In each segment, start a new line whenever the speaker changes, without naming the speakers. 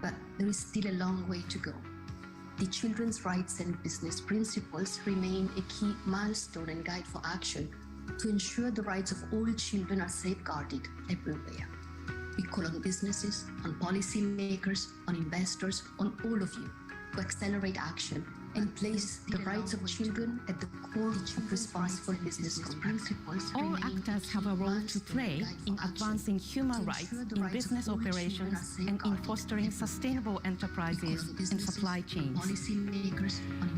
but there is still a long way to go. The children's rights and business principles remain a key milestone and guide for action to ensure the rights of all children are safeguarded everywhere. We call on businesses, on policymakers, on investors, on all of you to accelerate action and place the rights of children at the core of responsible business principles.
All actors have a role to play in advancing human rights in business operations and in fostering sustainable enterprises and supply chains.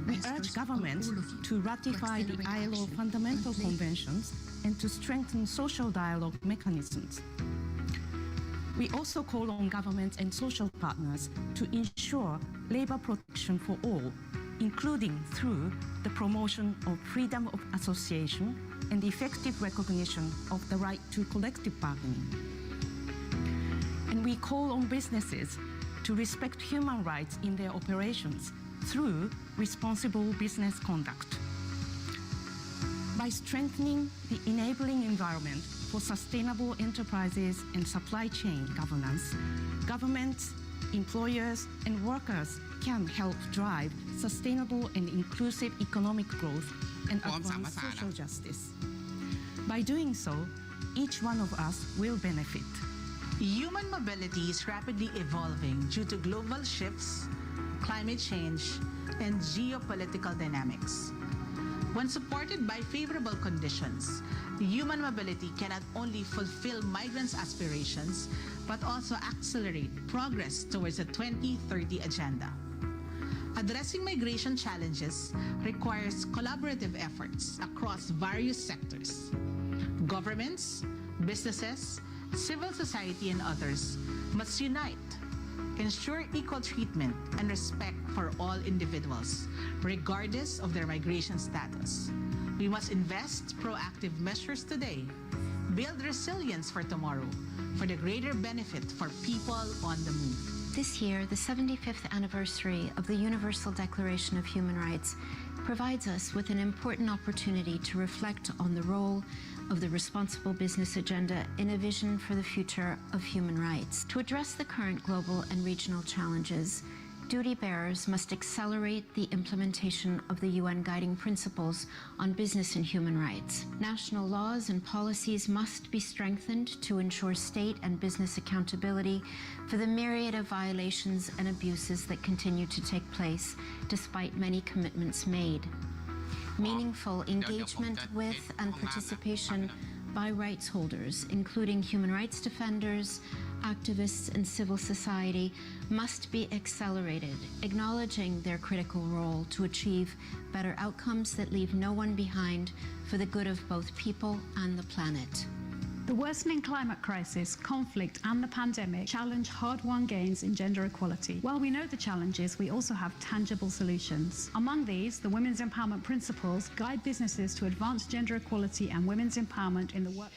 We urge governments to ratify the ILO Fundamental Conventions and to strengthen social dialogue mechanisms. We also call on governments and social partners to ensure labor protection for all, including through the promotion of freedom of association and the effective recognition of the right to collective bargaining. And we call on businesses to respect human rights in their operations through responsible business conduct. By strengthening the enabling environment for sustainable enterprises and supply chain governance, governments, employers, and workers can help drive sustainable and inclusive economic growth and advance social justice. By doing so, each one of us will benefit.
Human mobility is rapidly evolving due to global shifts, climate change, and geopolitical dynamics. When supported by favorable conditions, human mobility can not only fulfill migrants' aspirations, but also accelerate progress towards the 2030 agenda. Addressing migration challenges requires collaborative efforts across various sectors. Governments, businesses, civil society, and others must unite, ensure equal treatment and respect for all individuals, regardless of their migration status. We must invest proactive measures today, build resilience for tomorrow, for the greater benefit for people on the move.
This year, the 75th anniversary of the Universal Declaration of Human Rights provides us with an important opportunity to reflect on the role of the responsible business agenda in a vision for the future of human rights. To address the current global and regional challenges, duty bearers must accelerate the implementation of the UN Guiding Principles on Business and Human Rights. National laws and policies must be strengthened to ensure state and business accountability for the myriad of violations and abuses that continue to take place despite many commitments made. Meaningful engagement with and participation by rights holders, including human rights defenders, activists, and civil society, must be accelerated, acknowledging their critical role to achieve better outcomes that leave no one behind for the good of both people and the planet.
The worsening climate crisis, conflict, and the pandemic challenge hard-won gains in gender equality. While we know the challenges, we also have tangible solutions. Among these, the Women's Empowerment Principles guide businesses to advance gender equality and women's empowerment in the work.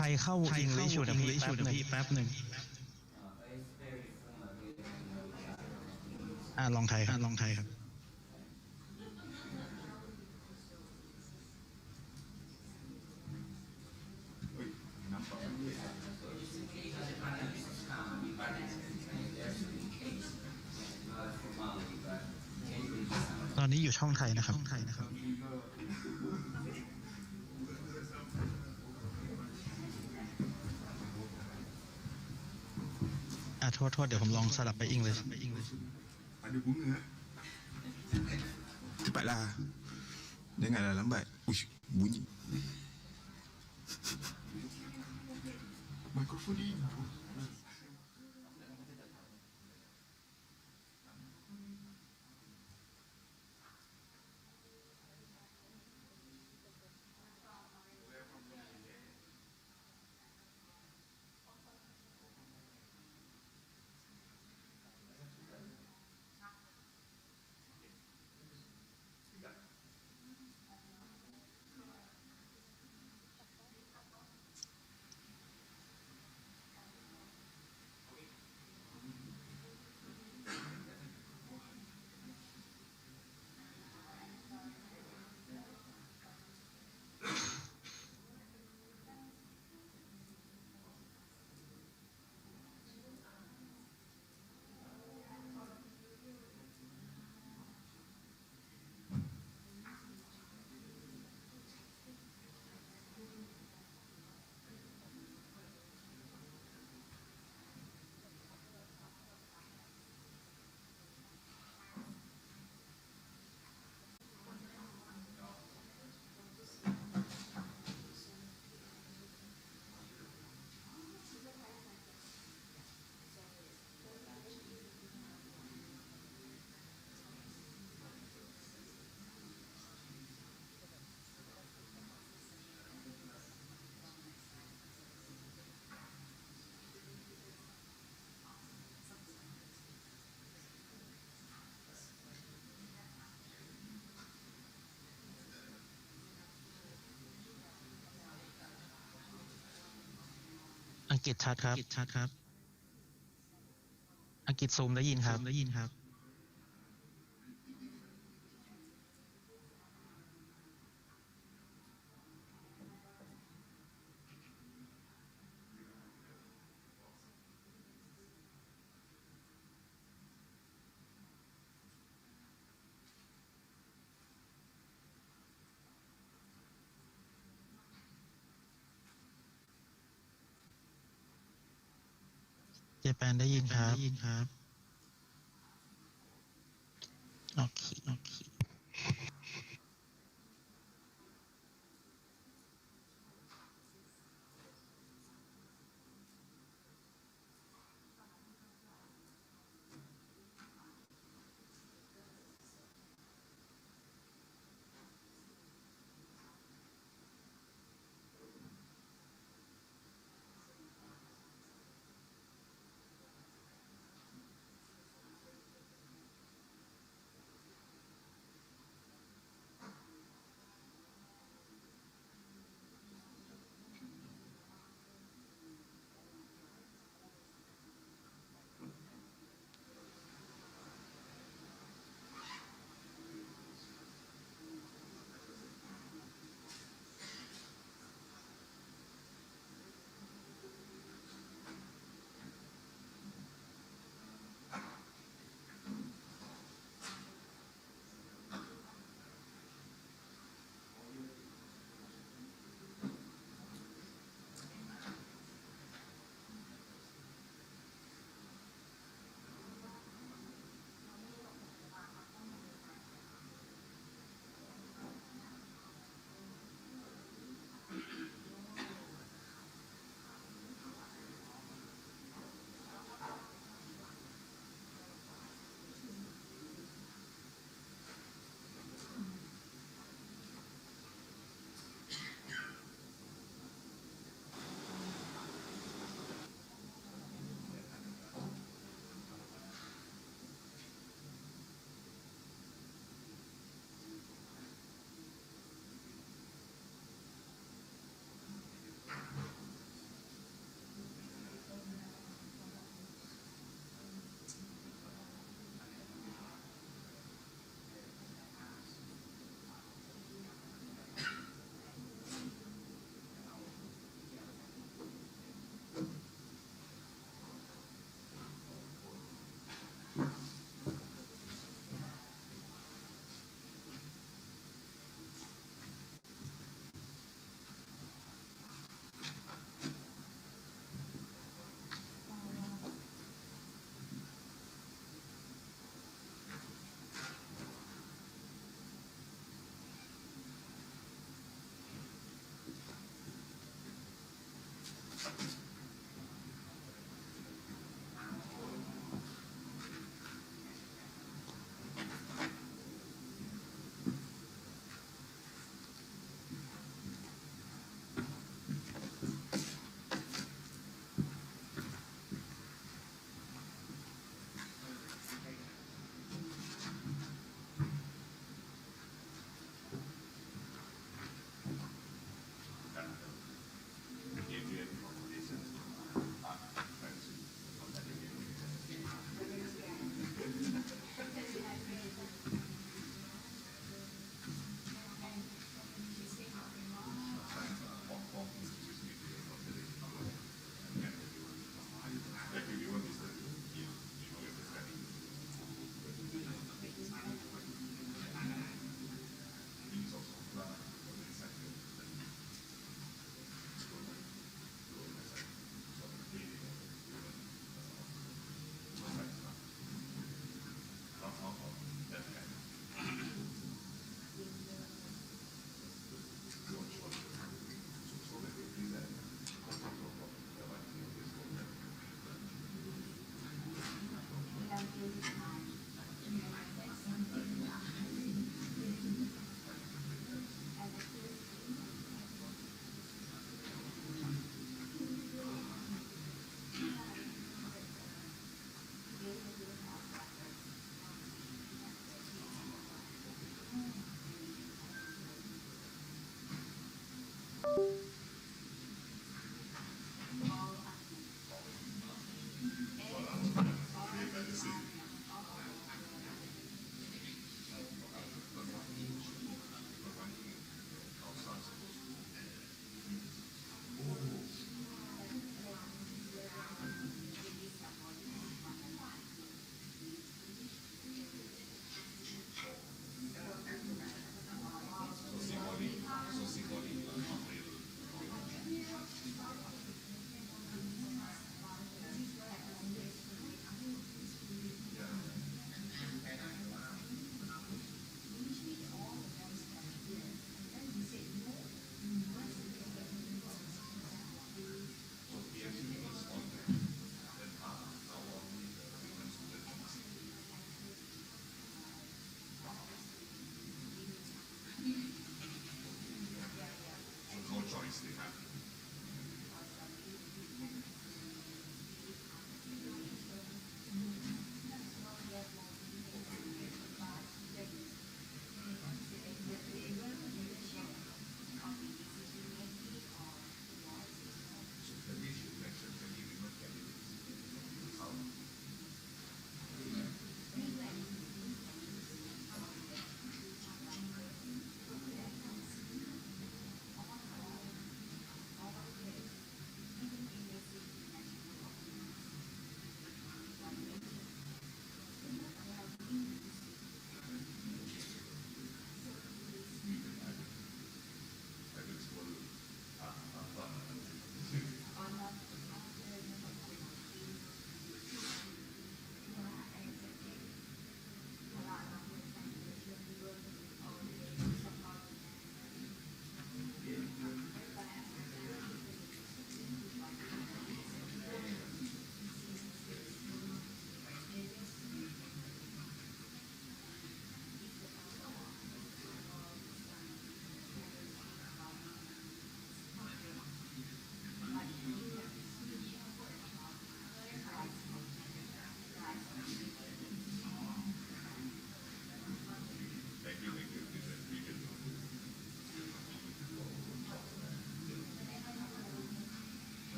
ไทยเข้าอิงลิชอยู่นะพี่แป๊บหนึ่งลองไทยครับตอนนี้อยู่ช่องไทยนะครับโทษเดี๋ยวผมลองสลับไปEnglish
Cepat lah. Janganlah lambat. Uish, bunyi. Mikrofon di.
อังกฤษชัดครับอังกฤษซูมได้ยินครับเจแปนได้ยินครับโอเค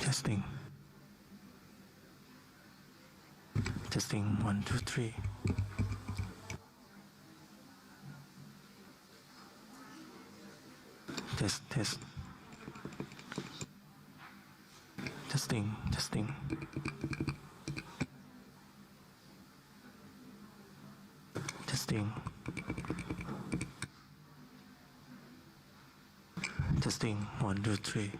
Testing. Testing 1, 2, 3. Test. Testing. Testing. Testing 1, 2, 3.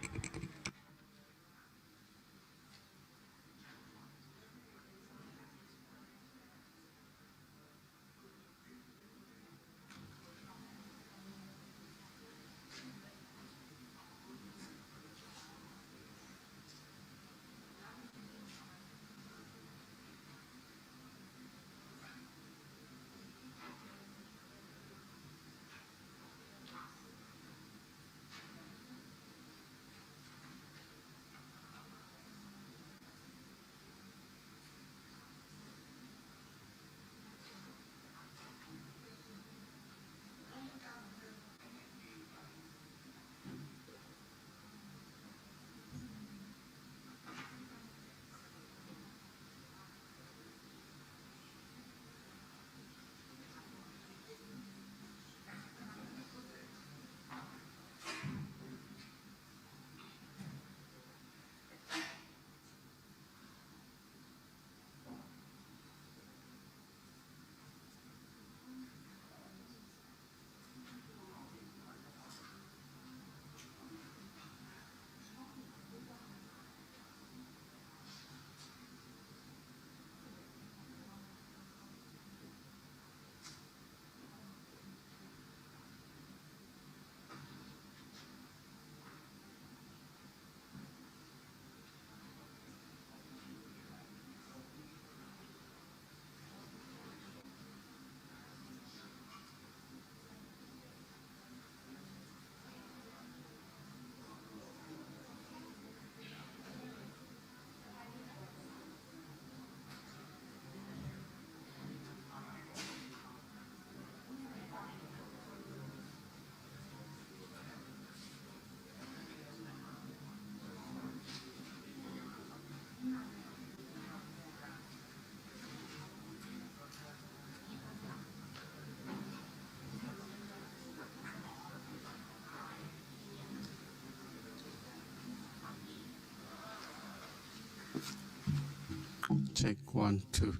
Check 1, 2.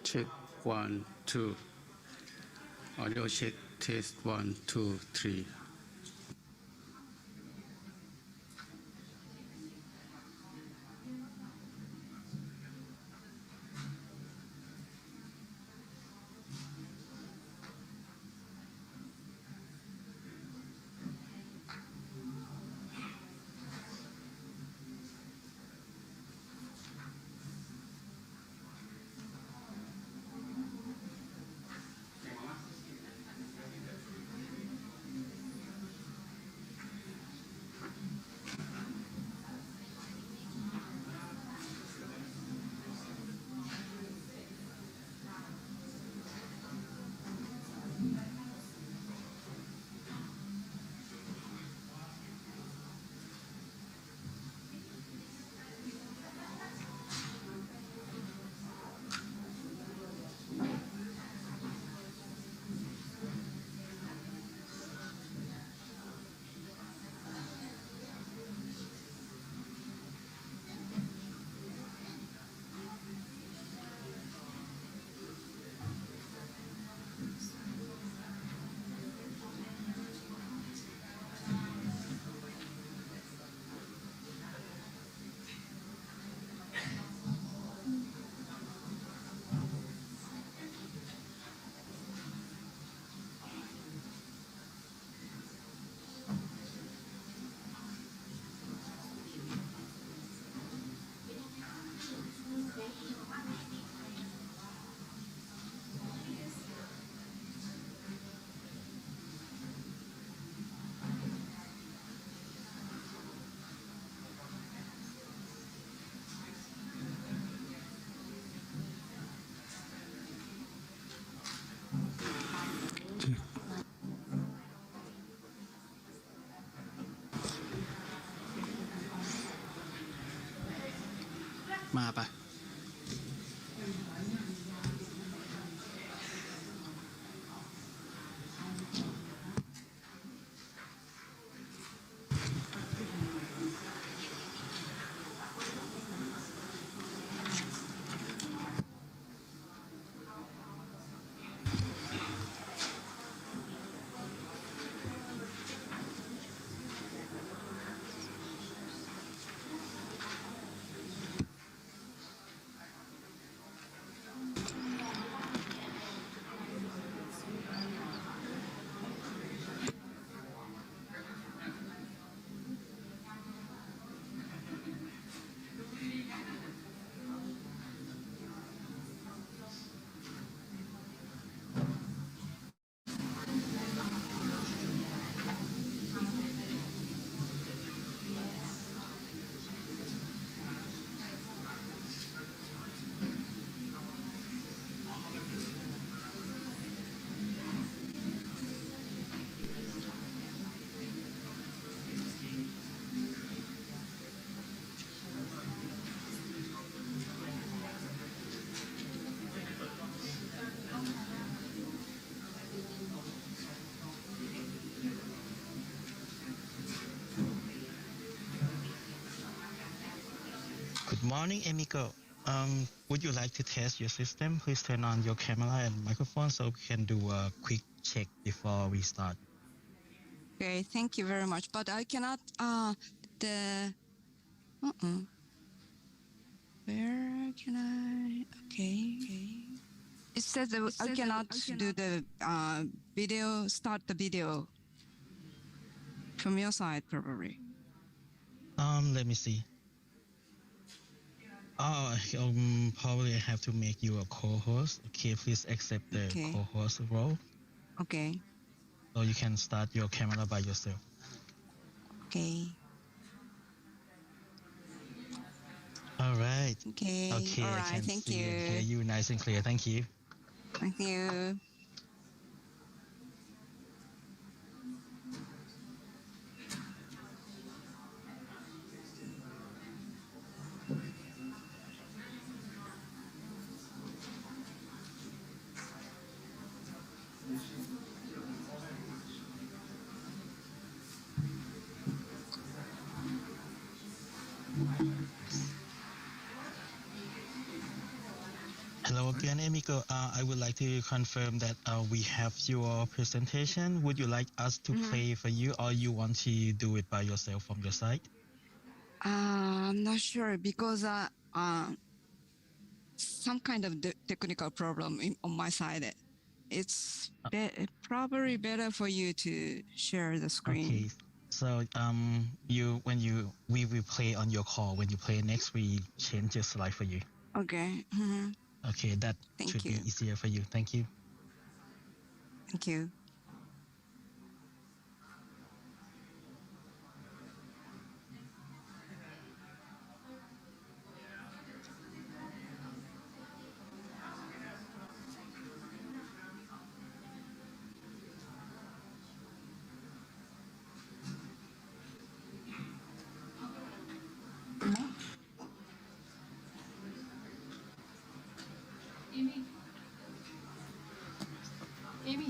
Check 1, 2. Audio check, test 1, 2, 3.มาปะ
Good morning, Emiko. Would you like to test your system? Please turn on your camera and microphone so we can do a quick check before we start.
Okay, thank you very much. But I cannot, where can I, okay. It says that I cannot do the video, start the video from your side, probably.
Let me see. Oh, probably I have to make you a co-host. Okay, please accept the co-host role.
Okay.
So you can start your camera by yourself.
Okay.
right.
Okay.
Okay,
All
I
right.
can
Thank
see and hear
you.
you nice and clear. Thank you.
Thank you.
Hello again, Emiko. I would like to confirm that we have your presentation. Would you like us to play for you, or you want to do it by yourself from your side?
I'm not sure because some kind of technical problem on my side. It's probably better for you to share the screen.
Okay. So we will play on your call. When you play next, we change the slide for you.
Okay.
Okay, that should be easier for you. Thank you.
Thank you.
Amy.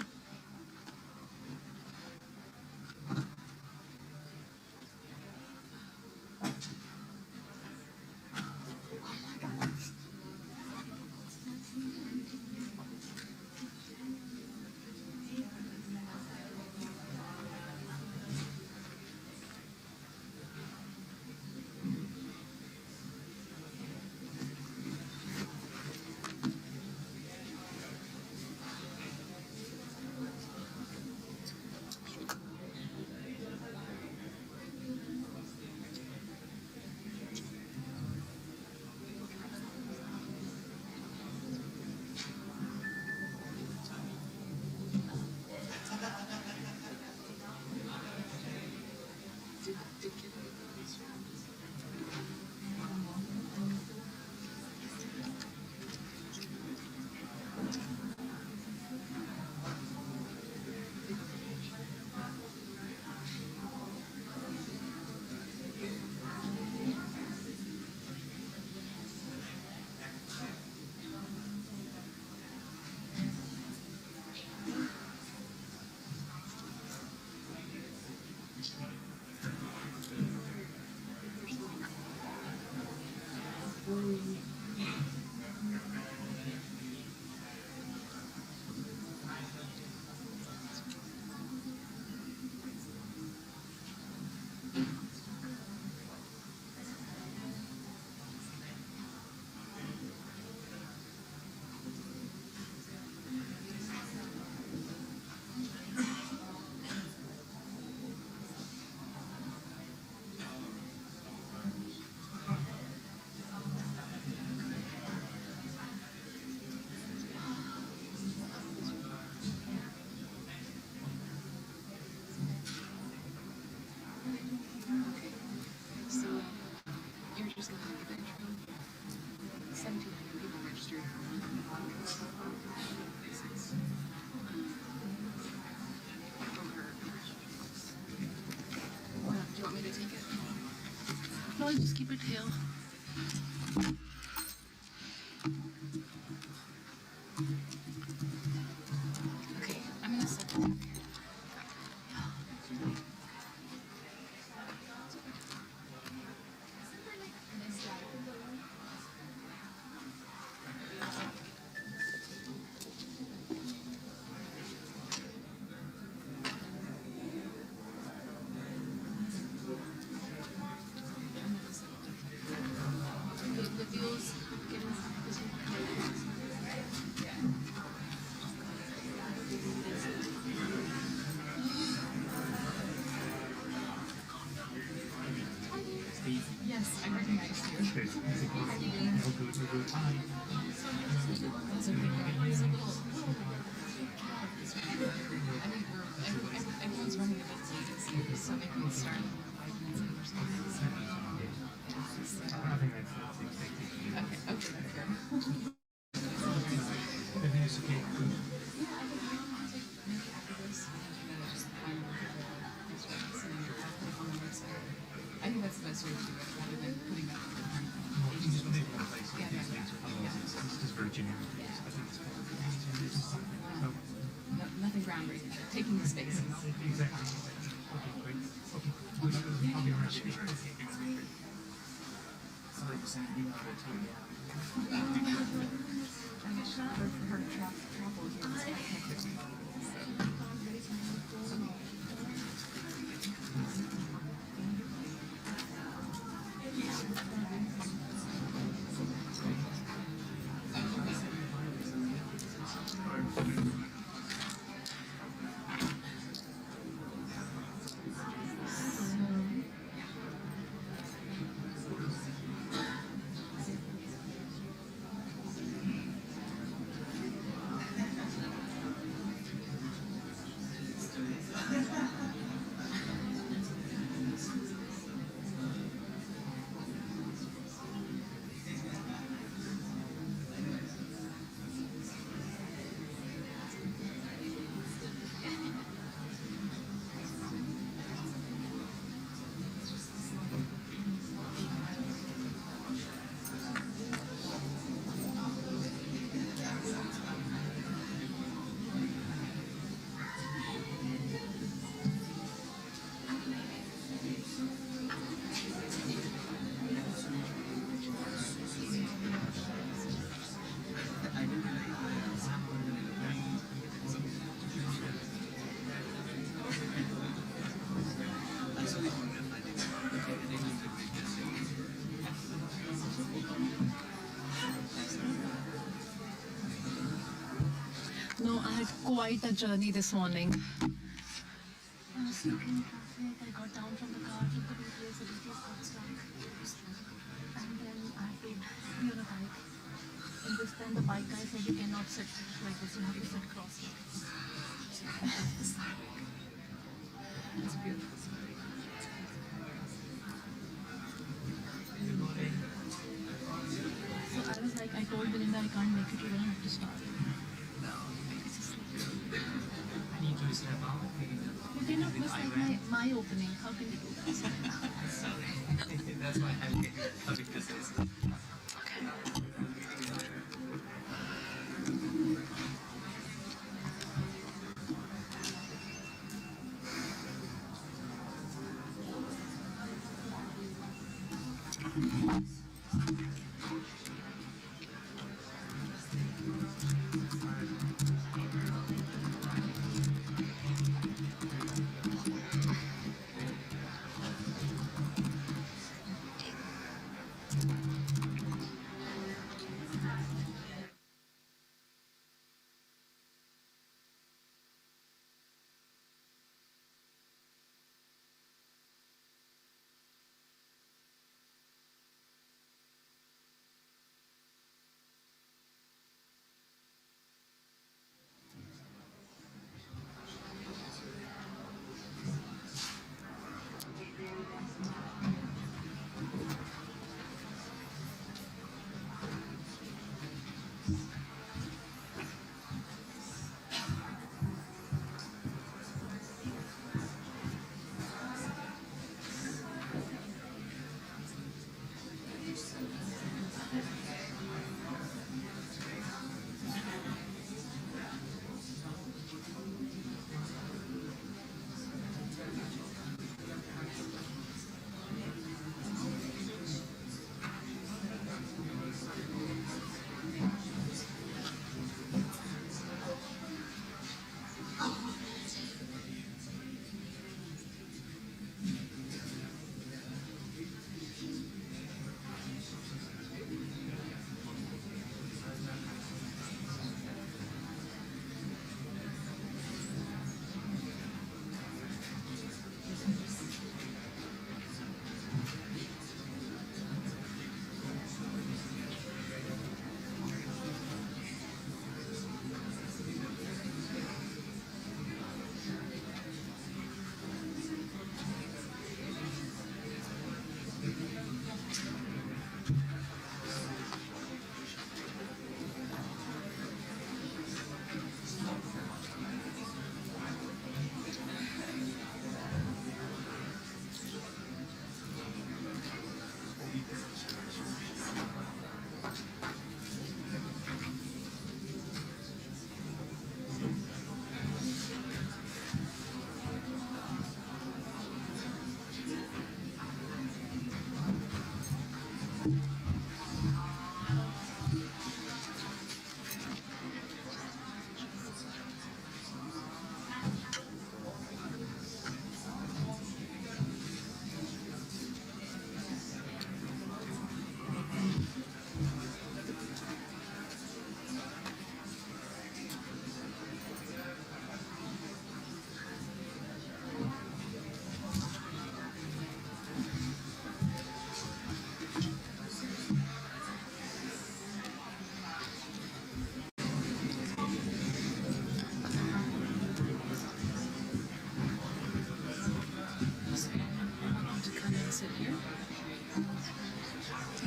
So you're just going to give the intro. 1,700 people registered for one basis. Do you want me to take it? No, just keep it here. Okay, I'm going to set it up here. The views, yes, I recognize you. It's okay. It's a little I mean, everyone's running a bit late, so maybe we'll start 5 minutes in or something.
best way to do it rather than putting up
This is very generic.
nothing groundbreaking, taking the space.
Exactly. Okay, great. Okay. I'll be around.
No, I had quite a journey this morning.
I was stuck in traffic. I got down from the car, took the BTS, the BTS got stuck. And then I had to be on a bike. And this time the bike guy said you cannot sit like this, you have to sit cross-legged. It's beautiful. So I was like, I told Belinda I can't make it, you don't have to start.
I need to step out.
You cannot miss like my opening. How can you do that?
Sorry. That's why I'm getting public business.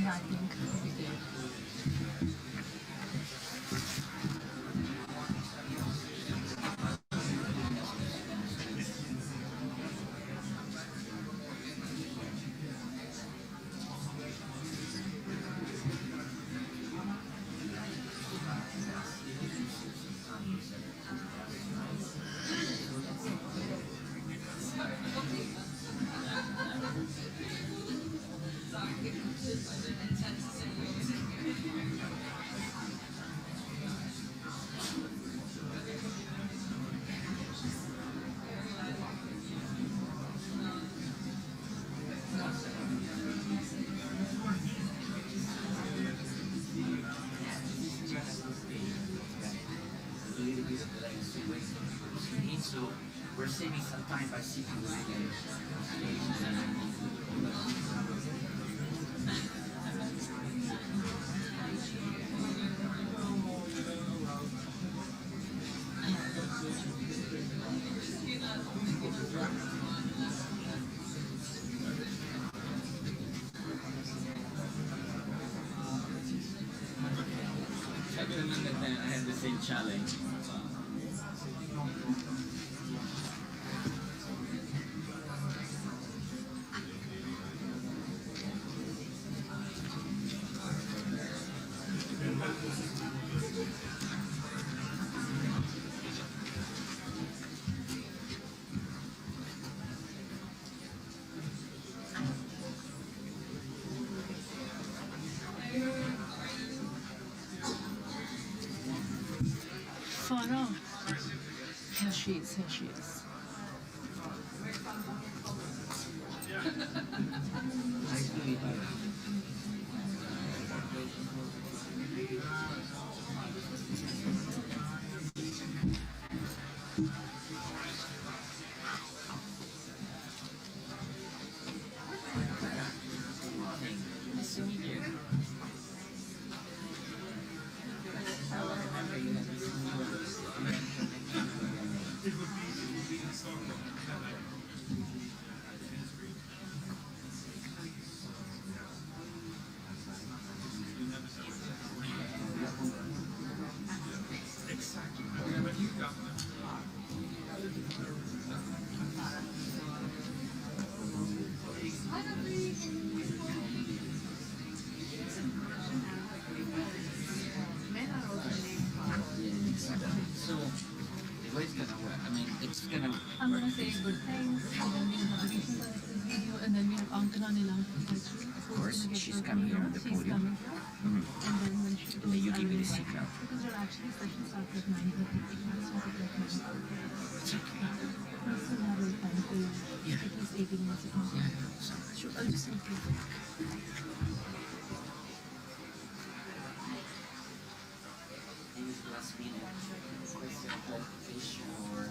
Yeah, I think we did.
So we're saving some time by seeking I can remember that I had the same challenge.
Farah. Here she is, here she is.
Nice to meet you. So the way it's gonna work, I mean, it's gonna.
I'm gonna say good things, and then we'll have a video, and then we have Ankara Nila.
Of course, she's coming here on the podium.
And then when she
And then you give me the seat now.
because there are actually sessions start at 9:30.
It's okay.
We still have a time to at least 18 minutes. Sure, I'll just take it.
Any last minute question, clarification, or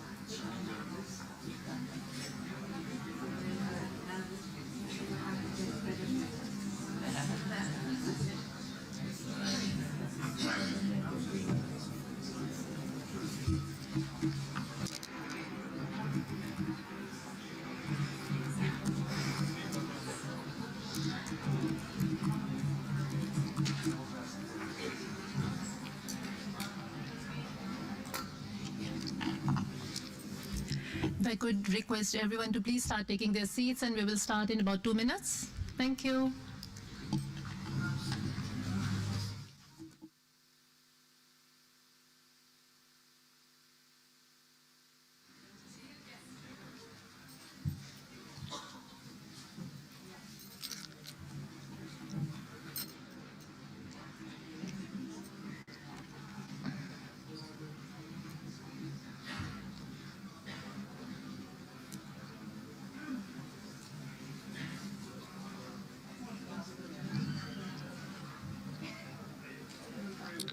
If I could request everyone to please start taking their seats, and we will start in about 2 minutes. Thank you.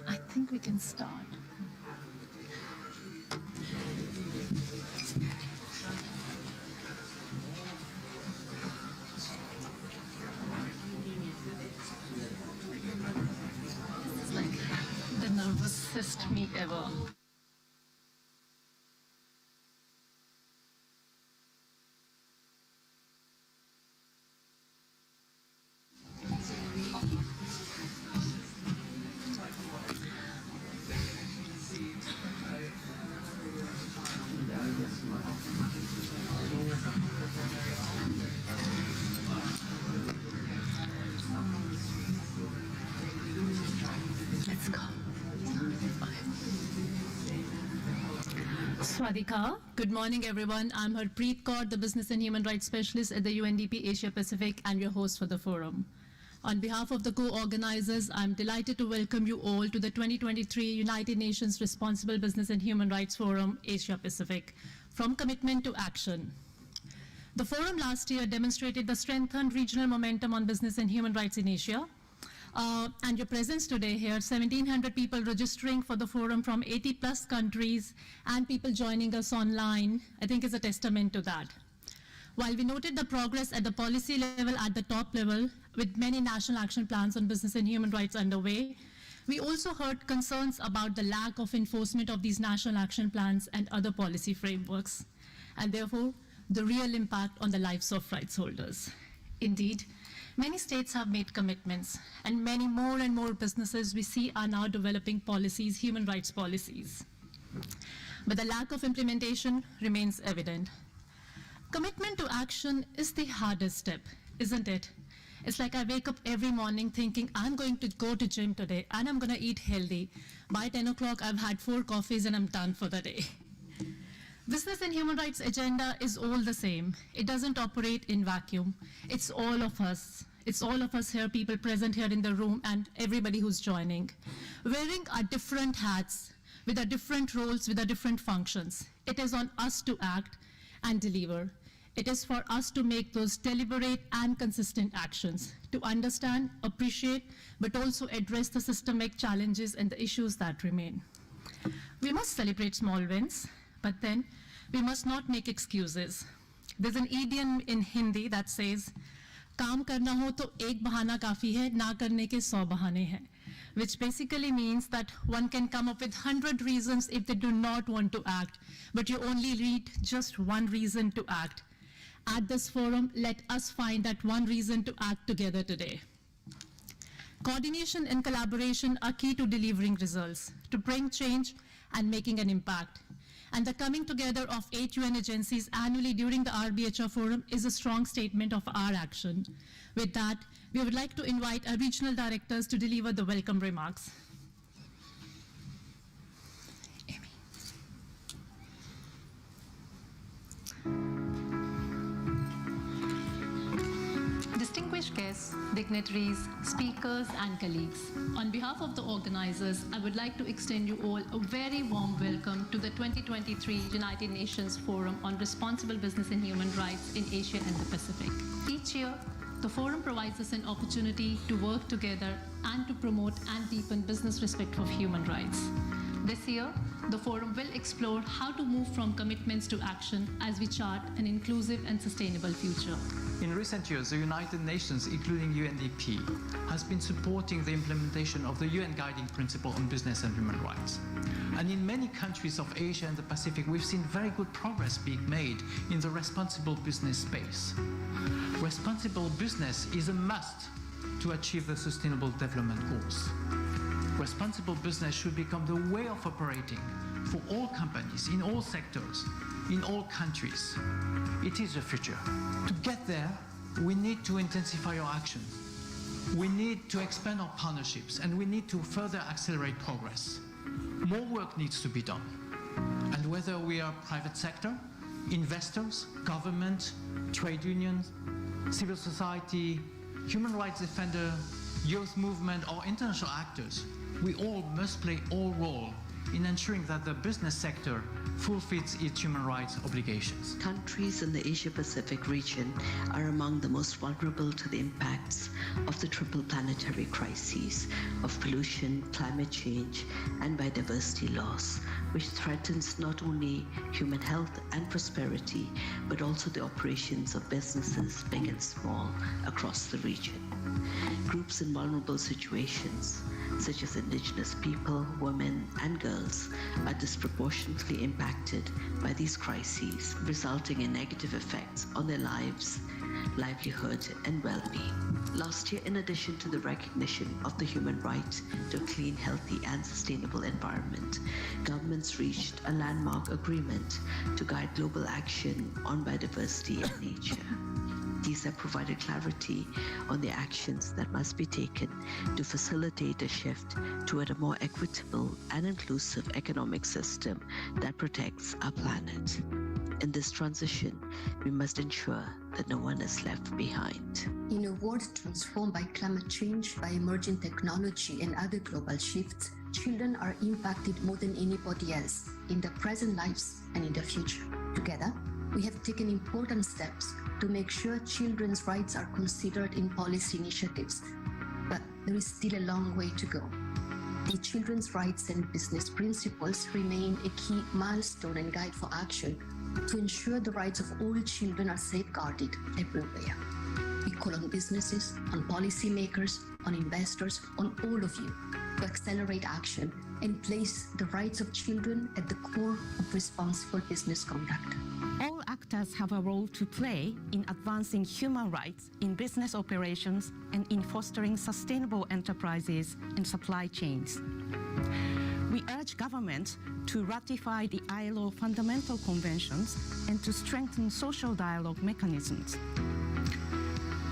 I think we can start. It's like the nervousest me ever. Swadika. Good morning, everyone. I'm Harpreet Kaur, the Business and Human Rights Specialist at the UNDP Asia Pacific and your host for the forum. On behalf of the co-organizers, I'm delighted to welcome you all to the 2023 United Nations Responsible Business and Human Rights Forum, Asia Pacific, From Commitment to Action. The forum last year demonstrated the strengthened regional momentum on business and human rights in Asia. And your presence today here, 1,700 people registering for the forum from 80 plus countries and people joining us online, I think is a testament to that. While we noted the progress at the policy level at the top level, with many national action plans on business and human rights underway, we also heard concerns about the lack of enforcement of these national action plans and other policy frameworks, and therefore the real impact on the lives of rights holders. Indeed, many states have made commitments, and many more and more businesses we see are now developing policies, human rights policies. But the lack of implementation remains evident. Commitment to action is the hardest step, isn't it? It's like I wake up every morning thinking, I'm going to go to gym today, and I'm going to eat healthy. By 10 o'clock, I've had 4 coffees, and I'm done for the day. Business and human rights agenda is all the same. It doesn't operate in vacuum. It's all of us. It's all of us here, people present here in the room, and everybody who's joining, wearing our different hats, with our different roles, with our different functions. It is on us to act and deliver. It is for us to make those deliberate and consistent actions, to understand, appreciate, but also address the systemic challenges and the issues that remain. We must celebrate small wins, but then we must not make excuses. There's an idiom in Hindi that says, "Kaam karna ho to ek bahana kafi hai, na karne ke 100 bahane hai," which basically means that one can come up with 100 reasons if they do not want to act, but you only need just one reason to act. At this forum, let us find that one reason to act together today. Coordination and collaboration are key to delivering results, to bring change and making an impact. And the coming together of 8 UN agencies annually during the RBHR forum is a strong statement of our action. With that, we would like to invite our regional directors to deliver the welcome remarks. Distinguished guests, dignitaries, speakers, and colleagues, on behalf of the organizers, I would like to extend you all a very warm welcome to the 2023 United Nations Forum on Responsible Business and Human Rights in Asia and the Pacific. Each year, the forum provides us an opportunity to work together and to promote and deepen business respect for human rights. This year, the forum will explore how to move from commitments to action as we chart an inclusive and sustainable future.
In recent years, the United Nations, including UNDP, has been supporting the implementation of the UN Guiding Principle on Business and Human Rights. And in many countries of Asia and the Pacific, we've seen very good progress being made in the responsible business space. Responsible business is a must to achieve the Sustainable Development Goals. Responsible business should become the way of operating for all companies, in all sectors, in all countries. It is the future. To get there, we need to intensify our action. We need to expand our partnerships, and we need to further accelerate progress. More work needs to be done. And whether we are private sector, investors, government, trade unions, civil society, human rights defender, youth movement, or international actors, we all must play our role in ensuring that the business sector fulfills its human rights obligations.
Countries in the Asia-Pacific region are among the most vulnerable to the impacts of the triple planetary crises of pollution, climate change, and biodiversity loss, which threatens not only human health and prosperity, but also the operations of businesses, big and small, across the region. Groups in vulnerable situations, such as indigenous people, women, and girls, are disproportionately impacted by these crises, resulting in negative effects on their lives, livelihood, and well-being. Last year, in addition to the recognition of the human right to a clean, healthy, and sustainable environment, governments reached a landmark agreement to guide global action on biodiversity and nature. These have provided clarity on the actions that must be taken to facilitate a shift toward a more equitable and inclusive economic system that protects our planet. In this transition, we must ensure that no one is left behind.
In a world transformed by climate change, by emerging technology and other global shifts, children are impacted more than anybody else in their present lives and in the future. Together, we have taken important steps to make sure children's rights are considered in policy initiatives, but there is still a long way to go. The children's rights and business principles remain a key milestone and guide for action to ensure the rights of all children are safeguarded everywhere. We call on businesses, on policymakers, on investors, on all of you to accelerate action and place the rights of children at the core of responsible business conduct.
All actors have a role to play in advancing human rights in business operations and in fostering sustainable enterprises and supply chains. We urge governments to ratify the ILO fundamental conventions and to strengthen social dialogue mechanisms.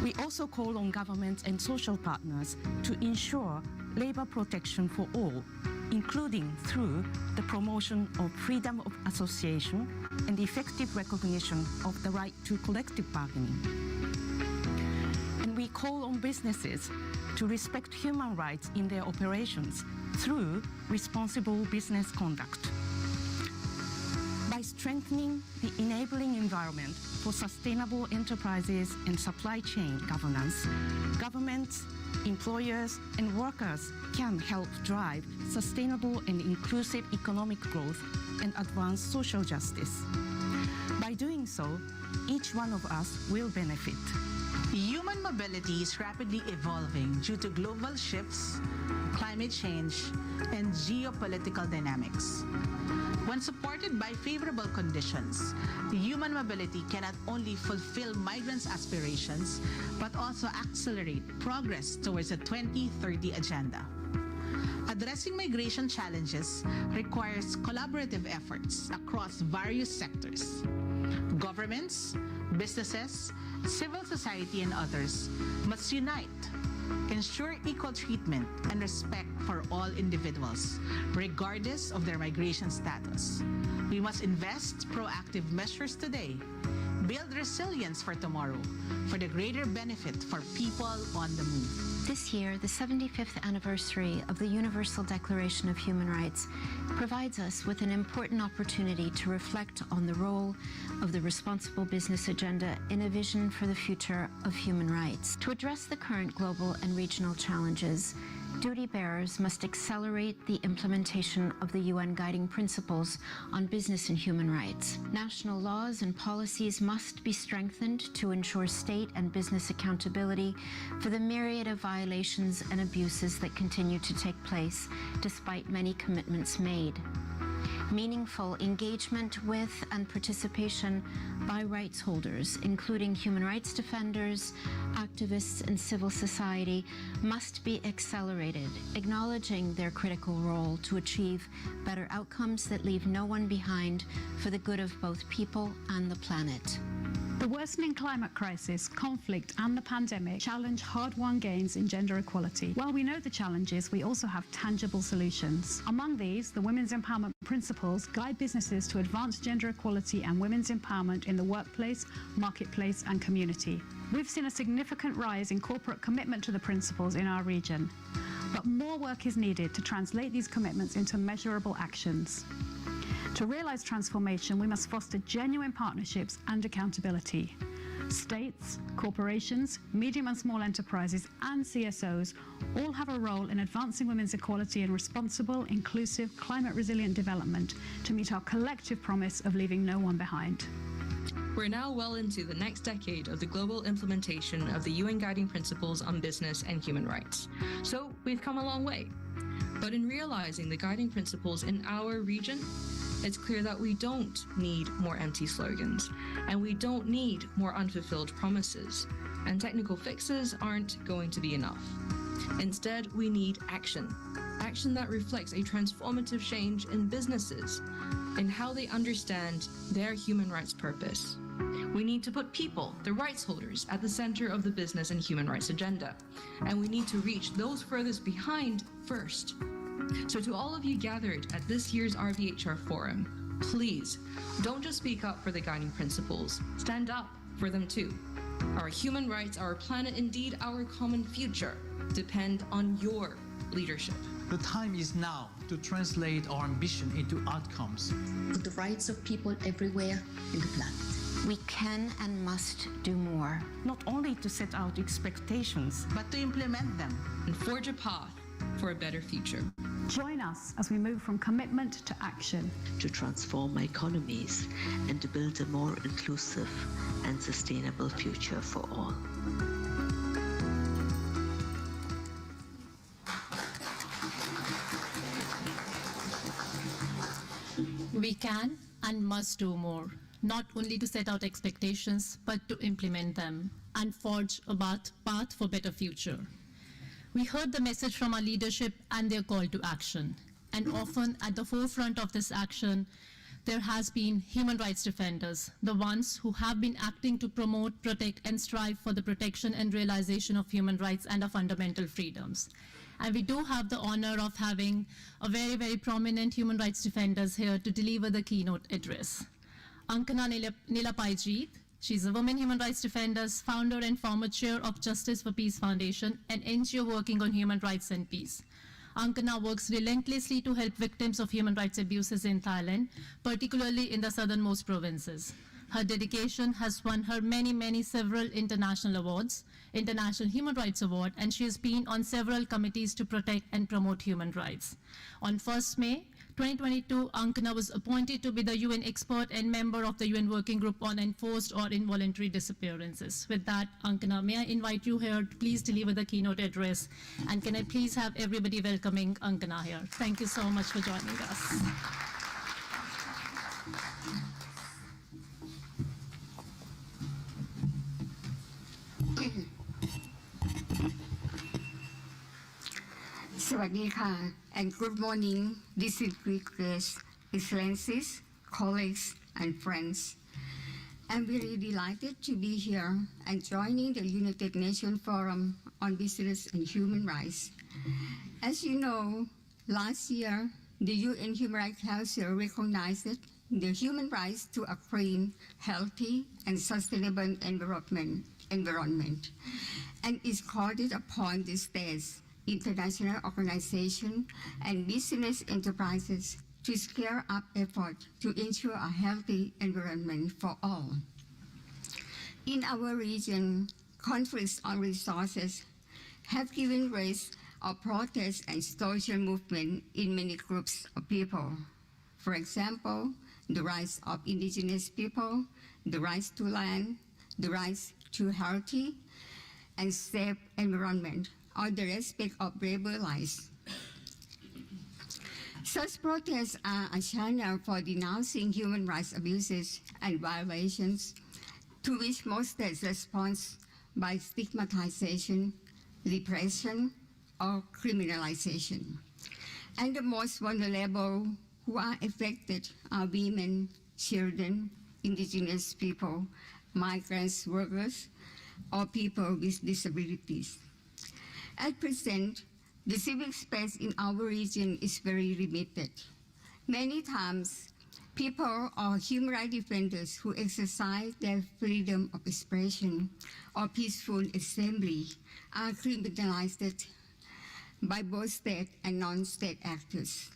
We also call on governments and social partners to ensure labor protection for all, including through the promotion of freedom of association and effective recognition of the right to collective bargaining. And we call on businesses to respect human rights in their operations through responsible business conduct. By strengthening the enabling environment for sustainable enterprises and supply chain governance, governments, employers, and workers can help drive sustainable and inclusive economic growth and advance social justice. By doing so, each one of us will benefit.
Human mobility is rapidly evolving due to global shifts, climate change, and geopolitical dynamics. When supported by favorable conditions, human mobility can not only fulfill migrants' aspirations, but also accelerate progress towards the 2030 agenda. Addressing migration challenges requires collaborative efforts across various sectors. Governments, businesses, civil society, and others must unite, ensure equal treatment and respect for all individuals, regardless of their migration status. We must invest proactive measures today, build resilience for tomorrow, for the greater benefit for people on the move.
This year, the 75th anniversary of the Universal Declaration of Human Rights provides us with an important opportunity to reflect on the role of the responsible business agenda in a vision for the future of human rights. To address the current global and regional challenges, duty bearers must accelerate the implementation of the UN Guiding Principles on Business and Human Rights. National laws and policies must be strengthened to ensure state and business accountability for the myriad of violations and abuses that continue to take place despite many commitments made. Meaningful engagement with and participation by rights holders, including human rights defenders, activists, and civil society, must be accelerated, acknowledging their critical role to achieve better outcomes that leave no one behind for the good of both people and the planet.
The worsening climate crisis, conflict, and the pandemic challenge hard-won gains in gender equality. While we know the challenges, we also have tangible solutions. Among these, the Women's Empowerment Principles guide businesses to advance gender equality and women's empowerment in the workplace, marketplace, and community. We've seen a significant rise in corporate commitment to the principles in our region, but more work is needed to translate these commitments into measurable actions. To realize transformation, we must foster genuine partnerships and accountability. States, corporations, medium and small enterprises, and CSOs all have a role in advancing women's equality and responsible, inclusive, climate-resilient development to meet our collective promise of leaving no one behind.
We're now well into the next decade of the global implementation of the UN Guiding Principles on Business and Human Rights. So we've come a long way. But in realizing the guiding principles in our region, it's clear that we don't need more empty slogans, and we don't need more unfulfilled promises, and technical fixes aren't going to be enough. Instead, we need action. Action that reflects a transformative change in businesses, in how they understand their human rights purpose. We need to put people, the rights holders, at the center of the business and human rights agenda. And we need to reach those furthest behind first. So to all of you gathered at this year's RBHR Forum, please don't just speak up for the guiding principles, stand up for them too. Our human rights, our planet, indeed our common future, depend on your leadership.
The time is now to translate our ambition into outcomes.
For the rights of people everywhere in the planet.
We can and must do more.
Not only to set out expectations,
but to implement them
and forge a path for a better future.
Join us as we move from commitment to action.
To transform economies and to build a more inclusive and sustainable future for all.
We can and must do more, not only to set out expectations, but to implement them and forge a path for better future. We heard the message from our leadership and their call to action. And often at the forefront of this action, there has been human rights defenders, the ones who have been acting to promote, protect, and strive for the protection and realization of human rights and our fundamental freedoms. And we do have the honor of having a very, very prominent human rights defenders here to deliver the keynote address. Ankana Nilapaijeet, she's a woman human rights defender, founder and former chair of Justice for Peace Foundation, an NGO working on human rights and peace. Ankana works relentlessly to help victims of human rights abuses in Thailand, particularly in the southernmost provinces. Her dedication has won her several international awards, International Human Rights Award, and she has been on several committees to protect and promote human rights. On 1st May 2022, Ankana was appointed to be the UN expert and member of the UN Working Group on Enforced or Involuntary Disappearances. With that, Ankana, may I invite you here to please deliver the keynote address, and can I please have everybody welcoming Ankana here. Thank you so much for joining us.
Sawadee and good morning, distinguished guests, excellencies, colleagues, and friends. I'm very delighted to be here and joining the United Nations Forum on Business and Human Rights. As you know, last year, the UN Human Rights Council recognized the human rights to a clean, healthy, and sustainable environment, and is called upon the states, international organizations, and business enterprises to scale up efforts to ensure a healthy environment for all. In our region, conflicts on resources have given rise to protests and social movement in many groups of people. For example, the rights of indigenous people, the rights to land, the rights to healthy and safe environment, or the respect of labor rights. Such protests are a channel for denouncing human rights abuses and violations, to which most states respond by stigmatization, repression, or criminalization. And the most vulnerable who are affected are women, children, indigenous people, migrant workers, or people with disabilities. At present, the civic space in our region is very limited. Many times, people or human rights defenders who exercise their freedom of expression or peaceful assembly are criminalized by both state and non-state actors.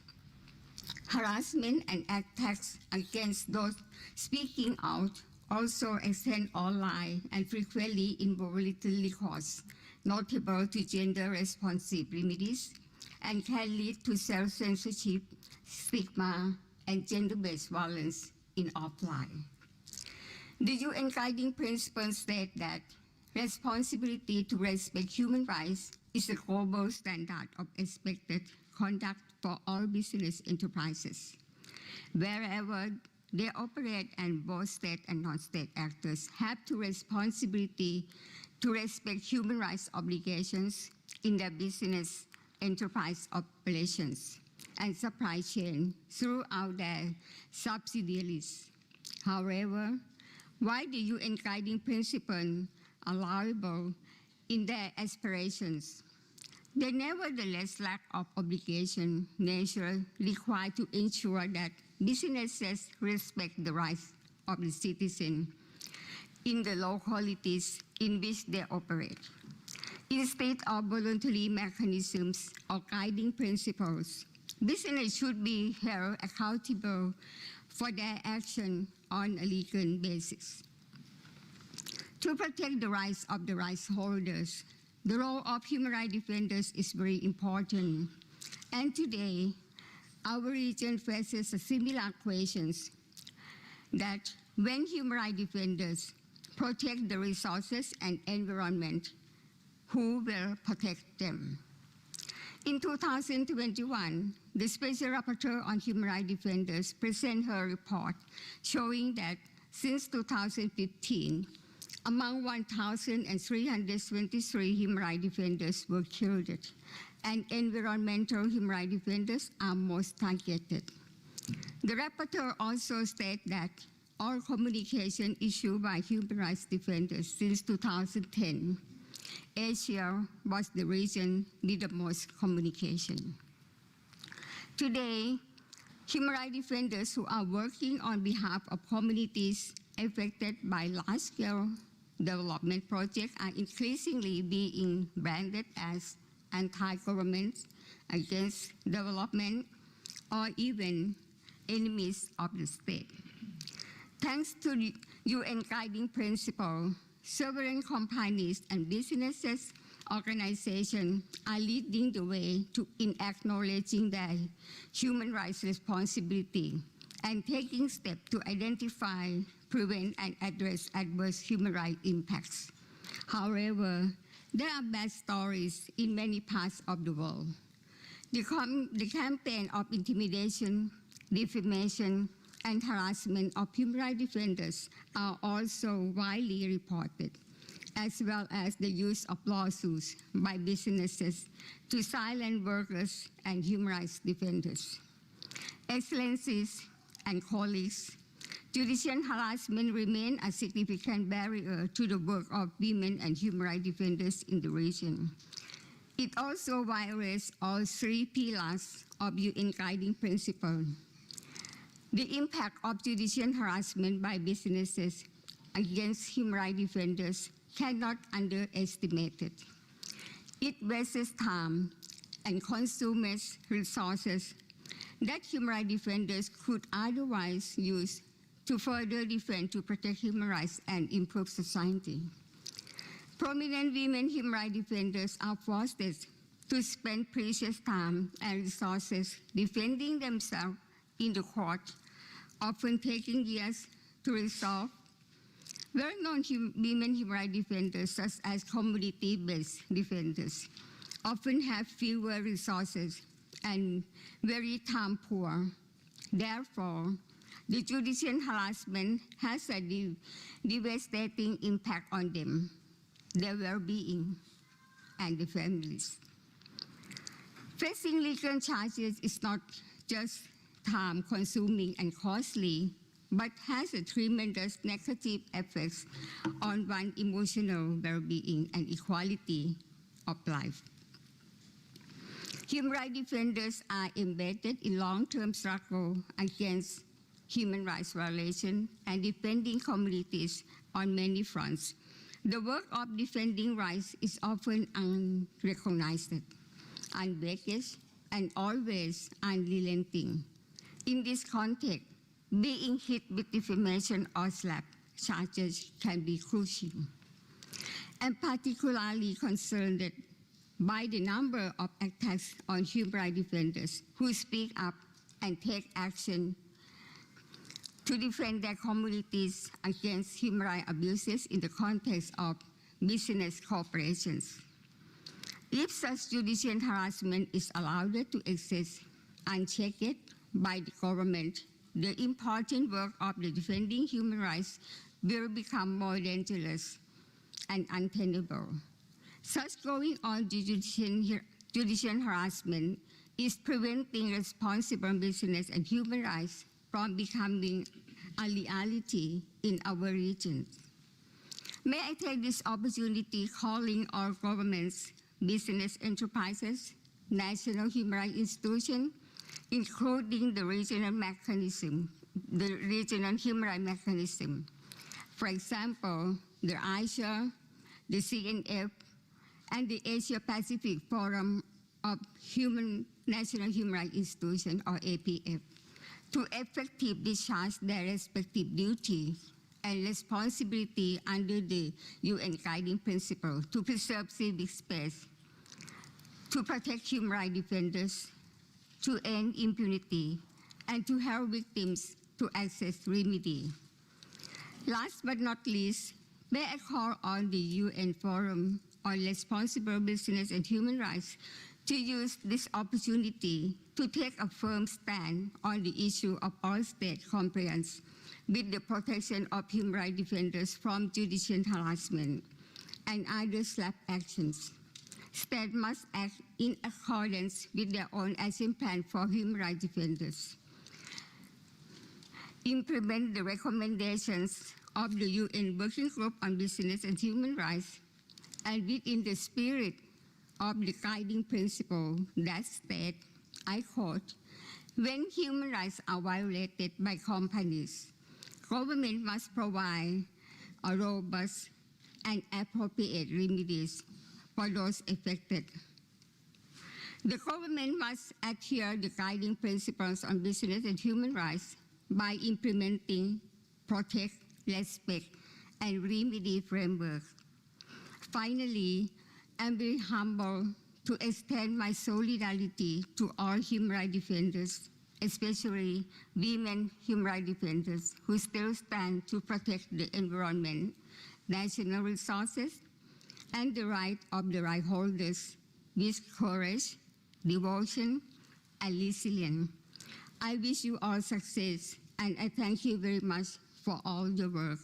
Harassment and attacks against those speaking out also extend online and frequently involve little recourse, notable to gender-responsive remedies, and can lead to self-censorship, stigma, and gender-based violence in offline. The UN Guiding Principles state that responsibility to respect human rights is a global standard of expected conduct for all business enterprises. Wherever they operate, and both state and non-state actors have the responsibility to respect human rights obligations in their business enterprise operations and supply chain throughout their subsidiaries. However, While the UN guiding principles are laudable in their aspirations, they nevertheless lack of obligation nature required to ensure that businesses respect the rights of the citizen in the localities in which they operate. Instead of voluntary mechanisms or guiding principles, business should be held accountable for their action on a legal basis. To protect the rights of the rights holders, the role of human rights defenders is very important. And today, our region faces a similar questions that when human rights defenders protect the resources and environment, who will protect them? In 2021, the Special Rapporteur on Human Rights Defenders presented her report showing that since 2015, among 1,323 human rights defenders were killed, and environmental human rights defenders are most targeted. The rapporteur also stated that all communication issued by human rights defenders since 2010, Asia was the region with the most communication. Today, human rights defenders who are working on behalf of communities affected by large-scale development projects are increasingly being branded as anti-government, against development, or even enemies of the state. Thanks to the UN guiding principle, sovereign companies and businesses organizations are leading the way in acknowledging their human rights responsibility and taking steps to identify, prevent, and address adverse human rights impacts. However, there are bad stories in many parts of the world. The campaign of intimidation, defamation, and harassment of human rights defenders are also widely reported, as well as the use of lawsuits by businesses to silence workers and human rights defenders. Excellencies and colleagues, judicial harassment remains a significant barrier to the work of women and human rights defenders in the region. It also violates all three pillars of UN guiding principle. The impact of judicial harassment by businesses against human rights defenders cannot be underestimated. It wastes time and consumes resources that human rights defenders could otherwise use to further defend, to protect human rights and improve society. Prominent women human rights defenders are forced to spend precious time and resources defending themselves in the court, often taking years to resolve. Well-known women human rights defenders, such as community-based defenders, often have fewer resources and very time poor. Therefore, the judicial harassment has a devastating impact on them, their well-being, and the families. Facing legal charges is not just time-consuming and costly, but has a tremendous negative effects on one's emotional well-being and equality of life. Human rights defenders are embedded in long-term struggle against human rights violations and defending communities on many fronts. The work of defending rights is often unrecognized, unbacked, and always unrelenting. In this context, being hit with defamation or slap charges can be crucial. I'm particularly concerned by the number of attacks on human rights defenders who speak up and take action to defend their communities against human rights abuses in the context of business corporations. If such judicial harassment is allowed to exist unchecked by the government, the important work of the defending human rights will become more dangerous and untenable. Such going on judicial harassment is preventing responsible business and human rights from becoming a reality in our region. May I take this opportunity calling all governments, business enterprises, national human rights institutions, including the regional human rights mechanism. For example, the ASIA, the CNF, and the Asia Pacific Forum of National Human Rights Institutions, or APF, to effectively discharge their respective duty and responsibility under the UN Guiding Principle to preserve civic space, to protect human rights defenders, to end impunity, and to help victims to access remedy. Last but not least, may I call on the UN Forum on Responsible Business and Human Rights to use this opportunity to take a firm stand on the issue of all state compliance with the protection of human rights defenders from judicial harassment and other SLAPP actions. States must act in accordance with their own action plan for human rights defenders. Implement the recommendations of the UN Working Group on Business and Human Rights, and within the spirit of the guiding principle that states, I quote, when human rights are violated by companies, government must provide a robust and appropriate remedies for those affected. The government must adhere to the guiding principles on business and human rights by implementing protect, respect, and remedy framework. Finally, I'm very humbled to extend my solidarity to all human rights defenders, especially women human rights defenders who still stand to protect the environment, national resources, and the right of the right holders with courage, devotion, and resilience. I wish you all success, and I thank you very much for all your work.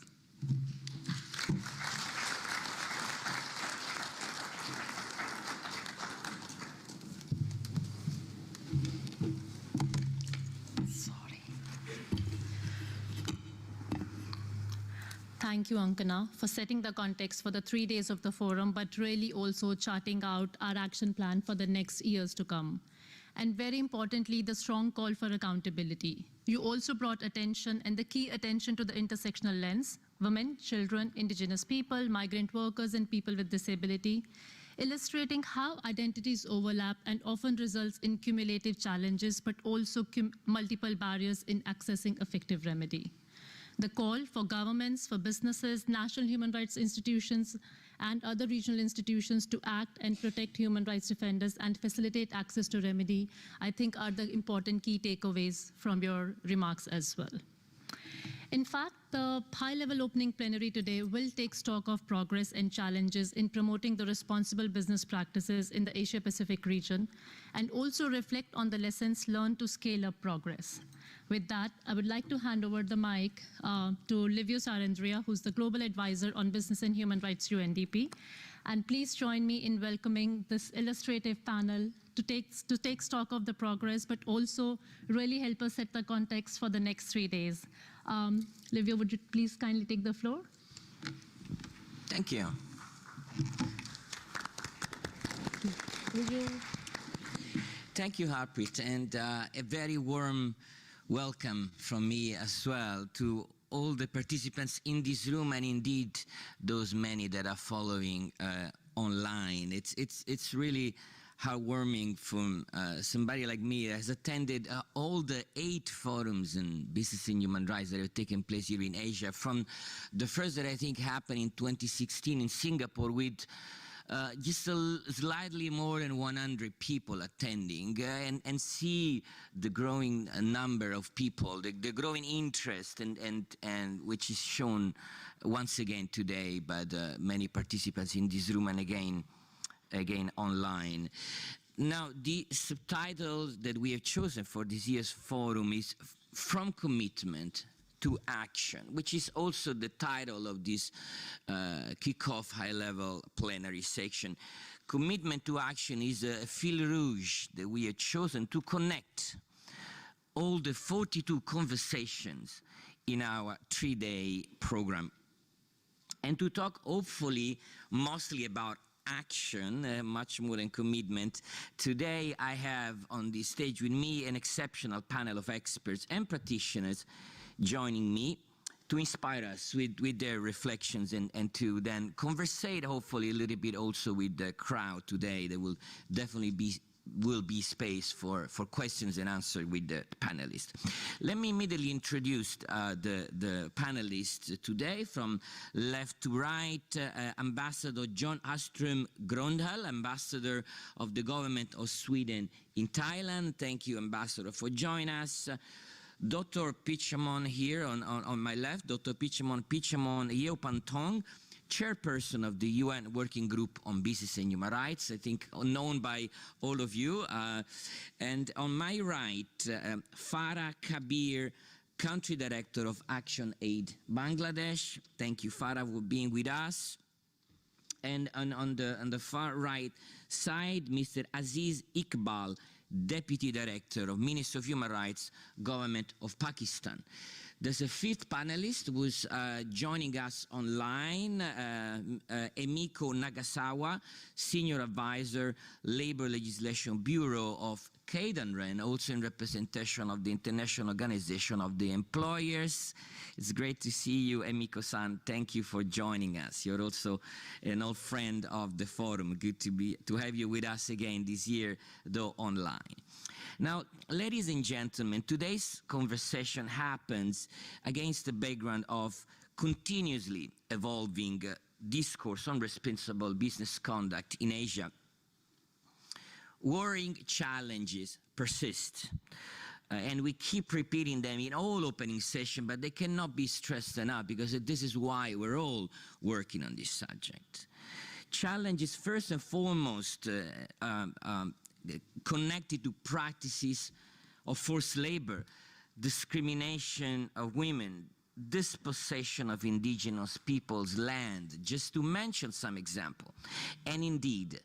Thank you, Ankana, for setting the context for the 3 days of the forum, but really also charting out our action plan for the next years to come. And very importantly, the strong call for accountability. You also brought attention and the key attention to the intersectional lens, women, children, indigenous people, migrant workers, and people with disability, illustrating how identities overlap and often results in cumulative challenges, but also multiple barriers in accessing effective remedy. The call for governments, for businesses, national human rights institutions, and other regional institutions to act and protect human rights defenders and facilitate access to remedy, I think are the important key takeaways from your remarks as well. In fact, the high-level opening plenary today will take stock of progress and challenges in promoting the responsible business practices in the Asia-Pacific region, and also reflect on the lessons learned to scale up progress. With that, I would like to hand over the mic to Livio Sarandria, who's the Global Advisor on Business and Human Rights, UNDP. And please join me in welcoming this illustrative panel to take stock of the progress, but also really help us set the context for the next 3 days. Livio, would you please kindly take the floor?
Thank you. Thank you, Harpreet, and a very warm welcome from me as well to all the participants in this room, and indeed those many that are following online. It's really heartwarming from somebody like me that has attended all the 8 forums on business and human rights that have taken place here in Asia, from the first that I think happened in 2016 in Singapore with just slightly more than 100 people attending, and see the growing number of people, the growing interest, and which is shown once again today by the many participants in this room and again online. Now, the subtitle that we have chosen for this year's forum is From Commitment to Action, which is also the title of this kickoff high-level plenary section. Commitment to action is a fil rouge that we have chosen to connect all the 42 conversations in our 3-day program. And to talk hopefully mostly about action, much more than commitment, today I have on the stage with me an exceptional panel of experts and practitioners joining me to inspire us with their reflections and to then conversate hopefully a little bit also with the crowd today. There will definitely be space for questions and answers with the panelists. Let me immediately introduce the panelists today from left to right. Ambassador John Astrom Grondal, Ambassador of the Government of Sweden in Thailand. Thank you, Ambassador, for joining us. Dr. Pichamon here on my left, Dr. Pichamon Yeopantong, Chairperson of the UN Working Group on Business and Human Rights, I think known by all of you. And on my right, Farah Kabir, Country Director of Action Aid Bangladesh. Thank you, Farah, for being with us. And on the far right side, Mr. Aziz Iqbal, Deputy Director of Ministry of Human Rights, Government of Pakistan. There's a fifth panelist who's joining us online, Emiko Nagasawa, Senior Advisor, Labor Legislation Bureau of Keidanren, also in representation of the International Organization of the Employers. It's great to see you, Emiko-san. Thank you for joining us. You're also an old friend of the forum. Good to have you with us again this year, though online. Now, ladies and gentlemen, today's conversation happens against the background of continuously evolving discourse on responsible business conduct in Asia. Worrying challenges persist, and we keep repeating them in all opening sessions, but they cannot be stressed enough because this is why we're all working on this subject. Challenges first and foremost connected to practices of forced labor, discrimination of women, dispossession of indigenous peoples' land, just to mention some example. And indeed,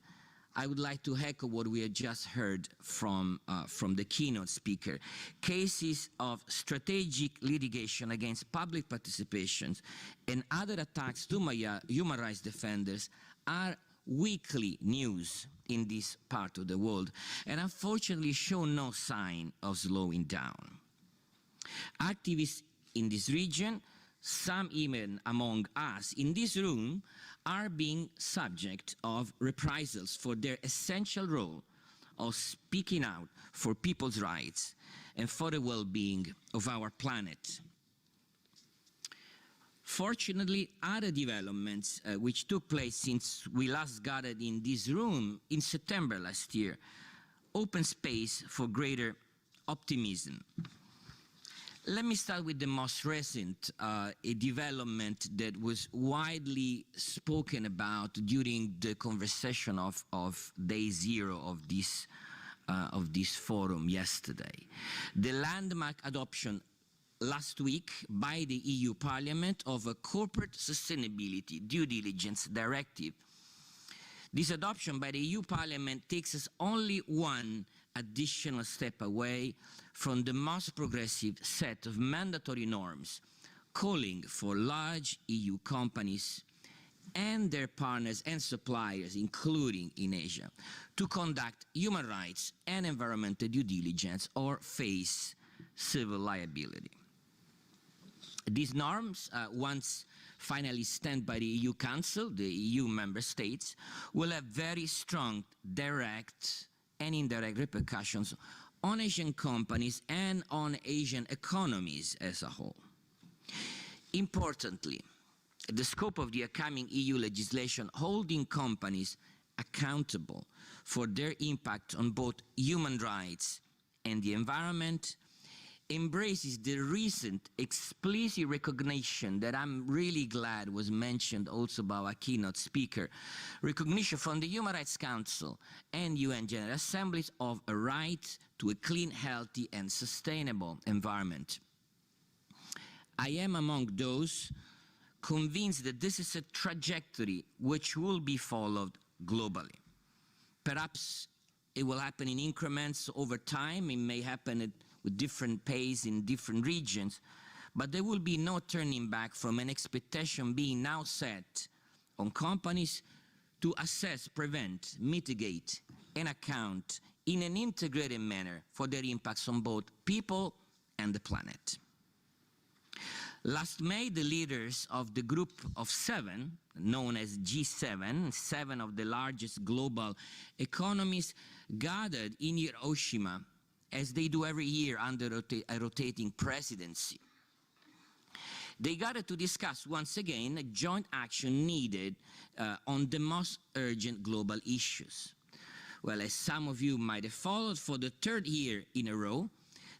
I would like to echo what we had just heard from the keynote speaker. Cases of strategic litigation against public participations and other attacks to human rights defenders are weekly news in this part of the world, and unfortunately show no sign of slowing down. Activists in this region, some even among us in this room, are being subject of reprisals for their essential role of speaking out for people's rights and for the well-being of our planet. Fortunately, other developments which took place since we last gathered in this room in September last year open space for greater optimism. Let me start with the most recent development that was widely spoken about during the conversation of day zero of this forum yesterday. The landmark adoption last week by the EU Parliament of a corporate sustainability due diligence directive. This adoption by the EU Parliament takes us only one additional step away from the most progressive set of mandatory norms calling for large EU companies and their partners and suppliers, including in Asia, to conduct human rights and environmental due diligence or face civil liability. These norms, once finally stamped by the EU Council, the EU member states, will have very strong direct and indirect repercussions on Asian companies and on Asian economies as a whole. Importantly, the scope of the upcoming EU legislation holding companies accountable for their impact on both human rights and the environment embraces the recent explicit recognition that I'm really glad was mentioned also by our keynote speaker, recognition from the Human Rights Council and UN General Assemblies of a right to a clean, healthy and sustainable environment. I am among those convinced that this is a trajectory which will be followed globally. Perhaps it will happen in increments over time. It may happen with different pace in different regions, But there will be no turning back from an expectation being now set on companies to assess, prevent, mitigate, and account in an integrated manner for their impacts on both people and the planet. Last May, the leaders of the Group of Seven, known as G7, 7 of the largest global economies, gathered in Hiroshima, as they do every year under a rotating presidency. They gathered to discuss once again joint action needed on the most urgent global issues. Well, as some of you might have followed, for the third year in a row,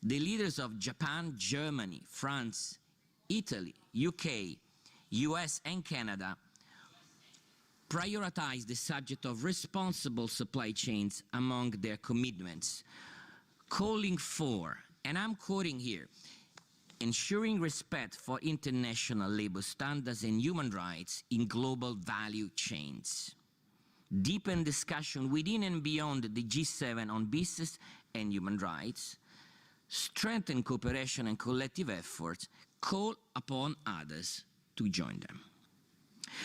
the leaders of Japan, Germany, France, Italy, UK, US, and Canada prioritized the subject of responsible supply chains among their commitments, calling for, and I'm quoting here, ensuring respect for international labor standards and human rights in global value chains. Deepen discussion within and beyond the G7 on business and human rights. Strengthen cooperation and collective efforts. Call upon others to join them.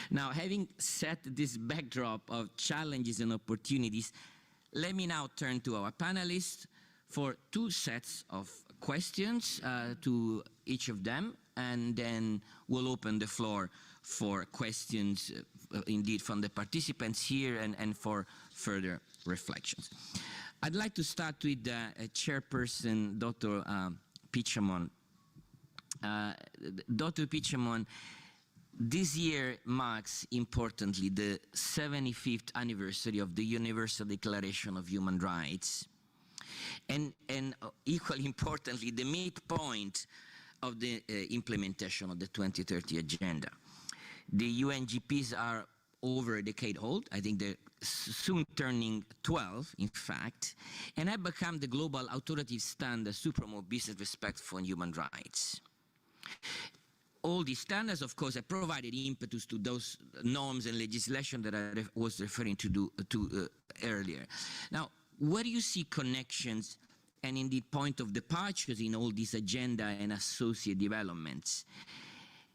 Now, having set this backdrop of challenges and opportunities, let me now turn to our panelists for 2 sets of questions to each of them, and then we'll open the floor for questions indeed from the participants here and for further reflections. I'd like to start with Chairperson Dr. Pichamon. Dr. Pichamon, this year marks, importantly, the 75th anniversary of the Universal Declaration of Human Rights. And equally importantly, the midpoint of the implementation of the 2030 Agenda. The UNGPs are over a decade old. I think they're soon turning 12, in fact, and have become the global authoritative standards to promote business respect for human rights. All these standards, of course, have provided impetus to those norms and legislation that I was referring to earlier. Now, where do you see connections and indeed point of departures in all these agenda and associate developments?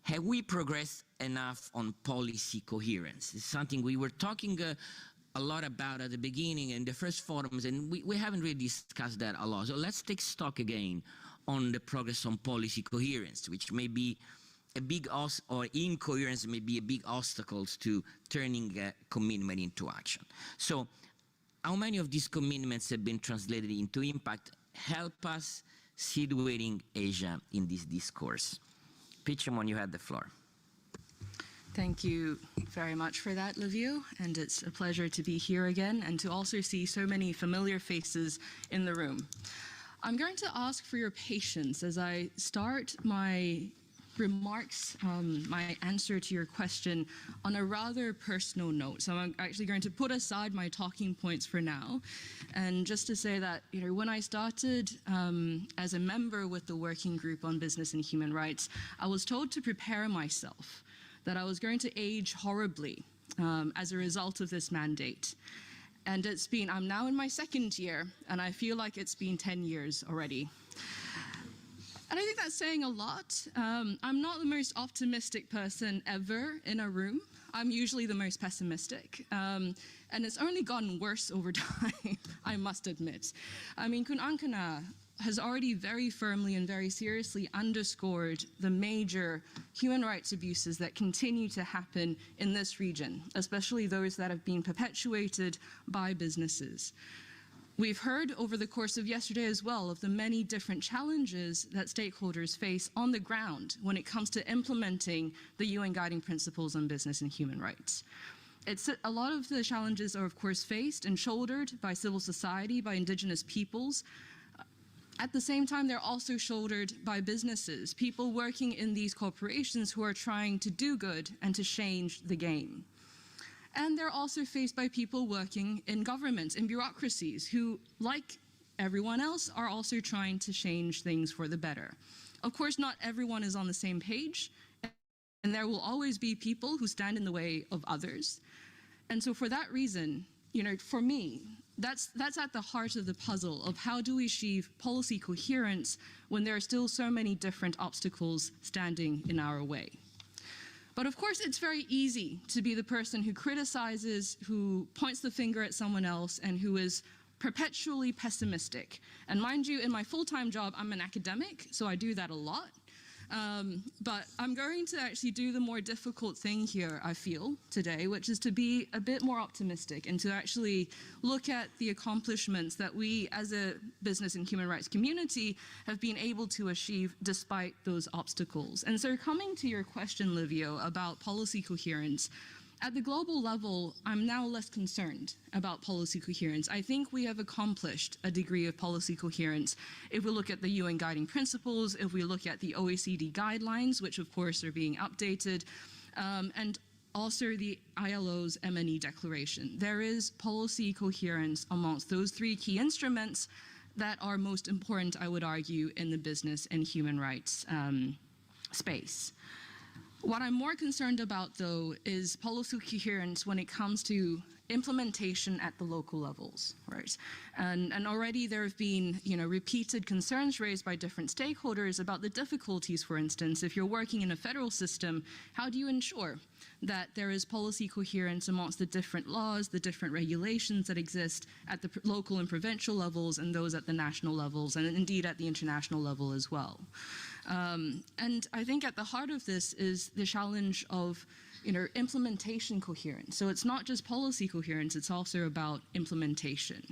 Have we progressed enough on policy coherence? It's something we were talking a lot about at the beginning in the first forums, and we haven't really discussed that a lot. So let's take stock again on the progress on policy coherence, which may be a big, or incoherence may be a big obstacles to turning commitment into action. So how many of these commitments have been translated into impact? Help us situating Asia in this discourse. Pichamon, you had the floor.
Thank you very much for that, Liviu, and it's a pleasure to be here again and to also see so many familiar faces in the room. I'm going to ask for your patience as I start my remarks, my answer to your question on a rather personal note. So I'm actually going to put aside my talking points for now, and just to say that, you know, when I started as a member with the Working Group on Business and Human Rights, I was told to prepare myself that I was going to age horribly as a result of this mandate. And I'm now in my 2nd year, and I feel like it's been 10 years already. And I think that's saying a lot. I'm not the most optimistic person ever in a room. I'm usually the most pessimistic. And it's only gotten worse over time, I must admit. I mean, Kun Ankana has already very firmly and very seriously underscored the major human rights abuses that continue to happen in this region, especially those that have been perpetuated by businesses. We've heard over the course of yesterday as well of the many different challenges that stakeholders face on the ground when it comes to implementing the UN Guiding Principles on Business and Human Rights. A lot of the challenges are, of course, faced and shouldered by civil society, by indigenous peoples. At the same time, they're also shouldered by businesses, people working in these corporations who are trying to do good and to change the game. And they're also faced by people working in governments, in bureaucracies, who, like everyone else, are also trying to change things for the better. Of course, not everyone is on the same page, and there will always be people who stand in the way of others. And so for that reason, you know, for me, that's at the heart of the puzzle of how do we achieve policy coherence when there are still so many different obstacles standing in our way. But of course, it's very easy to be the person who criticizes, who points the finger at someone else, and who is perpetually pessimistic. And mind you, in my full-time job, I'm an academic, so I do that a lot. But I'm going to actually do the more difficult thing here, I feel, today, which is to be a bit more optimistic and to actually look at the accomplishments that we as a business and human rights community have been able to achieve despite those obstacles. And so coming to your question, Livio, about policy coherence, at the global level, I'm now less concerned about policy coherence. I think we have accomplished a degree of policy coherence if we look at the UN guiding principles, if we look at the OECD guidelines, which of course are being updated, and also the ILO's M&E declaration. There is policy coherence amongst those three key instruments that are most important, I would argue, in the business and human rights space. What I'm more concerned about, though, is policy coherence when it comes to implementation at the local levels, right? And already there have been, repeated concerns raised by different stakeholders about the difficulties, for instance, if you're working in a federal system, how do you ensure that there is policy coherence amongst the different laws, the different regulations that exist at the local and provincial levels and those at the national levels, and indeed at the international level as well. And I think at the heart of this is the challenge of implementation coherence. So it's not just policy coherence, it's also about implementation.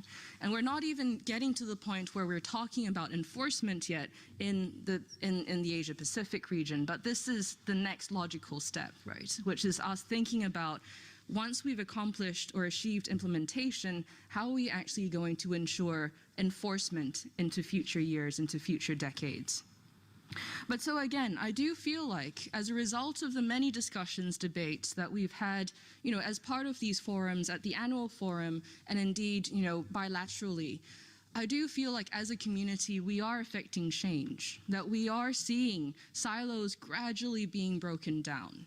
And we're not even getting to the point where we're talking about enforcement yet in the Asia Pacific region, but this is the next logical step, right? Which is us thinking about, once we've accomplished or achieved implementation, how are we actually going to ensure enforcement into future years, into future decades? But so again, I do feel like as a result of the many discussions, debates that we've had, as part of these forums, at the annual forum, and indeed, bilaterally, I do feel like as a community, we are affecting change, that we are seeing silos gradually being broken down.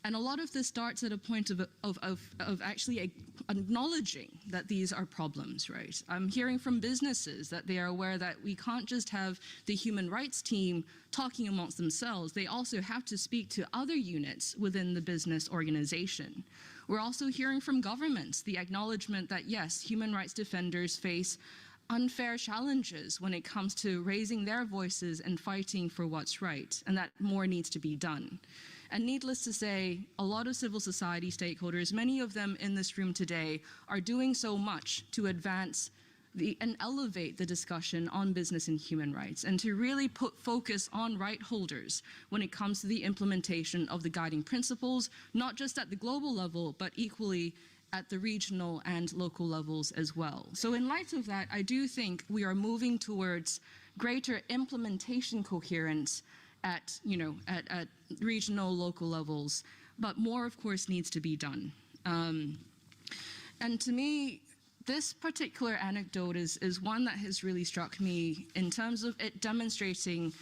And a lot of this starts at a point of actually acknowledging that these are problems, right? I'm hearing from businesses that they are aware that we can't just have the human rights team talking amongst themselves. They also have to speak to other units within the business organization. We're also hearing from governments the acknowledgement that, yes, human rights defenders face unfair challenges when it comes to raising their voices and fighting for what's right, and that more needs to be done. And needless to say, a lot of civil society stakeholders, many of them in this room today, are doing so much to advance and elevate the discussion on business and human rights, and to really put focus on right holders when it comes to the implementation of the guiding principles, not just at the global level, but equally at the regional and local levels as well. So in light of that, I do think we are moving towards greater implementation coherence at regional, local levels, but more, of course, needs to be done. And to me, this particular anecdote is one that has really struck me in terms of it demonstrating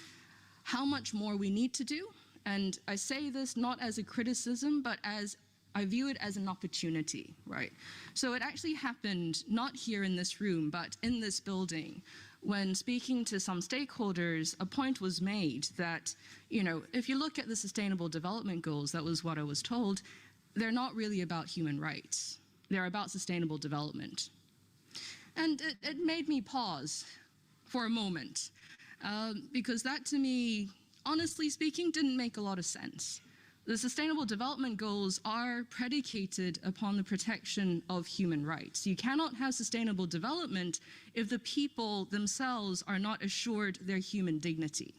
how much more we need to do. And I say this not as a criticism, but as I view it as an opportunity, right? So it actually happened not here in this room, but in this building. When speaking to some stakeholders, a point was made that, if you look at the Sustainable Development Goals, that was what I was told, they're not really about human rights. They're about sustainable development. And it made me pause for a moment, because that to me, honestly speaking, didn't make a lot of sense. The Sustainable Development Goals are predicated upon the protection of human rights. You cannot have sustainable development if the people themselves are not assured their human dignity.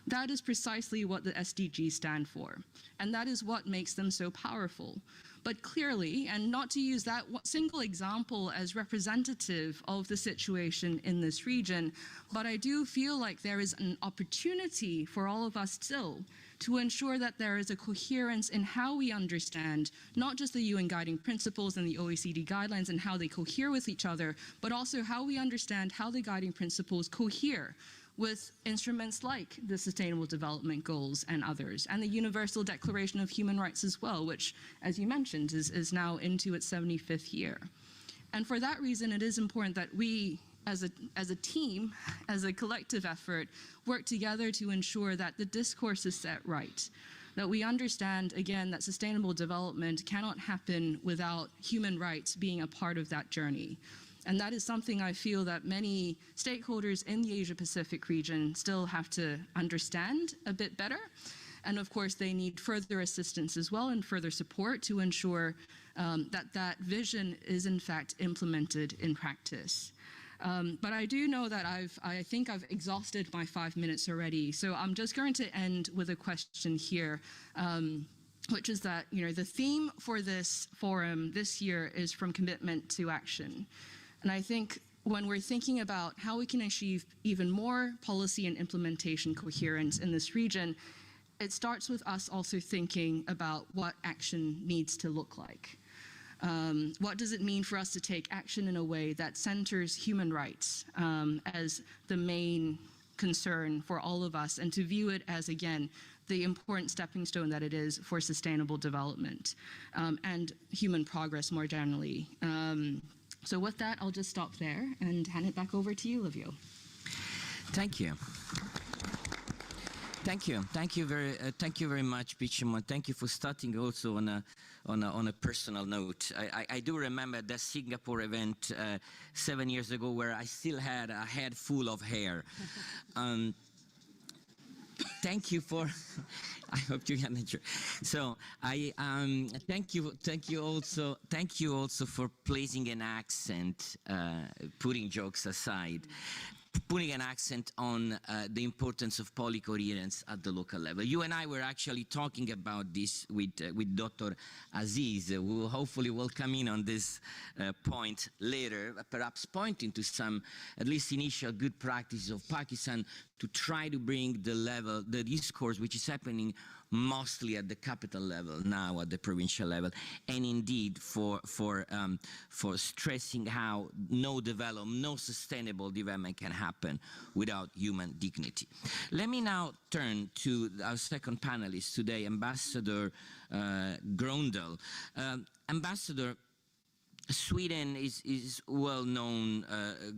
That is precisely what the SDGs stand for, and that is what makes them so powerful. But clearly, and not to use that single example as representative of the situation in this region, but I do feel like there is an opportunity for all of us still to ensure that there is a coherence in how we understand not just the UN guiding principles and the OECD guidelines and how they cohere with each other, but also how we understand how the guiding principles cohere with instruments like the Sustainable Development Goals and others, and the Universal Declaration of Human Rights as well, which, as you mentioned, is now into its 75th year. And for that reason, it is important that we, as a team, as a collective effort, work together to ensure that the discourse is set right. That we understand, again, that sustainable development cannot happen without human rights being a part of that journey. And that is something I feel that many stakeholders in the Asia-Pacific region still have to understand a bit better. And of course, they need further assistance as well and further support to ensure that that vision is in fact implemented in practice. But I do know that I think I've exhausted my 5 minutes already. So I'm just going to end with a question here, which is that, the theme for this forum this year is from commitment to action. And I think when we're thinking about how we can achieve even more policy and implementation coherence in this region, it starts with us also thinking about what action needs to look like. What does it mean for us to take action in a way that centers human rights as the main concern for all of us, and to view it as, again, the important stepping stone that it is for sustainable development and human progress more generally. So with that, I'll just stop there and hand it back over to you, Livio.
Thank you. Thank you. Thank you very much, Bichimo. Thank you for starting also on a personal note. I do remember that Singapore event 7 years ago where I still had a head full of hair. Thank you for. I hope you can enjoy. So thank you also for placing an accent, putting jokes aside, putting an accent on the importance of polycoherence at the local level. You and I were actually talking about this with Dr. Aziz, who hopefully will come in on this point later, perhaps pointing to some, at least initial good practices of Pakistan to try to bring the discourse which is happening mostly at the capital level now, at the provincial level, and indeed for stressing how no sustainable development can happen without human dignity. Let me now turn to our second panelist today, Ambassador Grondel. Ambassador, Sweden is well known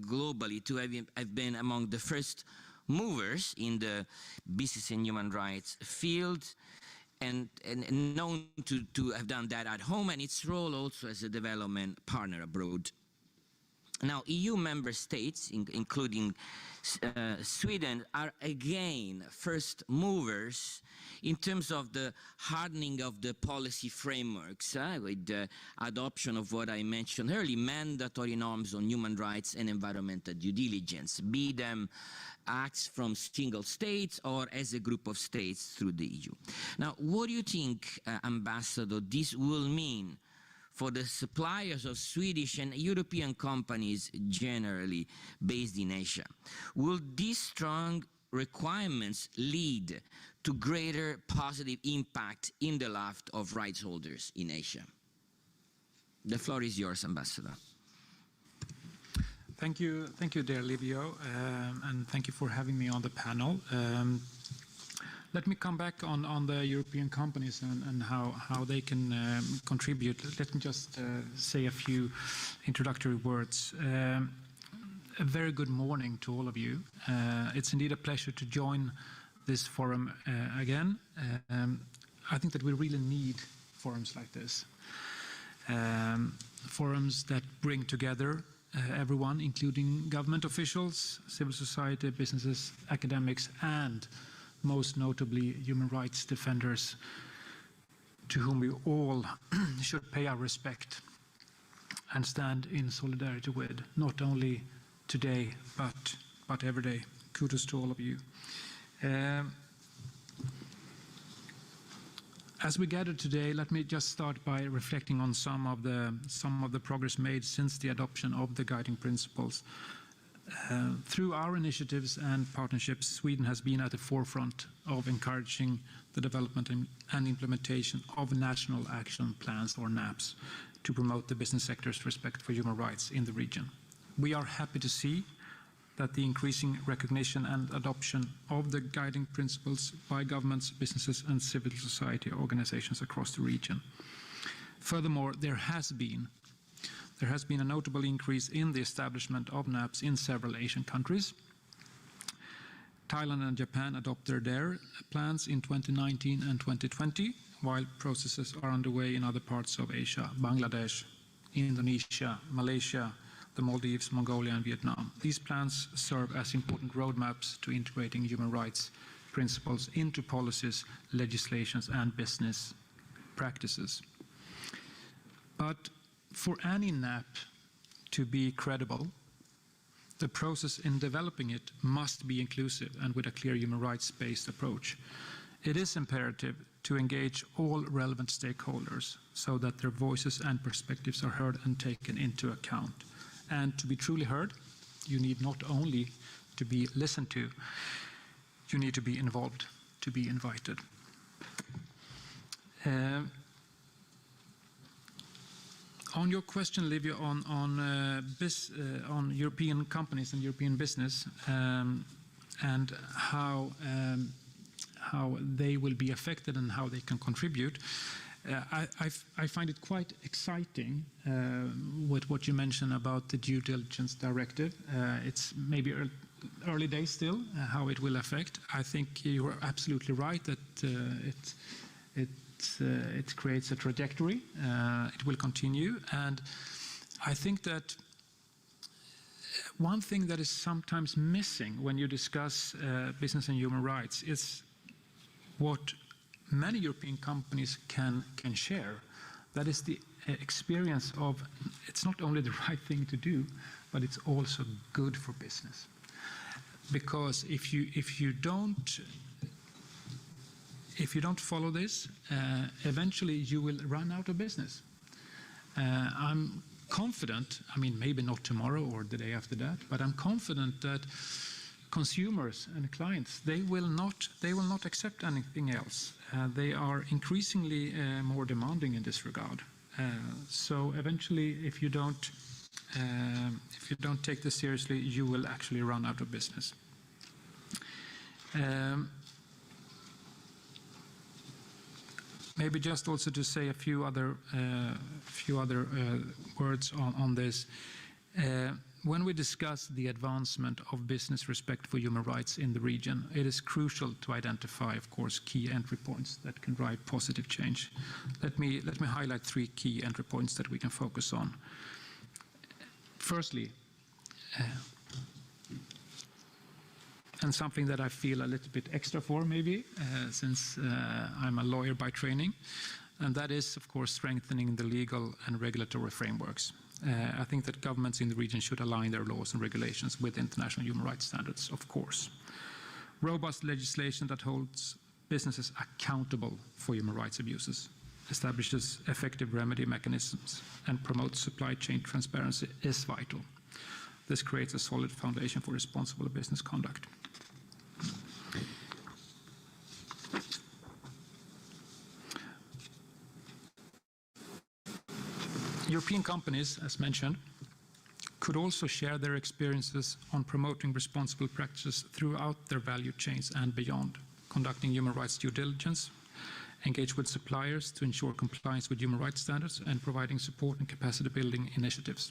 globally to have been among the first movers in the business and human rights field, and known to have done that at home, and its role also as a development partner abroad. Now, EU member states, including Sweden, are again first movers in terms of the hardening of the policy frameworks, with the adoption of what I mentioned earlier, mandatory norms on human rights and environmental due diligence, be them acts from single states or as a group of states through the EU. Now, what do you think, Ambassador, this will mean for the suppliers of Swedish and European companies generally based in Asia? Will these strong requirements lead to greater positive impact in the life of rights holders in Asia? The floor is yours, Ambassador.
Thank you, dear Livio, and thank you for having me on the panel. Let me come back on the European companies and how they can contribute. Let me just say a few introductory words. A very good morning to all of you. It's indeed a pleasure to join this forum again. I think that we really need forums like this. Forums that bring together everyone, including government officials, civil society, businesses, academics, and most notably human rights defenders, to whom we all should pay our respect and stand in solidarity with, not only today, but every day. Kudos to all of you. As we gather today, let me just start by reflecting on some of the progress made since the adoption of the guiding principles. Through our initiatives and partnerships, Sweden has been at the forefront of encouraging the development and implementation of national action plans, or NAPs, to promote the business sector's respect for human rights in the region. We are happy to see that the increasing recognition and adoption of the guiding principles by governments, businesses, and civil society organizations across the region. Furthermore, there There has been a notable increase in the establishment of NAPs in several Asian countries. Thailand and Japan adopted their plans in 2019 and 2020, while processes are underway in other parts of Asia, Bangladesh, Indonesia, Malaysia, the Maldives, Mongolia, and Vietnam. These plans serve as important roadmaps to integrating human rights principles into policies, legislations, and business practices. But for any NAP to be credible, the process in developing it must be inclusive and with a clear human rights-based approach. It is imperative to engage all relevant stakeholders so that their voices and perspectives are heard and taken into account. And to be truly heard, you need not only to be listened to, you need to be involved, to be invited. On your question, Livia, on European companies and European business and how they will be affected and how they can contribute, I find it quite exciting with what you mentioned about the due diligence directive. It's maybe early days still, how it will affect. I think you are absolutely right that it creates a trajectory. It will continue, and I think that one thing that is sometimes missing when you discuss business and human rights is what many European companies can share. That is the experience of it's not only the right thing to do, but it's also good for business. Because if you don't follow this, eventually you will run out of business. I'm confident, I mean, maybe not tomorrow or the day after that, but I'm confident that consumers and clients, they will not accept anything else. They are increasingly more demanding in this regard. So eventually, if you don't take this seriously, you will actually run out of business. Maybe just also to say a few other words on this. When we discuss the advancement of business respect for human rights in the region, it is crucial to identify, of course, key entry points that can drive positive change. Let me highlight 3 key entry points that we can focus on. Firstly, and something that I feel a little bit extra for maybe, since I'm a lawyer by training, and that is, of course, strengthening the legal and regulatory frameworks. I think that governments in the region should align their laws and regulations with international human rights standards, of course. Robust legislation that holds businesses accountable for human rights abuses, establishes effective remedy mechanisms, and promotes supply chain transparency is vital. This creates a solid foundation for responsible business conduct. European companies, as mentioned, could also share their experiences on promoting responsible practices throughout their value chains and beyond, conducting human rights due diligence, engage with suppliers to ensure compliance with human rights standards, and providing support and capacity building initiatives.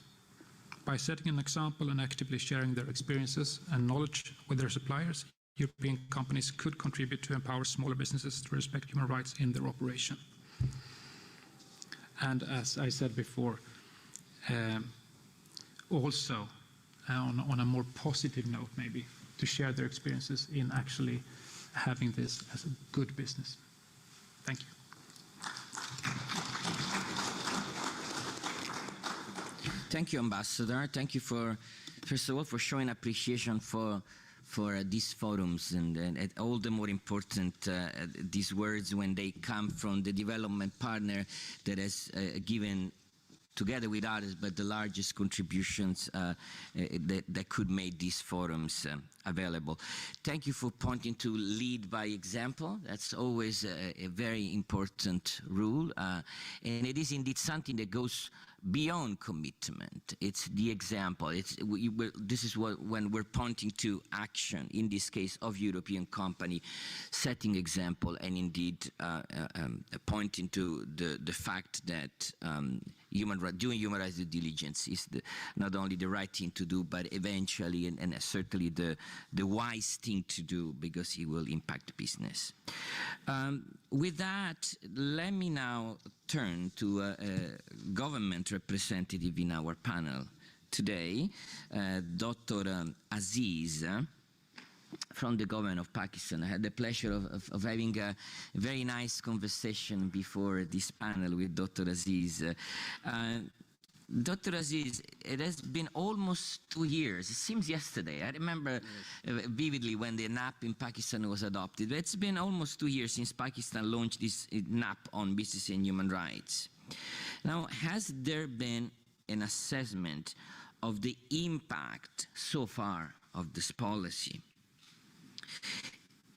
By setting an example and actively sharing their experiences and knowledge with their suppliers, European companies could contribute to empower smaller businesses to respect human rights in their operation. And as I said before, also on a more positive note maybe, to share their experiences in actually having this as a good business. Thank you.
Thank you, Ambassador. Thank you for, first of all, for showing appreciation for these forums, and all the more important these words when they come from the development partner that has given, together with others, but the largest contributions that could make these forums available. Thank you for pointing to lead by example. That's always a very important rule, and it is indeed something that goes beyond commitment. It's the example. This is when we're pointing to action, in this case of European company, setting example, and indeed pointing to the fact that doing human rights due diligence is not only the right thing to do, but eventually and certainly the wise thing to do, because it will impact business. With that, let me now turn to a government representative in our panel today, Dr. Aziz, from the government of Pakistan. I had the pleasure of having a very nice conversation before this panel with Dr. Aziz. Dr. Aziz, it has been almost 2 years. It seems yesterday. I remember vividly when the NAP in Pakistan was adopted. It's been almost 2 years since Pakistan launched this NAP on business and human rights. Now, has there been an assessment of the impact so far of this policy?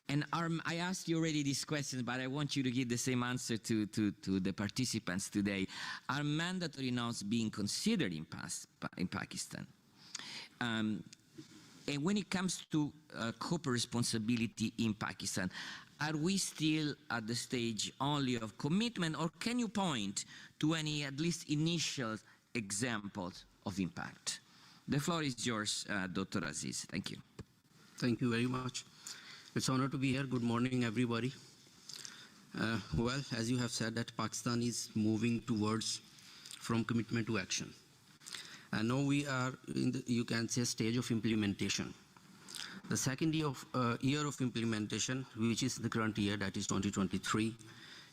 And I asked you already these questions, but I want you to give the same answer to the participants today. Are mandatory norms being considered in Pakistan? And when it comes to corporate responsibility in Pakistan, are we still at the stage only of commitment, or can you point to any at least initial examples of impact? The floor is yours, Dr. Aziz. Thank you.
Thank you very much. It's an honor to be here. Good morning, everybody. Well, as you have said, that Pakistan is moving towards from commitment to action. And now we are in the, you can say, stage of implementation. The second year of implementation, which is the current year, that is 2023,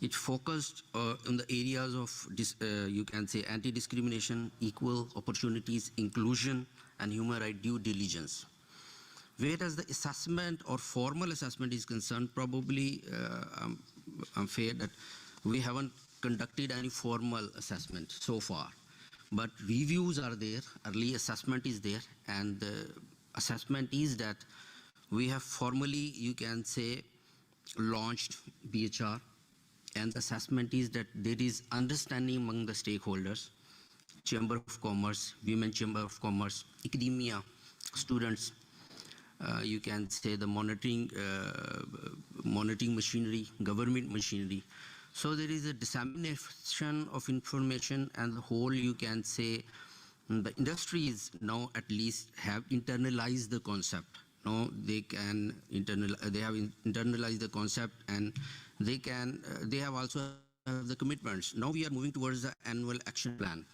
it focused on the areas of, you can say, anti-discrimination, equal opportunities, inclusion, and human rights due diligence. Whereas the assessment or formal assessment is concerned, probably I'm fair that we haven't conducted any formal assessment so far. But reviews are there, early assessment is there, and the assessment is that we have formally, you can say, launched RBHR, and the assessment is that there is understanding among the stakeholders, Chamber of Commerce, Women Chamber of Commerce, academia, students, you can say the monitoring machinery, government machinery. So there is a dissemination of information, and the whole, you can say, the industries now at least have internalized the concept. Now they can they have internalized the concept, and they have also have the commitments. Now we are moving towards the annual action plan.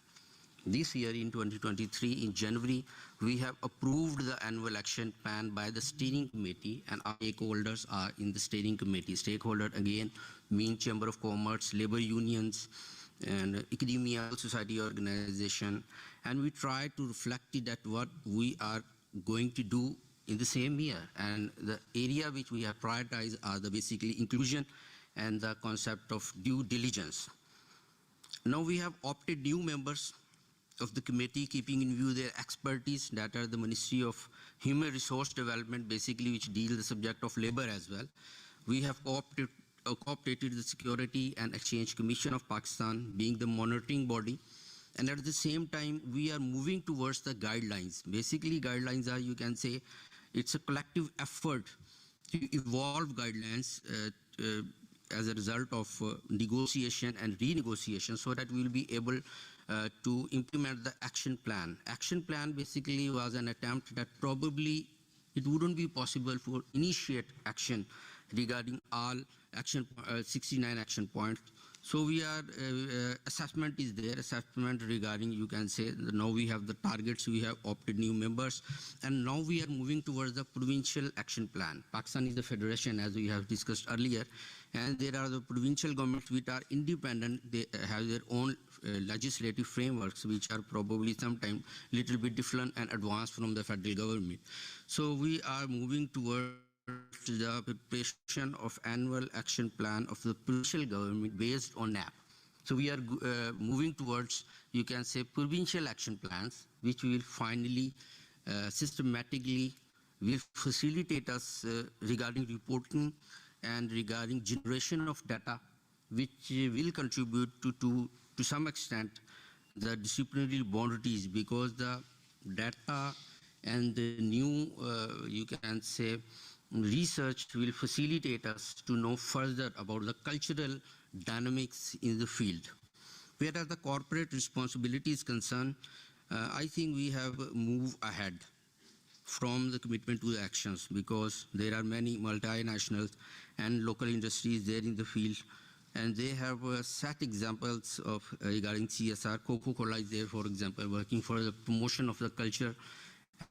This year in 2023, in January, we have approved the annual action plan by the steering committee, and our stakeholders are in the steering committee. Stakeholder again mean Chamber of Commerce, labor unions, and academia, society organization, and we try to reflect it at what we are going to do in the same year. And the area which we have prioritized are the basically inclusion and the concept of due diligence. Now we have opted new members of the committee, keeping in view their expertise, that are the Ministry of Human Resource Development, basically which deal the subject of labor as well. We have cooperated the Security and Exchange Commission of Pakistan, being the monitoring body, and at the same time we are moving towards the guidelines. Basically guidelines are, you can say, it's a collective effort to evolve guidelines as a result of negotiation and renegotiation, so that we will be able to implement the action plan. Action plan basically was an attempt that probably it wouldn't be possible for initiate action regarding all action 69 action points. So we are assessment is there, assessment regarding, you can say, now we have the targets, we have opted new members, and now we are moving towards the provincial action plan. Pakistan is the federation, as we have discussed earlier, and there are the provincial governments which are independent. They have their own legislative frameworks, which are probably sometimes little bit different and advanced from the federal government. So we are moving towards the preparation of annual action plan of the provincial government based on NAP. So we are moving towards, you can say, provincial action plans, which will finally systematically will facilitate us regarding reporting and regarding generation of data, which will contribute to some extent the disciplinary boundaries, because the data and the new, you can say, research will facilitate us to know further about the cultural dynamics in the field. Whereas the corporate responsibility is concerned, I think we have moved ahead from the commitment to the actions, because there are many multinationals and local industries there in the field, and they have set examples of regarding CSR. Coca-Cola is there, for example, working for the promotion of the culture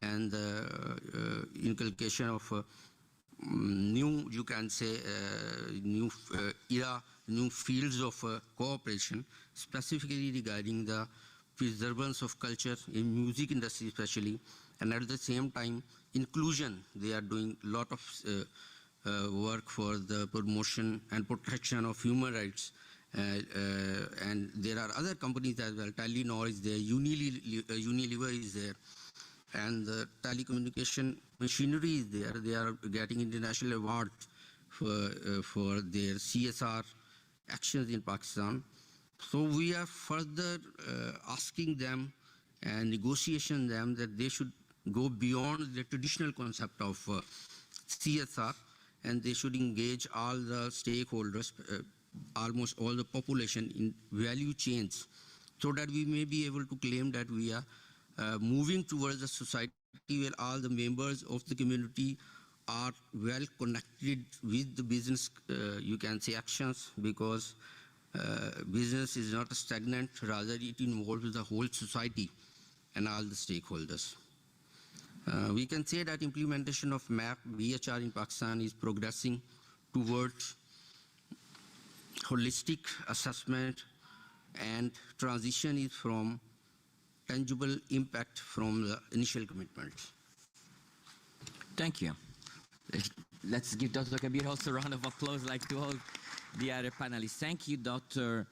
and the inculcation of new, you can say, new era, new fields of cooperation, specifically regarding the preservance of culture in music industry especially, and at the same time inclusion. They are doing a lot of work for the promotion and protection of human rights, and there are other companies as well. Telenor is there, Unilever is there, and the telecommunication machinery is there. They are getting international awards for their CSR actions in Pakistan. So we are further asking them and negotiation them that they should go beyond the traditional concept of CSR, and they should engage all the stakeholders, almost all the population in value chains, so that we may be able to claim that we are moving towards a society where all the members of the community are well connected with the business, you can say, actions, because business is not stagnant, rather it involves the whole society and all the stakeholders. We can say that implementation of MAP RBHR in Pakistan is progressing towards holistic assessment, and transition is from tangible impact from the initial commitments.
Thank you. Let's give Dr. Kabir also a round of applause, like to all the other panelists. Thank you, Dr.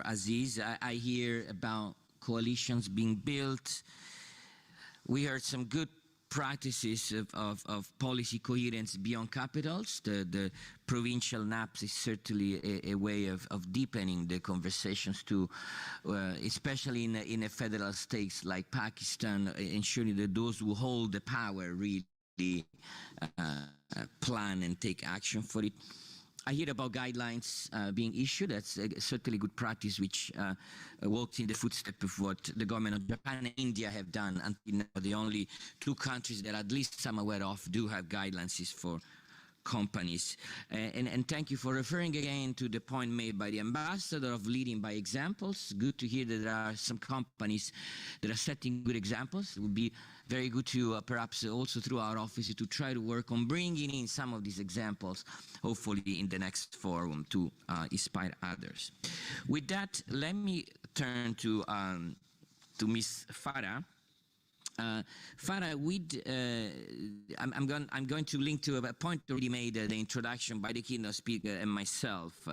Aziz. I hear about coalitions being built. We heard some good practices of policy coherence beyond capitals. The provincial NAPs is certainly a way of deepening the conversations to, especially in a federal states like Pakistan, ensuring that those who hold the power really plan and take action for it. I hear about guidelines being issued. That's certainly good practice, which walks in the footsteps of what the government of Japan and India have done. Until now, the only two countries that at least I'm aware of do have guidelines is for companies. And thank you for referring again to the point made by the ambassador of leading by examples. Good to hear that there are some companies that are setting good examples. It would be very good to perhaps also through our office to try to work on bringing in some of these examples, hopefully in the next forum, to inspire others. With that, let me turn to Ms. Farah. Farah, I'm going to link to a point already made in the introduction by the keynote speaker and myself,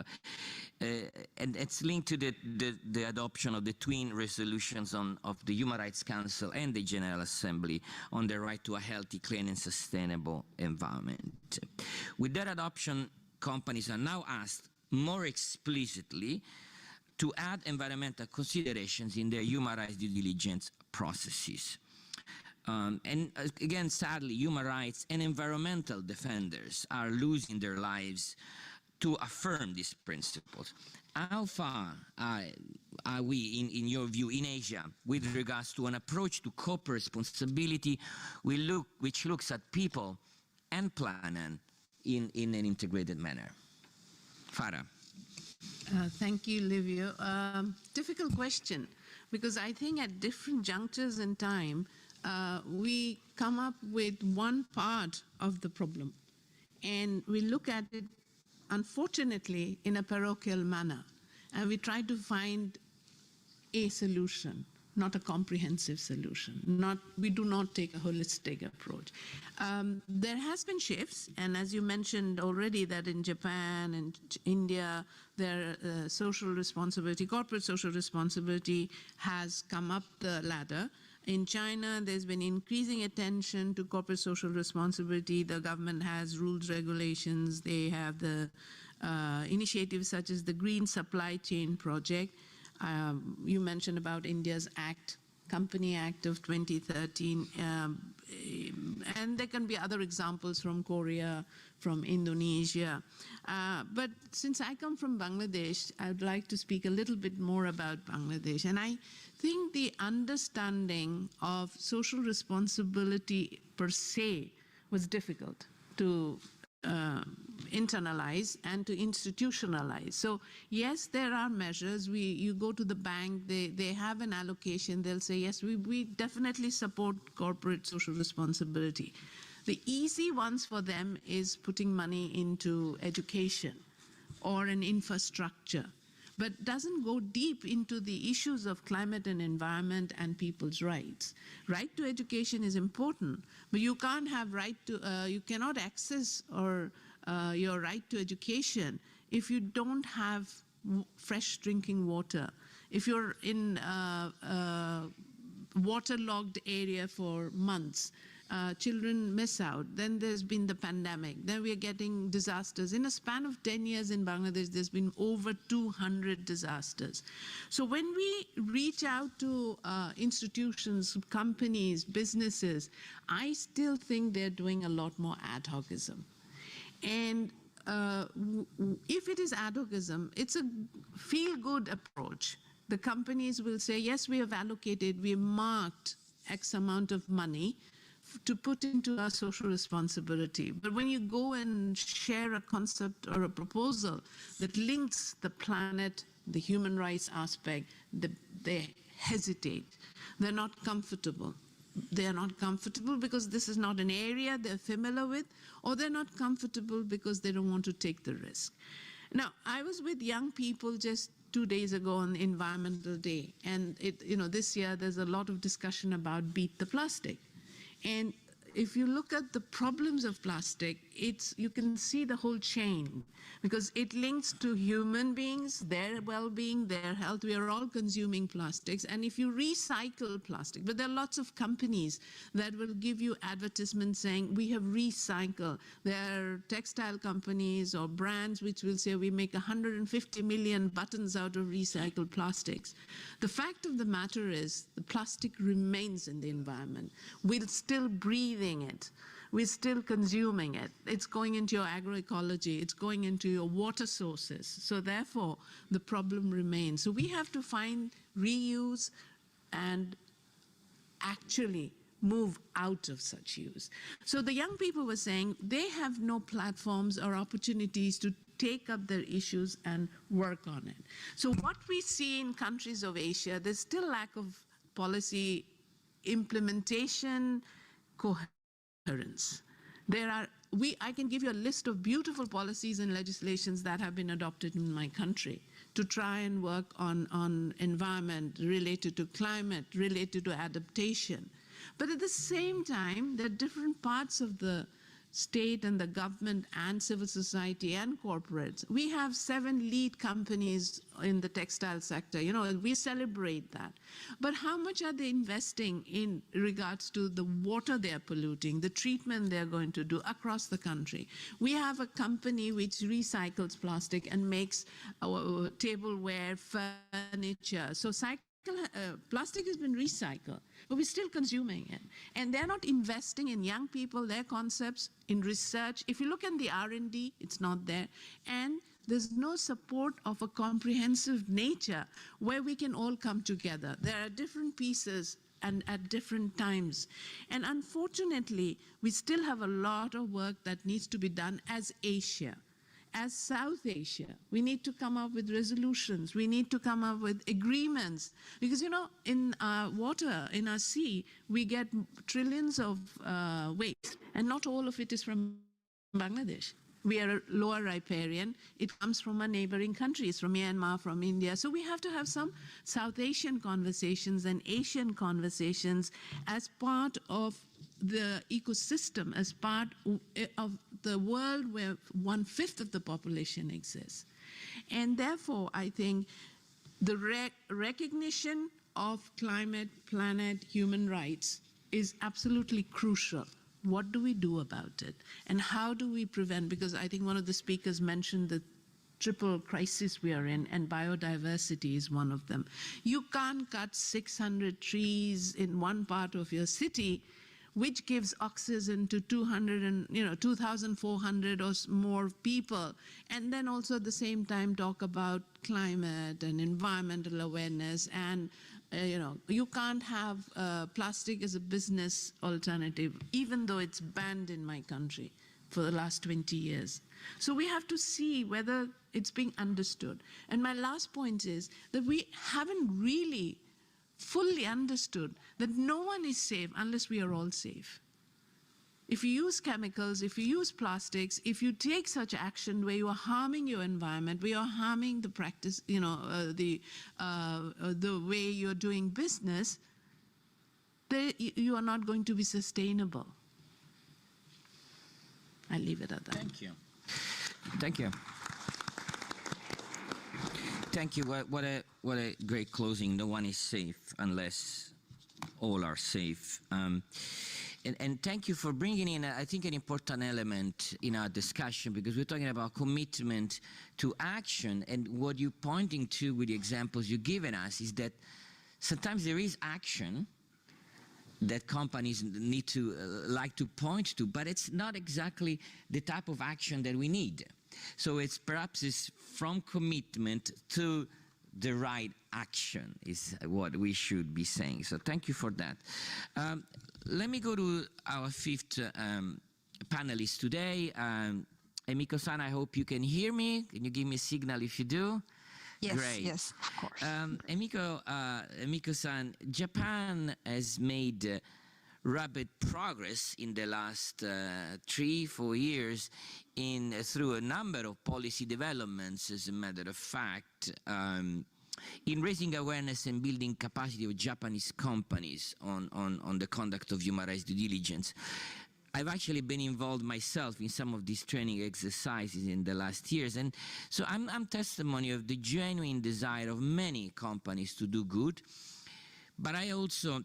and it's linked to the adoption of the twin resolutions of the Human Rights Council and the General Assembly on the right to a healthy, clean and sustainable environment. With that adoption, companies are now asked more explicitly to add environmental considerations in their human rights due diligence processes. And again, sadly, human rights and environmental defenders are losing their lives to affirm these principles. How far are we, in your view, in Asia, with regards to an approach to corporate responsibility which looks at people and planet in an integrated manner? Farah.
Thank you, Livio. Difficult question, because I think at different junctures in time, we come up with one part of the problem, and we look at it, unfortunately, in a parochial manner, and we try to find a solution, not a comprehensive solution. We do not take a holistic approach. There has been shifts, and as you mentioned already, that in Japan and India, their social responsibility, corporate social responsibility has come up the ladder. In China, there's been increasing attention to corporate social responsibility. The government has rules, regulations. They have the initiatives such as the Green Supply Chain Project. You mentioned about India's Company Act of 2013. and there can be other examples from Korea, from Indonesia. But since I come from Bangladesh, I would like to speak a little bit more about Bangladesh. And I think the understanding of social responsibility per se was difficult to internalize and to institutionalize. So yes, there are measures. You go to the bank, they have an allocation. They'll say, yes, we definitely support corporate social responsibility. The easy ones for them is putting money into education or an infrastructure, but doesn't go deep into the issues of climate and environment and people's rights. Right to education is important, but you can't have you cannot access your right to education if you don't have fresh drinking water. If you're in a waterlogged area for months, children miss out. Then there's been the pandemic. Then we are getting disasters. In a span of 10 years in Bangladesh, there's been over 200 disasters. So when we reach out to institutions, companies, businesses, I still think they're doing a lot more ad hocism. And if it is ad hocism, it's a feel-good approach. The companies will say, yes, we have allocated, we have marked X amount of money to put into our social responsibility. But when you go and share a concept or a proposal that links the planet, the human rights aspect, they hesitate. They're not comfortable. They are not comfortable because this is not an area they're familiar with, or they're not comfortable because they don't want to take the risk. Now, I was with young people just 2 days ago on Environmental Day, and this year there's a lot of discussion about Beat the Plastic. And if you look at the problems of plastic, you can see the whole chain, because it links to human beings, their well-being, their health. We are all consuming plastics. And if you recycle plastic, but there are lots of companies that will give you advertisements saying, we have recycled. There are textile companies or brands which will say, we make 150 million buttons out of recycled plastics. The fact of the matter is, the plastic remains in the environment. We're still breathing it. We're still consuming it. It's going into your agroecology. It's going into your water sources. So therefore, the problem remains. So we have to find reuse and actually move out of such use. So the young people were saying they have no platforms or opportunities to take up their issues and work on it. So what we see in countries of Asia, there's still lack of policy implementation, coherence. I can give you a list of beautiful policies and legislations that have been adopted in my country to try and work on environment related to climate, related to adaptation. But at the same time, there are different parts of the state and the government and civil society and corporates. We have 7 lead companies in the textile sector. We celebrate that. But how much are they investing in regards to the water they're polluting, the treatment they're going to do across the country? We have a company which recycles plastic and makes tableware, furniture. So plastic has been recycled, but we're still consuming it. And they're not investing in young people, their concepts, in research. If you look at the R&D, it's not there. And there's no support of a comprehensive nature where we can all come together. There are different pieces and at different times. And unfortunately, we still have a lot of work that needs to be done as Asia. As South Asia, we need to come up with resolutions. We need to come up with agreements. Because, in our water, in our sea, we get trillions of waste, and not all of it is from Bangladesh. We are a lower riparian. It comes from our neighboring countries, from Myanmar, from India. So we have to have some South Asian conversations and Asian conversations as part of the ecosystem, as part of the world where 1/5 of the population exists. And therefore, I think the recognition of climate, planet, human rights is absolutely crucial. What do we do about it? And how do we prevent? Because I think one of the speakers mentioned the triple crisis we are in, and biodiversity is one of them. You can't cut 600 trees in one part of your city which gives oxygen to 2,400 or more people, and then also at the same time talk about climate and environmental awareness. And you can't have plastic as a business alternative, even though it's banned in my country for the last 20 years. So we have to see whether it's being understood. And my last point is that we haven't really fully understood that no one is safe unless we are all safe. If you use chemicals, if you use plastics, if you take such action where you are harming your environment, where you are harming the practice, the way you're doing business, you are not going to be sustainable. I'll leave it at that.
Thank you. Thank you. Thank you. What a great closing. No one is safe unless all are safe. And thank you for bringing in, I think, an important element in our discussion, because we're talking about commitment to action. And what you're pointing to with the examples you've given us is that sometimes there is action that companies need to like to point to, but it's not exactly the type of action that we need. So it's perhaps from commitment to the right action is what we should be saying. So thank you for that. Let me go to our fifth panelist today. Emiko-san, I hope you can hear me. Can you give me a signal if you do?
Yes,
Great.
yes, of course.
Emiko-san, Japan has made rapid progress in the last 3-4 years through a number of policy developments, as a matter of fact, in raising awareness and building capacity of Japanese companies on the conduct of human rights due diligence. I've actually been involved myself in some of these training exercises in the last years, and so I'm testimony of the genuine desire of many companies to do good, but I also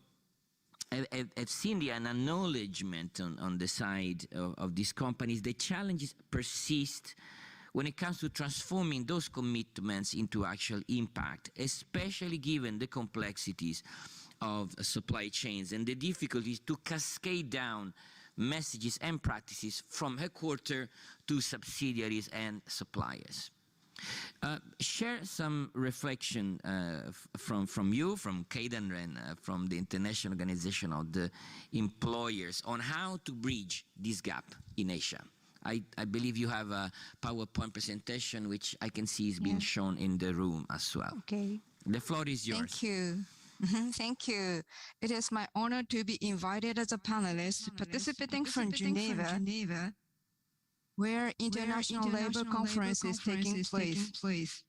have seen an acknowledgement on the side of these companies. The challenges persist when it comes to transforming those commitments into actual impact, especially given the complexities of supply chains and the difficulties to cascade down messages and practices from headquarters to subsidiaries and suppliers. Share some reflection from you, from Keidan Ren, from the International Organization of the Employers, on how to bridge this gap in Asia. I believe you have a PowerPoint presentation, which I can see is being shown in the room as well.
Okay.
The floor is yours.
Thank you. Thank you. It is my honor to be invited as a panelist participating from Geneva, where International Labour Conference is taking place.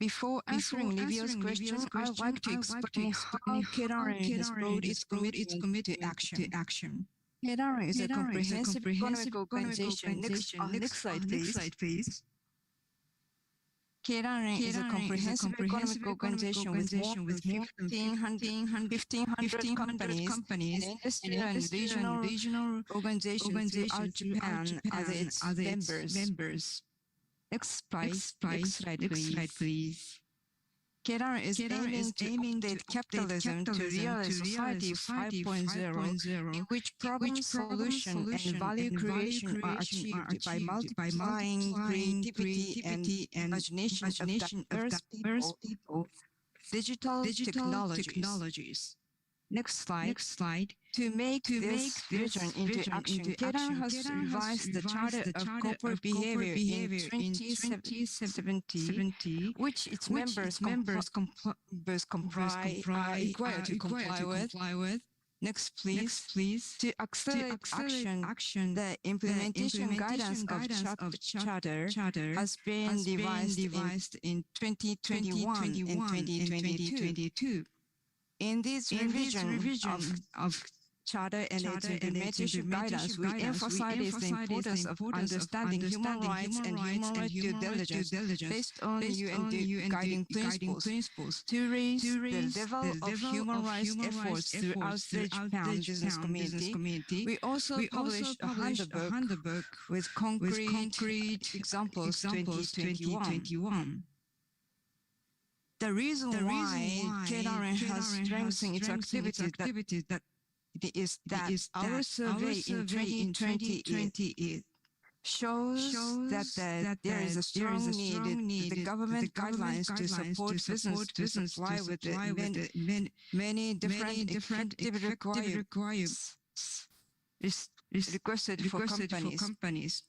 Before answering Livio's question, I would like to explain how Keidan has brought its commitment to action. Keidan is a comprehensive economic organization. Next slide, please. Keidan is a comprehensive economic organization with more than 1,500 companies and industrial and regional organizations throughout Japan as its members. Next slide, please. Keidan is aiming to update capitalism to realize society 5.0, in which problem solution and value creation are achieved by multiplying creativity and imagination of diverse people, digital technologies. Next slide. To make this vision into action, Keidan has revised the Charter of Corporate Behavior in 2017, which its members are required to comply with. Next, please. To accelerate action, the implementation guidance of Charter has been devised in 2021 and 2022. In this revision of Charter and its implementation guidance, we emphasize the importance of understanding human rights and human rights due diligence based on UN guiding principles to raise the level of human rights efforts throughout the Japan business community. We also published a handbook with concrete examples 2021. The reason why Keidan has strengthened its activities that is that our survey in 2020 shows that there is a strong need the government guidelines to support business to comply with the many different effective requirements requested for companies.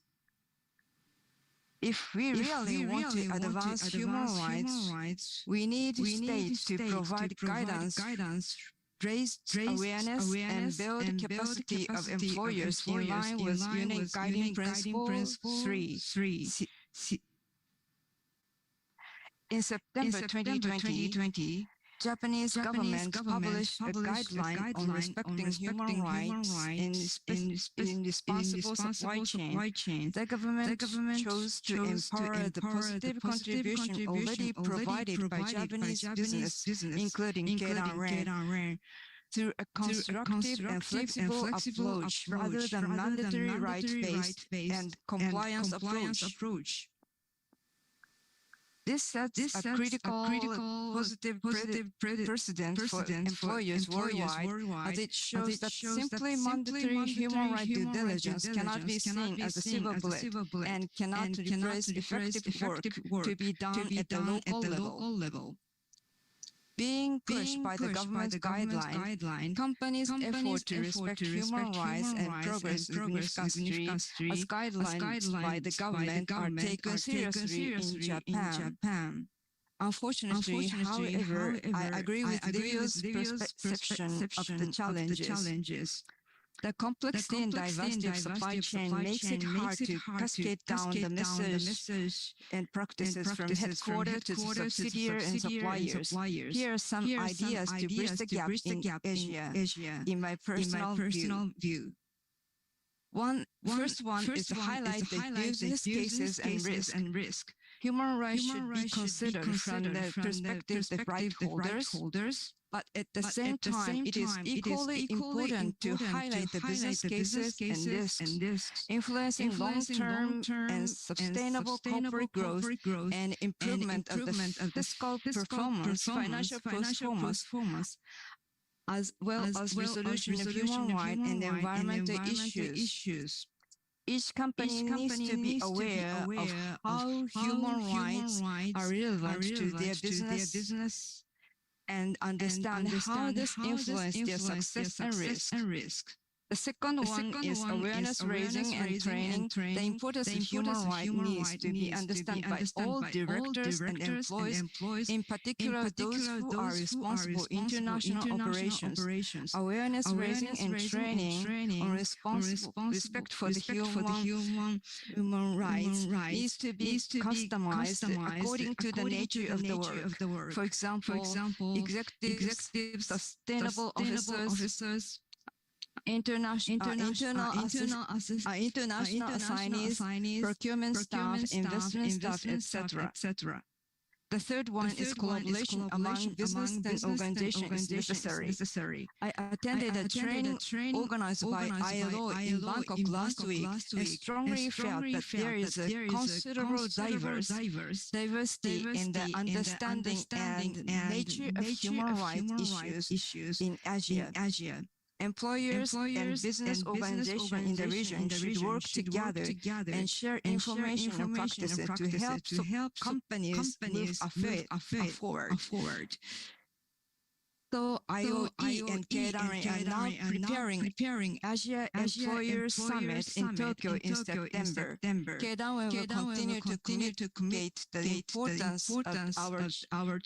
If we really want to advance human rights, we need states to provide guidance, raise awareness, and build capacity of employers in line with UN Guiding Principle 3. In September 2020, Japanese government published a guideline on respecting human rights in responsible supply chain. The government chose to empower the positive contribution already provided by Japanese business, including Keidan through a constructive and flexible approach rather than mandatory right-based and compliance approach. This sets a critical positive precedent for employers worldwide, as it shows that simply mandatory human rights due diligence cannot be seen as a silver bullet and cannot replace effective work to be done at the local level. Being pushed by the government's guideline, companies' effort to respect human rights and progress significantly as guidelines by the government are taken seriously in Japan. Unfortunately, however, I agree with Livio's perception of the challenges. The complexity and diversity of supply chain makes it hard to cascade down the message and practices from headquarters to subsidiaries and suppliers. Here are some ideas to bridge the gap in Asia, in my personal view. First one is to highlight the business cases and risk. Human rights should be considered from the perspective of right holders, but at the same time, it is equally important to highlight the business cases and risks influencing long-term and sustainable corporate growth and improvement of the fiscal performance, financial performance, as well as resolution of human rights and environmental issues. Each company needs to be aware of how human rights are relevant to their business and understand how this influences their success and risk. The second one is awareness raising and training. The importance of human rights needs to be understood by all directors and employees, in particular those who are responsible for international operations. Awareness raising and training on respect for the human rights needs to be customized according to the nature of the work. For example, executive sustainable officers, international assignees, procurement staff, investment staff, etc. The third one is collaboration among business and organizations is necessary. I attended a training organized by ILO in Bangkok last week and strongly felt that there is a considerable diversity in the understanding and nature of human rights issues in Asia. Employers and business organizations in the region should work together and share information and practices to help companies move forward. So IOE and Keidan are now preparing Asia Employers Summit in Tokyo in September. Keidan will continue to communicate the importance of our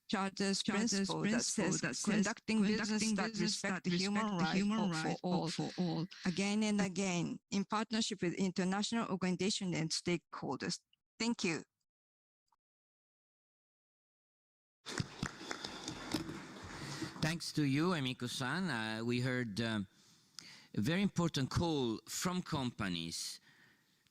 Charter's principle that says conducting business that respect the human rights for all, again and again, in partnership with international organizations and stakeholders. Thank you.
Thanks to you, Emiko-san. We heard a very important call from companies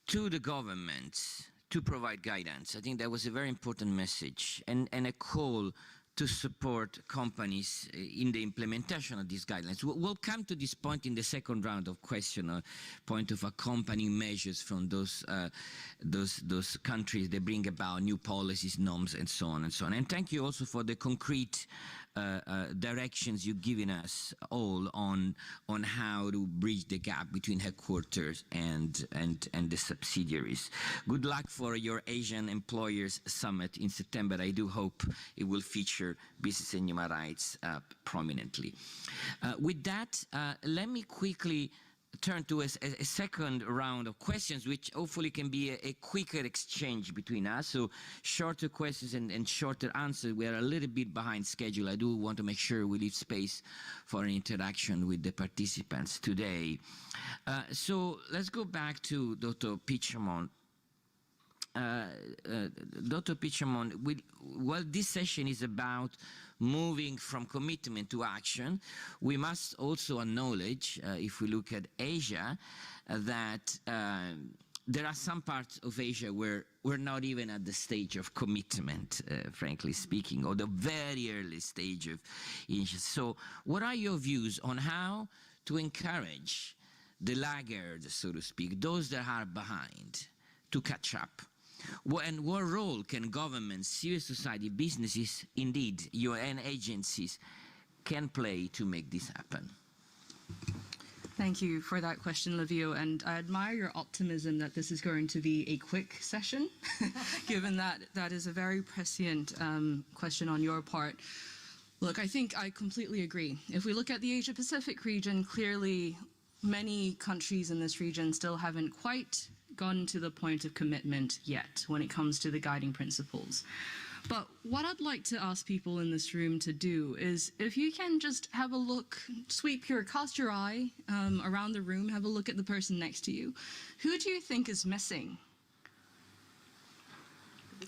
to the governments to provide guidance. I think that was a very important message and a call to support companies in the implementation of these guidelines. We'll come to this point in the second round of question, point of accompanying measures from those countries that bring about new policies, norms, and so on and so on. And thank you also for the concrete directions you've given us all on how to bridge the gap between headquarters and the subsidiaries. Good luck for your Asian Employers Summit in September. I do hope it will feature business and human rights prominently. With that, let me quickly turn to a second round of questions, which hopefully can be a quicker exchange between us. So shorter questions and shorter answers. We are a little bit behind schedule. I do want to make sure we leave space for an interaction with the participants today. So let's go back to Dr. Pichamon. Dr. Pichamon, while this session is about moving from commitment to action, we must also acknowledge, if we look at Asia, that there are some parts of Asia where we're not even at the stage of commitment, frankly speaking, or the very early stage of initiative. So what are your views on how to encourage the laggards, so to speak, those that are behind, to catch up? And what role can governments, civil society, businesses, indeed UN agencies can play to make this happen?
Thank you for that question, Livio, and I admire your optimism that this is going to be a quick session, given that that is a very prescient question on your part. Look, I think I completely agree. If we look at the Asia-Pacific region, clearly many countries in this region still haven't quite gone to the point of commitment yet when it comes to the guiding principles. But what I'd like to ask people in this room to do is, if you can just have a look, cast your eye around the room, have a look at the person next to you. Who do you think is missing?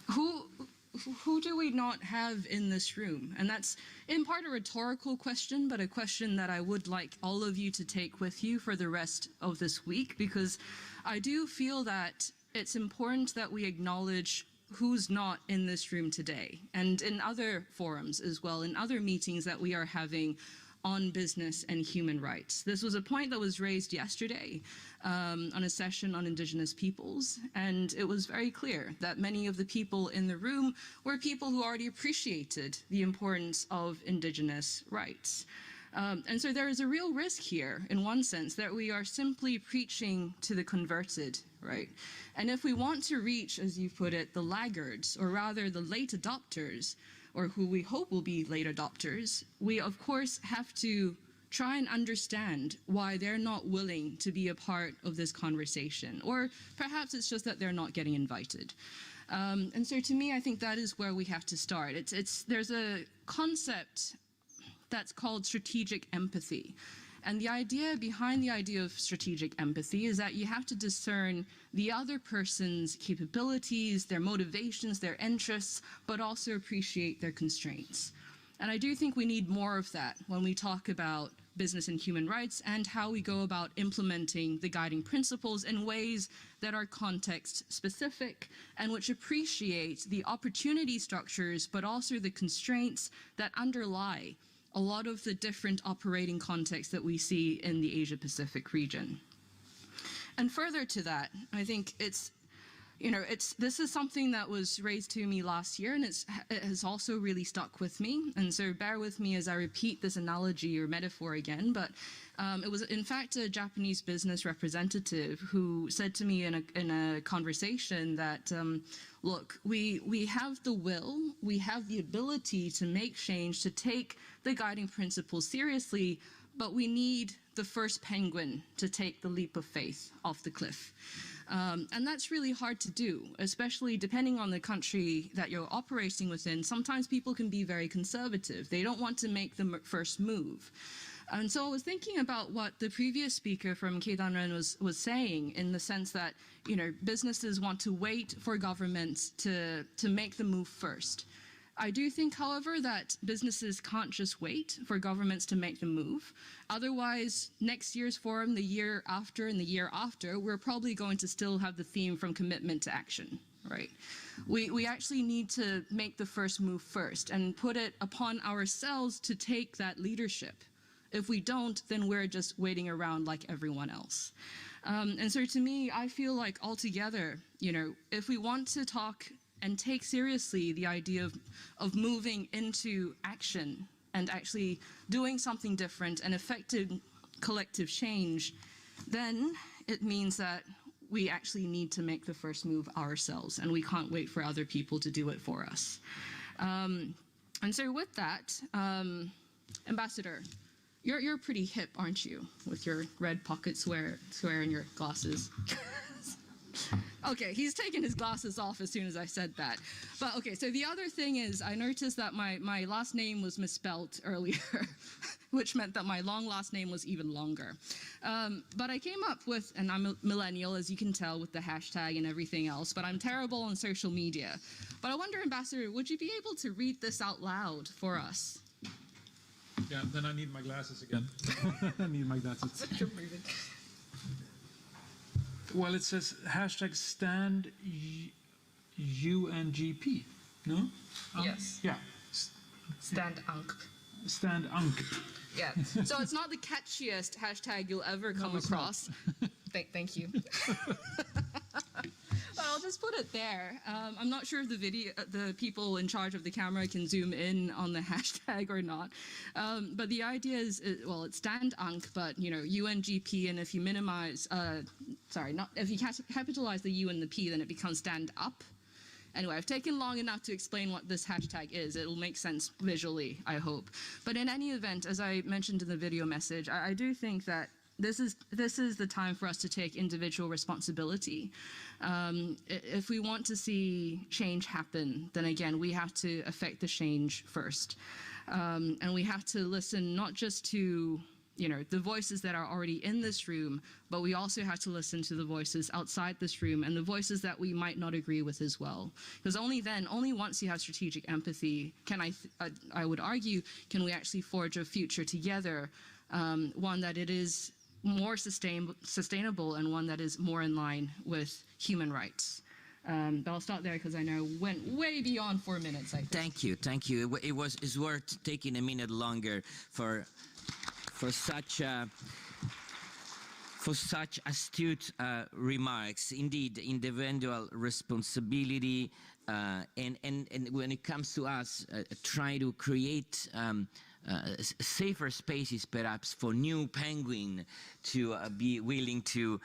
Who do we not have in this room? And that's in part a rhetorical question, but a question that I would like all of you to take with you for the rest of this week, because I do feel that it's important that we acknowledge who's not in this room today, and in other forums as well, in other meetings that we are having on business and human rights. This was a point that was raised yesterday on a session on Indigenous peoples, and it was very clear that many of the people in the room were people who already appreciated the importance of Indigenous rights. And so there is a real risk here, in one sense, that we are simply preaching to the converted, right? And if we want to reach, as you put it, the laggards, or rather the late adopters, or who we hope will be late adopters, we of course have to try and understand why they're not willing to be a part of this conversation. Or perhaps it's just that they're not getting invited. And so to me, I think that is where we have to start. There's a concept that's called strategic empathy. And the idea behind the idea of strategic empathy is that you have to discern the other person's capabilities, their motivations, their interests, but also appreciate their constraints. And I do think we need more of that when we talk about business and human rights and how we go about implementing the guiding principles in ways that are context specific and which appreciate the opportunity structures, but also the constraints that underlie a lot of the different operating contexts that we see in the Asia-Pacific region. And further to that, I think this is something that was raised to me last year, and it has also really stuck with me. And so bear with me as I repeat this analogy or metaphor again, but it was in fact a Japanese business representative who said to me in a conversation that, look, we have the will, we have the ability to make change, to take the guiding principles seriously, but we need the first penguin to take the leap of faith off the cliff. And that's really hard to do, especially depending on the country that you're operating within. Sometimes people can be very conservative. They don't want to make the first move. And so I was thinking about what the previous speaker from Keidanren was saying, in the sense that, businesses want to wait for governments to make the move first. I do think, however, that businesses can't just wait for governments to make the move. Otherwise, next year's forum, the year after, and the year after, we're probably going to still have the theme from commitment to action, right? We actually need to make the first move first and put it upon ourselves to take that leadership. If we don't, then we're just waiting around like everyone else. And so to me, I feel like altogether, if we want to talk and take seriously the idea of moving into action and actually doing something different and affecting collective change, then it means that we actually need to make the first move ourselves, and we can't wait for other people to do it for us. And so with that, Ambassador, you're pretty hip, aren't you, with your red pocket square and your glasses? Okay, he's taken his glasses off as soon as I said that. But okay, so the other thing is I noticed that my last name was misspelt earlier, which meant that my long last name was even longer. But I came up with, and I'm a millennial, as you can tell, with the hashtag and everything else, but I'm terrible on social media. But I wonder, Ambassador, would you be able to read this out loud for us?
Yeah, then I need my glasses again. I need my glasses. Well, it says hashtag stand UNGP, no?
Yes.
Yeah.
Stand Ankh.
Stand Ankh.
Yeah. So it's not the catchiest hashtag you'll ever come across. Thank you. But I'll just put it there. I'm not sure if the people in charge of the camera can zoom in on the hashtag or not. But the idea is, well, it's stand Ankh, but you know, UNGP, and if you minimize, if you capitalize the U and the P, then it becomes stand up. Anyway, I've taken long enough to explain what this hashtag is. It'll make sense visually, I hope. But in any event, as I mentioned in the video message, I do think that this is the time for us to take individual responsibility. If we want to see change happen, then again, we have to affect the change first. And we have to listen not just to the voices that are already in this room, but we also have to listen to the voices outside this room and the voices that we might not agree with as well. Because only once you have strategic empathy, I would argue, can we actually forge a future together, one that it is more sustainable and one that is more in line with human rights. But I'll stop there because I know went way beyond 4 minutes. I think.
Thank you. It's worth taking a minute longer for such astute remarks. Indeed, individual responsibility, and when it comes to us, try to create safer spaces, perhaps, for new penguin to be willing to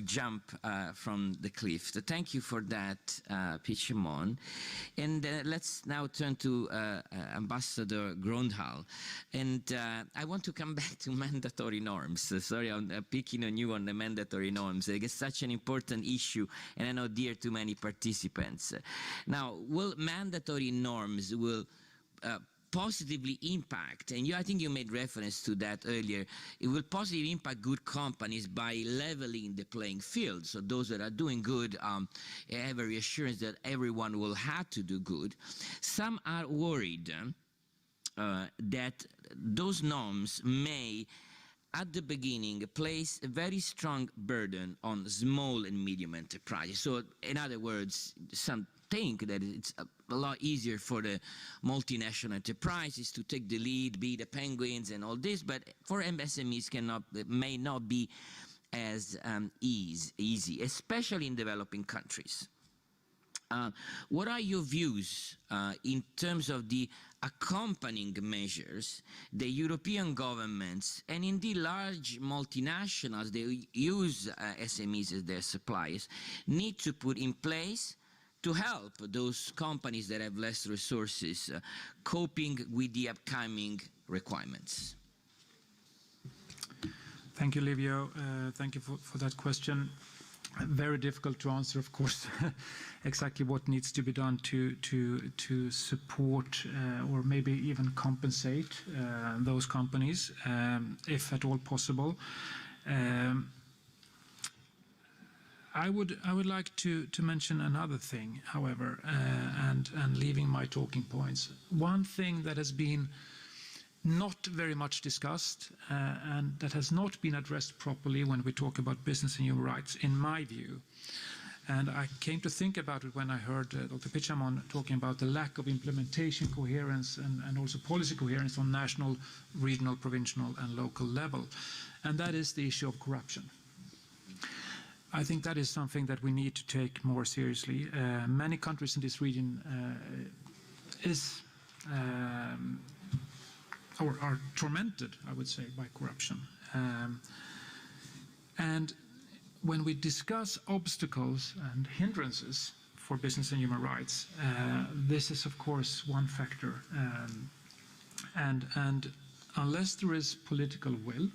jump from the cliff. So thank you for that, Pichimon. And let's now turn to Ambassador Grondal. And I want to come back to mandatory norms. Sorry, I'm picking on you on the mandatory norms. It's such an important issue, and I know dear to many participants. Now, mandatory norms will positively impact, and I think you made reference to that earlier, it will positively impact good companies by leveling the playing field. So those that are doing good have a reassurance that everyone will have to do good. Some are worried that those norms may, at the beginning, place a very strong burden on small and medium enterprises. So in other words, some think that it's a lot easier for the multinational enterprises to take the lead, be the penguins and all this, but for MSMEs may not be as easy, especially in developing countries. What are your views in terms of the accompanying measures the European governments and indeed large multinationals, they use SMEs as their suppliers, need to put in place to help those companies that have less resources coping with the upcoming requirements?
Thank you, Livio. Thank you for that question. Very difficult to answer, of course, exactly what needs to be done to support or maybe even compensate those companies, if at all possible. I would like to mention another thing, however, and leaving my talking points. One thing that has been not very much discussed and that has not been addressed properly when we talk about business and human rights, in my view, and I came to think about it when I heard Dr. Pichamon talking about the lack of implementation coherence and also policy coherence on national, regional, provincial and local level, and that is the issue of corruption. I think that is something that we need to take more seriously. Many countries in this region or are tormented, I would say, by corruption. And when we discuss obstacles and hindrances for business and human rights, this is, of course, one factor. And unless there is political will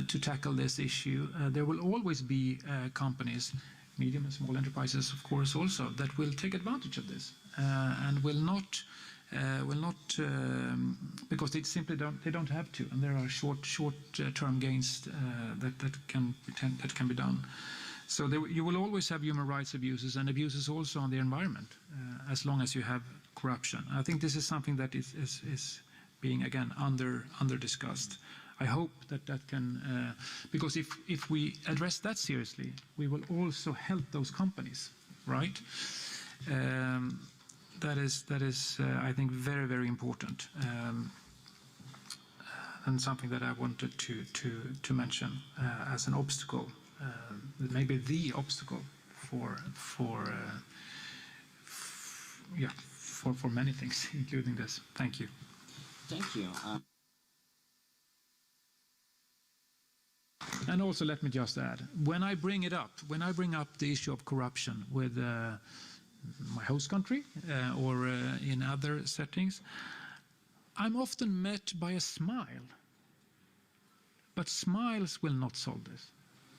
to tackle this issue, there will always be companies, medium and small enterprises, of course, also, that will take advantage of this and will not because they simply don't have to, and there are short-term gains that can be done. So you will always have human rights abuses and abuses also on the environment, as long as you have corruption. I think this is something that is being again under discussed. I hope that can, because if we address that seriously, we will also help those companies, right? That is I think, very, very important, and something that I wanted to mention as an obstacle, maybe the obstacle for many things, including this. Thank you.
Thank you.
And also, let me just add, when I bring up the issue of corruption with my host country or in other settings, I'm often met by a smile. But smiles will not solve this.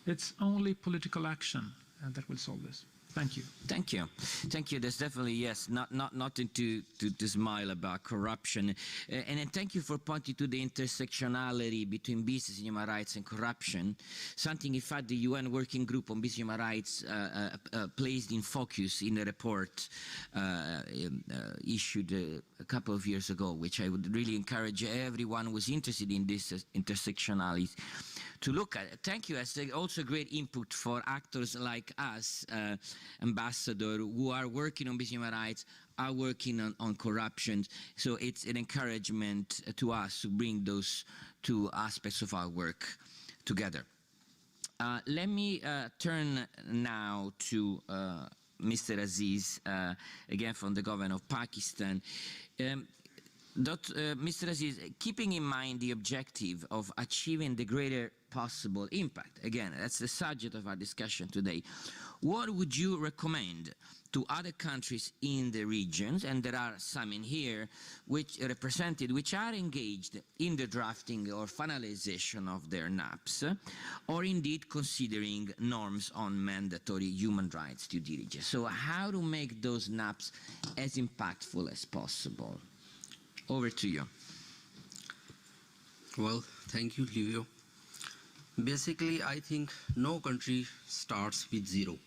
It's only political action that will solve this. Thank you.
Thank you. Thank you. There's definitely, yes, nothing to smile about corruption. And then thank you for pointing to the intersectionality between business and human rights and corruption, something, in fact, the UN Working Group on Business and Human Rights placed in focus in a report issued a couple of years ago, which I would really encourage everyone who is interested in this intersectionality to look at it. Thank you. As also great input for actors like us, ambassador, who are working on business human rights, are working on corruption. So it's an encouragement to us to bring those two aspects of our work together. Let me turn now to Mr. Aziz, again from the government of Pakistan. Mr. Aziz, keeping in mind the objective of achieving the greater possible impact, again, that's the subject of our discussion today, what would you recommend to other countries in the regions, and there are some in here which are engaged in the drafting or finalization of their NAPs, or indeed considering norms on mandatory human rights due diligence? So how to make those NAPs as impactful as possible? Over to you.
Well, thank you, Livio. Basically, I think no country starts with zero.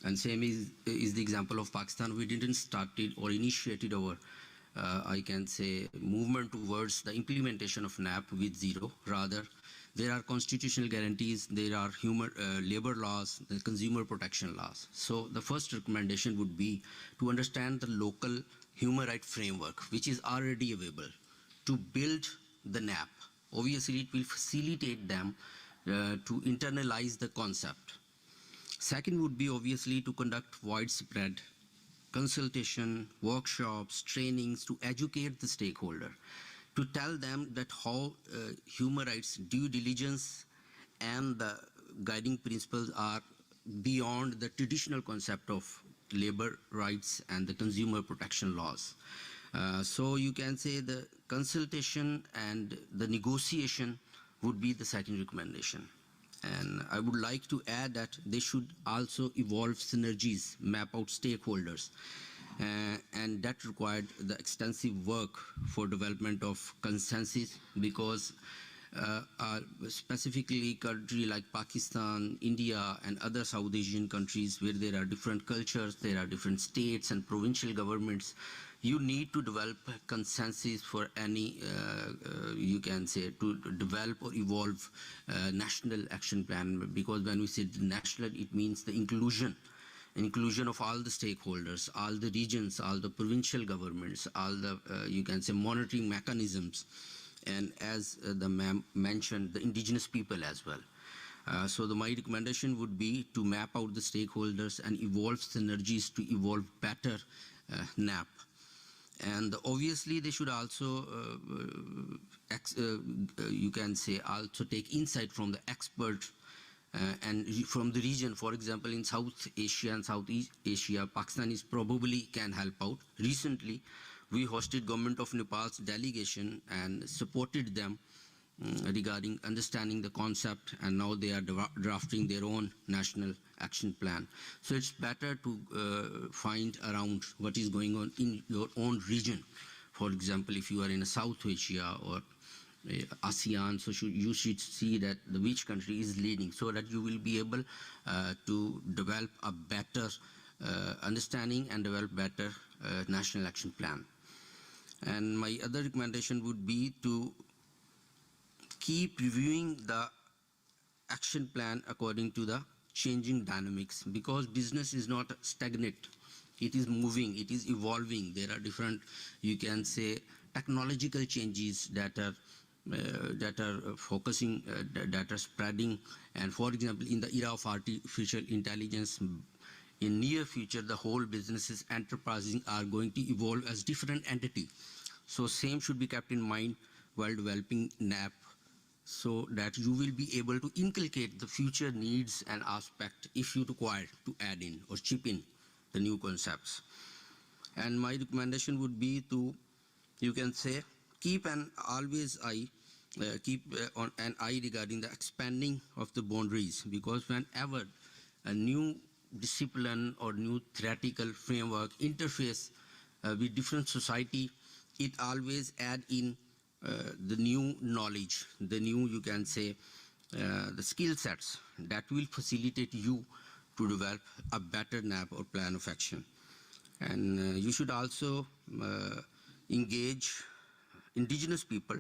And same is the example of Pakistan. We didn't start it or initiated our, I can say, movement towards the implementation of NAP with zero. Rather, there are constitutional guarantees, there are labor laws, the consumer protection laws. So the first recommendation would be to understand the local human rights framework, which is already available, to build the NAP. Obviously, it will facilitate them to internalize the concept. Second would be obviously to conduct widespread consultation, workshops, trainings to educate the stakeholder, to tell them that how human rights due diligence and the guiding principles are beyond the traditional concept of labor rights and the consumer protection laws. So you can say the consultation and the negotiation would be the second recommendation. And I would like to add that they should also evolve synergies, map out stakeholders, and that required the extensive work for development of consensus, because specifically countries like Pakistan, India, and other South Asian countries where there are different cultures, there are different states and provincial governments, you need to develop a consensus for any, you can say, to develop or evolve a national action plan, because when we say national, it means the inclusion of all the stakeholders, all the regions, all the provincial governments, all the, you can say, monitoring mechanisms, and as the ma'am mentioned, the indigenous people as well. So my recommendation would be to map out the stakeholders and evolve synergies to evolve better NAP. And obviously they should also you can say also take insight from the expert and from the region. For example, in South Asia and Southeast Asia, Pakistan is probably can help out. Recently we hosted Government of Nepal's delegation and supported them regarding understanding the concept, and now they are drafting their own national action plan. So it's better to find around what is going on in your own region. For example, if you are in South Asia or ASEAN, so you should see that which country is leading, so that you will be able to develop a better understanding and develop better national action plan. And my other recommendation would be to keep reviewing the action plan according to the changing dynamics, because business is not stagnant. It is moving, it is evolving. There are different, you can say, technological changes that are focusing, that are spreading. And for example, in the era of artificial intelligence, in near future, the whole businesses, enterprises are going to evolve as different entity. So same should be kept in mind while developing NAP, so that you will be able to inculcate the future needs and aspect if you require to add in or chip in the new concepts. And my recommendation would be to, you can say, keep an always eye, on an eye regarding the expanding of the boundaries, because whenever a new discipline or new theoretical framework interface with different society, it always add in the new knowledge, the new, you can say, the skill sets that will facilitate you to develop a better NAP or plan of action. And you should also engage indigenous people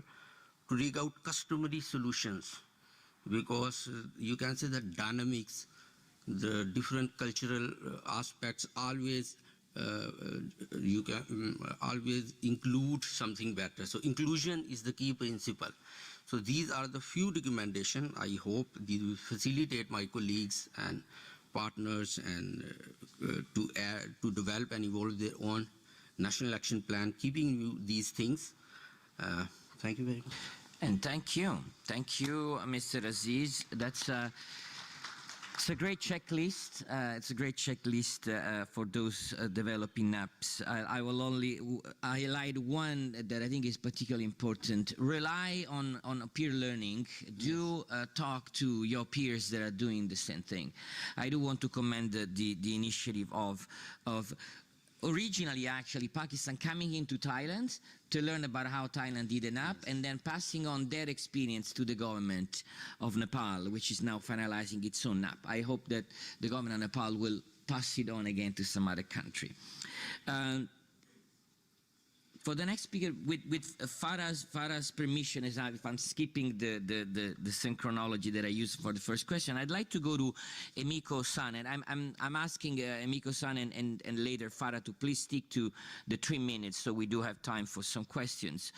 to dig out customary solutions, because you can say the dynamics, the different cultural aspects always you can always include something better. So inclusion is the key principle. So these are the few recommendations. I hope these will facilitate my colleagues and partners and to develop and evolve their own national action plan, keeping these things. Thank you very much.
And thank you, Mr. Aziz. It's a great checklist. It's a great checklist for those developing apps. I will only highlight one that I think is particularly important. Rely on peer learning. Do talk to your peers that are doing the same thing. I do want to commend the initiative of originally actually Pakistan coming into Thailand to learn about how Thailand did an app, and then passing on their experience to the government of Nepal, which is now finalizing its own app. I hope that the government of Nepal will pass it on again to some other country. For the next speaker, with Farah's permission, if I'm skipping the synchronology that I used for the first question, I'd like to go to Emiko-san, and I'm asking Emiko-san and later Farah to please stick to the 3 minutes, so we do have time for some questions.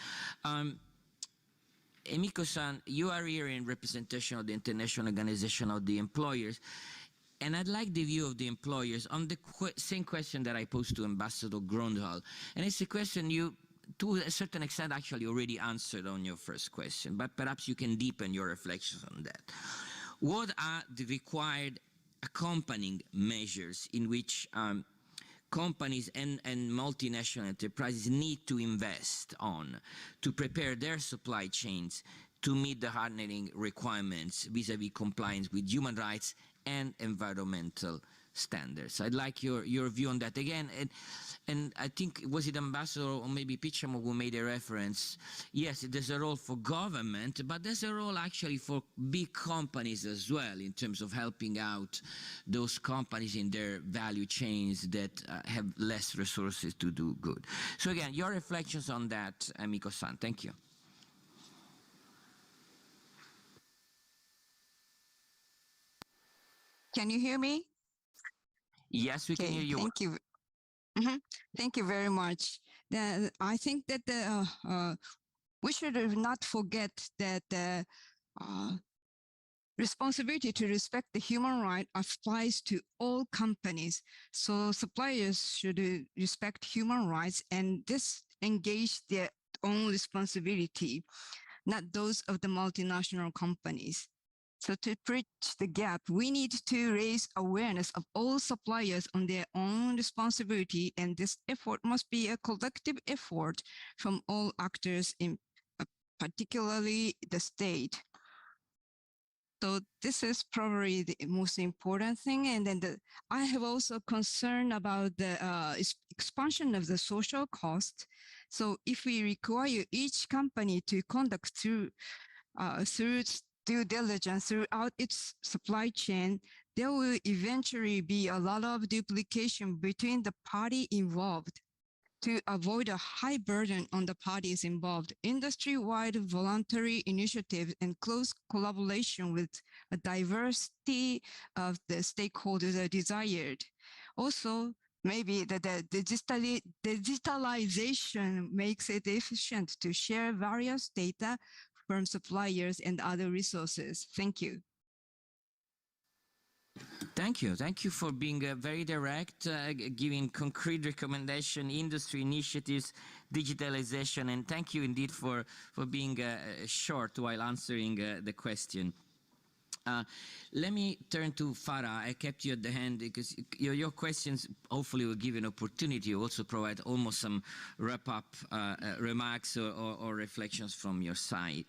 Emiko-san, you are here in representation of the International Organization of the Employers. And I'd like the view of the employers on the same question that I posed to Ambassador Grondal. And it's a question you, to a certain extent, actually already answered on your first question, but perhaps you can deepen your reflections on that. What are the required accompanying measures in which companies and multinational enterprises need to invest on to prepare their supply chains to meet the hardening requirements vis-à-vis compliance with human rights and environmental standards? I'd like your view on that again. And I think, was it Ambassador or maybe Pichamo who made a reference? Yes, there's a role for government, but there's a role actually for big companies as well in terms of helping out those companies in their value chains that have less resources to do good. So again, your reflections on that, Emiko-san. Thank you.
Can you hear me?
Yes, we can hear you.
Thank you. Thank you very much. I think that we should not forget that responsibility to respect the human right applies to all companies. So suppliers should respect human rights, and this engage their own responsibility, not those of the multinational companies. So to bridge the gap, we need to raise awareness of all suppliers on their own responsibility, and this effort must be a collective effort from all actors, in particularly the state. So this is probably the most important thing. And then I have also concern about the expansion of the social cost. So if we require each company to conduct through due diligence throughout its supply chain, there will eventually be a lot of duplication between the party involved. To avoid a high burden on the parties involved, industry-wide voluntary initiatives and close collaboration with a diversity of the stakeholders are desired. Also, maybe the digitalization makes it efficient to share various data from suppliers and other resources. Thank you.
Thank you. Thank you for being very direct, giving concrete recommendation, industry initiatives, digitalization, and thank you indeed for being short while answering the question. Let me turn to Farah. I kept you at the hand because your questions hopefully will give you an opportunity to also provide almost some wrap-up remarks or reflections from your side.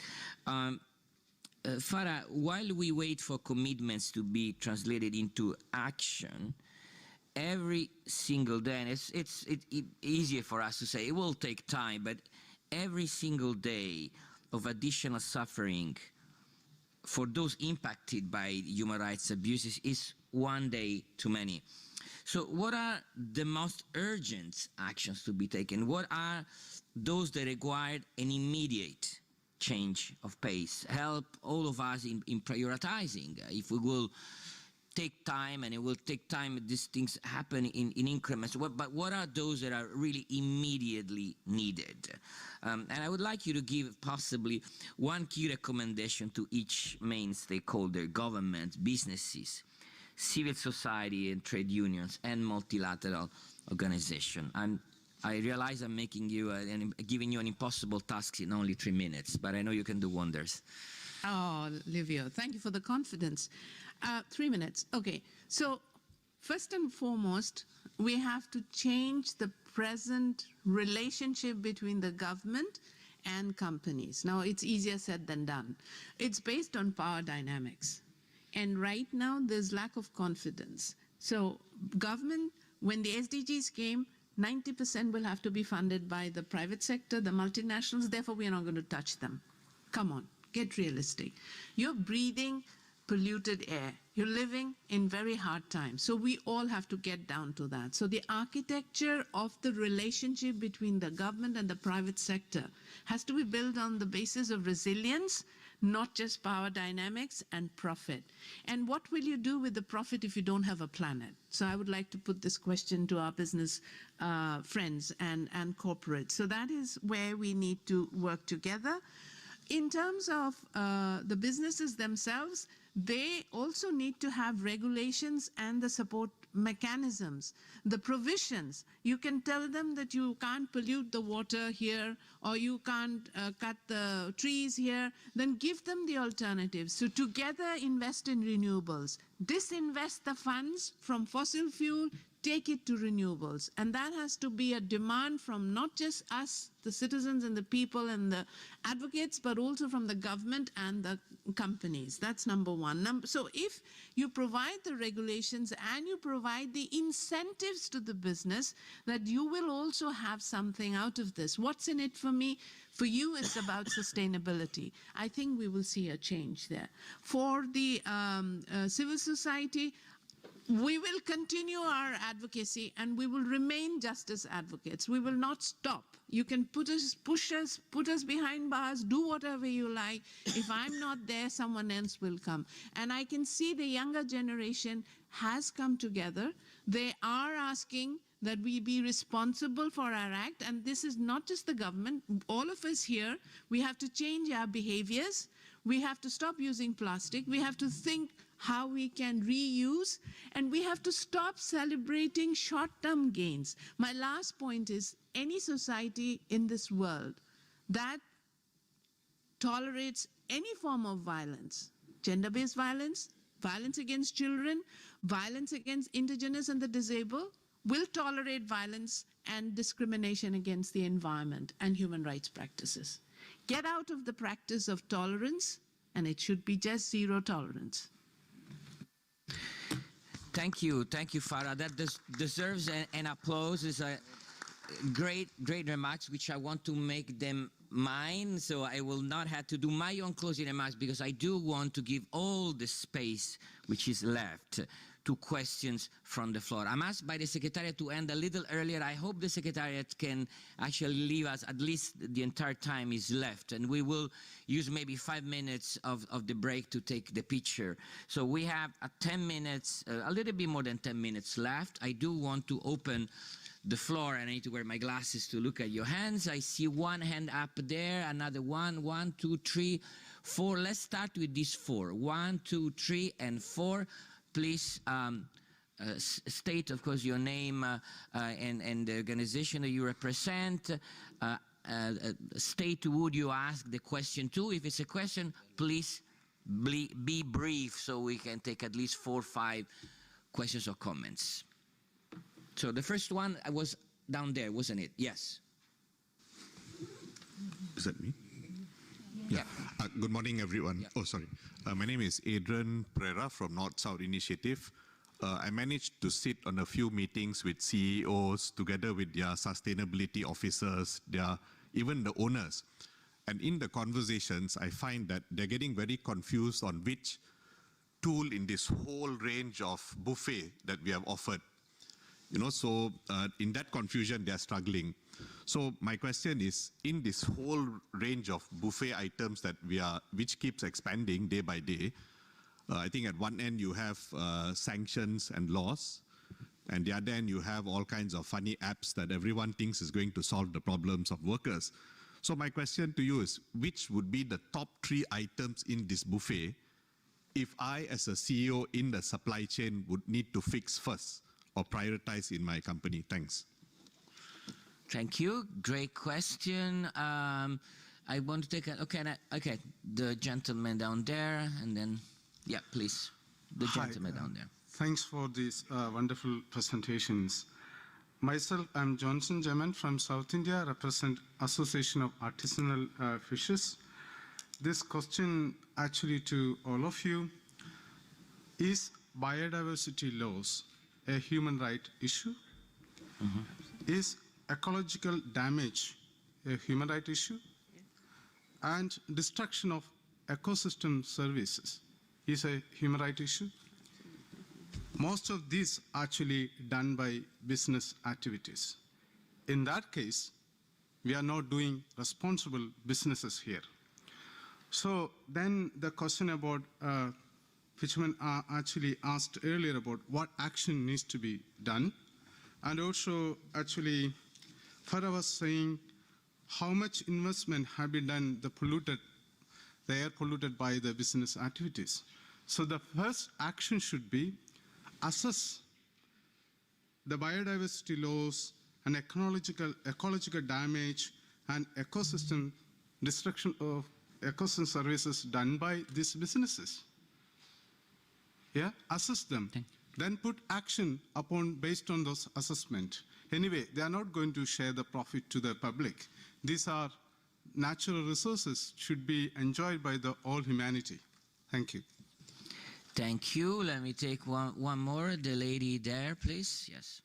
Farah, while we wait for commitments to be translated into action, every single day, and it's easier for us to say it will take time, but every single day of additional suffering for those impacted by human rights abuses is one day too many. So what are the most urgent actions to be taken? What are those that require an immediate change of pace? Help all of us in prioritizing. If we will take time, and it will take time, these things happen in increments, but what are those that are really immediately needed? And I would like you to give possibly one key recommendation to each main stakeholder: government, businesses, civil society and trade unions, and multilateral organizations. And I realize I'm making you giving you an impossible task in only 3 minutes, but I know you can do wonders.
Oh, Livio, thank you for the confidence. 3 minutes. Okay. So first and foremost, we have to change the present relationship between the government and companies. Now, it's easier said than done. It's based on power dynamics. And right now, there's lack of confidence. So government, when the SDGs came, 90% will have to be funded by the private sector, the multinationals, therefore we are not going to touch them. Come on, get realistic. You're breathing polluted air. You're living in very hard times. So we all have to get down to that. So the architecture of the relationship between the government and the private sector has to be built on the basis of resilience, not just power dynamics and profit. And what will you do with the profit if you don't have a planet? So I would like to put this question to our business friends and corporates. So that is where we need to work together. In terms of the businesses themselves, they also need to have regulations and the support mechanisms, the provisions. You can tell them that you can't pollute the water here, or you can't cut the trees here, then give them the alternatives. So together invest in renewables, disinvest the funds from fossil fuel, take it to renewables. And that has to be a demand from not just us, the citizens and the people and the advocates, but also from the government and the companies. That's number one. So if you provide the regulations and you provide the incentives to the business, that you will also have something out of this. What's in it for me? For you, it's about sustainability. I think we will see a change there. For the civil society, we will continue our advocacy and we will remain justice advocates. We will not stop. You can put us behind bars, do whatever you like. If I'm not there, someone else will come. And I can see the younger generation has come together. They are asking that we be responsible for our act. And this is not just the government. All of us here, we have to change our behaviors. We have to stop using plastic. We have to think how we can reuse, and we have to stop celebrating short-term gains. My last point is, any society in this world that tolerates any form of violence, gender-based violence, violence against children, violence against indigenous and the disabled, will tolerate violence and discrimination against the environment and human rights practices. Get out of the practice of tolerance, and it should be just zero tolerance.
Thank you, Farah. That deserves an applause. It's a great remarks, which I want to make them mine, so I will not have to do my own closing remarks, because I do want to give all the space which is left to questions from the floor. I'm asked by the Secretariat to end a little earlier. I hope the Secretariat can actually leave us at least the entire time is left, and we will use maybe 5 minutes of the break to take the picture. So we have 10 minutes, a little bit more than 10 minutes left. I do want to open the floor, and I need to wear my glasses to look at your hands. I see one hand up there, another one. 1, 2, 3, 4. Let's start with these 4. 1, 2, 3, and 4. Please state, of course, your name and the organization that you represent. State who you ask the question to. If it's a question, please be brief so we can take at least 4 or 5 questions or comments. So the first one was down there, wasn't it? Yes.
Is that me? Yeah. Good morning, everyone. Yeah. Oh, sorry. My name is Adrian Pereira from North-South Initiative. I managed to sit on a few meetings with CEOs together with their sustainability officers, even the owners. And in the conversations, I find that they're getting very confused on which tool in this whole range of buffet that we have offered. So in that confusion, they're struggling. So my question is, in this whole range of buffet items that which keeps expanding day by day, I think at one end you have sanctions and laws, and the other end you have all kinds of funny apps that everyone thinks is going to solve the problems of workers. So my question to you is, which would be the top 3 items in this buffet if I, as a CEO in the supply chain, would need to fix first or prioritize in my company? Thanks.
Thank you. Great question. I want to take okay, the gentleman down there, and then, yeah, please, the gentleman down there.
Thanks for these wonderful presentations. Myself, I'm Johnson Jeman from South India, represent Association of Artisanal Fishers. This question actually to all of you, is biodiversity loss a human right issue? Mm-hmm. Is ecological damage a human right issue? And destruction of ecosystem services is a human right issue? Most of these actually done by business activities. In that case, we are not doing responsible businesses here. So then the question about Fisherman actually asked earlier about what action needs to be done. And also actually Farah was saying how much investment have been done, the air polluted by the business activities. So the first action should be assess the biodiversity loss and ecological damage and ecosystem destruction of ecosystem services done by these businesses. Yeah, assess them, then put action based on those assessment. Anyway, they are not going to share the profit to the public. These are natural resources, should be enjoyed by all humanity. Thank you.
Thank you. Let me take one more. The lady there, please. Yes.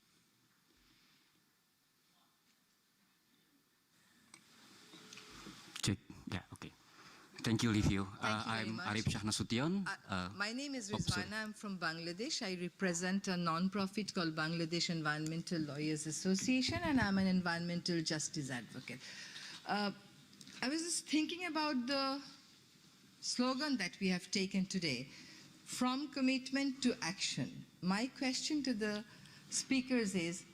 Check. Yeah, okay. Thank you, Livio. I'm Arif Shahnasution.
My name is Rizwana. I'm from Bangladesh. I represent a non-profit called Bangladesh Environmental Lawyers Association, and I'm an environmental justice advocate. I was just thinking about the slogan that we have taken today, from commitment to action. My question to the speakers is,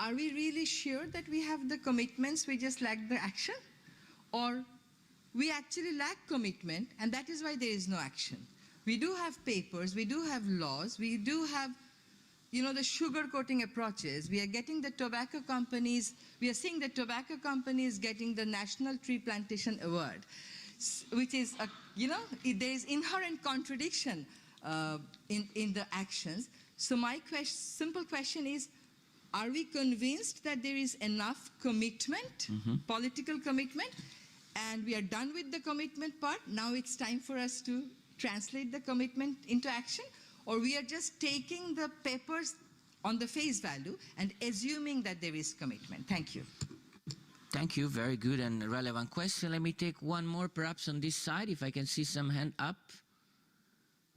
are we really sure that we have the commitments, we just lack the action? Or we actually lack commitment, and that is why there is no action. We do have papers, we do have laws, we do have, you know, the sugar-coating approaches. We are getting the tobacco companies, we are seeing the tobacco companies getting the National Tree Plantation Award, which is, you know, there is inherent contradiction in the actions. So my simple question is, are we convinced that there is enough commitment, political commitment, and we are done with the commitment part? Now it's time for us to translate the commitment into action? Or we are just taking the papers on the face value and assuming that there is commitment? Thank you.
Thank you. Very good and relevant question. Let me take one more perhaps on this side, if I can see some hand up.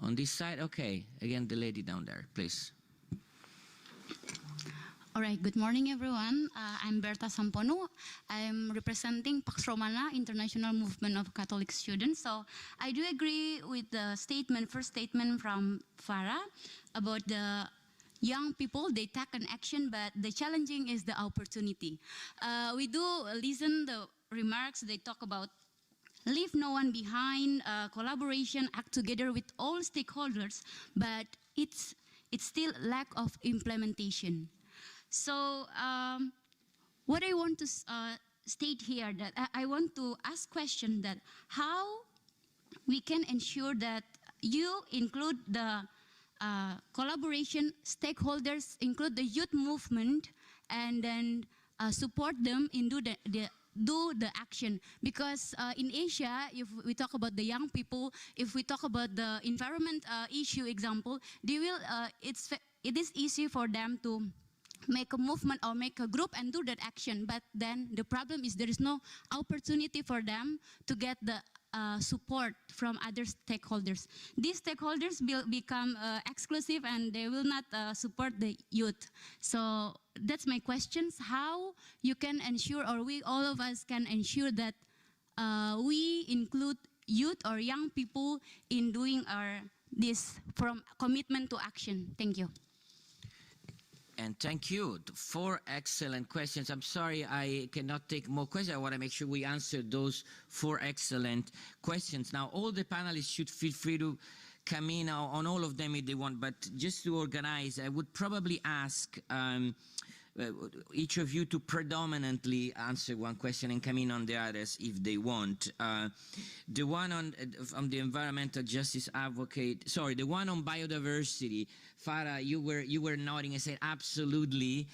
On this side, okay. Again, the lady down there, please.
All right, good morning, everyone. I'm Berta Sampono. I'm representing Pax Romana, International Movement of Catholic Students. So I do agree with the statement, first statement from Farah about the young people, they take an action, but the challenging is the opportunity. We do listen the remarks, they talk about leave no one behind, collaboration, act together with all stakeholders, but it's still lack of implementation. So what I want to state here, that I want to ask question that how we can ensure that you include the collaboration, stakeholders, include the youth movement, and then support them in do the action. Because in Asia, if we talk about the young people, if we talk about the environment issue example, they will, it is easy for them to make a movement or make a group and do that action. But then the problem is there is no opportunity for them to get the support from other stakeholders. These stakeholders will become exclusive and they will not support the youth. So that's my questions. How you can ensure, or we all of us can ensure that we include youth or young people in doing this from commitment to action. Thank you.
And thank you. 4 excellent questions. I'm sorry I cannot take more questions. I want to make sure we answer those 4 excellent questions. Now, all the panelists should feel free to come in on all of them if they want, but just to organize, I would probably ask each of you to predominantly answer one question and come in on the others if they want. The one on the environmental justice advocate, sorry, the one on biodiversity, Farah, you were nodding and said absolutely,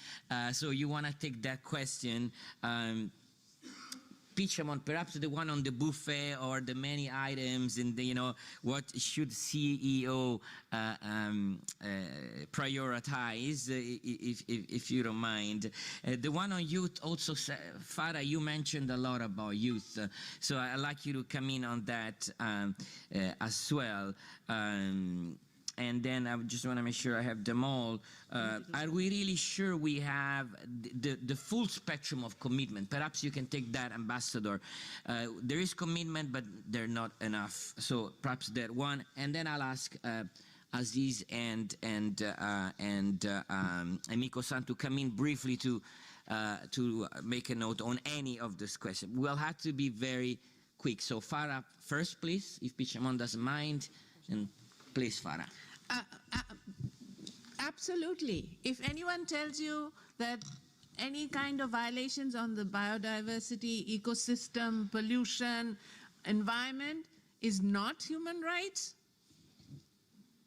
so you want to take that question. Pichamon, perhaps the one on the buffet or the many items and the, you know, what should CEO prioritize, if you don't mind. The one on youth also, Farah, you mentioned a lot about youth, so I'd like you to come in on that as well. And then I just want to make sure I have them all. Are we really sure we have the full spectrum of commitment? Perhaps you can take that, Ambassador. There is commitment, but they're not enough. So perhaps that one. And then I'll ask Aziz and Miko-san to come in briefly to make a note on any of this question. We'll have to be very quick. So Farah first, please, if Pichamon doesn't mind. And please, Farah.
Absolutely. If anyone tells you that any kind of violations on the biodiversity, ecosystem, pollution, environment is not human rights,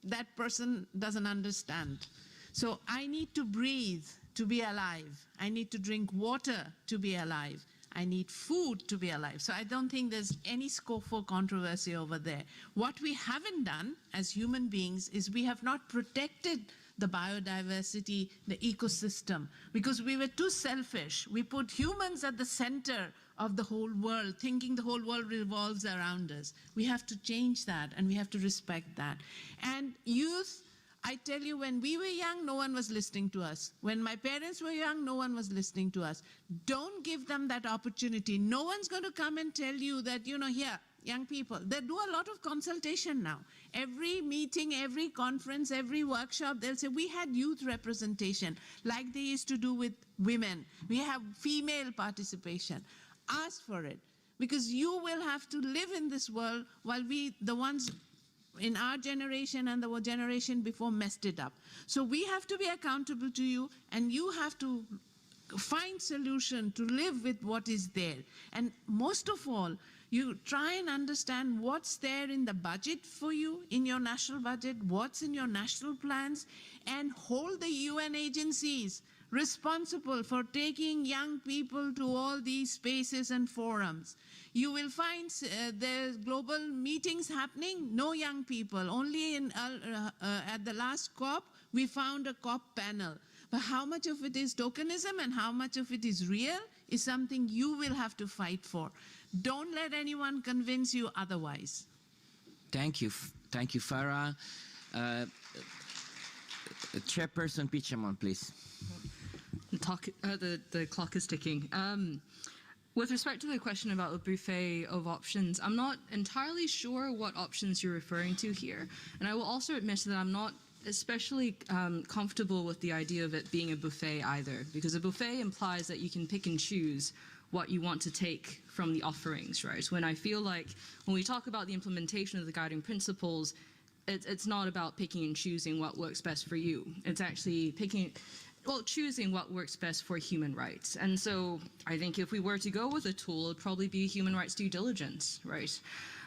that person doesn't understand. So I need to breathe to be alive. I need to drink water to be alive. I need food to be alive. So I don't think there's any scope for controversy over there. What we haven't done as human beings is we have not protected the biodiversity, the ecosystem, because we were too selfish. We put humans at the center of the whole world, thinking the whole world revolves around us. We have to change that, and we have to respect that. And youth, I tell you, when we were young, no one was listening to us. When my parents were young, no one was listening to us. Don't give them that opportunity. No one's going to come and tell you that, you know, here, young people, they do a lot of consultation now. Every meeting, every conference, every workshop, they'll say, we had youth representation, like they used to do with women. We have female participation. Ask for it. because you will have to live in this world while we, the ones in our generation and the generation before, messed it up. So we have to be accountable to you, and you have to find solution to live with what is there. And most of all, you try and understand what's there in the budget for you, in your national budget, what's in your national plans, and hold the UN agencies responsible for taking young people to all these spaces and forums. You will find there's global meetings happening, no young people. Only in, at the last COP, we found a COP panel. But how much of it is tokenism and how much of it is real is something you will have to fight for. Don't let anyone convince you otherwise.
Thank you, Farah. Chairperson Pichamon, please.
The clock is ticking. With respect to the question about a buffet of options, I'm not entirely sure what options you're referring to here. And I will also admit that I'm not especially comfortable with the idea of it being a buffet either, because a buffet implies that you can pick and choose what you want to take from the offerings, right? When I feel like when we talk about the implementation of the guiding principles, it's not about picking and choosing what works best for you. It's actually choosing what works best for human rights. And so I think if we were to go with a tool, it'd probably be human rights due diligence, right?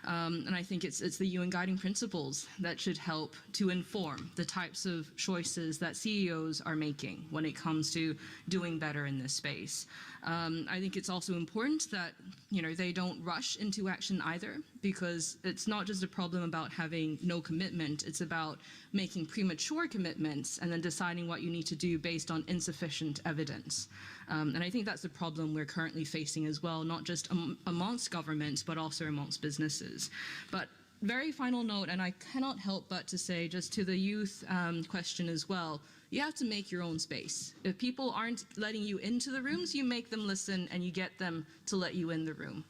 And I think it's the UN guiding principles that should help to inform the types of choices that CEOs are making when it comes to doing better in this space. I think it's also important that they don't rush into action either, because it's not just a problem about having no commitment, it's about making premature commitments and then deciding what you need to do based on insufficient evidence. And I think that's the problem we're currently facing as well, not just amongst governments, but also amongst businesses. But very final note, and I cannot help but to say, just to the youth question as well, you have to make your own space. If people aren't letting you into the rooms, you make them listen and you get them to let you in the room.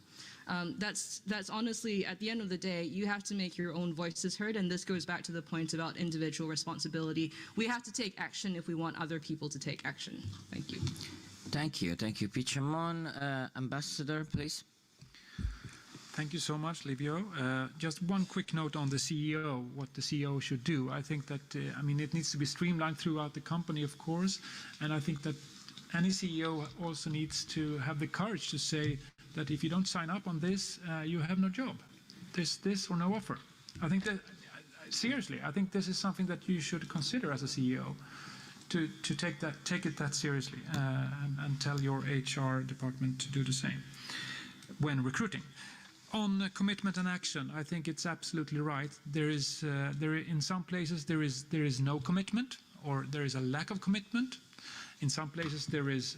That's honestly, at the end of the day, you have to make your own voices heard, and this goes back to the point about individual responsibility. We have to take action if we want other people to take action. Thank you.
Thank you, Pichamon. Ambassador, please.
Thank you so much, Livio. Just one quick note on the CEO, what the CEO should do. I think that, it needs to be streamlined throughout the company, of course, and I think that any CEO also needs to have the courage to say that if you don't sign up on this, you have no job. There's this or no offer. I think that, seriously, I think this is something that you should consider as a CEO, to take it that seriously, and tell your HR department to do the same when recruiting. On commitment and action, I think it's absolutely right. In some places there is no commitment, or there is a lack of commitment. In some places there is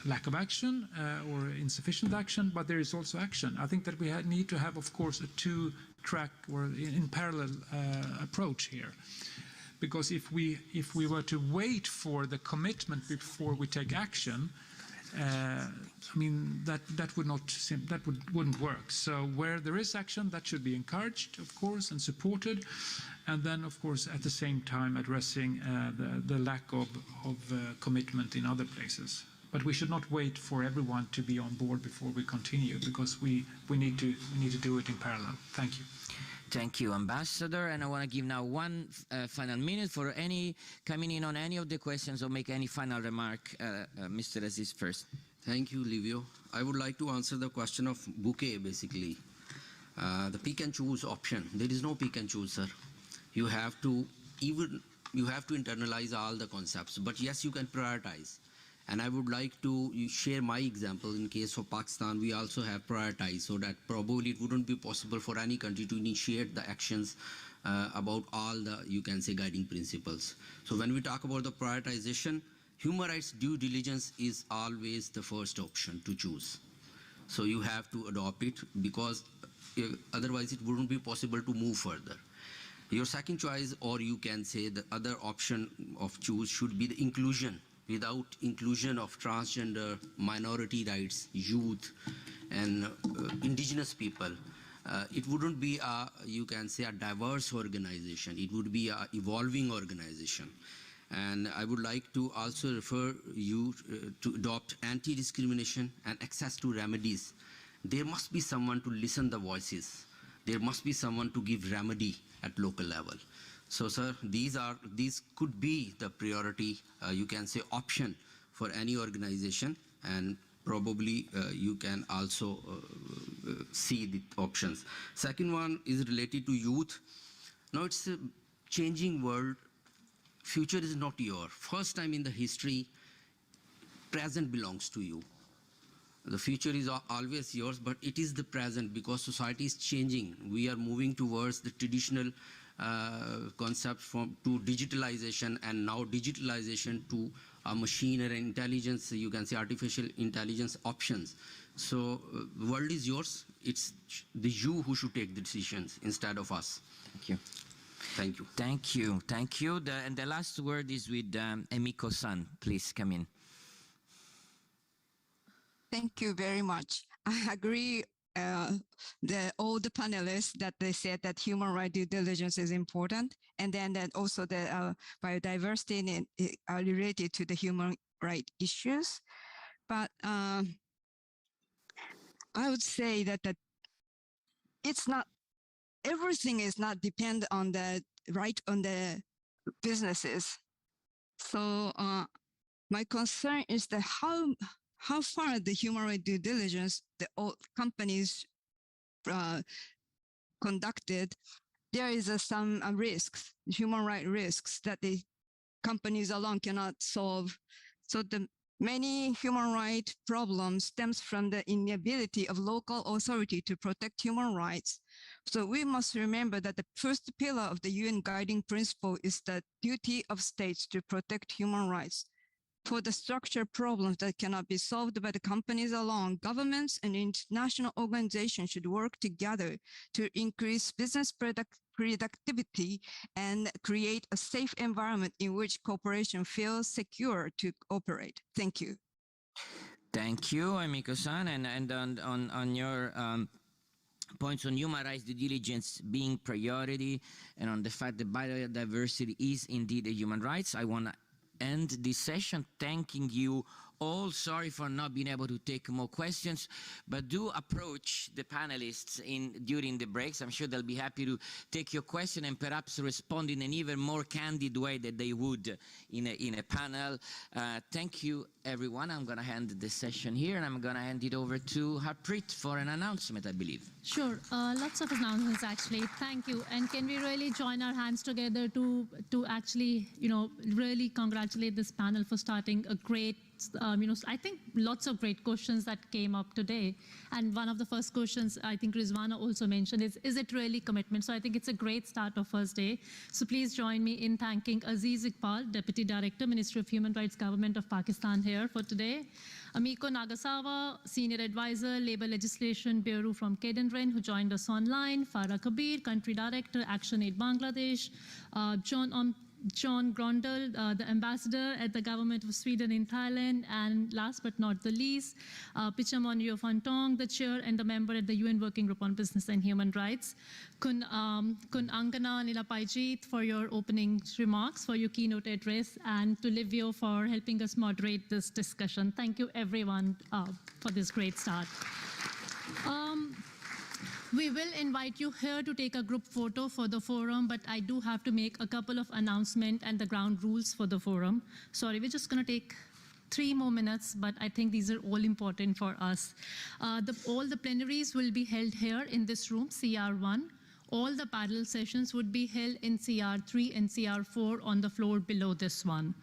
lack of action or insufficient action, but there is also action. I think that we need to have, of course, a two-track or in parallel approach here. Because if we were to wait for the commitment before we take action, that wouldn't work. So where there is action, that should be encouraged, of course, and supported, and then, of course, at the same time addressing the lack of commitment in other places. But we should not wait for everyone to be on board before we continue, because we need to do it in parallel. Thank you.
Thank you, Ambassador. And I want to give now one final minute for any coming in on any of the questions or make any final remark. Mr. Aziz first.
Thank you, Livio. I would like to answer the question of bouquet, basically. The pick and choose option. There is no pick and choose, sir. You have to internalize all the concepts. But yes, you can prioritize. And I would like to share my example. In case of Pakistan, we also have prioritized, so that probably it wouldn't be possible for any country to initiate the actions about all the, guiding principles. So when we talk about the prioritization, human rights due diligence is always the first option to choose. So you have to adopt it, because otherwise it wouldn't be possible to move further. Your second choice, or you can say the other option of choose, should be the inclusion. Without inclusion of transgender, minority rights, youth, and indigenous people, it wouldn't be a diverse organization. It would be an evolving organization. And I would like to also refer you to adopt anti-discrimination and access to remedies. there must be someone to listen the voices. There must be someone to give remedy at local level. So, sir, these could be the priority, you can say, option for any organization, and probably you can also see the options. Second one is related to youth. Now it's a changing world. Future is not yours. First time in the history, present belongs to you. The future is always yours, but it is the present because society is changing. We are moving towards the traditional concept to digitalization, and now digitalization to machine and intelligence, you can say artificial intelligence options. So the world is yours. It's you who should take the decisions instead of us.
Thank you.
Thank you.
Thank you. Thank you. And the last word is with Emiko-san. Please come in.
Thank you very much. I agree all the panelists that they said that human rights due diligence is important, and then that also the biodiversity are related to the human rights issues. But I would say that it's not, everything is not depend on the right on the businesses. So my concern is that how far the human rights due diligence the companies conducted, there is some risks, human rights risks that the companies alone cannot solve. So the many human rights problems stems from the inability of local authority to protect human rights. So we must remember that the first pillar of the UN guiding principle is the duty of states to protect human rights. For the structural problems that cannot be solved by the companies alone, governments and international organizations should work together to increase business productivity and create a safe environment in which cooperation feels secure to operate. Thank you.
Thank you, Emiko-san. And on your points on human rights due diligence being priority, and on the fact that biodiversity is indeed a human rights, I want to end this session thanking you all. Sorry for not being able to take more questions, but do approach the panelists during the breaks. I'm sure they'll be happy to take your question and perhaps respond in an even more candid way than they would in a panel. Thank you, everyone. I'm going to end the session here, and I'm going to hand it over to Harpreet for an announcement, I believe.
Sure. Lots of announcements, actually. Thank you. And can we really join our hands together to actually, really congratulate this panel for starting a great, I think lots of great questions that came up today. And one of the first questions I think Rizwana also mentioned is it really commitment? So I think it's a great start of first day. So please join me in thanking Aziz Iqbal, Deputy Director, Ministry of Human Rights, Government of Pakistan here for today. Amiko Nagasawa, Senior Advisor, Labor Legislation Bureau from Kedenren, who joined us online. Farah Kabir, Country Director, ActionAid Bangladesh. John Grondel, the ambassador at the government of Sweden in Thailand, and last but not the least, Pichamon Yofantong, the chair and the member at the UN Working Group on Business and Human Rights. Kun Angana Nilapaijit for your opening remarks, for your keynote address, and to Livio for helping us moderate this discussion. Thank you, everyone, for this great start. We will invite you here to take a group photo for the forum, but I do have to make a couple of announcements and the ground rules for the forum. Sorry, we're just going to take 3 more minutes, but I think these are all important for us. All the plenaries will be held here in this room, CR1. All the panel sessions would be held in CR3 and CR4 on the floor below this one.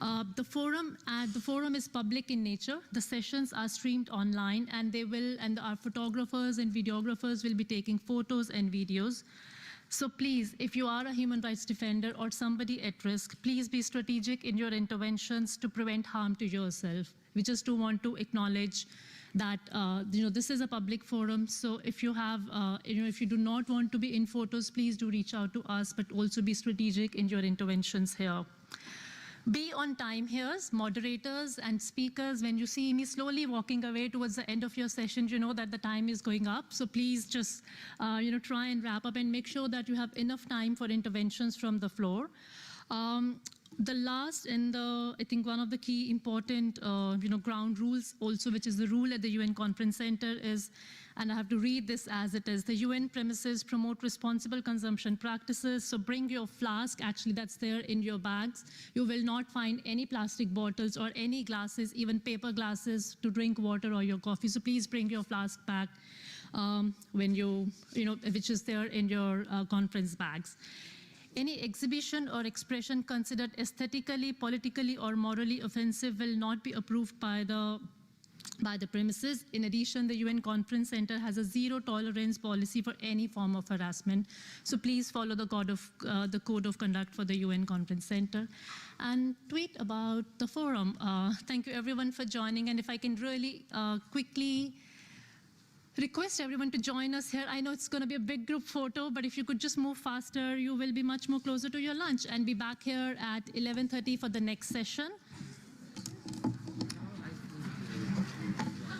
The forum is public in nature. The sessions are streamed online, and our photographers and videographers will be taking photos and videos. So please, if you are a human rights defender or somebody at risk, please be strategic in your interventions to prevent harm to yourself. We just do want to acknowledge that this is a public forum. So if you have, if you do not want to be in photos, please do reach out to us, but also be strategic in your interventions here. Be on time here, moderators and speakers. When you see me slowly walking away towards the end of your session, you know that the time is going up. So please just, try and wrap up and make sure that you have enough time for interventions from the floor. The last and I think one of the key important ground rules also, which is the rule at the UN Conference Center is, and I have to read this as it is, the UN premises promote responsible consumption practices. So bring your flask, actually that's there in your bags. You will not find any plastic bottles or any glasses, even paper glasses to drink water or your coffee. So please bring your flask back when which is there in your conference bags. Any exhibition or expression considered aesthetically, politically, or morally offensive will not be approved by the premises. In addition, the UN Conference Center has a zero tolerance policy for any form of harassment. So please follow the code of conduct for the UN Conference Center and tweet about the forum. Thank you everyone for joining. And if I can really quickly request everyone to join us here. I know it's going to be a big group photo, but if you could just move faster, you will be much more closer to your lunch and be back here at 11:30 for the next session.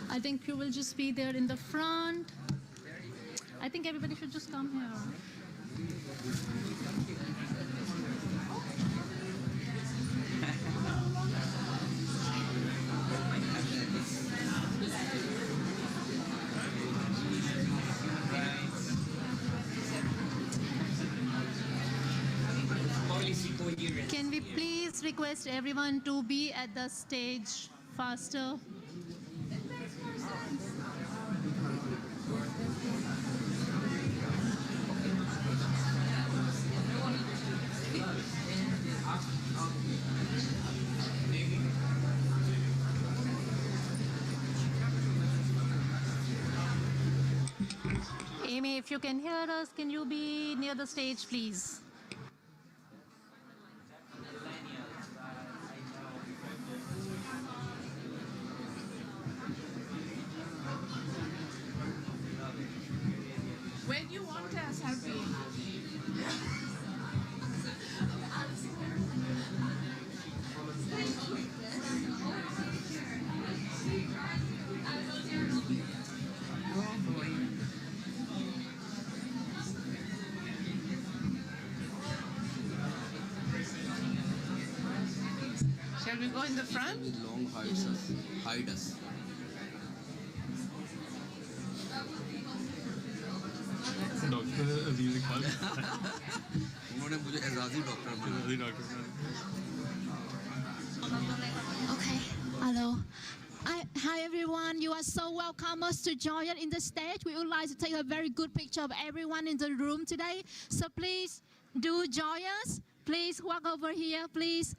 I think you will just be there in the front. I think everybody should just come here. Can we please request everyone to be at the stage faster? Amy, if you can hear us, can you be near the stage, please?
Where do you want us, Harpreet? Shall we go in the front?
With long hide us.
Okay, hello. Hi everyone, you are so welcome us to join us in the stage. We would like to take a very good picture of everyone in the room today. So please do join us. Please walk over here, please.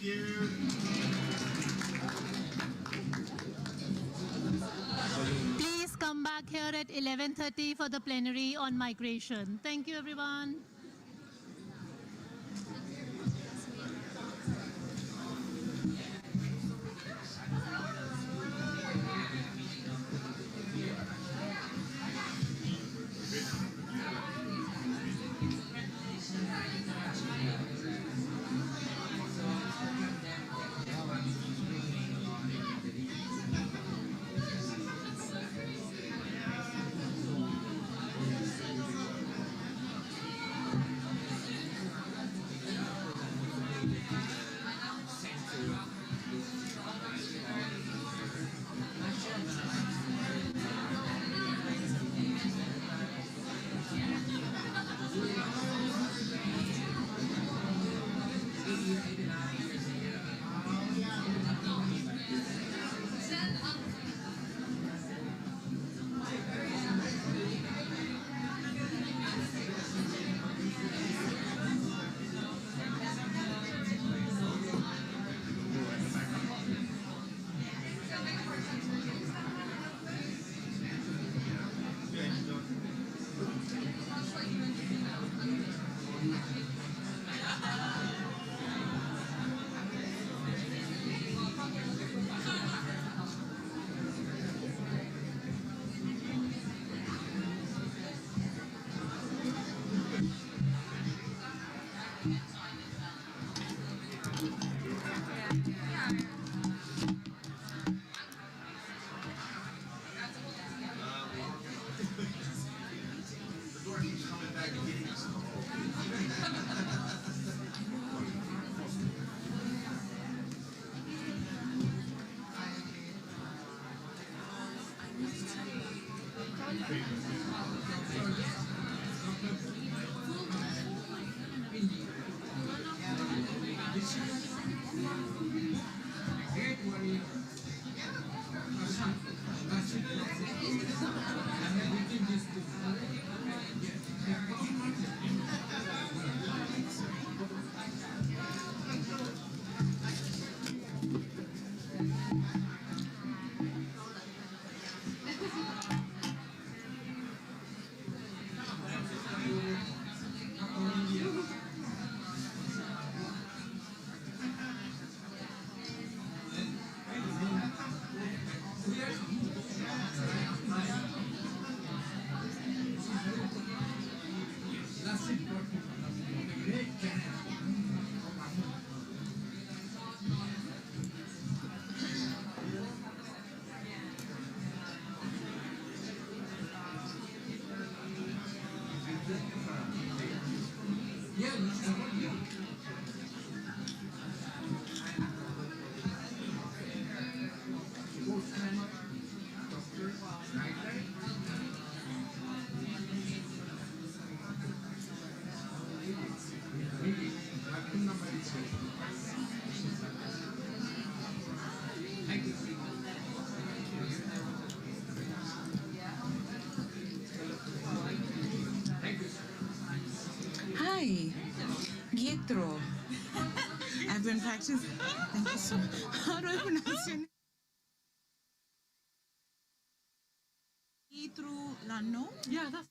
Please come back here at 11:30 for the plenary on migration. Thank you, everyone.
Hi, Pietro. I've been practicing. Thank you so much. How do I pronounce your name? Pietro Lano? Yeah, that's.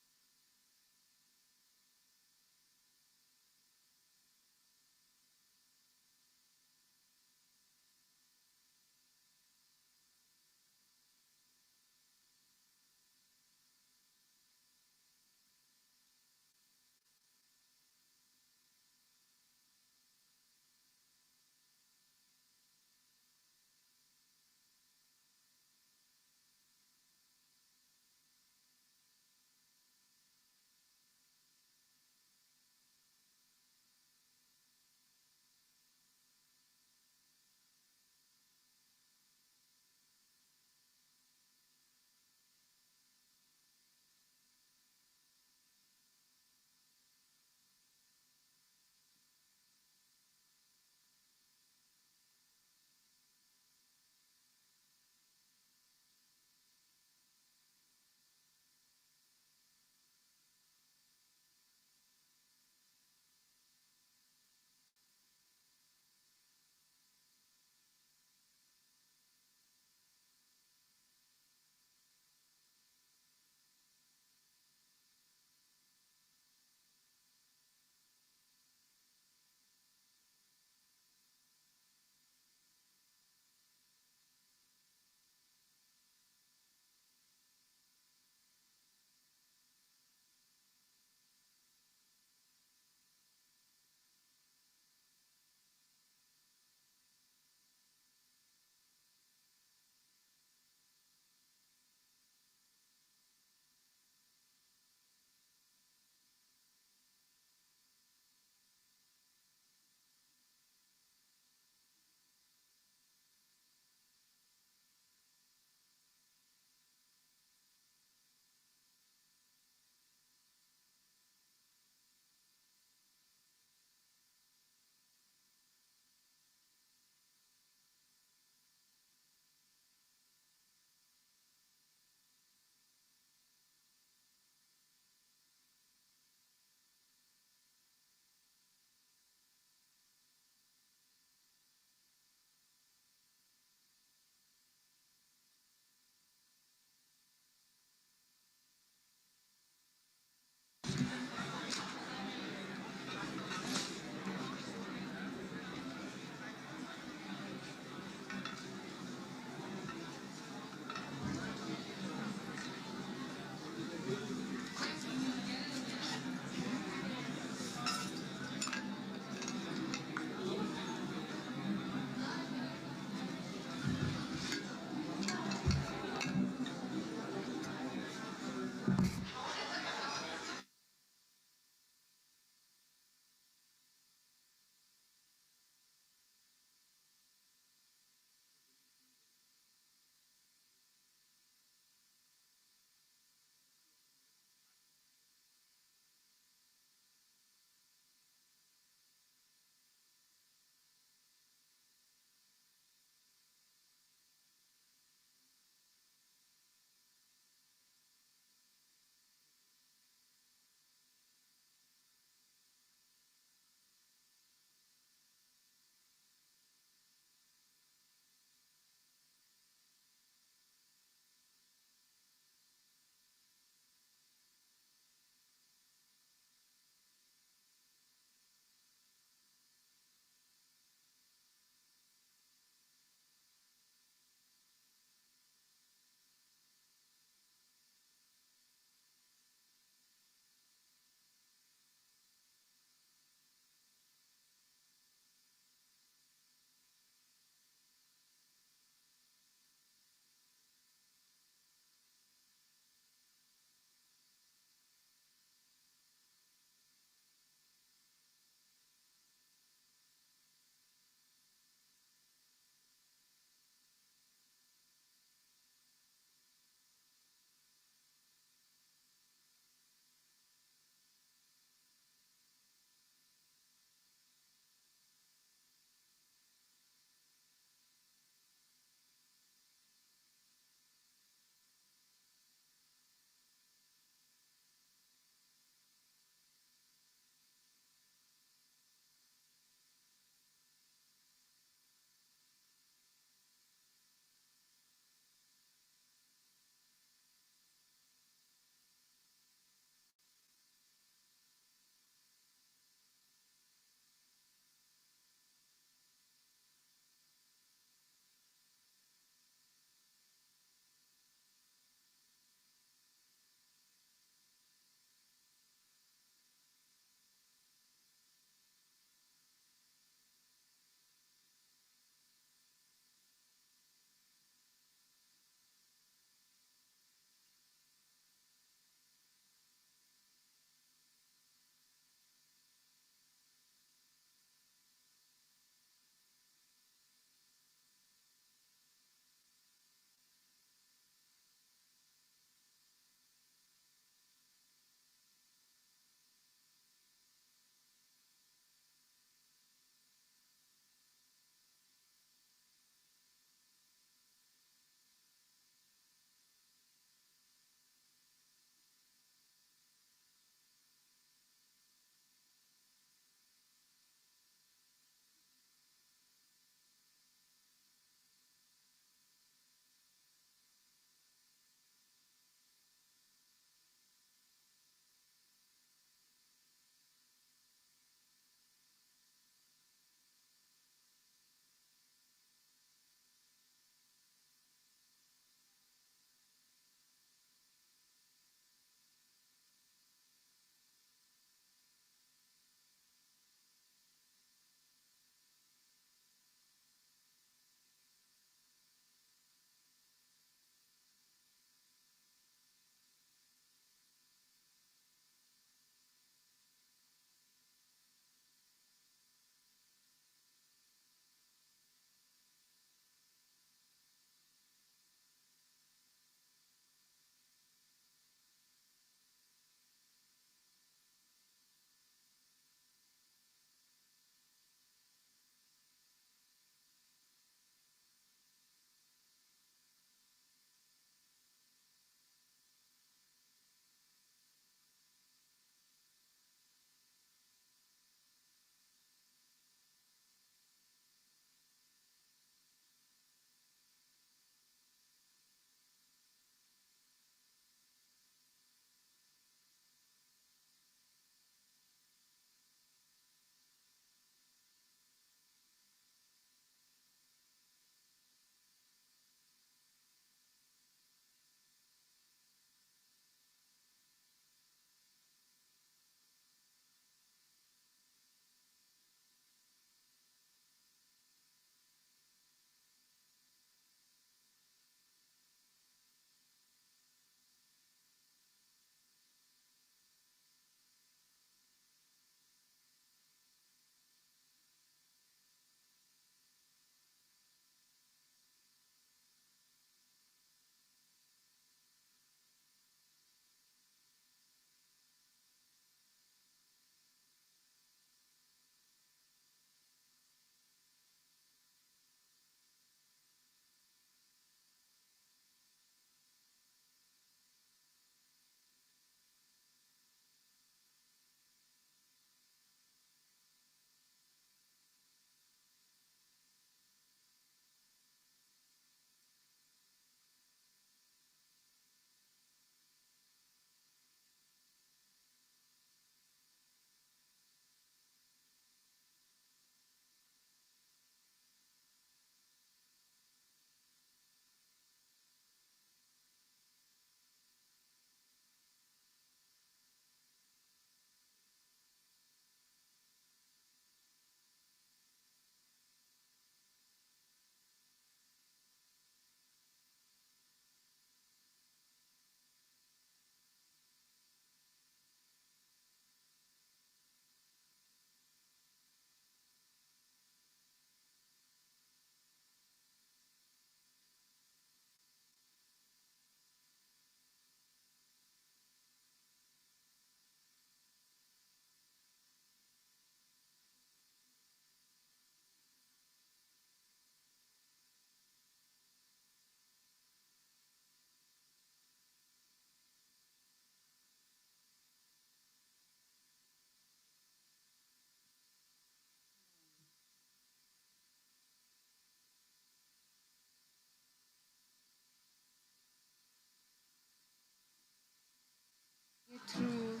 through.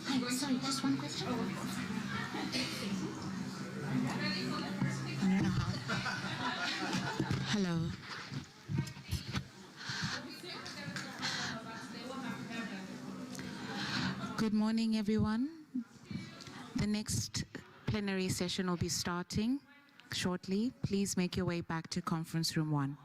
Hi, sorry, just one question. I don't know how. Hello. Good morning, everyone. The next plenary session will be starting shortly. Please make your way back to conference room 1.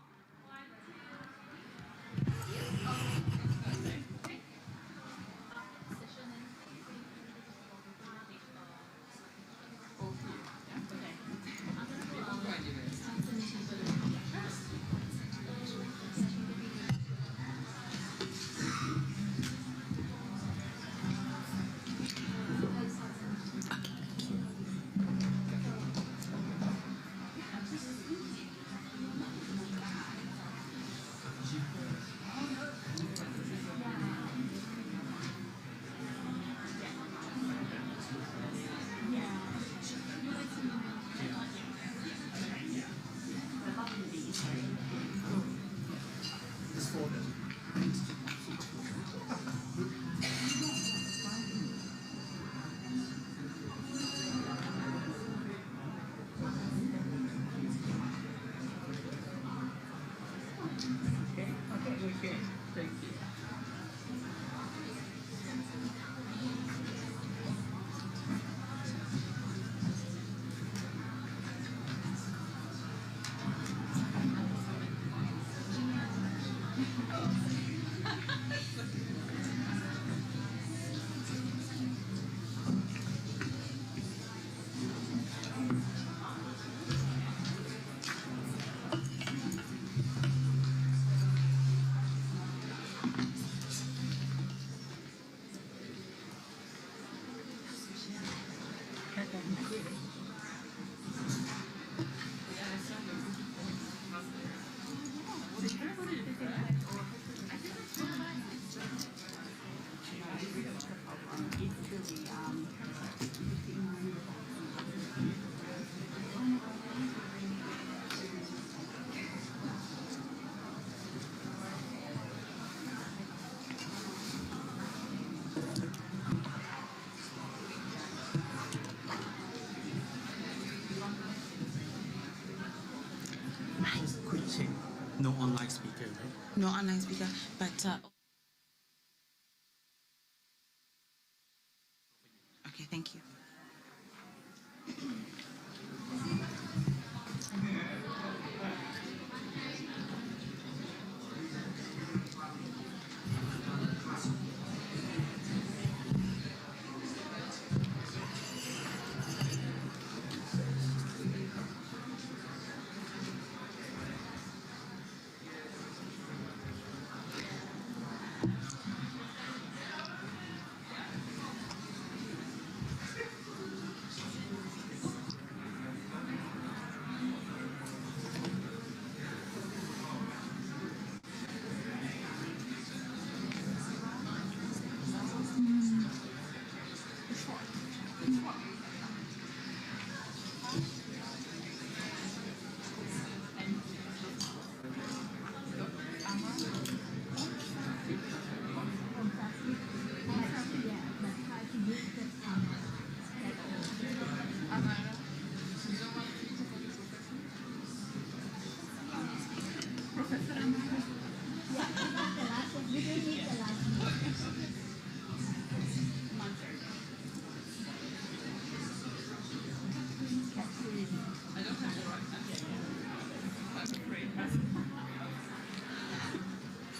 No online speaker, right?
No online speaker, but okay, thank you.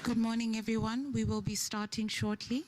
Good morning, everyone. We will be starting shortly.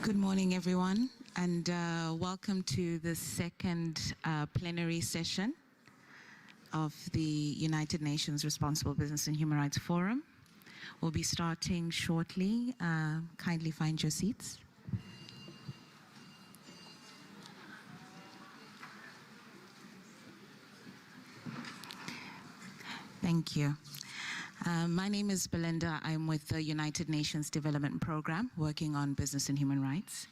Good morning, everyone, and welcome to the second plenary session of the United Nations Responsible Business and Human Rights Forum. We'll be starting shortly. Kindly find your seats. Thank you. My name is Belinda. I'm with the United Nations Development Program, working on business and human rights.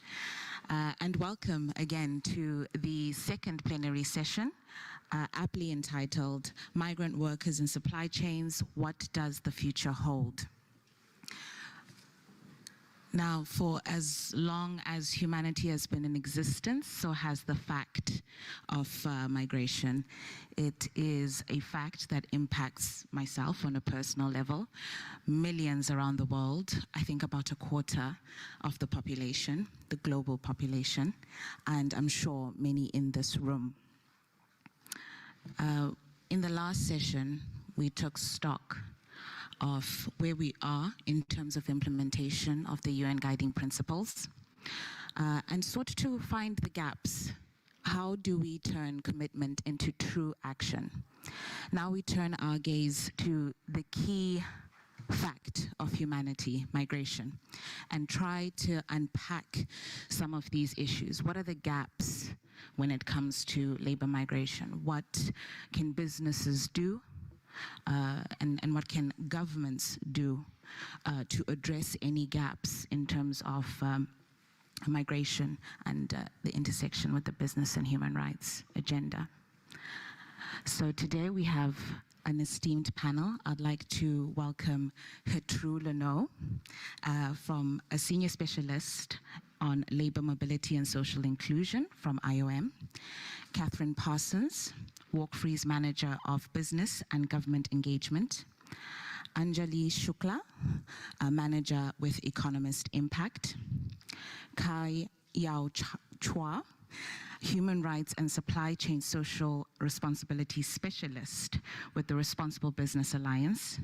And welcome again to the second plenary session, aptly entitled Migrant Workers and Supply Chains, What Does the Future Hold? Now, for as long as humanity has been in existence, so has the fact of migration. It is a fact that impacts myself on a personal level, millions around the world, I think about a quarter of the population, the global population, and I'm sure many in this room. In the last session, we took stock of where we are in terms of implementation of the UN Guiding Principles and sought to find the gaps. How do we turn commitment into true action? Now we turn our gaze to the key fact of humanity, migration, and try to unpack some of these issues. What are the gaps when it comes to labor migration? What can businesses do? And what can governments do to address any gaps in terms of migration and the intersection with the business and human rights agenda. So today we have an esteemed panel. I'd like to welcome Gertrude Leno, from a senior specialist on labor mobility and social inclusion from IOM, Catherine Parsons, Walk-Free's Manager of Business and Government Engagement, Anjali Shukla, a Manager with Economist Impact, Kai Yao Chua, Human Rights and Supply Chain Social Responsibility Specialist with the Responsible Business Alliance,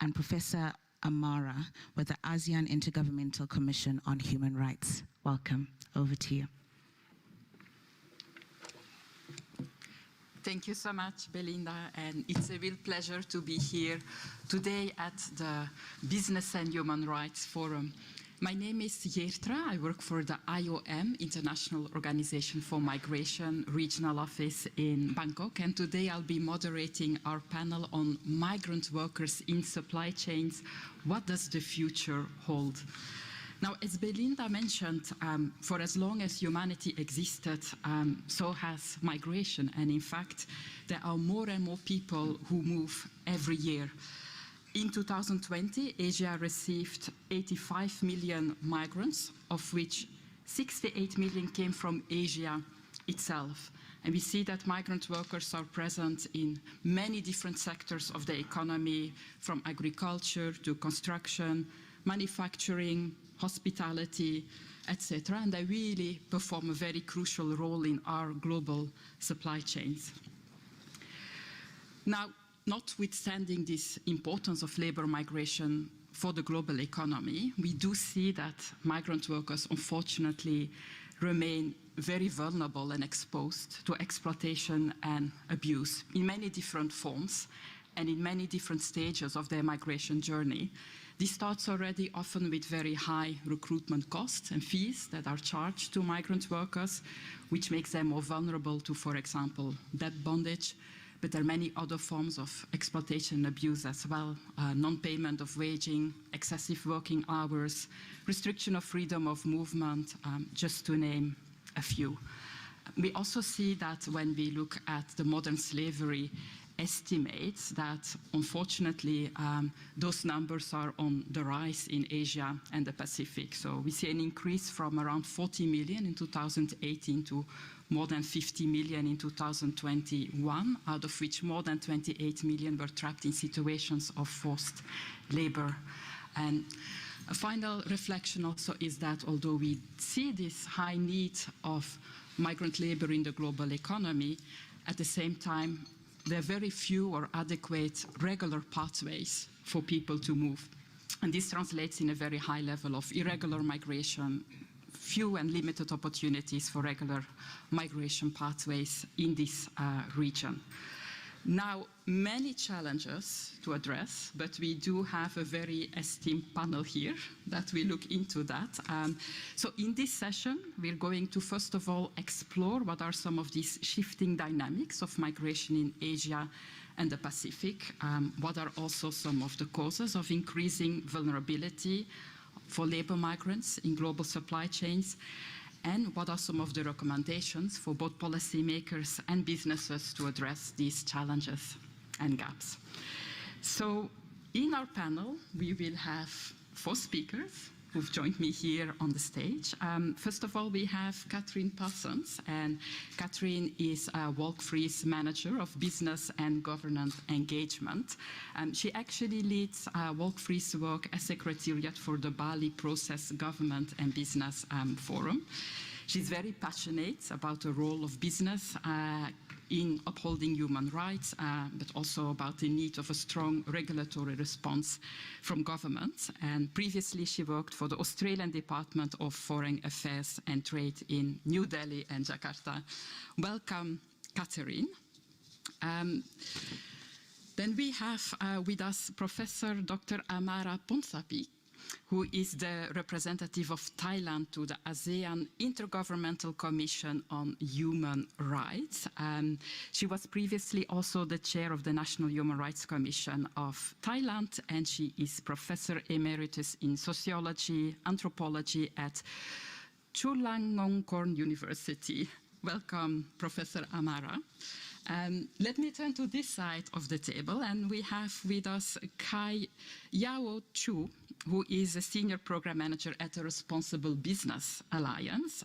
and Professor Amara with the ASEAN Intergovernmental Commission on Human Rights. Welcome. Over to you.
Thank you so much, Belinda, and it's a real pleasure to be here today at the Business and Human Rights Forum. My name is Geertra. I work for the IOM, International Organization for Migration, Regional Office in Bangkok, and today I'll be moderating our panel on migrant workers in supply chains. What does the future hold? Now, as Belinda mentioned, for as long as humanity existed, so has migration. And in fact, there are more and more people who move every year. In 2020, Asia received 85 million migrants, of which 68 million came from Asia itself. And we see that migrant workers are present in many different sectors of the economy, from agriculture to construction, manufacturing, hospitality, etc. And they really perform a very crucial role in our global supply chains. Now, notwithstanding this importance of labor migration for the global economy, we do see that migrant workers, unfortunately, remain very vulnerable and exposed to exploitation and abuse in many different forms and in many different stages of their migration journey. This starts already often with very high recruitment costs and fees that are charged to migrant workers, which makes them more vulnerable to, for example, debt bondage. But there are many other forms of exploitation and abuse as well. Non-payment of waging, excessive working hours, restriction of freedom of movement, just to name a few. We also see that when we look at the modern slavery estimates, that unfortunately those numbers are on the rise in Asia and the Pacific. So we see an increase from around 40 million in 2018 to more than 50 million in 2021, out of which more than 28 million were trapped in situations of forced labor. And a final reflection also is that although we see this high need of migrant labor in the global economy, at the same time, there are very few or adequate regular pathways for people to move. And this translates in a very high level of irregular migration, few and limited opportunities for regular migration pathways in this region. Now, many challenges to address, but we do have a very esteemed panel here that will look into that. So in this session, we're going to first of all explore what are some of these shifting dynamics of migration in Asia and the Pacific. What are also some of the causes of increasing vulnerability for labor migrants in global supply chains? And what are some of the recommendations for both policymakers and businesses to address these challenges and gaps? So in our panel, we will have 4 speakers who've joined me here on the stage. First of all, we have Catherine Parsons, and Catherine is Walk3's Manager of Business and Government Engagement. She actually leads Walk3's work as Secretariat for the Bali Process Government and Business Forum. She's very passionate about the role of business in upholding human rights, but also about the need of a strong regulatory response from governments. And previously, she worked for the Australian Department of Foreign Affairs and Trade in New Delhi and Jakarta. Welcome, Catherine. Then we have with us Professor Dr. Amara Ponsappi, who is the representative of Thailand to the ASEAN Intergovernmental Commission on Human Rights. She was previously also the chair of the National Human Rights Commission of Thailand, and she is Professor Emeritus in Sociology, Anthropology at Chulalongkorn University. Welcome, Professor Amara. Let me turn to this side of the table, and we have with us Kai Yao Chu, who is a Senior Program Manager at the Responsible Business Alliance.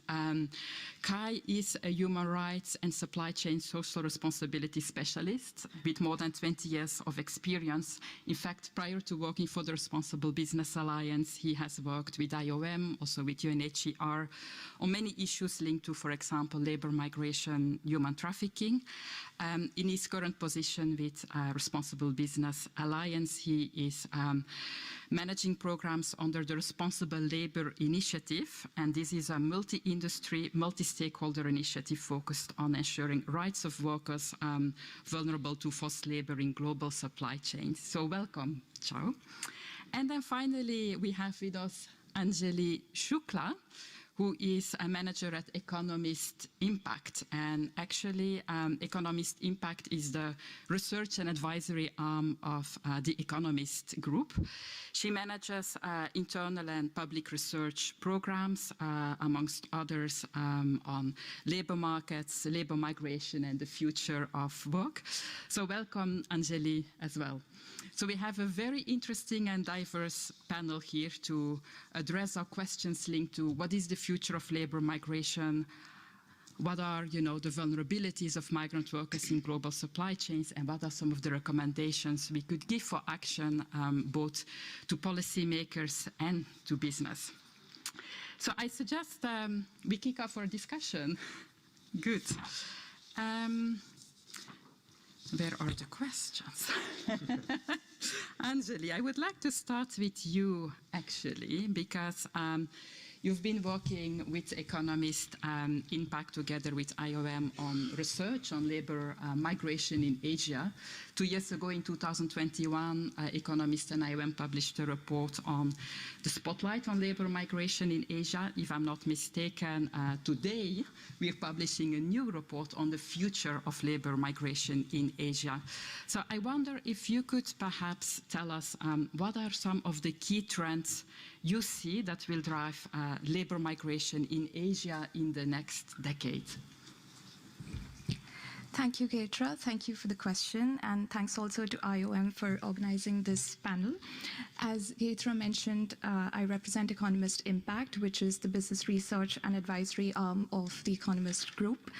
Kai is a human rights and supply chain social responsibility specialist with more than 20 years of experience. In fact, prior to working for the Responsible Business Alliance, he has worked with IOM, also with UNHCR, on many issues linked to, for example, labor migration, human trafficking. In his current position with Responsible Business Alliance, he is managing programs under the Responsible Labor Initiative, and this is a multi-industry, multi-stakeholder initiative focused on ensuring rights of workers vulnerable to forced labor in global supply chains. So welcome, Chao. And then finally, we have with us Anjali Shukla, who is a manager at Economist Impact. And actually, Economist Impact is the research and advisory arm of the Economist Group. She manages internal and public research programs, amongst others, on labor markets, labor migration, and the future of work. So welcome, Anjali, as well. So we have a very interesting and diverse panel here to address our questions linked to what is the future of labor migration, what are, the vulnerabilities of migrant workers in global supply chains, and what are some of the recommendations we could give for action, both to policymakers and to business. So I suggest we kick off our discussion. Good. Where are the questions? Anjali, I would like to start with you, actually, because you've been working with Economist Impact together with IOM on research on labor migration in Asia. 2 years ago, in 2021, Economist and IOM published a report on the spotlight on labor migration in Asia. If I'm not mistaken, today we're publishing a new report on the future of labor migration in Asia. So I wonder if you could perhaps tell us what are some of the key trends you see that will drive labor migration in Asia in the next decade?
Thank you, Ketra. Thank you for the question, and thanks also to IOM for organizing this panel. As Ketra mentioned, I represent Economist Impact, which is the business research and advisory arm of the Economist Group.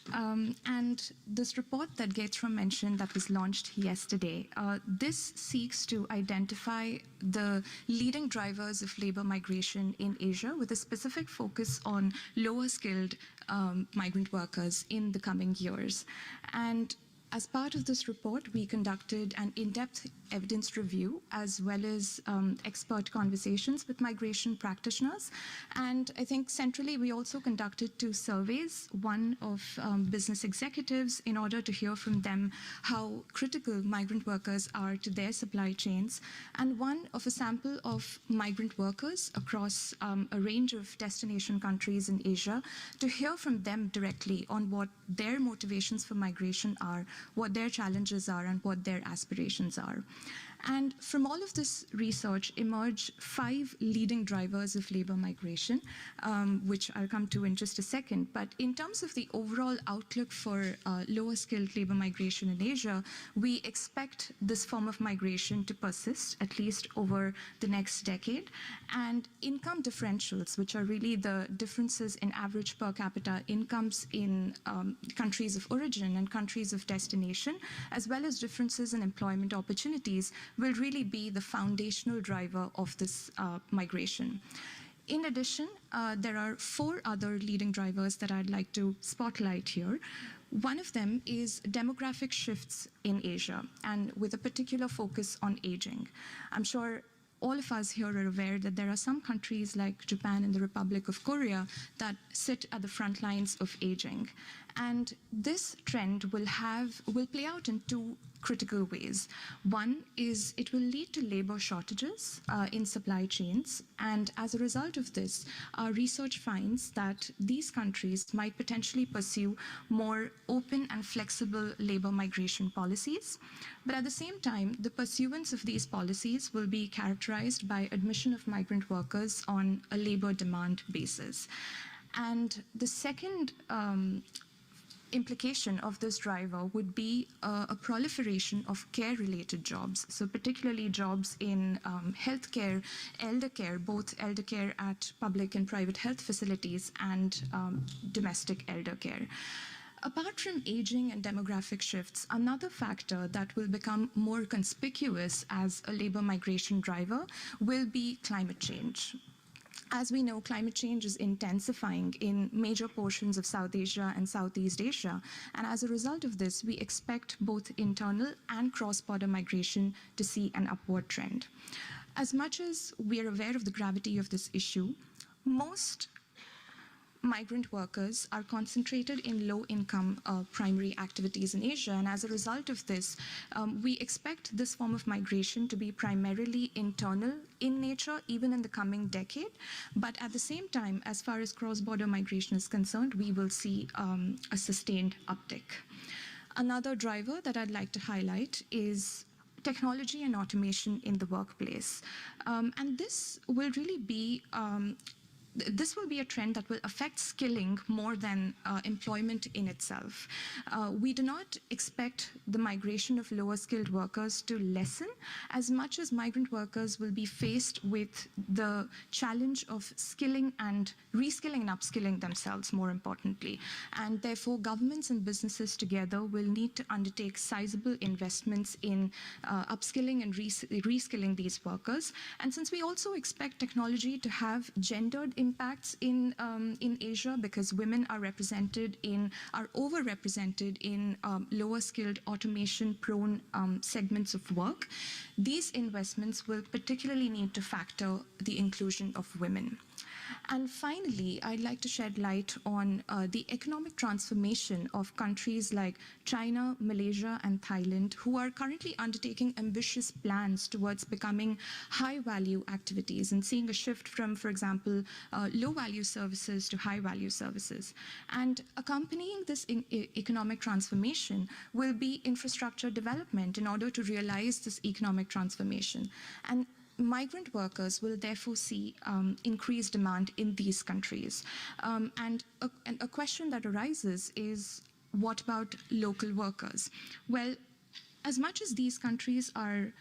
And this report that Ketra mentioned that was launched yesterday, this seeks to identify the leading drivers of labor migration in Asia with a specific focus on lower skilled migrant workers in the coming years. And As part of this report, we conducted an in-depth evidence review as well as expert conversations with migration practitioners. And I think centrally, we also conducted 2 surveys, one of business executives in order to hear from them how critical migrant workers are to their supply chains, and one of a sample of migrant workers across a range of destination countries in Asia to hear from them directly on what their motivations for migration are, what their challenges are, and what their aspirations are. And from all of this research emerge 5 leading drivers of labor migration, which I'll come to in just a second. But in terms of the overall outlook for lower skilled labor migration in Asia, we expect this form of migration to persist at least over the next decade. And income differentials, which are really the differences in average per capita incomes in countries of origin and countries of destination, as well as differences in employment opportunities, will really be the foundational driver of this migration. In addition, there are 4 other leading drivers that I'd like to spotlight here. One of them is demographic shifts in Asia, and with a particular focus on aging. I'm sure all of us here are aware that there are some countries like Japan and the Republic of Korea that sit at the front lines of aging. And this trend will play out in 2 critical ways. One is it will lead to labor shortages in supply chains. And as a result of this, our research finds that these countries might potentially pursue more open and flexible labor migration policies. But at the same time, the pursuance of these policies will be characterized by admission of migrant workers on a labor demand basis. And the second implication of this driver would be a proliferation of care-related jobs, so particularly jobs in healthcare, elder care, both elder care at public and private health facilities, and domestic elder care. Apart from aging and demographic shifts, another factor that will become more conspicuous as a labor migration driver will be climate change. As we know, climate change is intensifying in major portions of South Asia and Southeast Asia, and as a result of this, we expect both internal and cross-border migration to see an upward trend. As much as we are aware of the gravity of this issue, most migrant workers are concentrated in low-income primary activities in Asia, and as a result of this, we expect this form of migration to be primarily internal in nature, even in the coming decade. But at the same time, as far as cross-border migration is concerned, we will see a sustained uptick. Another driver that I'd like to highlight is technology and automation in the workplace. And this will really be this will be a trend that will affect skilling more than employment in itself. We do not expect the migration of lower skilled workers to lessen as much as migrant workers will be faced with the challenge of skilling and reskilling and upskilling themselves, more importantly. And therefore, governments and businesses together will need to undertake sizable investments in upskilling and reskilling these workers. And since we also expect technology to have gendered impacts in Asia, because women are overrepresented in lower skilled automation prone segments of work, these investments will particularly need to factor the inclusion of women. And finally, I'd like to shed light on the economic transformation of countries like China, Malaysia, and Thailand, who are currently undertaking ambitious plans towards becoming high-value activities and seeing a shift from, for example, low-value services to high-value services. And accompanying this economic transformation will be infrastructure development in order to realize this economic transformation. And migrant workers will therefore see increased demand in these countries. And a question that arises is, what about local workers? Well, as much as these countries are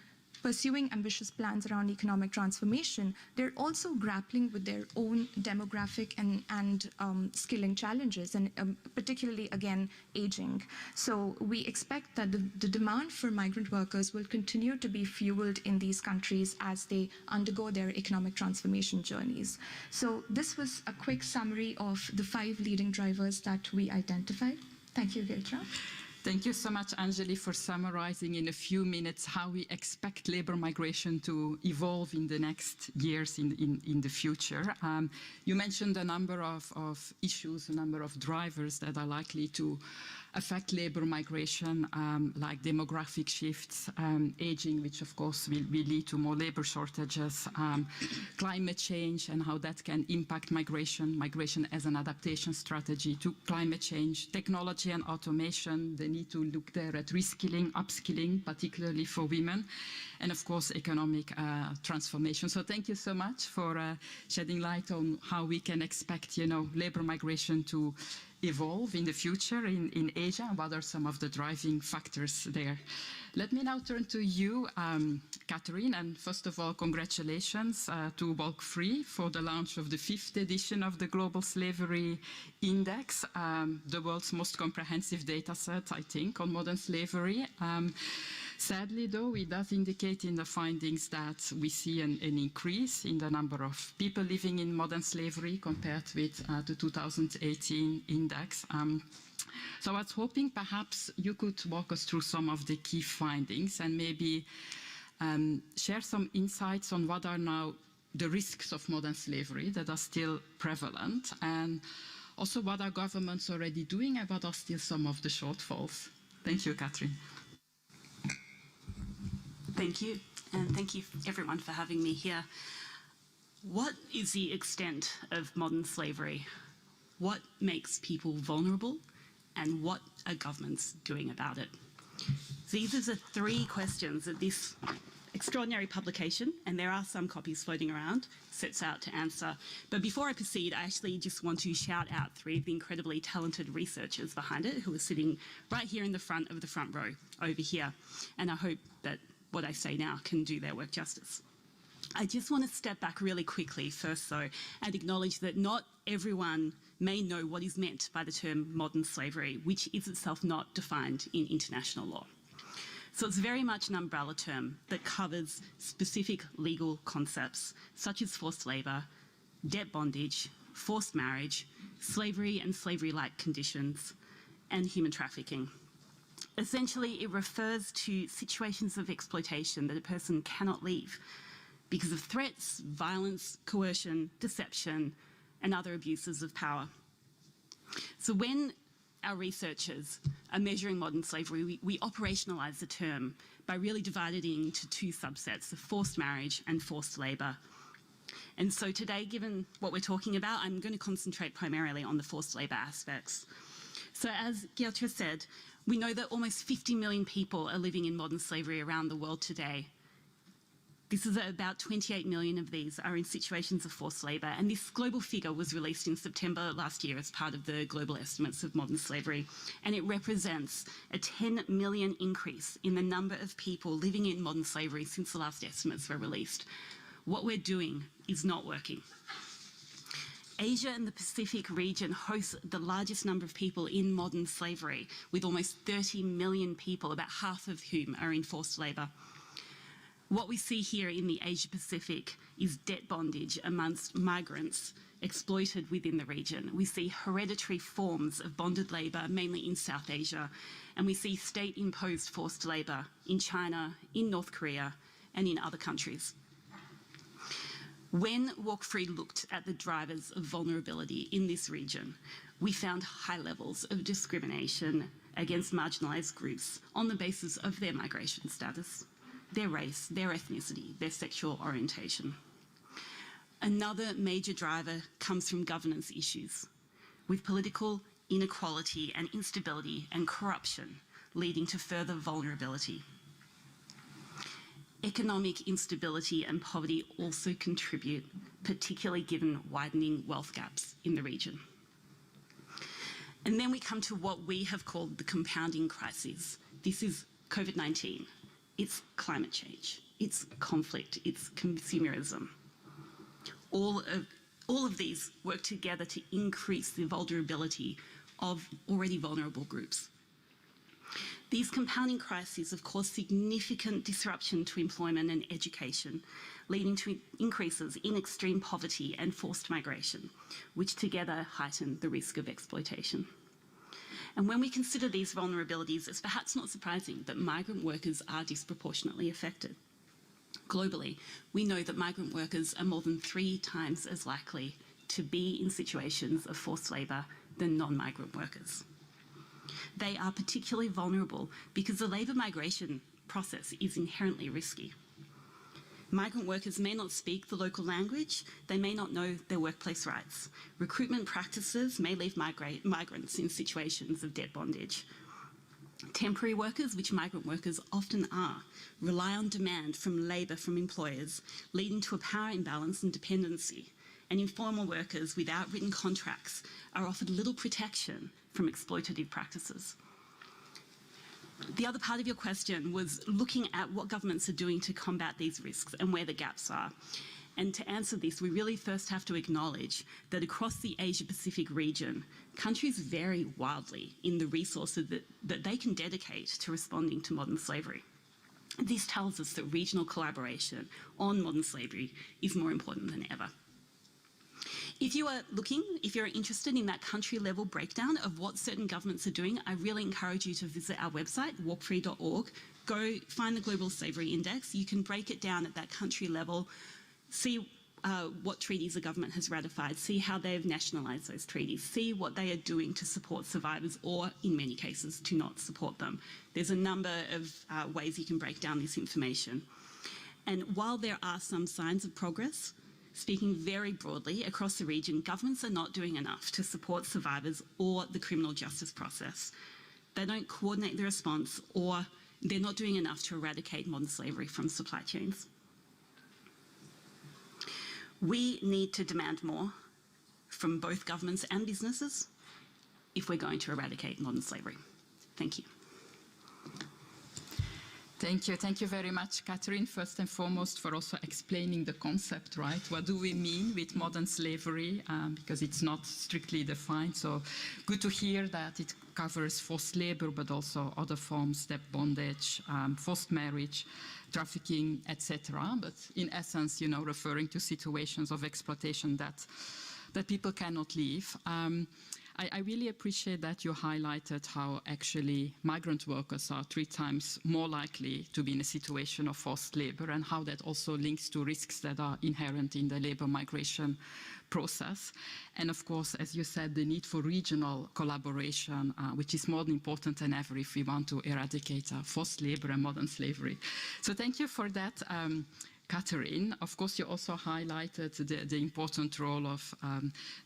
pursuing ambitious plans around economic transformation, they're also grappling with their own demographic and skilling challenges, and particularly, again, aging. So we expect that the demand for migrant workers will continue to be fueled in these countries as they undergo their economic transformation journeys. So this was a quick summary of the 5 leading drivers that we identified. Thank you, Geitra.
Thank you so much, Anjali, for summarizing in a few minutes how we expect labor migration to evolve in the next years in the future. You mentioned a number of issues, a number of drivers that are likely to affect labor migration, like demographic shifts, aging, which of course will lead to more labor shortages, climate change and how that can impact migration as an adaptation strategy to climate change, technology and automation, the need to look there at reskilling, upskilling, particularly for women, and of course economic transformation. So thank you so much for shedding light on how we can expect, labor migration to evolve in the future in Asia, and what are some of the driving factors there. Let me now turn to you, Catherine, and first of all, congratulations to Walk Free for the launch of the 5th edition of the Global Slavery Index, the world's most comprehensive data set, I think, on modern slavery. Sadly, though, it does indicate in the findings that we see an increase in the number of people living in modern slavery compared with the 2018 index. So I was hoping perhaps you could walk us through some of the key findings and maybe share some insights on what are now the risks of modern slavery that are still prevalent, and also what are governments already doing and what are still some of the shortfalls. Thank you, Catherine.
Thank you, and thank you everyone for having me here. What is the extent of modern slavery? What makes people vulnerable? And what are governments doing about it? So these are the 3 questions that this extraordinary publication, and there are some copies floating around, sets out to answer. But before I proceed, I actually just want to shout out 3 of the incredibly talented researchers behind it who are sitting right here in the front of the front row over here. And I hope that what I say now can do their work justice. I just want to step back really quickly first, though, and acknowledge that not everyone may know what is meant by the term modern slavery, which is itself not defined in international law. So it's very much an umbrella term that covers specific legal concepts such as forced labour, debt bondage, forced marriage, slavery and slavery-like conditions, and human trafficking. Essentially, it refers to situations of exploitation that a person cannot leave because of threats, violence, coercion, deception, and other abuses of power. So when our researchers are measuring modern slavery, we operationalise the term by really dividing it into 2 subsets, of forced marriage and forced labour. And so today, given what we're talking about, I'm going to concentrate primarily on the forced labour aspects. So as Geertje said, we know that almost 50 million people are living in modern slavery around the world today. This is about 28 million of these are in situations of forced labour, and this global figure was released in September last year as part of the global estimates of modern slavery, and it represents a 10 million increase in the number of people living in modern slavery since the last estimates were released. What we're doing is not working. Asia and the Pacific region hosts the largest number of people in modern slavery, with almost 30 million people, about half of whom are in forced labour. What we see here in the Asia Pacific is debt bondage amongst migrants exploited within the region. We see hereditary forms of bonded labour, mainly in South Asia, and we see state-imposed forced labour in China, in North Korea, and in other countries. When Walk Free looked at the drivers of vulnerability in this region, we found high levels of discrimination against marginalised groups on the basis of their migration status, their race, their ethnicity, their sexual orientation. Another major driver comes from governance issues, with political inequality and instability and corruption leading to further vulnerability. Economic instability and poverty also contribute, particularly given widening wealth gaps in the region. And then we come to what we have called the compounding crises. This is COVID-19, it's climate change, it's conflict, it's consumerism. All of these work together to increase the vulnerability of already vulnerable groups. These compounding crises have caused significant disruption to employment and education, leading to increases in extreme poverty and forced migration, which together heighten the risk of exploitation. And when we consider these vulnerabilities, it's perhaps not surprising that migrant workers are disproportionately affected. Globally, we know that migrant workers are more than 3 times as likely to be in situations of forced labour than non-migrant workers. They are particularly vulnerable because the labour migration process is inherently risky. Migrant workers may not speak the local language, they may not know their workplace rights. Recruitment practices may leave migrants in situations of debt bondage. Temporary workers, which migrant workers often are, rely on demand from labour from employers, leading to a power imbalance and dependency. And informal workers without written contracts are offered little protection from exploitative practices. The other part of your question was looking at what governments are doing to combat these risks and where the gaps are. And to answer this, we really first have to acknowledge that across the Asia-Pacific region, countries vary wildly in the resources that they can dedicate to responding to modern slavery. This tells us that regional collaboration on modern slavery is more important than ever. If you're interested in that country-level breakdown of what certain governments are doing, I really encourage you to visit our website, walkfree.org. Go find the Global Slavery Index. You can break it down at that country level, see what treaties a government has ratified, see how they've nationalised those treaties, see what they are doing to support survivors or, in many cases, to not support them. There's a number of ways you can break down this information. And while there are some signs of progress, speaking very broadly, across the region, governments are not doing enough to support survivors or the criminal justice process. They don't coordinate the response, or they're not doing enough to eradicate modern slavery from supply chains. We need to demand more from both governments and businesses if we're going to eradicate modern slavery. Thank you.
Thank you. Thank you very much, Catherine, first and foremost, for also explaining the concept, right? What do we mean with modern slavery? Because it's not strictly defined. So good to hear that it covers forced labor, but also other forms, debt bondage, forced marriage, trafficking, etc. But in essence, you know, referring to situations of exploitation that people cannot leave. I really appreciate that you highlighted how actually migrant workers are 3 times more likely to be in a situation of forced labor, and how that also links to risks that are inherent in the labor migration process. And of course, as you said, the need for regional collaboration, which is more important than ever if we want to eradicate forced labor and modern slavery. So thank you for that. Catherine, of course, you also highlighted the important role of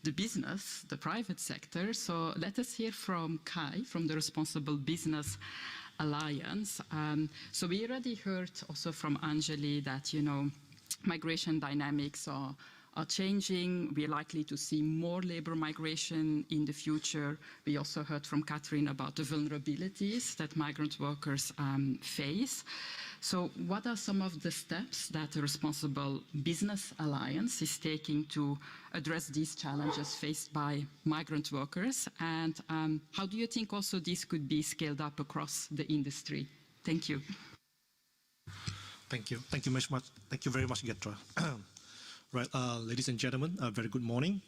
the business, the private sector. So let us hear from Kai, from the Responsible Business Alliance. So we already heard also from Anjali that, you know, migration dynamics are changing. We're likely to see more labor migration in the future. We also heard from Catherine about the vulnerabilities that migrant workers face. So what are some of the steps that the Responsible Business Alliance is taking to address these challenges faced by migrant workers? And how do you think also this could be scaled up across the industry? Thank you.
Thank you. Thank you much. Thank you very much, Getra. Right, ladies and gentlemen, very good morning.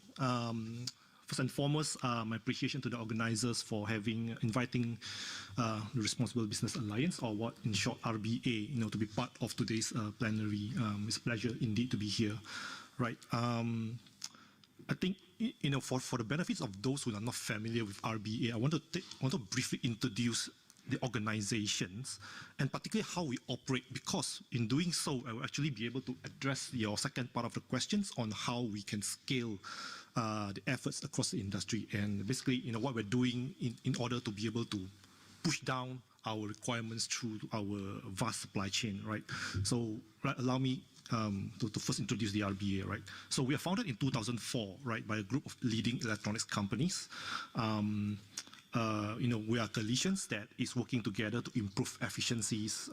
First and foremost, my appreciation to the organizers for inviting the Responsible Business Alliance, or what in short RBA, you know, to be part of today's plenary. It's a pleasure indeed to be here. Right. I think, you know, for the benefits of those who are not familiar with RBA, I want to briefly introduce the organizations and particularly how we operate, because in doing so, I will actually be able to address your second part of the questions on how we can scale the efforts across the industry, and basically, you know, what we're doing in order to be able to push down our requirements through our vast supply chain, right? So allow me to first introduce the RBA, right? So we are founded in 2004, right, by a group of leading electronics companies. You know, we are coalitions that is working together to improve efficiencies,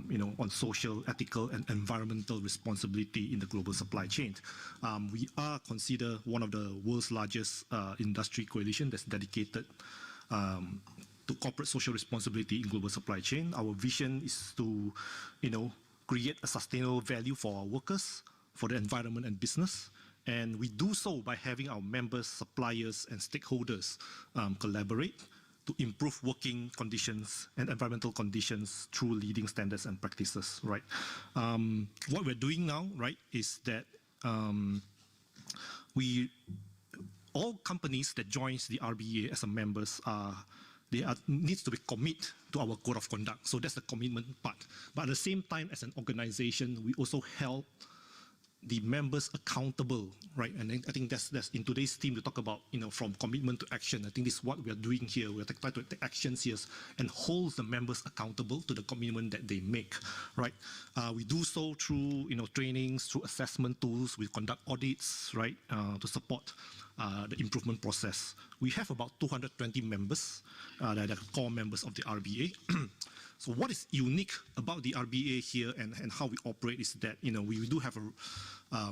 you know, on social, ethical, and environmental responsibility in the global supply chain. We are considered one of the world's largest industry coalition that's dedicated to corporate social responsibility in global supply chain. Our vision is to, you know, create a sustainable value for our workers, for the environment and business. And we do so by having our members, suppliers, and stakeholders collaborate to improve working conditions and environmental conditions through leading standards and practices, right? What we're doing now, right, is that all companies that joins the RBA as a members needs to be commit to our code of conduct. So that's the commitment part. But at the same time, as an organization, we also help the members accountable, right? And I think that's in today's theme to talk about, from commitment to action. I think this is what we are doing here. We are trying to take actions here and hold the members accountable to the commitment that they make, right? We do so through, trainings, through assessment tools. We conduct audits, right, to support the improvement process. We have about 220 members that are core members of the RBA. So what is unique about the RBA here and how we operate is that, we do have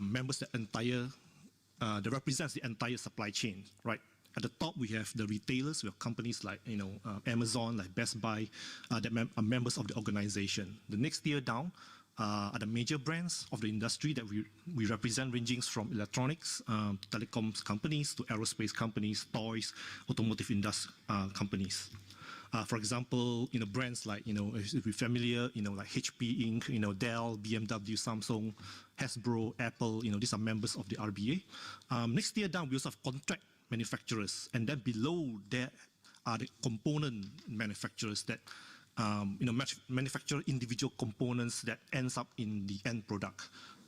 members that represents the entire supply chain, right? At the top, we have the retailers. We have companies like, Amazon, like Best Buy, that are members of the organization. The next tier down are the major brands of the industry that we represent, ranging from electronics, telecoms companies, to aerospace companies, toys, automotive industry companies. For example, brands like, if you're familiar, like HP Inc., Dell, BMW, Samsung, Hasbro, Apple, these are members of the RBA. Next tier down, we also have contract manufacturers, and then below there are the component manufacturers that, manufacture individual components that ends up in the end product.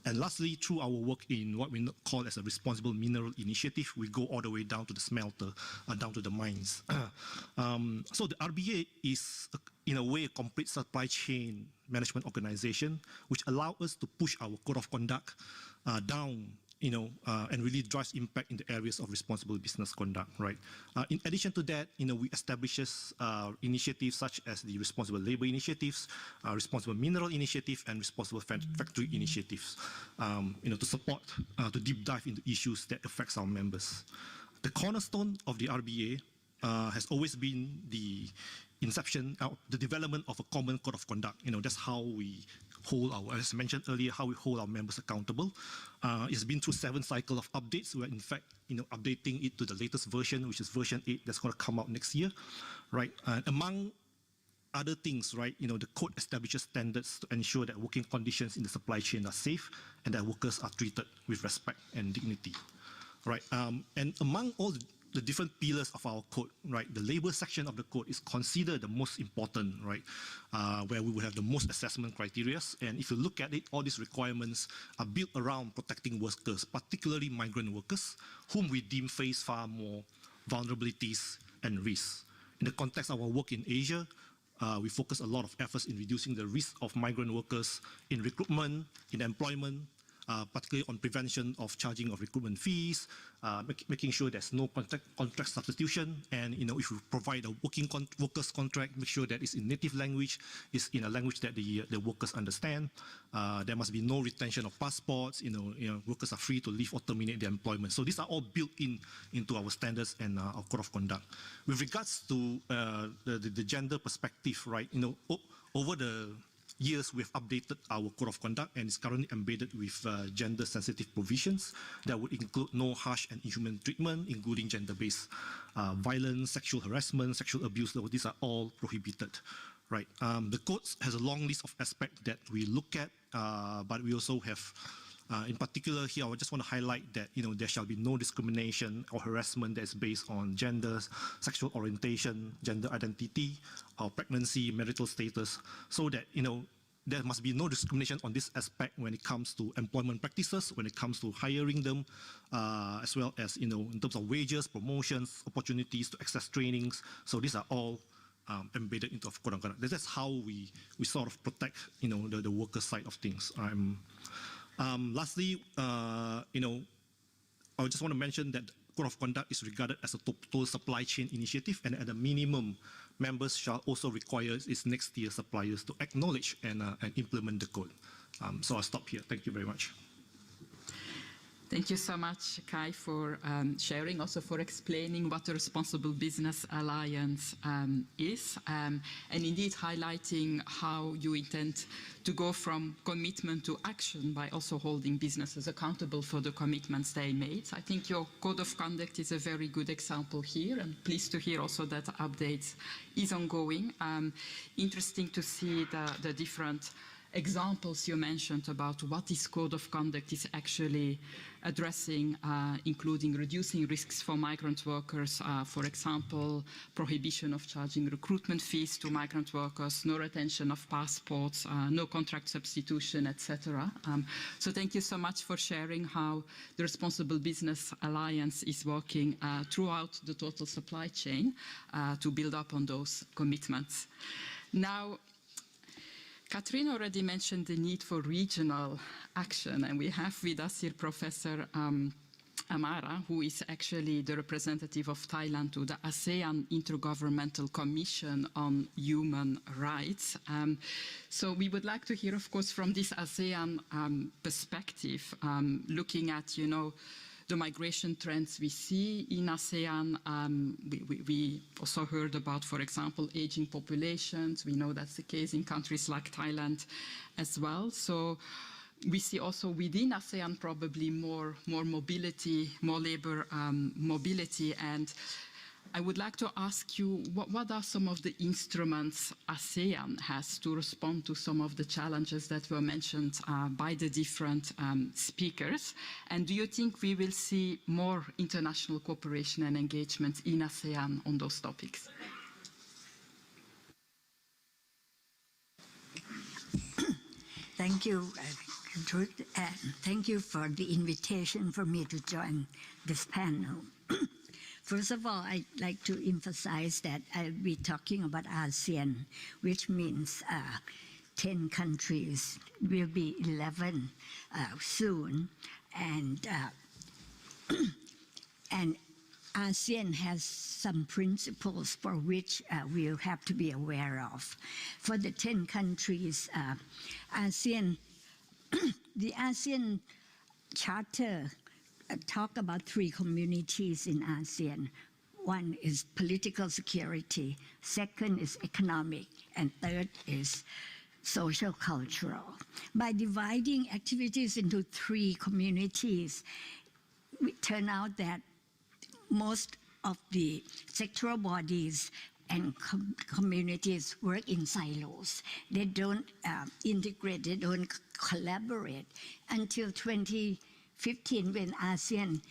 And lastly, through our work in what we call as a responsible mineral initiative, we go all the way down to the smelter, down to the mines. So the RBA is, in a way, a complete supply chain management organization, which allows us to push our code of conduct down, and really drives impact in the areas of responsible business conduct, right? In addition to that, we establishes initiatives such as the responsible labor initiatives, responsible mineral initiative, and responsible factory initiatives, to support, to deep dive into issues that affects our members. The cornerstone of the RBA has always been the inception, the development of a common code of conduct. That's how we hold as I mentioned earlier, how we hold our members accountable. It's been through 7 cycles of updates. We're in fact, updating it to the latest version, which is version 8, that's going to come out next year, right? And among other things, right, the code establishes standards to ensure that working conditions in the supply chain are safe and that workers are treated with respect and dignity, right? And among all the different pillars of our code, right, the labor section of the code is considered the most important, right, where we will have the most assessment criteria. And if you look at it, all these requirements are built around protecting workers, particularly migrant workers, whom we deem face far more vulnerabilities and risks. In the context of our work in Asia, we focus a lot of efforts in reducing the risk of migrant workers in recruitment, in employment, particularly on prevention of charging of recruitment fees, making sure there's no contract substitution, and if you provide a workers contract, make sure that it's in native language, it's in a language that the workers understand. There must be no retention of passports. Workers are free to leave or terminate their employment. So these are all built into our standards and our code of conduct. With regards to the gender perspective, right? Over the years, we've updated our code of conduct, and it's currently embedded with gender-sensitive provisions that would include no harsh and inhuman treatment, including gender-based violence, sexual harassment, sexual abuse. These are all prohibited, right? The code has a long list of aspects that we look at, but we also have, in particular here, I just want to highlight that there shall be no discrimination or harassment that is based on gender, sexual orientation, gender identity, or pregnancy, marital status, so that there must be no discrimination on this aspect when it comes to employment practices, when it comes to hiring them, as well as in terms of wages, promotions, opportunities to access trainings. So these are all embedded into code of conduct. That's how we sort of protect the worker side of things. Lastly, I just want to mention that code of conduct is regarded as a total supply chain initiative, and at a minimum, members shall also require its next tier suppliers to acknowledge and implement the code. So I'll stop here. Thank you very much.
Thank you so much, Kai, for sharing, also for explaining what the Responsible Business Alliance is, and indeed highlighting how you intend to go from commitment to action by also holding businesses accountable for the commitments they made. I think your code of conduct is a very good example here, and pleased to hear also that the update is ongoing. Interesting to see the different examples you mentioned about what this code of conduct is actually addressing, including reducing risks for migrant workers, for example, prohibition of charging recruitment fees to migrant workers, no retention of passports, no contract substitution, etc. So thank you so much for sharing how the Responsible Business Alliance is working throughout the total supply chain to build up on those commitments. Now, Catherine already mentioned the need for regional action, and we have with us here Professor Amara, who is actually the representative of Thailand to the ASEAN Intergovernmental Commission on Human Rights. So we would like to hear, of course, from this ASEAN perspective, looking at, the migration trends we see in ASEAN. We also heard about, for example, aging populations. We know that's the case in countries like Thailand as well. So we see also within ASEAN probably more mobility, more labor mobility. And I would like to ask you, what are some of the instruments ASEAN has to respond to some of the challenges that were mentioned by the different speakers? And do you think we will see more international cooperation and engagement in ASEAN on those topics?
Thank you, Truth, and thank you for the invitation for me to join this panel. First of all, I'd like to emphasize that I'll be talking about ASEAN, which means 10 countries, will be 11 soon. And ASEAN has some principles for which we'll have to be aware of. For the 10 countries, ASEAN, the ASEAN Charter talk about 3 communities in ASEAN. One is political security, second is economic, and third is social cultural. By dividing activities into 3 communities, it turned out that most of the sectoral bodies and communities work in silos. They don't integrate, they don't collaborate until 2015, when ASEAN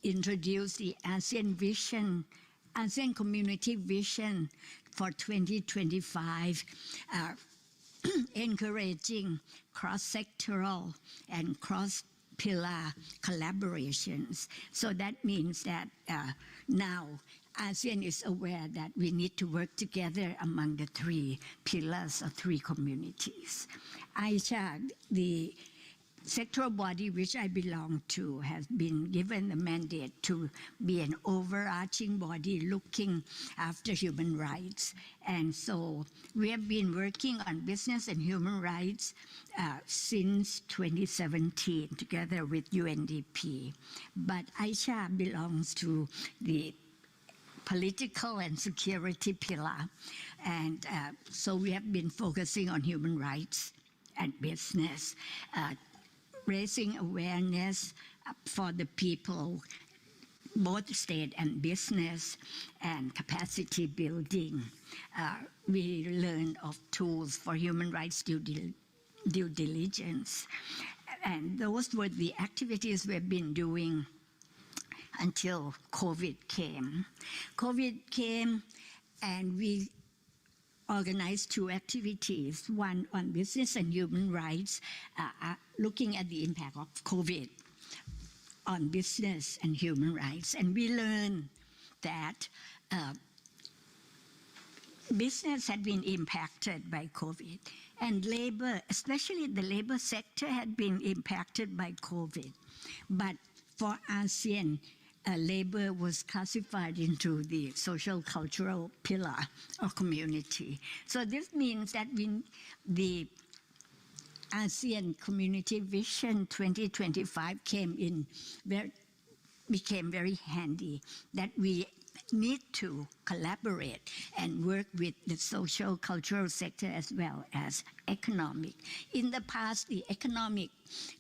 introduced the ASEAN Vision, ASEAN Community Vision for 2025, encouraging cross-sectoral and cross-pillar collaborations. So that means that now ASEAN is aware that we need to work together among the 3 pillars of 3 communities. ICHA, the sectoral body which I belong to, has been given the mandate to be an overarching body looking after human rights. And so we have been working on business and human rights since 2017 together with UNDP. But ICHA belongs to the political and security pillar. And so we have been focusing on human rights and business, raising awareness for the people, both state and business, and capacity building. We learned of tools for human rights due diligence. And those were the activities we've been doing until COVID came. COVID came and we organized 2 activities, one on business and human rights, looking at the impact of COVID on business and human rights. And we learned that business had been impacted by COVID, and labor, especially the labor sector, had been impacted by COVID. But for ASEAN, labor was classified into the social cultural pillar or community. So this means that the ASEAN Community Vision 2025 became very handy, that we need to collaborate and work with the social cultural sector as well as economic. In the past, the economic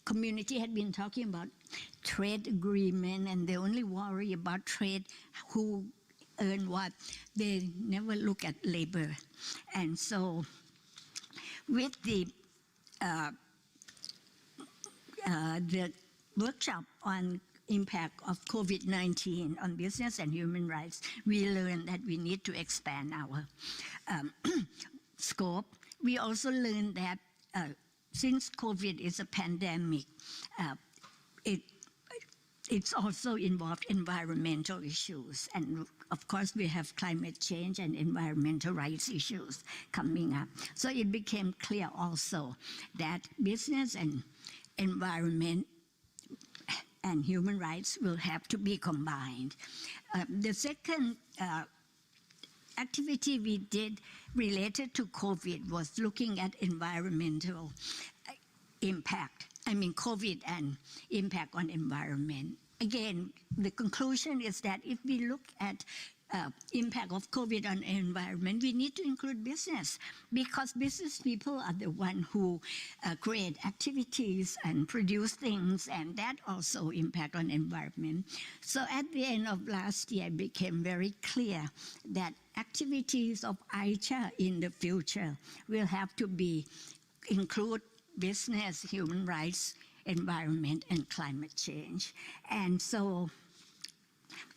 community had been talking about trade agreement, and they only worry about trade, who earn what. They never look at labor. And so with the workshop on impact of COVID-19 on business and human rights, we learned that we need to expand our scope. We also learned that since COVID is a pandemic, it's also involved environmental issues. And of course, we have climate change and environmental rights issues coming up. So it became clear also that business and environment and human rights will have to be combined. The second activity we did related to COVID was looking at environmental impact. I mean, COVID and impact on environment. Again, the conclusion is that if we look at impact of COVID on environment, we need to include business, because business people are the one who create activities and produce things, and that also impact on environment. So at the end of last year, it became very clear that activities of AICHA in the future will have to include business, human rights, environment, and climate change. And so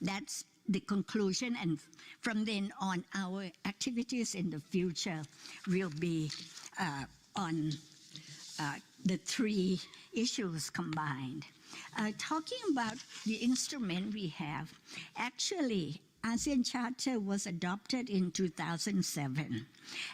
that's the conclusion, and from then on, our activities in the future will be on the three issues combined. Talking about the instrument we have, actually, ASEAN Charter was adopted in 2007,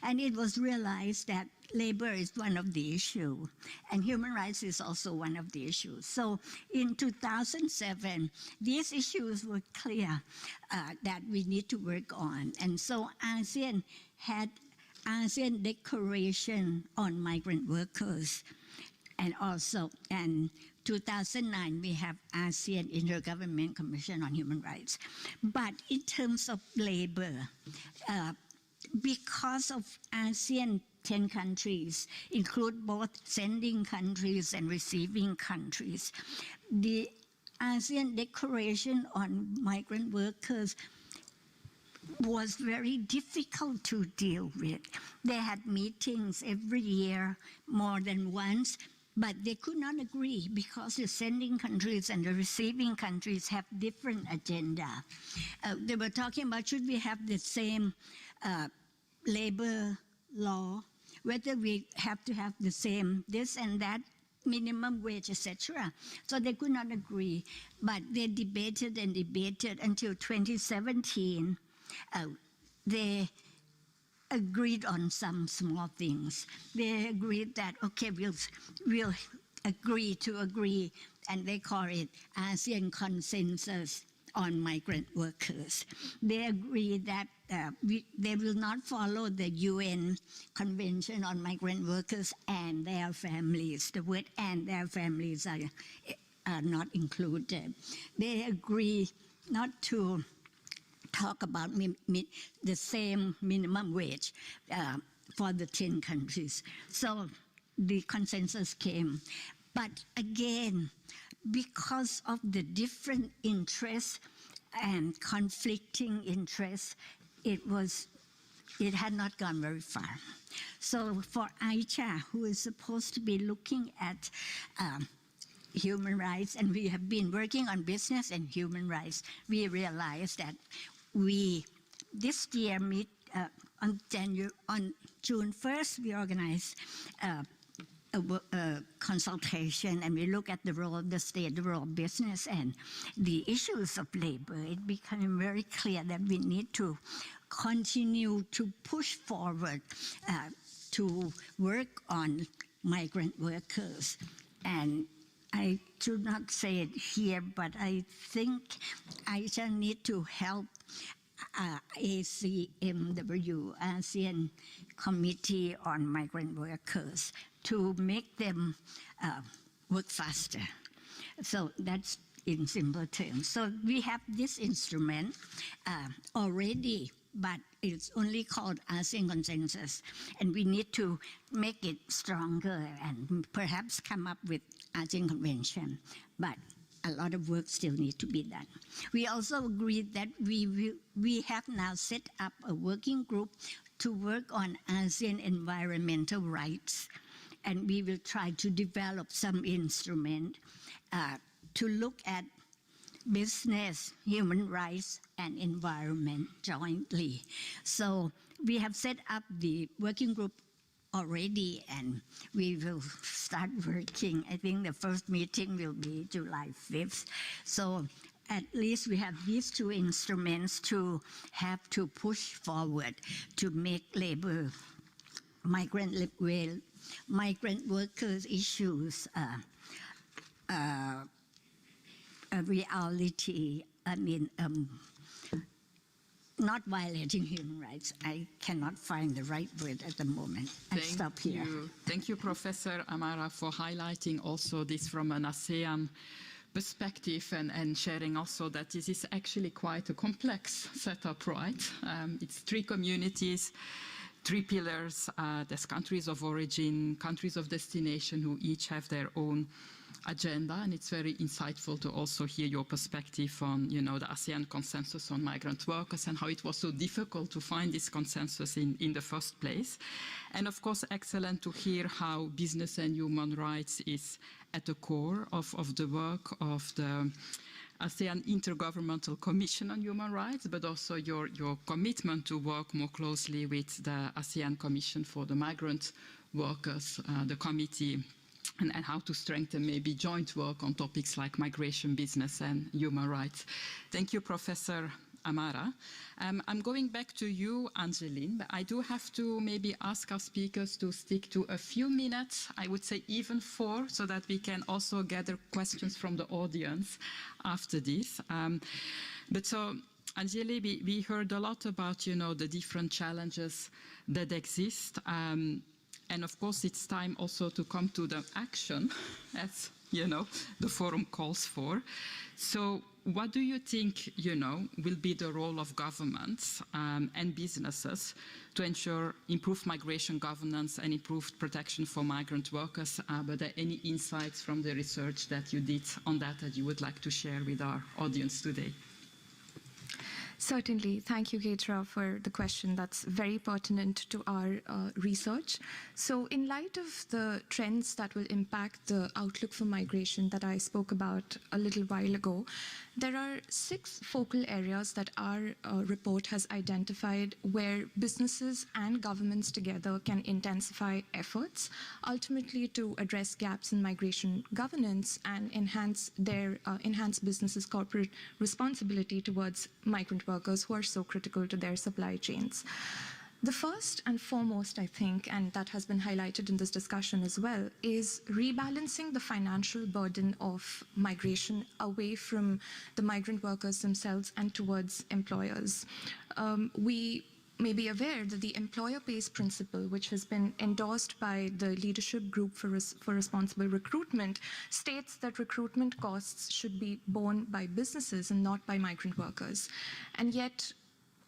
and it was realized that labor is one of the issues, and human rights is also one of the issues. So in 2007, these issues were clear that we need to work on. And so ASEAN had ASEAN Declaration on Migrant Workers, and also in 2009, we have ASEAN Intergovernmental Commission on Human Rights. But in terms of labor, because of ASEAN 10 countries, include both sending countries and receiving countries, the ASEAN Declaration on Migrant Workers was very difficult to deal with. They had meetings every year, more than once, but they could not agree because the sending countries and the receiving countries have different agenda. They were talking about, should we have the same labor law, whether we have to have the same this and that, minimum wage, etc. So they could not agree, but they debated and debated until 2017. They agreed on some small things. They agreed that, okay, we'll agree to agree, and they call it ASEAN Consensus on Migrant Workers. They agree that they will not follow the UN Convention on Migrant Workers and their families. The word "and their families" are not included. They agree not to talk about the same minimum wage for the 10 countries. So the consensus came. But again, because of the different interests and conflicting interests, it had not gone very far. So for AICHA, who is supposed to be looking at human rights, and we have been working on business and human rights, we realized that this year on June 1st, we organized a consultation, and we look at the role of the state, the role of business, and the issues of labor. It became very clear that we need to continue to push forward to work on migrant workers. And I should not say it here, but I think AICHA need to help ACMW, ASEAN Committee on Migrant Workers, to make them work faster. So that's in simple terms. So we have this instrument already, but it's only called ASEAN Consensus, and we need to make it stronger and perhaps come up with ASEAN Convention. But a lot of work still needs to be done. We also agreed that we have now set up a working group to work on ASEAN environmental rights, and we will try to develop some instrument to look at business, human rights, and environment jointly. So we have set up the working group already, and we will start working. I think the first meeting will be July 5th. So at least we have these two instruments to have to push forward to make labor, migrant workers issues a reality. I mean, not violating human rights. I cannot find the right word at the moment. I'll stop here.
Thank you, Professor Amara, for highlighting also this from an ASEAN perspective and sharing also that this is actually quite a complex setup, right? It's 3 communities, 3 pillars. There's countries of origin, countries of destination who each have their own agenda, and it's very insightful to also hear your perspective on, the ASEAN consensus on migrant workers and how it was so difficult to find this consensus in the first place. And of course, excellent to hear how business and human rights is at the core of the work of the ASEAN Intergovernmental Commission on Human Rights, but also your commitment to work more closely with the ASEAN Commission for the Migrant Workers, the committee, and how to strengthen maybe joint work on topics like migration, business, and human rights. Thank you, Professor Amara. I'm going back to you, Angeline, but I do have to maybe ask our speakers to stick to a few minutes, I would say even 4, so that we can also gather questions from the audience after this. But so, Angeli, we heard a lot about, the different challenges that exist. And of course, it's time also to come to the action, as, the forum calls for. So what do you think, will be the role of governments and businesses to ensure improved migration governance and improved protection for migrant workers? Are there any insights from the research that you did on that you would like to share with our audience today?
Certainly. Thank you, Ketra, for the question. That's very pertinent to our research. So in light of the trends that will impact the outlook for migration that I spoke about a little while ago, there are 6 focal areas that our report has identified where businesses and governments together can intensify efforts, ultimately to address gaps in migration governance and enhance businesses' corporate responsibility towards migrant workers who are so critical to their supply chains. The first and foremost, I think, and that has been highlighted in this discussion as well, is rebalancing the financial burden of migration away from the migrant workers themselves and towards employers. We may be aware that the employer pays principle, which has been endorsed by the Leadership Group for Responsible Recruitment, states that recruitment costs should be borne by businesses and not by migrant workers. And yet,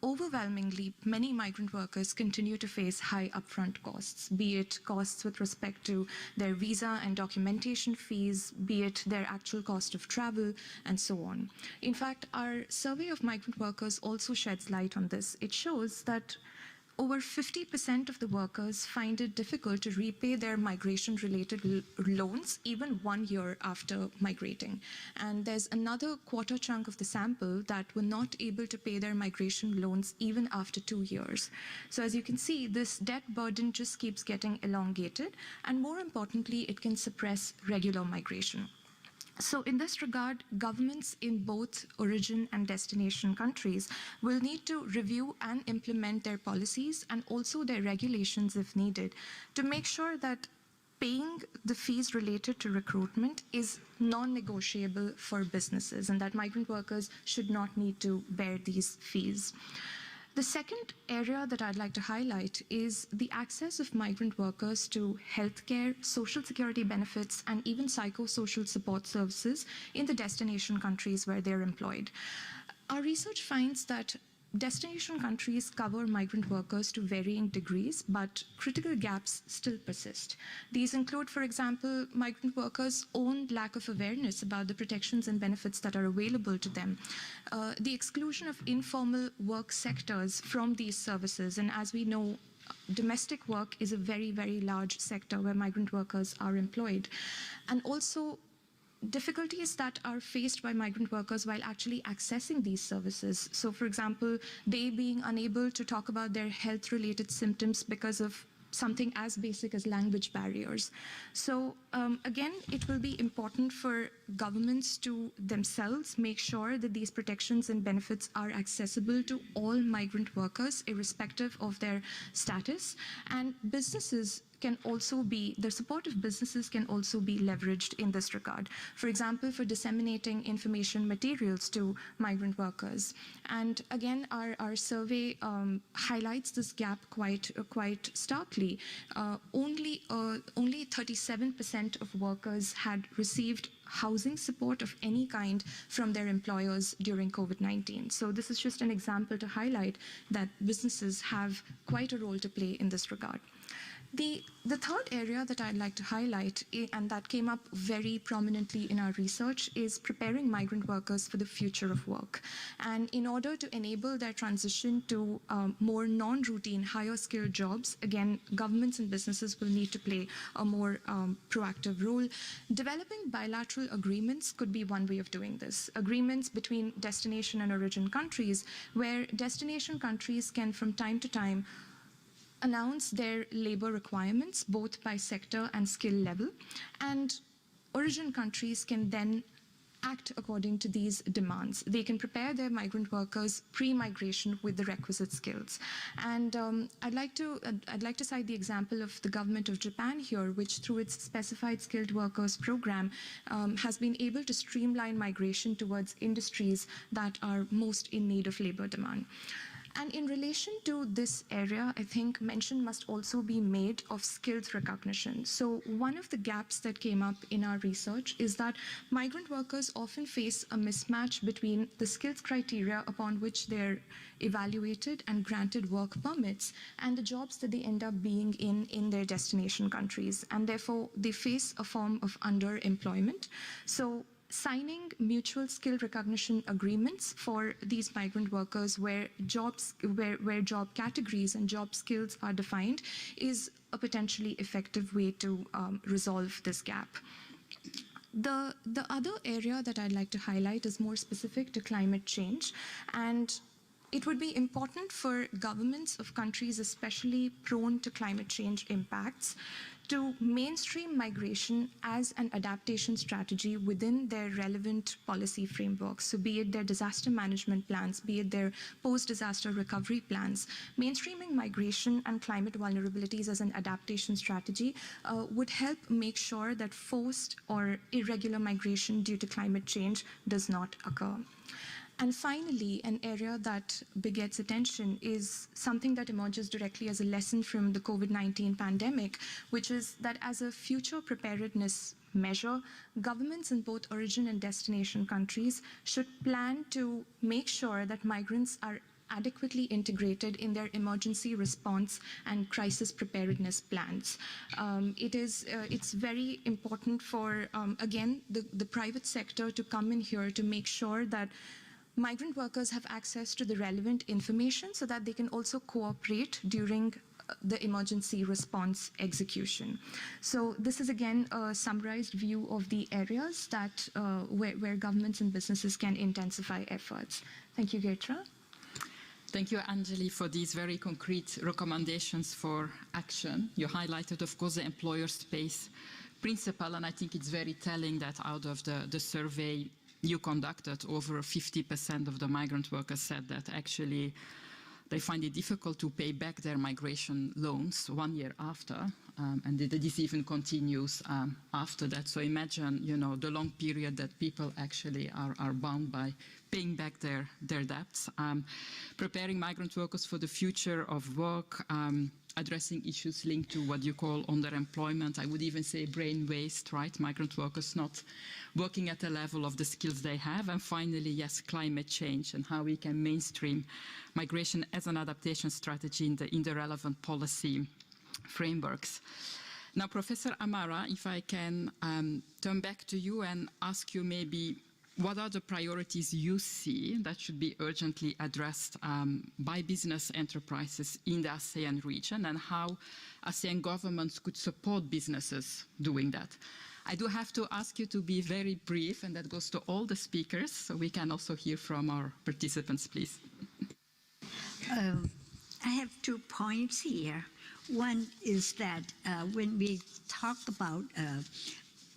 overwhelmingly, many migrant workers continue to face high upfront costs, be it costs with respect to their visa and documentation fees, be it their actual cost of travel, and so on. In fact, our survey of migrant workers also sheds light on this. It shows that over 50% of the workers find it difficult to repay their migration-related loans even 1 year after migrating. And there's another quarter chunk of the sample that were not able to pay their migration loans even after 2 years. So as you can see, this debt burden just keeps getting elongated, and more importantly, it can suppress regular migration. So in this regard, governments in both origin and destination countries will need to review and implement their policies and also their regulations if needed to make sure that paying the fees related to recruitment is non-negotiable for businesses and that migrant workers should not need to bear these fees. The second area that I'd like to highlight is the access of migrant workers to healthcare, social security benefits, and even psychosocial support services in the destination countries where they're employed. Our research finds that destination countries cover migrant workers to varying degrees, but critical gaps still persist. These include, for example, migrant workers' own lack of awareness about the protections and benefits that are available to them, the exclusion of informal work sectors from these services, and as we know, domestic work is a very, very large sector where migrant workers are employed, and also difficulties that are faced by migrant workers while actually accessing these services. So, for example, they being unable to talk about their health-related symptoms because of something as basic as language barriers. So again, it will be important for governments to themselves make sure that these protections and benefits are accessible to all migrant workers, irrespective of their status, and businesses can also be, the support of businesses can also be leveraged in this regard. For example, for disseminating information materials to migrant workers. And again, our survey highlights this gap quite starkly. Only 37% of workers had received housing support of any kind from their employers during COVID-19. So this is just an example to highlight that businesses have quite a role to play in this regard. The third area that I'd like to highlight, and that came up very prominently in our research, is preparing migrant workers for the future of work. And in order to enable their transition to more non-routine, higher-skilled jobs, again, governments and businesses will need to play a more proactive role. Developing bilateral agreements could be one way of doing this. Agreements between destination and origin countries, where destination countries can, from time to time, announce their labor requirements, both by sector and skill level, and origin countries can then act according to these demands. They can prepare their migrant workers pre-migration with the requisite skills. And I'd like to cite the example of the government of Japan here, which through its specified skilled workers program has been able to streamline migration towards industries that are most in need of labor demand. And in relation to this area, I think mention must also be made of skills recognition. So one of the gaps that came up in our research is that migrant workers often face a mismatch between the skills criteria upon which they're evaluated and granted work permits and the jobs that they end up being in their destination countries. And therefore, they face a form of underemployment. So signing mutual skill recognition agreements for these migrant workers where job categories and job skills are defined is a potentially effective way to resolve this gap. The other area that I'd like to highlight is more specific to climate change, and it would be important for governments of countries especially prone to climate change impacts to mainstream migration as an adaptation strategy within their relevant policy frameworks. So be it their disaster management plans, be it their post-disaster recovery plans, mainstreaming migration and climate vulnerabilities as an adaptation strategy would help make sure that forced or irregular migration due to climate change does not occur. And finally, an area that begets attention is something that emerges directly as a lesson from the COVID-19 pandemic, which is that as a future preparedness measure, governments in both origin and destination countries should plan to make sure that migrants are adequately integrated in their emergency response and crisis preparedness plans. It's very important for, again, the private sector to come in here to make sure that migrant workers have access to the relevant information so that they can also cooperate during the emergency response execution. So this is again a summarized view of the areas that where governments and businesses can intensify efforts. Thank you, Geertra.
Thank you, Anjali, for these very concrete recommendations for action. You highlighted, of course, the employer space principle, and I think it's very telling that out of the survey you conducted, over 50% of the migrant workers said that actually they find it difficult to pay back their migration loans 1 year after, and this even continues after that. So imagine, the long period that people actually are bound by paying back their debts. Preparing migrant workers for the future of work, addressing issues linked to what you call underemployment. I would even say brain waste, right? Migrant workers not working at the level of the skills they have. And finally, yes, climate change and how we can mainstream migration as an adaptation strategy in the relevant policy frameworks. Now, Professor Amara, if I can turn back to you and ask you maybe what are the priorities you see that should be urgently addressed by business enterprises in the ASEAN region, and how ASEAN governments could support businesses doing that? I do have to ask you to be very brief, and that goes to all the speakers, so we can also hear from our participants, please.
I have 2 points here. One is that when we talk about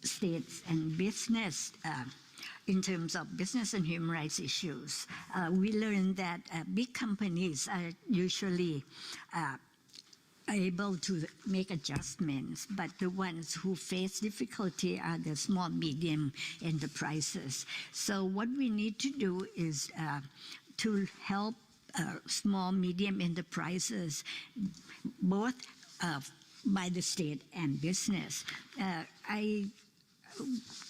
states and business, in terms of business and human rights issues, we learned that big companies are usually able to make adjustments, but the ones who face difficulty are the small, medium enterprises. So what we need to do is to help small, medium enterprises, both by the state and business. I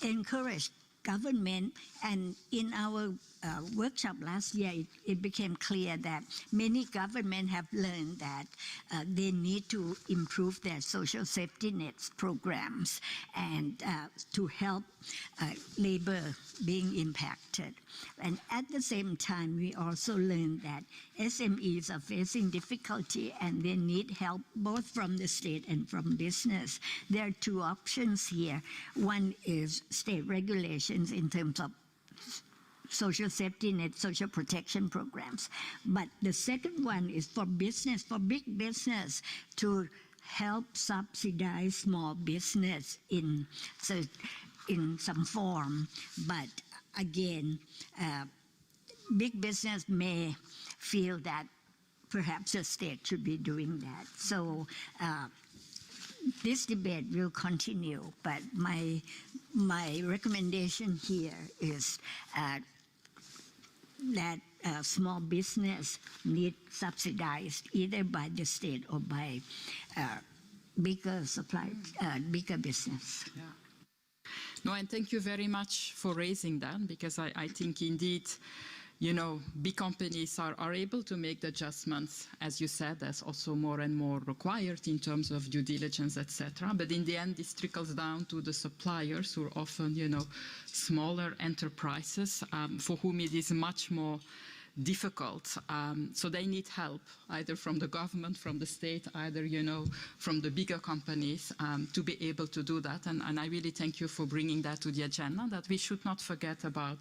encourage government, and in our workshop last year, it became clear that many governments have learned that they need to improve their social safety nets programs and to help labor being impacted. And at the same time, we also learned that SMEs are facing difficulty and they need help both from the state and from business. There are 2 options here. One is state regulations in terms of social safety net, social protection programs. But the second one is for business, for big business, to help subsidize small business in some form. But again, big business may feel that perhaps the state should be doing that. So this debate will continue, but my recommendation here is that small business need subsidized either by the state or by bigger business.
Yeah. No, and thank you very much for raising that, because I think indeed, big companies are able to make the adjustments. As you said, there's also more and more required in terms of due diligence, etc. But in the end, this trickles down to the suppliers, who are often, smaller enterprises for whom it is much more difficult. So they need help, either from the government, from the state, either, from the bigger companies to be able to do that. And I really thank you for bringing that to the agenda, that we should not forget about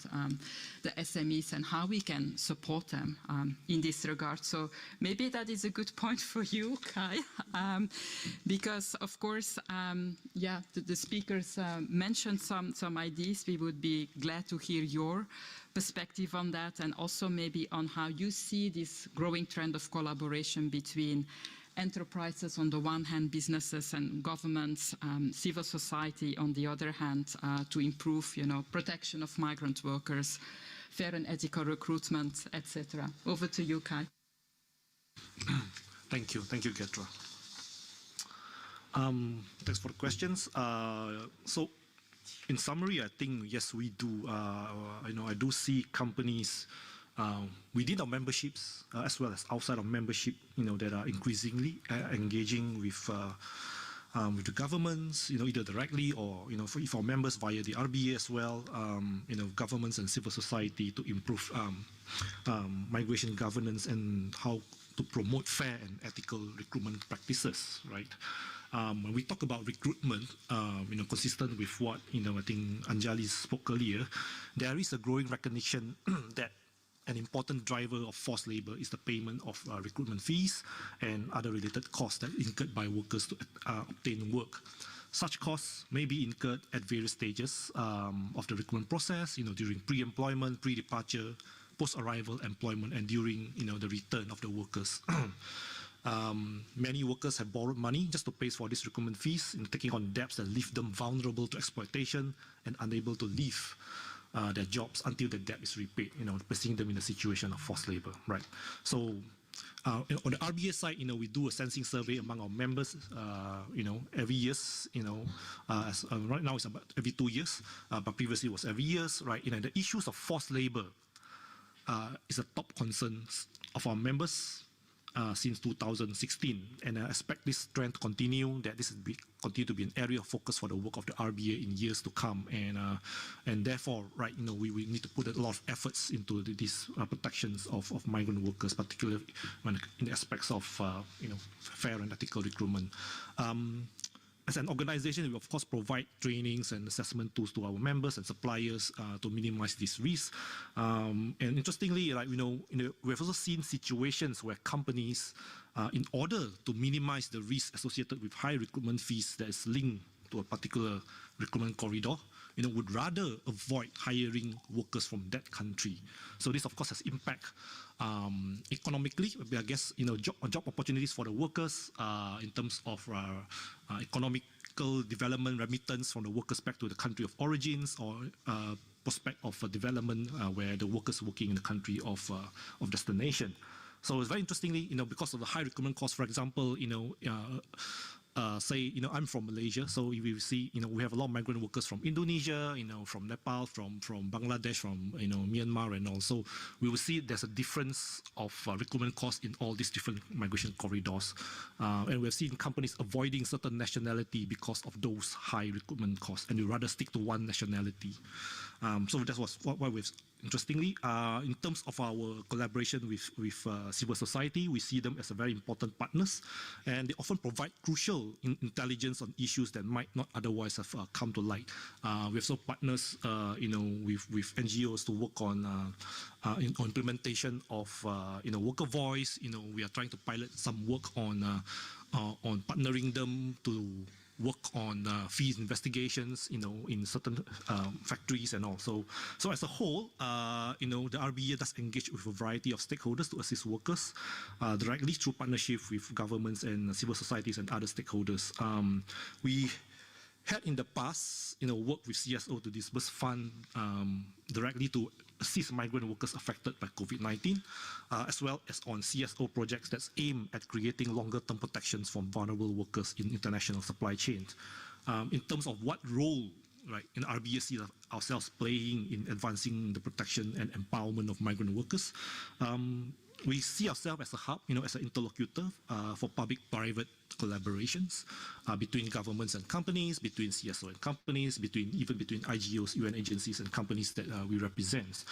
the SMEs and how we can support them in this regard. So maybe that is a good point for you, Kai, because of course, the speakers mentioned some ideas. We would be glad to hear your perspective on that, and also maybe on how you see this growing trend of collaboration between enterprises on the one hand, businesses and governments, civil society on the other hand, to improve, protection of migrant workers, fair and ethical recruitment, etc. Over to you, Kai.
Thank you, Getra. Thanks for the questions. So, in summary, I think yes, we do. I do see companies within our memberships as well as outside of membership, that are increasingly engaging with the governments, either directly or for our members via the RBA as well, governments and civil society to improve migration governance and how to promote fair and ethical recruitment practices, right? When we talk about recruitment, consistent with what I think Anjali spoke earlier, there is a growing recognition that an important driver of forced labor is the payment of recruitment fees and other related costs that are incurred by workers to obtain work. Such costs may be incurred at various stages of the recruitment process, during pre-employment, pre-departure, post-arrival employment and during the return of the workers. Many workers have borrowed money just to pay for these recruitment fees, taking on debts that leave them vulnerable to exploitation and unable to leave their jobs until the debt is repaid, placing them in a situation of forced labor, right? So on the RBA side, we do a sensing survey among our members, every year, right now it's about every 2 years, but previously it was every year, right? The issues of forced labor is a top concern of our members since 2016, and I expect this trend to continue, that this will continue to be an area of focus for the work of the RBA in years to come, and therefore, right, we need to put a lot of efforts into these protections of migrant workers, particularly in the aspects of fair and ethical recruitment. As an organization, we of course provide trainings and assessment tools to our members and suppliers to minimize this risk. And interestingly, like we have also seen situations where companies, in order to minimize the risk associated with high recruitment fees that is linked to a particular recruitment corridor, would rather avoid hiring workers from that country. So this, of course, has impact economically, I guess, job opportunities for the workers in terms of economical development, remittance from the workers back to the country of origins, or prospect of development where the workers working in the country of destination. So it's very interestingly, because of the high recruitment costs, for example, say, I'm from Malaysia, so if we see, we have a lot of migrant workers from Indonesia, from Nepal, from Bangladesh, from, Myanmar, and also we will see there's a difference of recruitment costs in all these different migration corridors. And we've seen companies avoiding certain nationality because of those high recruitment costs, and we rather stick to one nationality. So that was what we've, interestingly, in terms of our collaboration with civil society, we see them as a very important partners, and they often provide crucial intelligence on issues that might not otherwise have come to light. We also partners, with NGOs to work on implementation of, worker voice. We are trying to pilot some work on partnering them to work on fees investigations, in certain factories and all. So as a whole, the RBA does engage with a variety of stakeholders to assist workers directly through partnership with governments and civil societies and other stakeholders. We had in the past, worked with CSO to disburse funds directly to assist migrant workers affected by COVID-19, as well as on CSO projects that aim at creating longer-term protections from vulnerable workers in international supply chains. In terms of what role, right, in RBA see ourselves playing in advancing the protection and empowerment of migrant workers, we see ourselves as a hub, as an interlocutor for public-private collaborations between governments and companies, between CSO and companies, even between IGOs, UN agencies, and companies that we represent.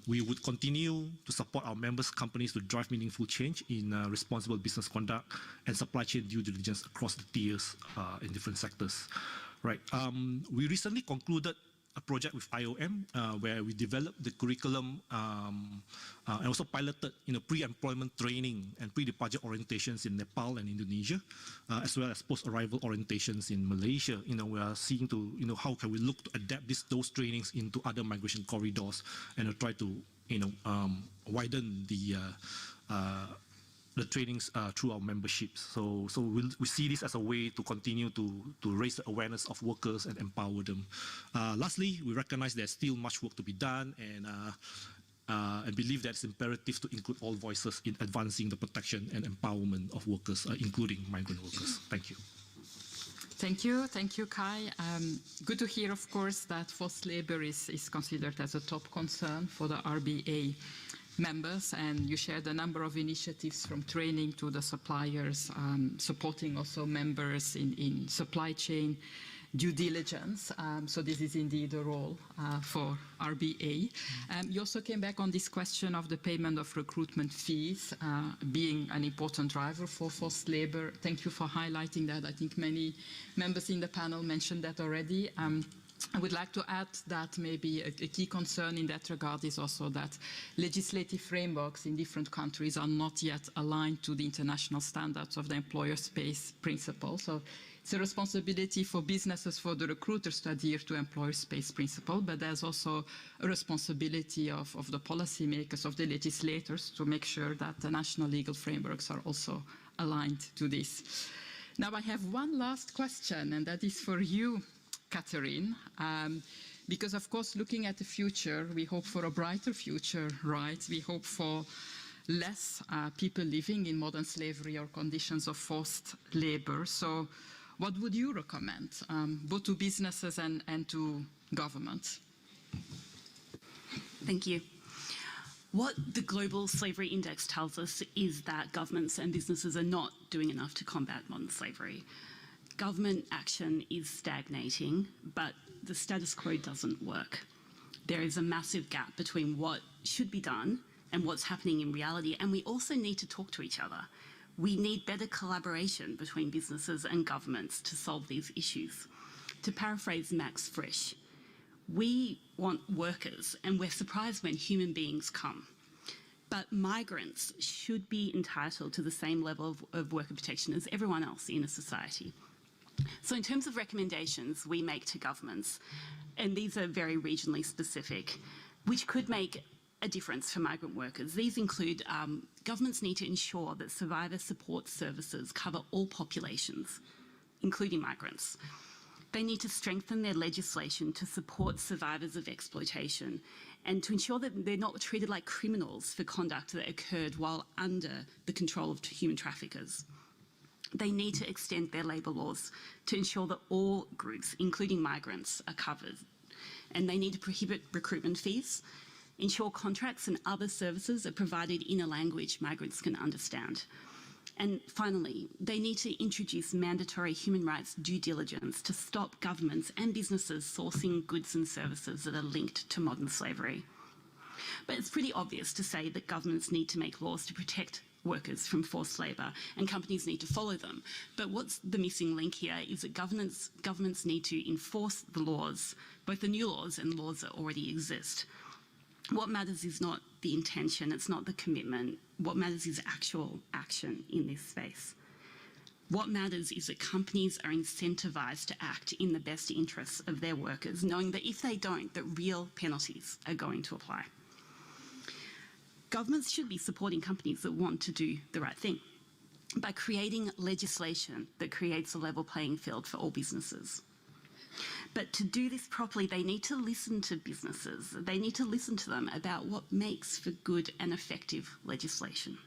We would continue to support our members' companies to drive meaningful change in responsible business conduct and supply chain due diligence across the tiers in different sectors. Right. We recently concluded a project with IOM where we developed the curriculum and also piloted pre-employment training and pre-departure orientations in Nepal and Indonesia, as well as post-arrival orientations in Malaysia. We are seeing to how can we look to adapt those trainings into other migration corridors and try to widen the trainings through our memberships. So we see this as a way to continue to raise the awareness of workers and empower them. Lastly, we recognize there's still much work to be done, and believe that it's imperative to include all voices in advancing the protection and empowerment of workers, including migrant workers. Thank you.
Thank you, Kai. Good to hear, of course, that forced labor is considered as a top concern for the RBA members, and you shared a number of initiatives from training to the suppliers, supporting also members in supply chain due diligence. So this is indeed a role for RBA. You also came back on this question of the payment of recruitment fees being an important driver for forced labor. Thank you for highlighting that. I think many members in the panel mentioned that already. I would like to add that maybe a key concern in that regard is also that legislative frameworks in different countries are not yet aligned to the international standards of the employer space principle. So It's a responsibility for businesses, for the recruiters to adhere to employer-based principle, but there's also a responsibility of the policymakers, of the legislators, to make sure that the national legal frameworks are also aligned to this. Now I have one last question, and that is for you, Catherine, because of course looking at the future, we hope for a brighter future, right? We hope for less people living in modern slavery or conditions of forced labor. So what would you recommend, both to businesses and to government?
Thank you. What the Global Slavery Index tells us is that governments and businesses are not doing enough to combat modern slavery. Government action is stagnating, but the status quo doesn't work. There is a massive gap between what should be done and what's happening in reality, and we also need to talk to each other. We need better collaboration between businesses and governments to solve these issues. To paraphrase Max Frisch, we want workers, and we're surprised when human beings come. But migrants should be entitled to the same level of worker protection as everyone else in a society. So in terms of recommendations we make to governments, and these are very regionally specific, which could make a difference for migrant workers. These include governments need to ensure that survivor support services cover all populations, including migrants. They need to strengthen their legislation to support survivors of exploitation and to ensure that they're not treated like criminals for conduct that occurred while under the control of human traffickers. They need to extend their labour laws to ensure that all groups, including migrants, are covered. And they need to prohibit recruitment fees, ensure contracts and other services are provided in a language migrants can understand. And finally, they need to introduce mandatory human rights due diligence to stop governments and businesses sourcing goods and services that are linked to modern slavery. But it's pretty obvious to say that governments need to make laws to protect workers from forced labour, and companies need to follow them. But what's the missing link here is that governments need to enforce the laws, both the new laws and laws that already exist. What matters is not the intention, it's not the commitment. What matters is actual action in this space. What matters is that companies are incentivised to act in the best interests of their workers, knowing that if they don't, that real penalties are going to apply. Governments should be supporting companies that want to do the right thing by creating legislation that creates a level playing field for all businesses. But to do this properly, they need to listen to businesses. They need to listen to them about what makes for good and effective legislation.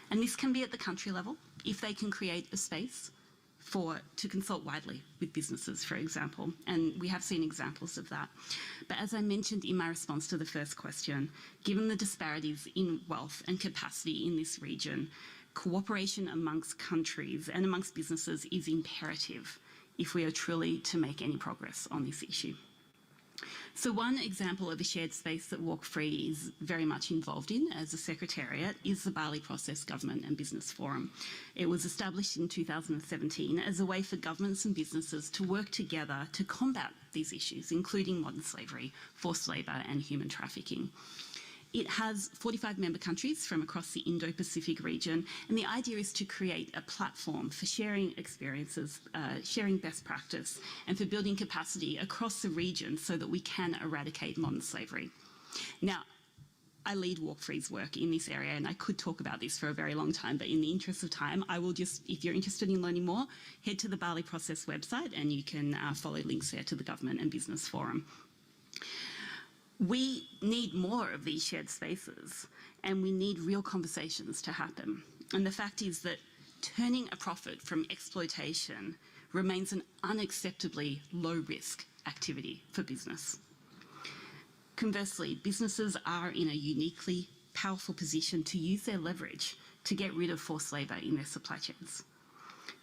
And this can be at the country level, if they can create a space to consult widely with businesses, for example, and we have seen examples of that. But as I mentioned in my response to the first question, given the disparities in wealth and capacity in this region, cooperation amongst countries and amongst businesses is imperative if we are truly to make any progress on this issue. So one example of a shared space that Walk Free is very much involved in as a secretariat is the Bali Process Government and Business Forum. It was established in 2017 as a way for governments and businesses to work together to combat these issues, including modern slavery, forced labour and human trafficking. It has 45 member countries from across the Indo-Pacific region, and the idea is to create a platform for sharing experiences, sharing best practice, and for building capacity across the region so that we can eradicate modern slavery. Now, I lead Walk Free's work in this area, and I could talk about this for a very long time, but in the interest of time, I will just, if you're interested in learning more, head to the Bali Process website and you can follow links there to the Government and Business Forum. We need more of these shared spaces, and we need real conversations to happen. And the fact is that turning a profit from exploitation remains an unacceptably low-risk activity for business. Conversely, businesses are in a uniquely powerful position to use their leverage to get rid of forced labour in their supply chains.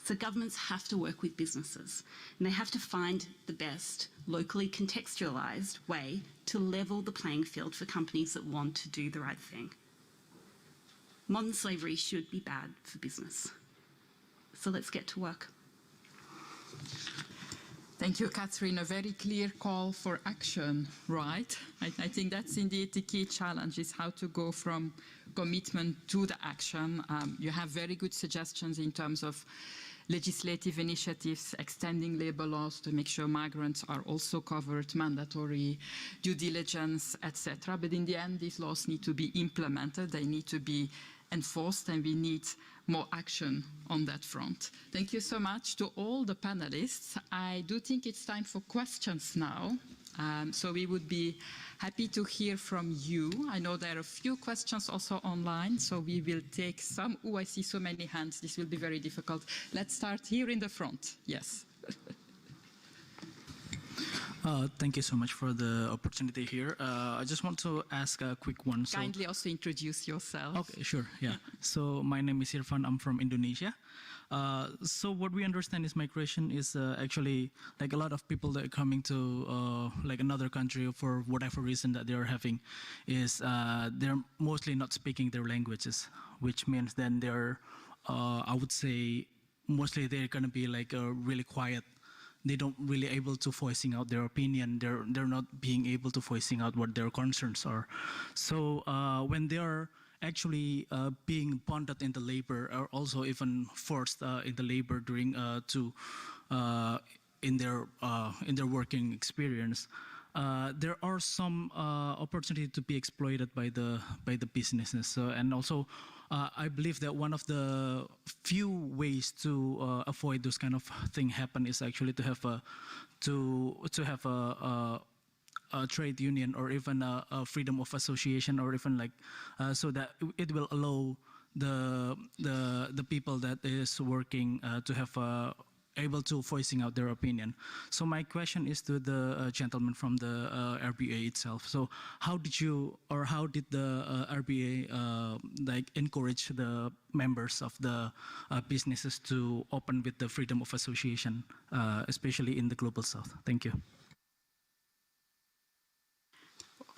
So governments have to work with businesses, and they have to find the best locally contextualised way to level the playing field for companies that want to do the right thing. Modern slavery should be bad for business. So let's get to work.
Thank you, Catherine. A very clear call for action, right? I think that's indeed the key challenge, is how to go from commitment to the action. You have very good suggestions in terms of legislative initiatives, extending labor laws to make sure migrants are also covered, mandatory due diligence, etc. But in the end, these laws need to be implemented, they need to be enforced, and we need more action on that front. Thank you so much to all the panelists. I do think it's time for questions now. So we would be happy to hear from you. I know there are a few questions also online, so we will take some. Oh, I see so many hands. This will be very difficult. Let's start here in the front. Yes.
Thank you so much for the opportunity here. I just want to ask a quick one.
Kindly also introduce yourself.
Okay, sure, yeah. So my name is Irfan, I'm from Indonesia. So what we understand is migration is actually like a lot of people that are coming to like another country for whatever reason that they are having is they're mostly not speaking their languages, which means then they're, I would say, mostly they're going to be like really quiet. They don't really able to voicing out their opinion. They're not being able to voicing out what their concerns are. So when they are actually being bonded into labor, or also even forced into labor during in their working experience, there are some opportunity to be exploited by the businesses. And also, I believe that one of the few ways to avoid those kind of thing happen is actually to have a trade union, or even a freedom of association, or even like so that it will allow the people that is working to have able to voicing out their opinion. So my question is to the gentleman from the RBA itself. So how did the RBA like encourage the members of the businesses to open with the freedom of association, especially in the Global South? Thank you.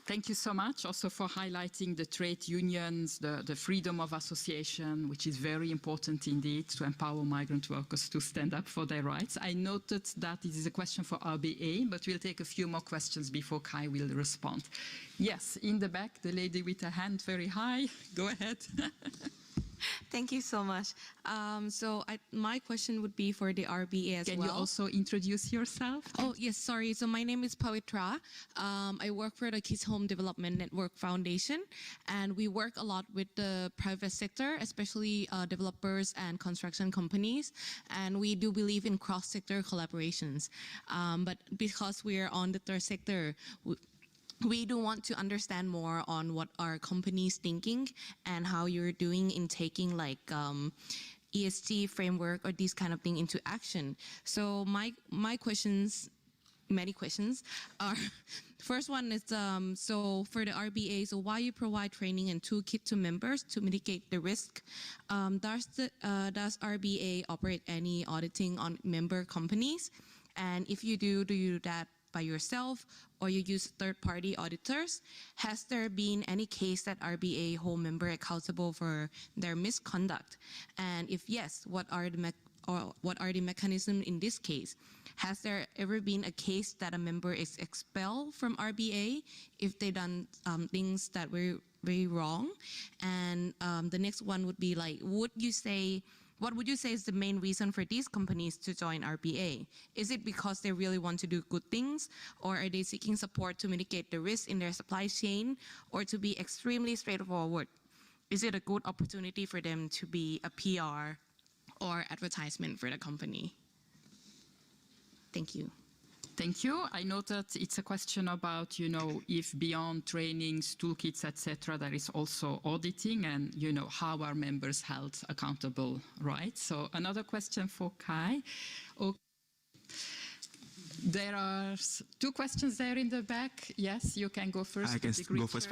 Thank you so much also for highlighting the trade unions, the freedom of association, which is very important indeed to empower migrant workers to stand up for their rights. I noted that this is a question for RBA, but we'll take a few more questions before Kai will respond. Yes, in the back, the lady with her hand very high. Go ahead.
Thank you so much. My question would be for the RBA as well.
Can you also introduce yourself?
Oh, yes, sorry. So my name is Pawitra. I work for the Kids Home Development Network Foundation, and we work a lot with the private sector, especially developers and construction companies, and we do believe in cross-sector collaborations. But because we're on the third sector, we do want to understand more on what our companies thinking and how you're doing in taking like ESG framework or these kind of thing into action. So my questions, many questions, are first one is so for the RBA, so why you provide training and toolkit to members to mitigate the risk? Does RBA operate any auditing on member companies? And if you do you do that by yourself, or you use third-party auditors? Has there been any case that RBA hold member accountable for their misconduct? And if yes, what are the mechanisms in this case? Has there ever been a case that a member is expelled from RBA if they done things that were very wrong? And the next one would be like, what would you say is the main reason for these companies to join RBA? Is it because they really want to do good things, or are they seeking support to mitigate the risk in their supply chain, or to be extremely straightforward? Is it a good opportunity for them to be a PR or advertisement for the company? Thank you.
Thank you. I know that it's a question about, if beyond trainings, toolkits, etc., there is also auditing and, how are members held accountable, right? So another question for Kai. Okay. There are two questions there in the back. Yes, you can go first.
I can go first.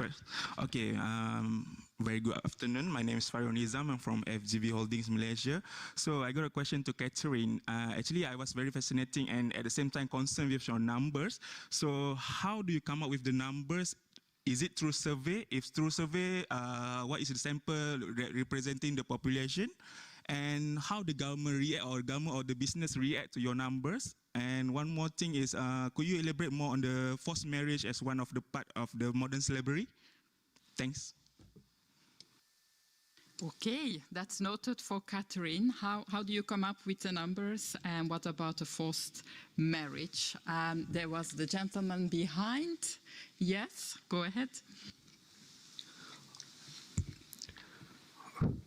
Okay. Very good afternoon. My name is Farul Nizam. I'm from FGV Holdings Malaysia. So I got a question to Catherine. Actually, I was very fascinating and at the same time concerned with your numbers. So how do you come up with the numbers? Is it through survey? If through survey, what is the sample representing the population? And how the government react, or government or the business react to your numbers? And one more thing is, could you elaborate more on the forced marriage as one of the part of the modern slavery? Thanks.
Okay, that's noted for Catherine. How do you come up with the numbers, and what about a forced marriage? There was the gentleman behind. Yes, go ahead.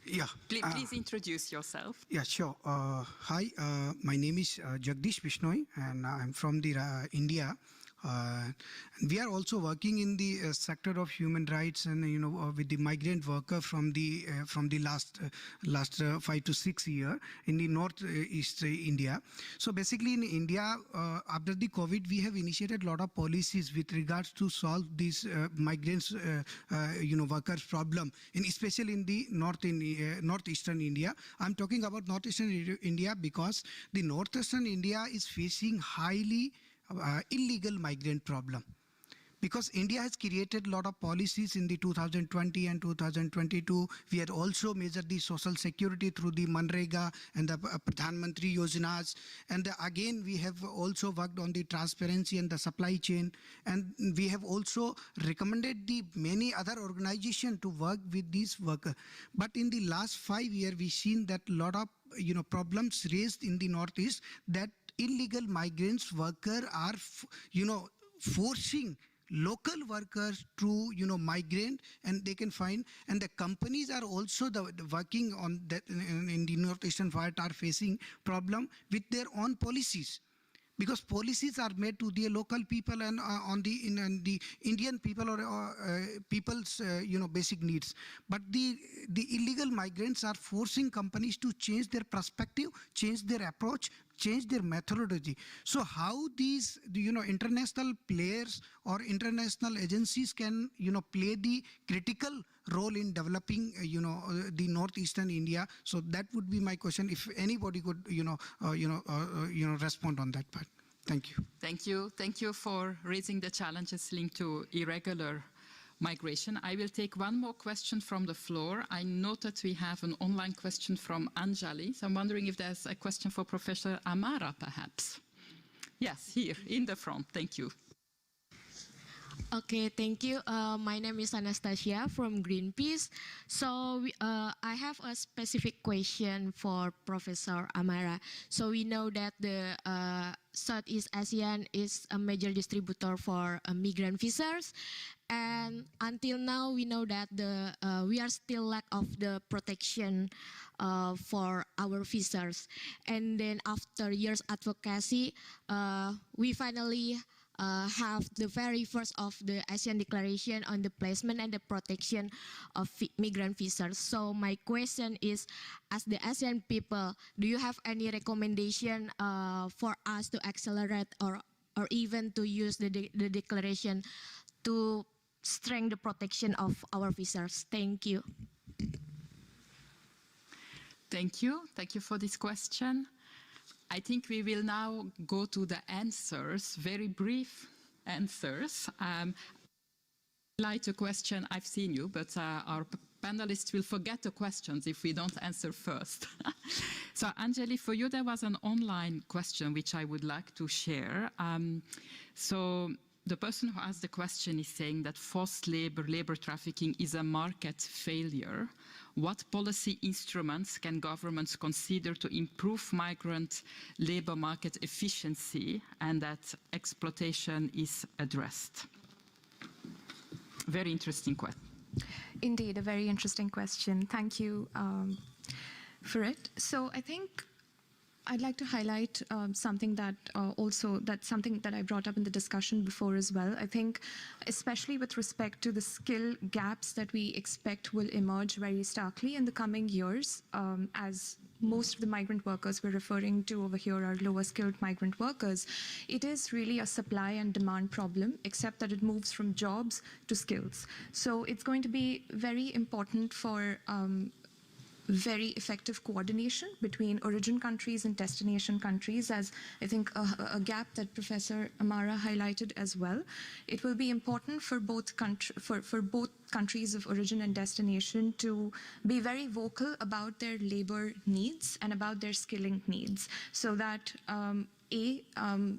Yeah.
Please introduce yourself.
Yeah, sure. Hi, my name is Jagdish Bishnoi, and I'm from the India. We are also working in the sector of human rights, and with the migrant worker from the last 5 to 6 years in the northeast India. So basically, in India, after the COVID, we have initiated a lot of policies with regards to solve these migrants, workers problem, and especially in the northeastern India. I'm talking about northeastern India because the northeastern India is facing highly illegal migrant problem, because India has created a lot of policies in the 2020 and 2022. We had also measured the social security through the Manrega and the Pradhan Mantri Yojanas, and again we have also worked on the transparency and the supply chain, and we have also recommended the many other organizations to work with these workers. But in the last 5 years, we've seen that a lot of problems raised in the Northeast, that illegal migrants workers are forcing local workers to migrate, and they can find, and the companies are also working on that in the northeastern part are facing problem with their own policies, because policies are made to the local people and on the Indian people or people's basic needs. But the illegal migrants are forcing companies to change their perspective, change their approach, change their methodology. So how these international players or international agencies can play the critical role in developing the northeastern India? So that would be my question, if anybody could respond on that part. Thank you.
Thank you for raising the challenges linked to irregular migration. I will take one more question from the floor. I note that we have an online question from Anjali. So I'm wondering if there's a question for Professor Amara, perhaps. Yes, here in the front. Thank you.
Okay, thank you. My name is Anastasia from Greenpeace. So I have a specific question for Professor Amara. So we know that the Southeast ASEAN is a major distributor for migrant visas. And until now, we know that we are still lack of the protection for our visas. And then after years advocacy, we finally have the very first of the ASEAN Declaration on the placement and the protection of migrant visas. So my question is, as the ASEAN people, do you have any recommendation for us to accelerate or even to use the declaration to strengthen the protection of our visas? Thank you.
Thank you. Thank you for this question. I think we will now go to the answers, very brief answers. Like a question, I've seen you, but our panelists will forget the questions if we don't answer first. So Anjali, for you, there was an online question which I would like to share. So the person who asked the question is saying that forced labor trafficking is a market failure. What policy instruments can governments consider to improve migrant labor market efficiency and that exploitation is addressed? Very interesting question.
Indeed, a very interesting question. Thank you for it. So I think I'd like to highlight something that that's something that I brought up in the discussion before as well. I think especially with respect to the skill gaps that we expect will emerge very starkly in the coming years, as most of the migrant workers we're referring to over here are lower skilled migrant workers. It is really a supply and demand problem, except that it moves from jobs to skills. So it's going to be very important for very effective coordination between origin countries and destination countries, as I think a gap that Professor Amara highlighted as well. It will be important for both countries of origin and destination to be very vocal about their labor needs and about their skilling needs, so that A,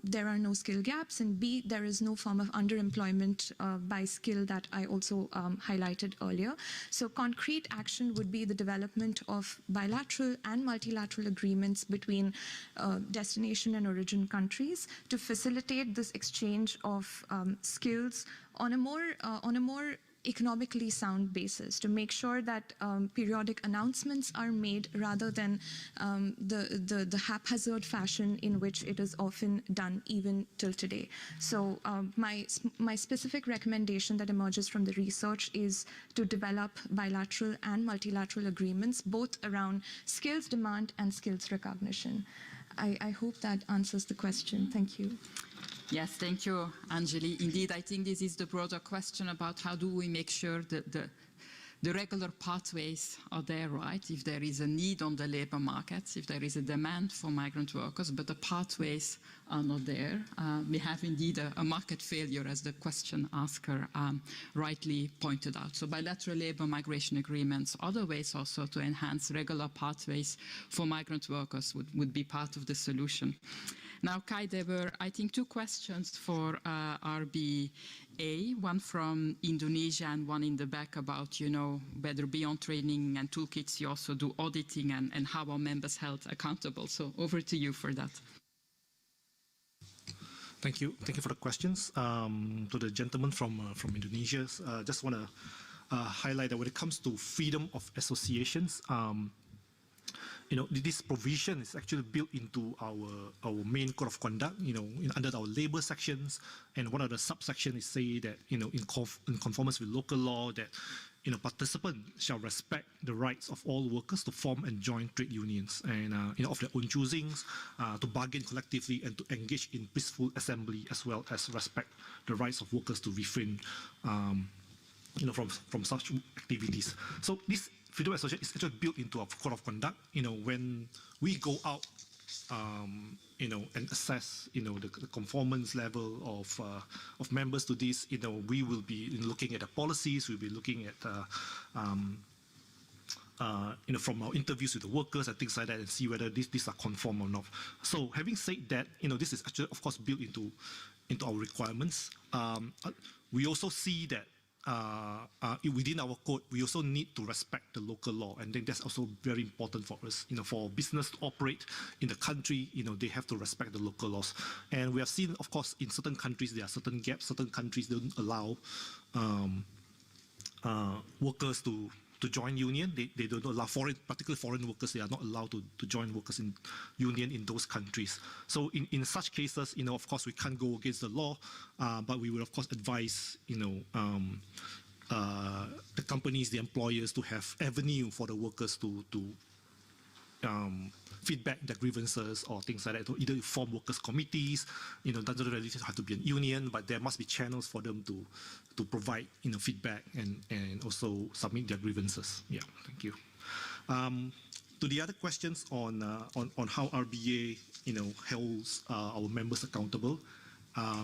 there are no skill gaps, and B, there is no form of underemployment by skill that I also highlighted earlier. So concrete action would be the development of bilateral and multilateral agreements between destination and origin countries to facilitate this exchange of skills on a more economically sound basis, to make sure that periodic announcements are made rather than the haphazard fashion in which it is often done even till today. So my specific recommendation that emerges from the research is to develop bilateral and multilateral agreements, both around skills demand and skills recognition. I hope that answers the question. Thank you.
Yes, thank you, Anjali. Indeed, I think this is the broader question about how do we make sure that the regular pathways are there, right? If there is a need on the labor markets, if there is a demand for migrant workers, but the pathways are not there, we have indeed a market failure, as the question asker rightly pointed out. So bilateral labor migration agreements, other ways also to enhance regular pathways for migrant workers would be part of the solution. Now, Kai, there were, I think, two questions for RBA, one from Indonesia and one in the back about, whether beyond training and toolkits, you also do auditing and how are members held accountable. So over to you for that.
Thank you. Thank you for the questions. To the gentleman from Indonesia, just want to highlight that when it comes to freedom of associations, this provision is actually built into our main code of conduct, under our labor sections, and one of the subsections is say that, in conformance with local law, that, participants shall respect the rights of all workers to form and join trade unions, and, of their own choosings, to bargain collectively and to engage in peaceful assembly, as well as respect the rights of workers to refrain, from such activities. So this freedom of association is actually built into our code of conduct. When we go out, and assess, the conformance level of members to this, we will be looking at the policies. We'll be looking at, from our interviews with the workers and things like that, and see whether these are conform or not. So, having said that, this is actually, of course, built into our requirements. We also see that. Within our code, we also need to respect the local law, and then that's also very important for us. For business to operate in the country, they have to respect the local laws. And we have seen, of course, in certain countries there are certain gaps. Certain countries don't allow workers to join union. They don't allow particularly foreign workers. They are not allowed to join workers in union in those countries. So in such cases, of course, we can't go against the law, but we will, of course, advise, the companies, the employers, to have avenue for the workers to feedback their grievances or things like that, to either form workers' committees. Doesn't really have to be a union, but there must be channels for them to provide feedback and also submit their grievances. Yeah, thank you. To the other questions on how RBA holds our members accountable.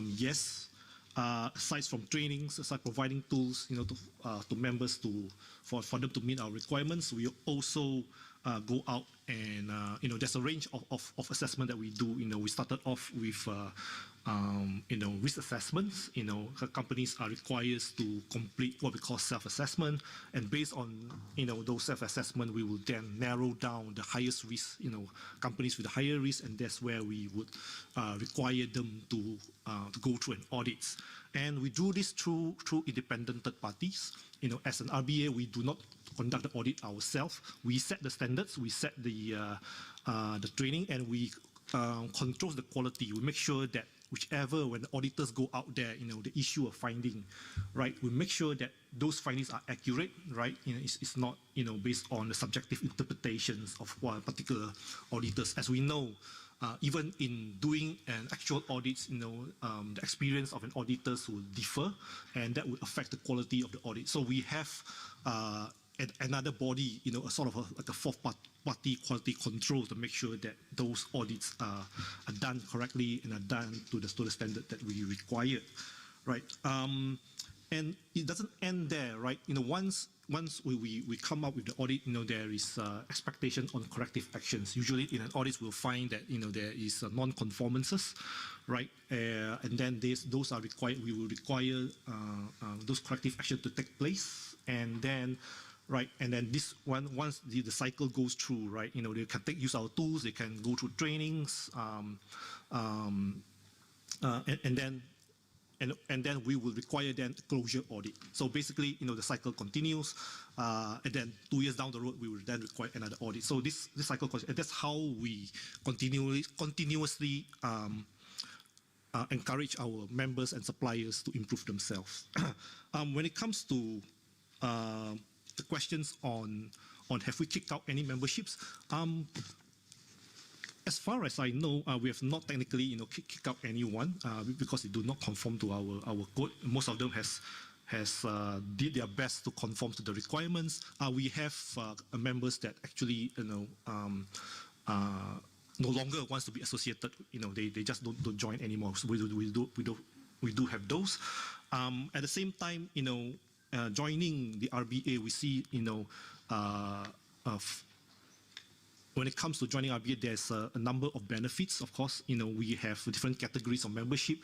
Yes. Aside from trainings, aside providing tools, to members for them to meet our requirements, we also go out and there's a range of assessment that we do. We started off with risk assessments. Companies are required to complete what we call self-assessment, and based on those self-assessment, we will then narrow down the highest risk, companies with the higher risk, and that's where we would require them to go through an audit. And we do this through independent third parties. As an RBA, we do not conduct the audit ourselves. We set the standards, we set the training, and we control the quality. We make sure that when auditors go out there, they issue a finding, right? We make sure that those findings are accurate, right? It's not, based on the subjective interpretations of one particular auditors. As we know, even in doing an actual audits, the experience of an auditors will differ, and that will affect the quality of the audit. So we have another body, a sort of like a fourth party quality control to make sure that those audits are done correctly and are done to the standard that we require, right? And it doesn't end there, right? Once we come up with the audit, there is expectation on corrective actions. Usually in an audit, we'll find that, there is non-conformances, right? And then those are required, we will require those corrective actions to take place. And then, right, and then this one, once the cycle goes through, right, they can use our tools, they can go through trainings, and then we will require then a closure audit. So basically, the cycle continues, and then 2 years down the road, we will then require another audit. So this cycle continues, and that's how we continuously encourage our members and suppliers to improve themselves. When it comes to the questions on have we kicked out any memberships, as far as I know, we have not technically, kicked out anyone because they do not conform to our code. Most of them has did their best to conform to the requirements. We have members that actually, no longer wants to be associated. They just don't join anymore. So we do have those. At the same time, joining the RBA, we see, when it comes to joining RBA, there's a number of benefits. Of course, we have different categories of membership.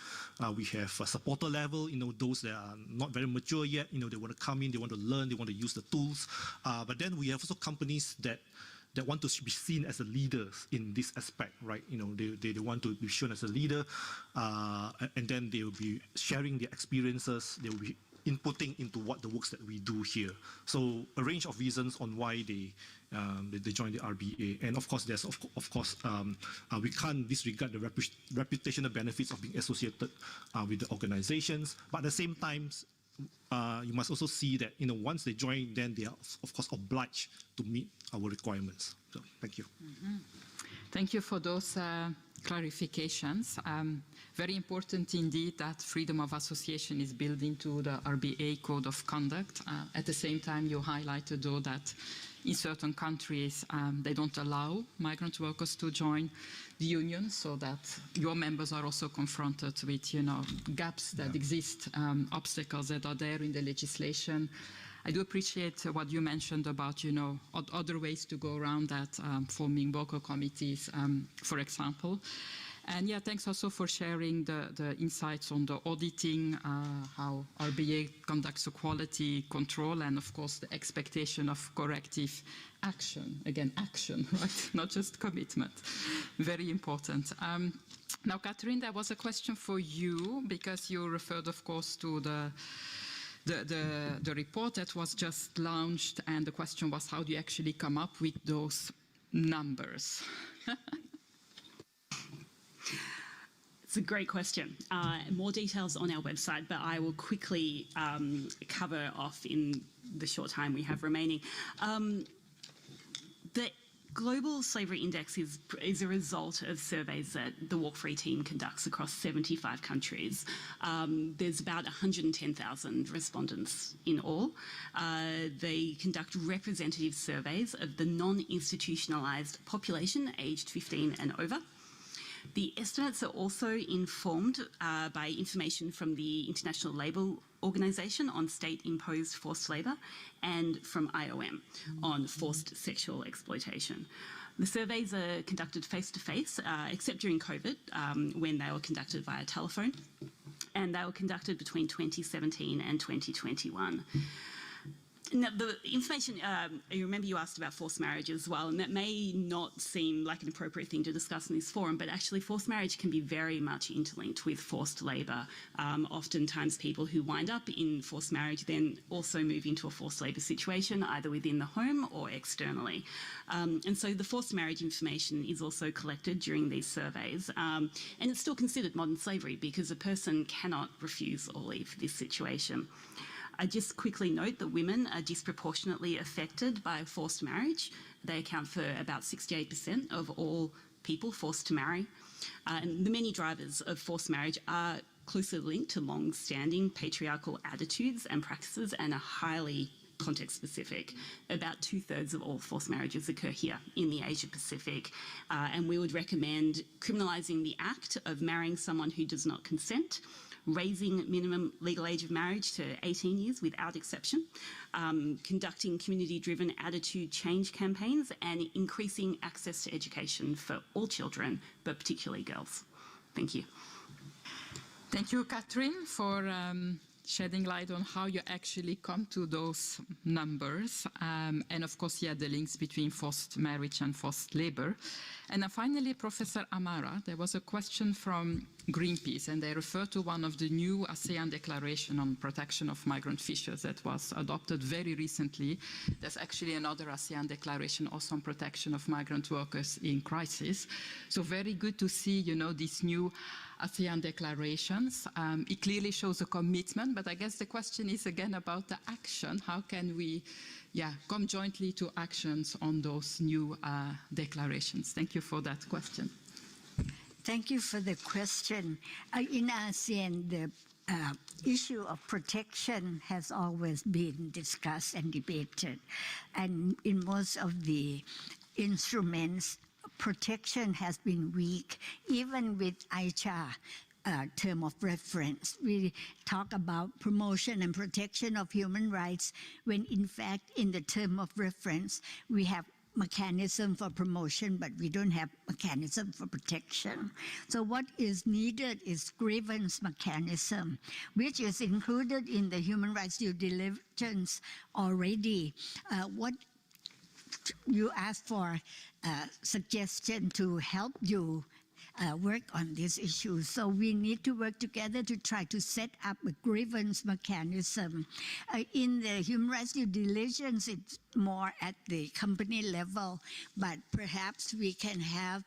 We have a supporter level, those that are not very mature yet. They want to come in, they want to learn, they want to use the tools. But then we have also companies that want to be seen as a leaders in this aspect, right? They want to be shown as a leader, and then they will be sharing their experiences. They will be inputting into what the works that we do here. So a range of reasons on why they join the RBA. And of course, there's we can't disregard the reputational benefits of being associated with the organizations. But at the same time, you must also see that once they join, then they are of course obliged to meet our requirements. So thank you.
Mm-hmm. Thank you for those clarifications. Very important indeed that freedom of association is built into the RBA Code of Conduct. At the same time, you highlighted though that in certain countries they don't allow migrant workers to join the union, so that your members are also confronted with gaps that exist, obstacles that are there in the legislation. I do appreciate what you mentioned about, other ways to go around that, forming worker committees, for example. And yeah, thanks also for sharing the insights on the auditing, how RBA conducts a quality control, and of course the expectation of corrective action. Again, action, right? Not just commitment. Very important. Now, Catherine, there was a question for you, because you referred, of course, to the report that was just launched, and the question was, how do you actually come up with those numbers?
It's a great question. More details on our website, but I will quickly cover off in the short time we have remaining. The Global Slavery Index is a result of surveys that the Walk Free team conducts across 75 countries. There's about 110,000 respondents in all. They conduct representative surveys of the non-institutionalised population aged 15 and over. The estimates are also informed by information from the International Labour Organization on state-imposed forced labour and from IOM on forced sexual exploitation. The surveys are conducted face-to-face, except during COVID, when they were conducted via telephone, and they were conducted between 2017 and 2021. Now, the information, you remember you asked about forced marriage as well, and that may not seem like an appropriate thing to discuss in this forum, but actually forced marriage can be very much interlinked with forced labour. Oftentimes people who wind up in forced marriage then also move into a forced labour situation, either within the home or externally. And so the forced marriage information is also collected during these surveys, and it's still considered modern slavery because a person cannot refuse or leave this situation. I just quickly note that women are disproportionately affected by forced marriage. They account for about 68% of all people forced to marry. And the many drivers of forced marriage are closely linked to long-standing patriarchal attitudes and practices and are highly context-specific. About 2/3 of all forced marriages occur here in the Asia-Pacific, and we would recommend criminalising the act of marrying someone who does not consent, raising minimum legal age of marriage to 18 years without exception, conducting community-driven attitude change campaigns, and increasing access to education for all children, but particularly girls. Thank you.
Thank you, Catherine, for shedding light on how you actually come to those numbers. And of course, yeah, the links between forced marriage and forced labor. And then finally, Professor Amara, there was a question from Greenpeace, and they refer to one of the new ASEAN Declaration on Protection of Migrant Fishers that was adopted very recently. There's actually another ASEAN Declaration also on protection of migrant workers in crisis. So very good to see, you know, these new ASEAN declarations. It clearly shows a commitment, but I guess the question is again about the action. How can we come jointly to actions on those new declarations? Thank you for that question.
Thank you for the question. In ASEAN, the issue of protection has always been discussed and debated. And in most of the instruments, protection has been weak, even with ICHA term of reference. We talk about promotion and protection of human rights, when in fact, in the term of reference, we have mechanism for promotion, but we don't have mechanism for protection. So what is needed is grievance mechanism, which is included in the human rights due diligence already. What you asked for suggestion to help you work on this issue. So we need to work together to try to set up a grievance mechanism. In the human rights due diligence, it's more at the company level, but perhaps we can have,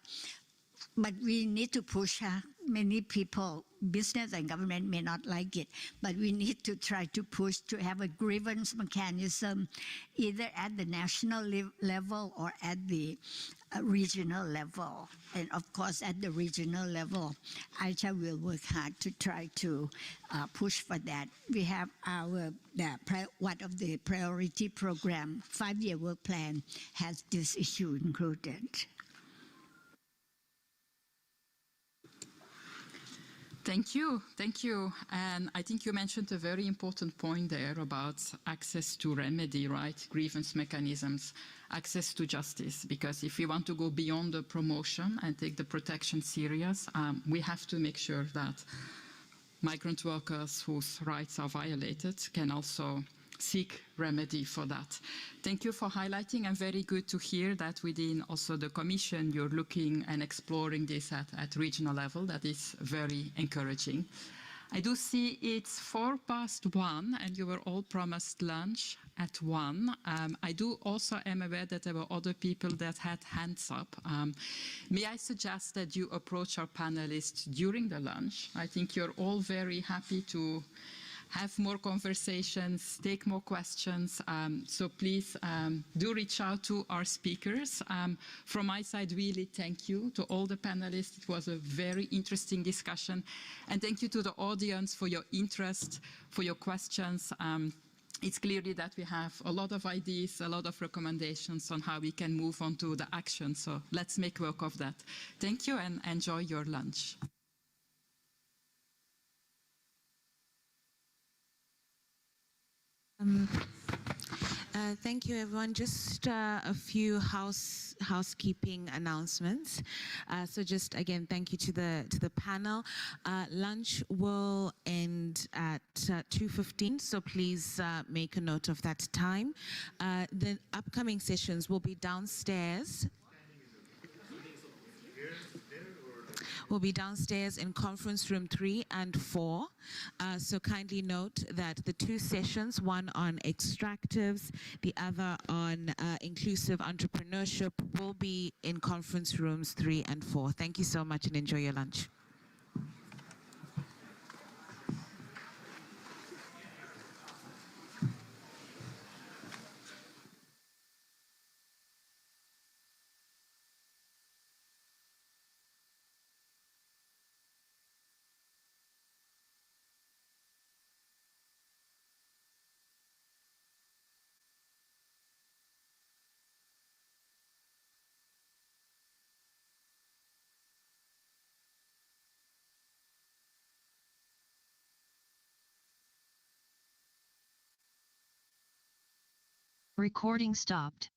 but we need to push many people, business and government may not like it, but we need to try to push to have a grievance mechanism either at the national level or at the regional level. And of course, at the regional level, ICHA will work hard to try to push for that. We have our, one of the priority program, 5-year work plan has this issue included.
Thank you, thank you. And I think you mentioned a very important point there about access to remedy, right? Grievance mechanisms, access to justice. Because if we want to go beyond the promotion and take the protection serious, we have to make sure that migrant workers whose rights are violated can also seek remedy for that. Thank you for highlighting, and very good to hear that within also the Commission you're looking and exploring this at regional level. That is very encouraging. I do see it's 1:04, and you were all promised lunch at 1. I do also am aware that there were other people that had hands up. May I suggest that you approach our panelists during the lunch? I think you're all very happy to have more conversations, take more questions. So please do reach out to our speakers. From my side, really thank you to all the panelists. It was a very interesting discussion. And thank you to the audience for your interest, for your questions. It's clearly that we have a lot of ideas, a lot of recommendations on how we can move on to the action. So let's make work of that. Thank you and enjoy your lunch.
Thank you, everyone. Just a few housekeeping announcements. So just again, thank you to the panel. Lunch will end at 2:15, so please make a note of that time. The upcoming sessions will be downstairs. Will be downstairs in conference room 3 and 4. So kindly note that the 2 sessions, one on extractives, the other on inclusive entrepreneurship, will be in conference rooms 3 and 4. Thank you so much and enjoy your lunch.
Recording stopped.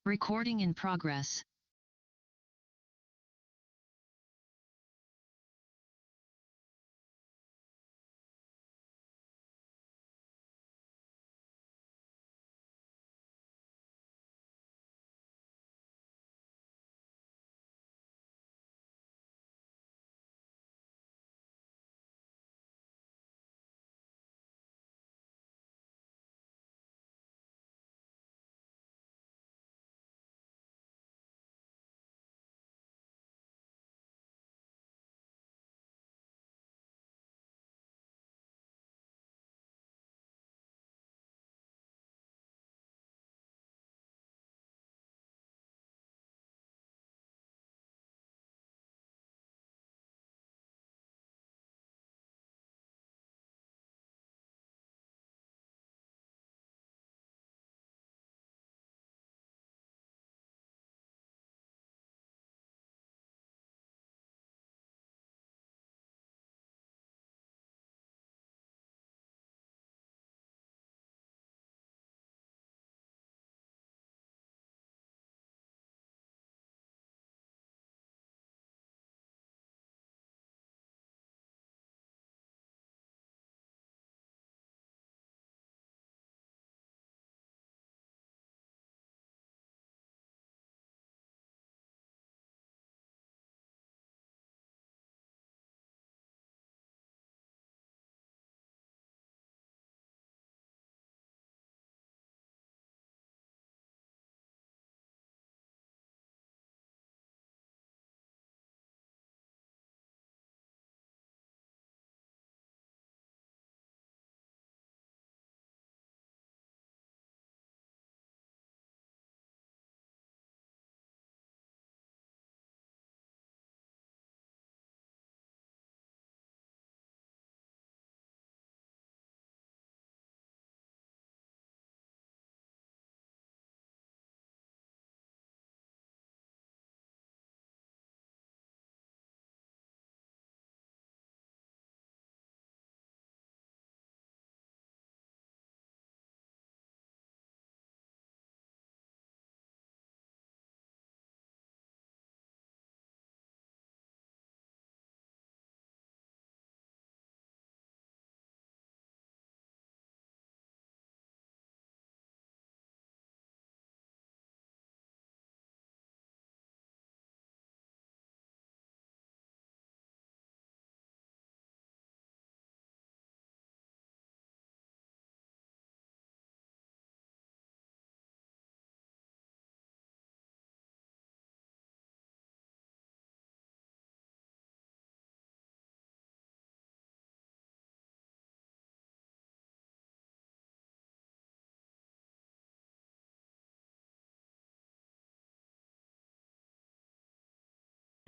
Recording in progress.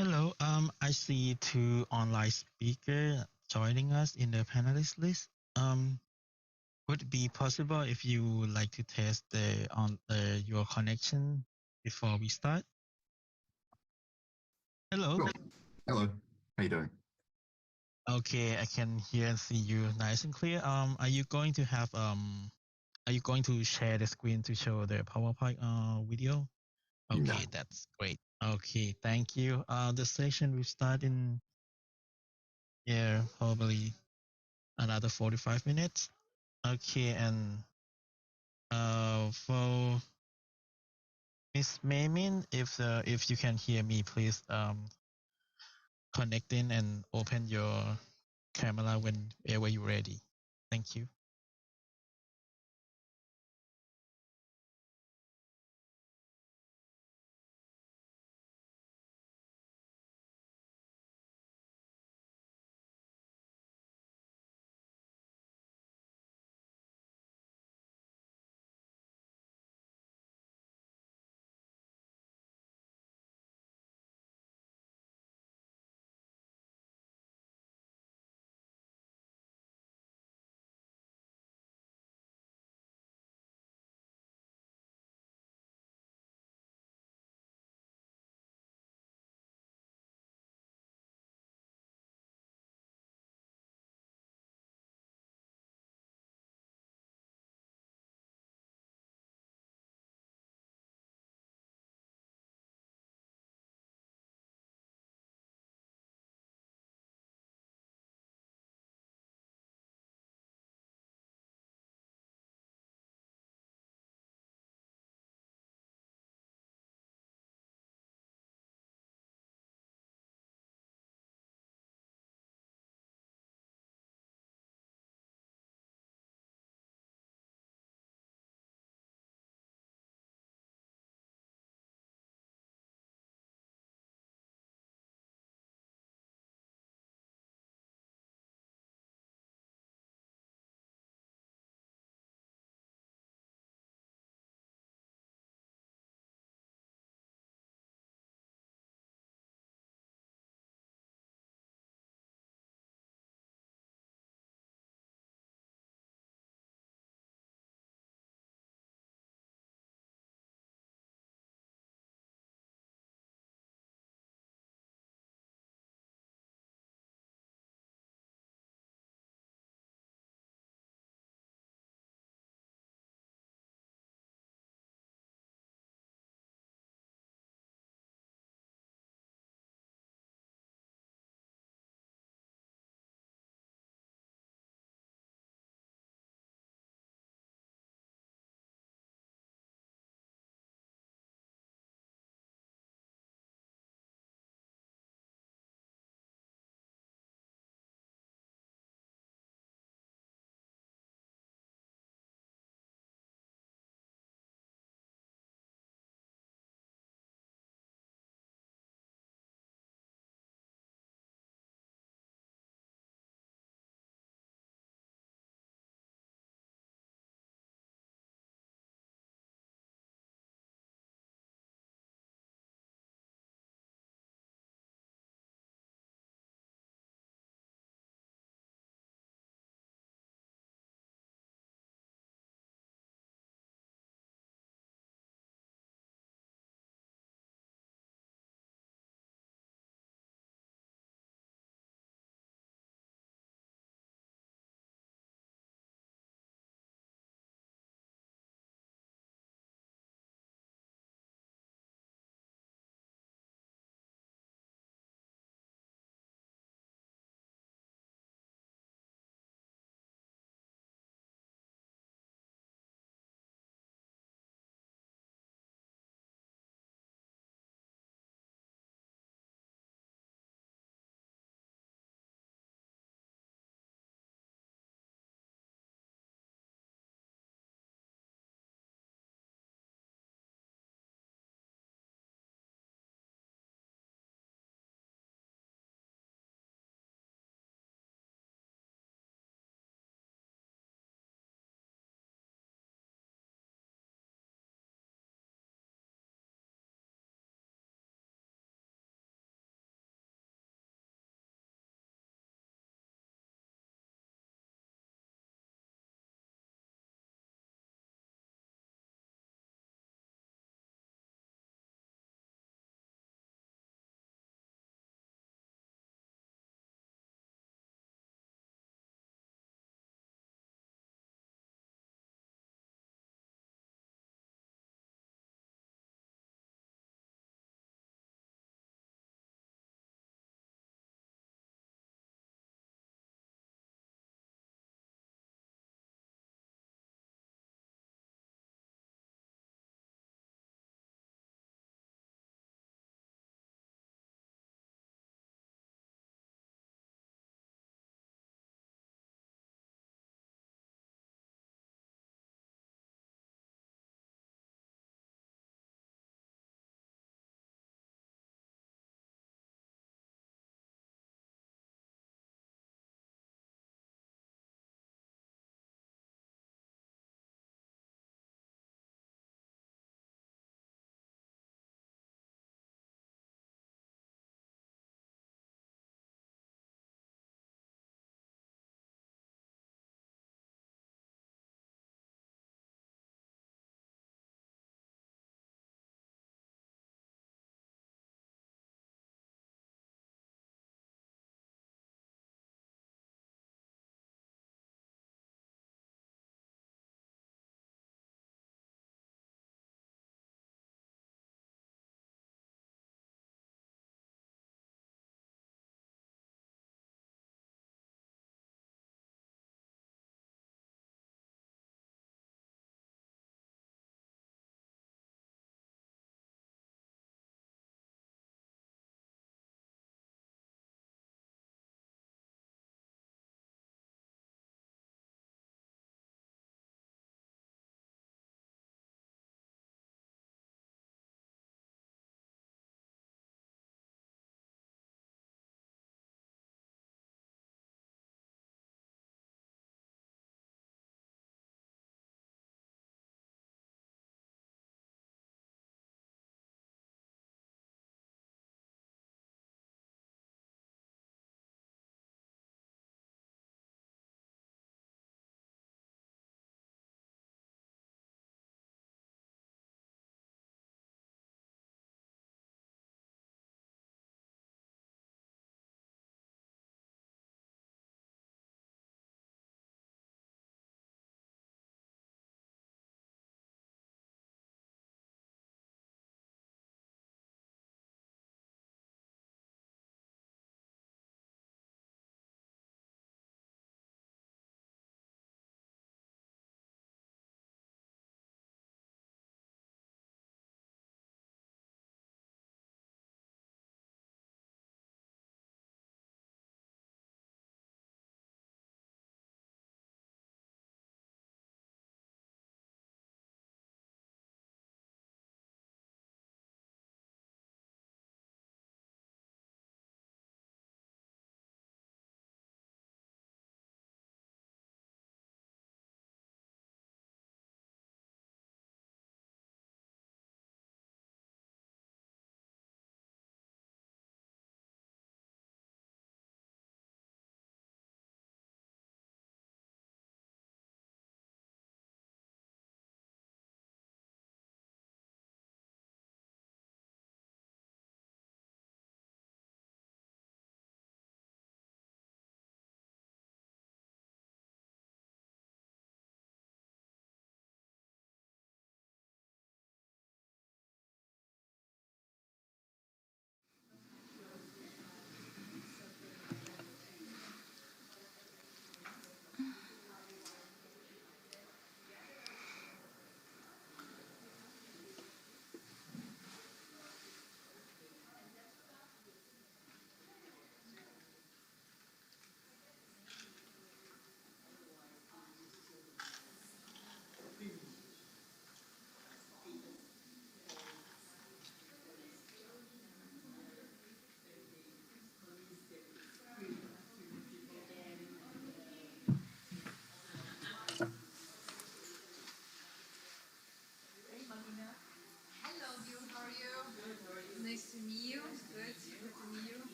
Hello, I see two online speakers joining us in the panelist list. Would it be possible if you would like to test your connection before we start? Hello.
Sure. Hello. How you doing?
Okay, I can hear and see you nice and clear. Are you going to share the screen to show the PowerPoint video? Okay,
No.
that's great. Okay, thank you. The session will start in probably another 45 minutes. Okay, and for Miss Maymin, if you can hear me, please connect in and open your camera whenever you're ready. Thank you.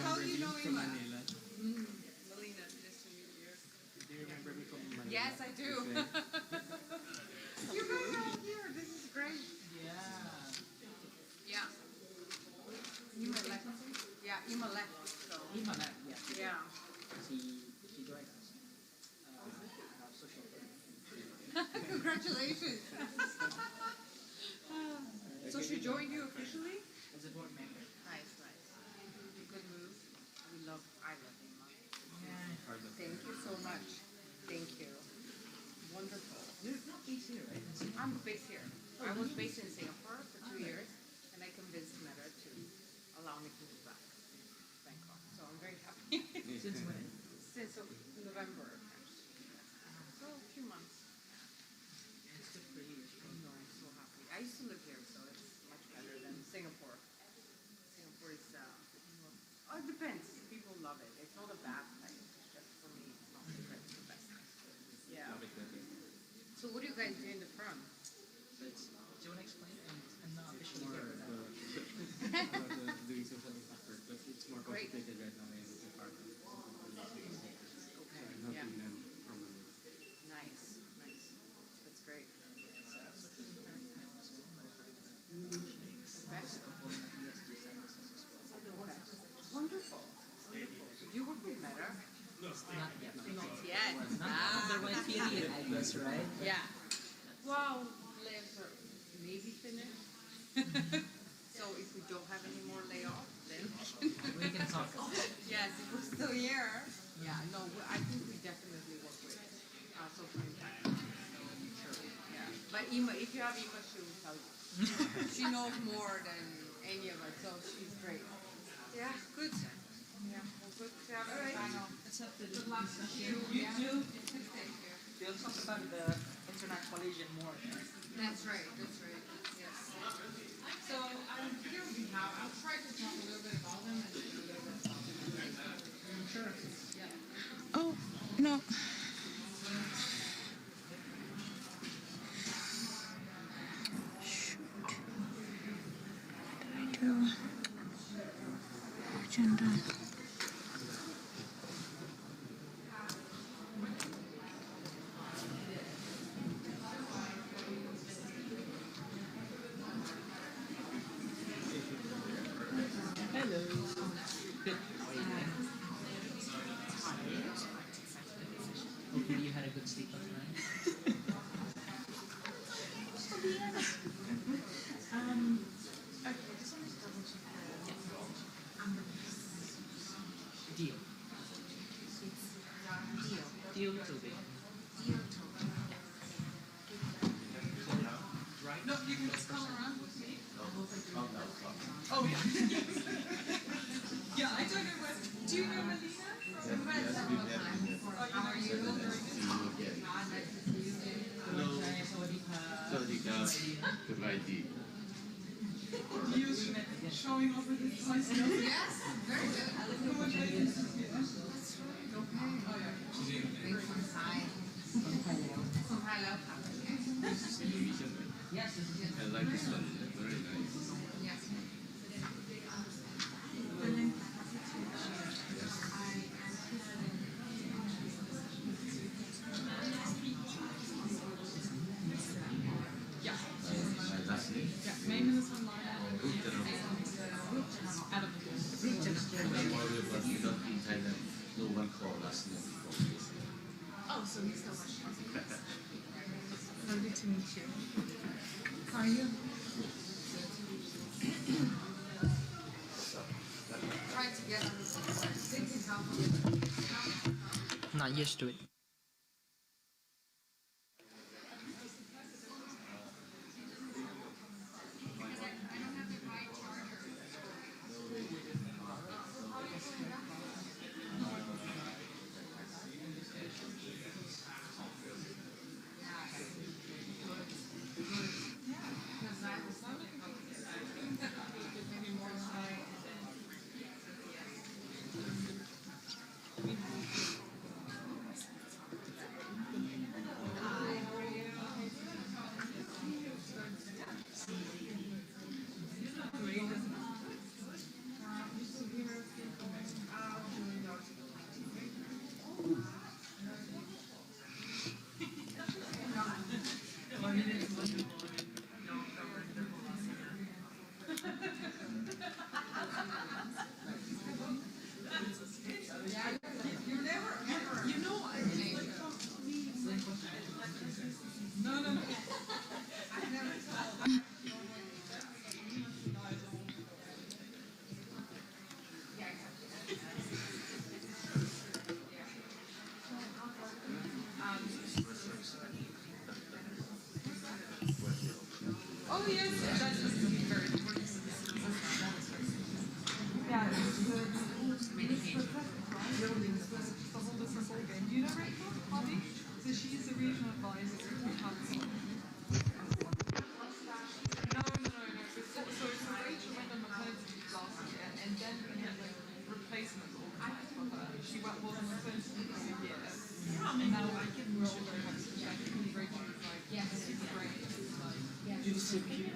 how do you know
from
Ima?
Manila.
Melina, nice to meet you.
Do you remember me from Manila?
Yes, I do. You guys are here. This is great.
Yeah.
Yeah. Ima left. Yeah, Ima left. So.
Ima left, yeah.
Yeah.
She joined us. Social work.
Congratulations. So she joined you officially?
As a board member.
Nice, nice. Good move. I love Ima. Yeah. Thank you so much. Thank you. Wonderful.
You're not based here, right?
I'm based here. I was based in Singapore for 2 years, and I convinced Meta to allow me to move back to Bangkok. So I'm very happy.
Since when?
Since November. So a few months.
It's good for you.
I know, I'm so happy. I used to live here, so it's much better than Singapore. Singapore is, oh, it depends. People love it. It's not a bad thing. It's just for me, it's not the best. Yeah. So what do you guys do in the front?
So it's, do you want to explain? I'm not officially here with that. Doing social impact work, but it's more concentrated right now in the part of
Okay, yeah. Nice, nice. That's great. Wonderful. So you work with Meta?
Not yet.
Not yet.
Not the right period, I guess, right?
Yeah. Well, labs are maybe finished. So if we don't have any more layoffs, then
we can talk.
Yes, if we're still here. Yeah, no, I think we definitely work with social impact. Sure. Yeah. But Ima, if you have Ima, she will tell you. She knows more than any of us, so she's great. Yeah, good. Yeah, well, good to have you.
Accepted.
Good luck to you.
You
Yeah.
too.
Thank you.
We'll talk about the international Asian more.
That's right, that's right. Yes. So here we have, I'll try to talk a little bit about them and a little bit about them. Sure. Yeah.
Oh, no. Shoot. What did I do? Agenda.
Hello. Good. Hopefully you had a good sleep last night. Deal. Deal to be. Right?
No, you can just come around with me.
Oh, yeah.
Yeah, I don't know what. Do you know Melina? From How are you? Nice to see you.
Hello.
You showing off with this nice stuff? Yes, very good. I look at what I That's right. Okay. Oh, yeah. Make some hi. Some hello.
Yes, this is
I like this one. Very nice.
Yes.
Yeah.
My last name?
Yeah, mijn naam is van Laura. Adam.
Don't worry about it. Not in Thailand. No one call last name before this.
Oh, so he's still watching. Lovely to meet you. How are you? Try to get on this one. Thinking how
not used to it.
yes, that's very important. Yeah, do you know Rachel Hobby? So she's a regional advisor to Council. No. So Rachel went on maternity leave last year, and then we had a replacement organised for her. She was on maternity leave for a year, and now I can really very much. I think Rachel is like, yes, it's great. You're so cute.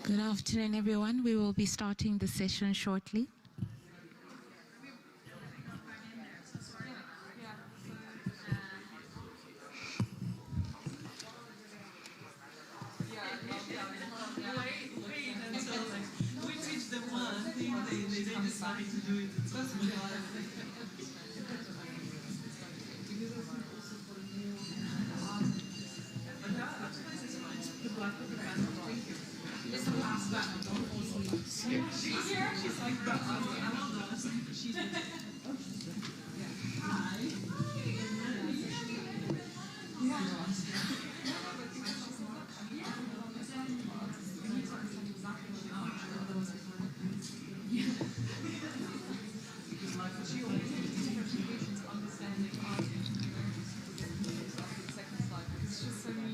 Good afternoon, everyone. We will be starting the session shortly.
She's here. She's like, hi.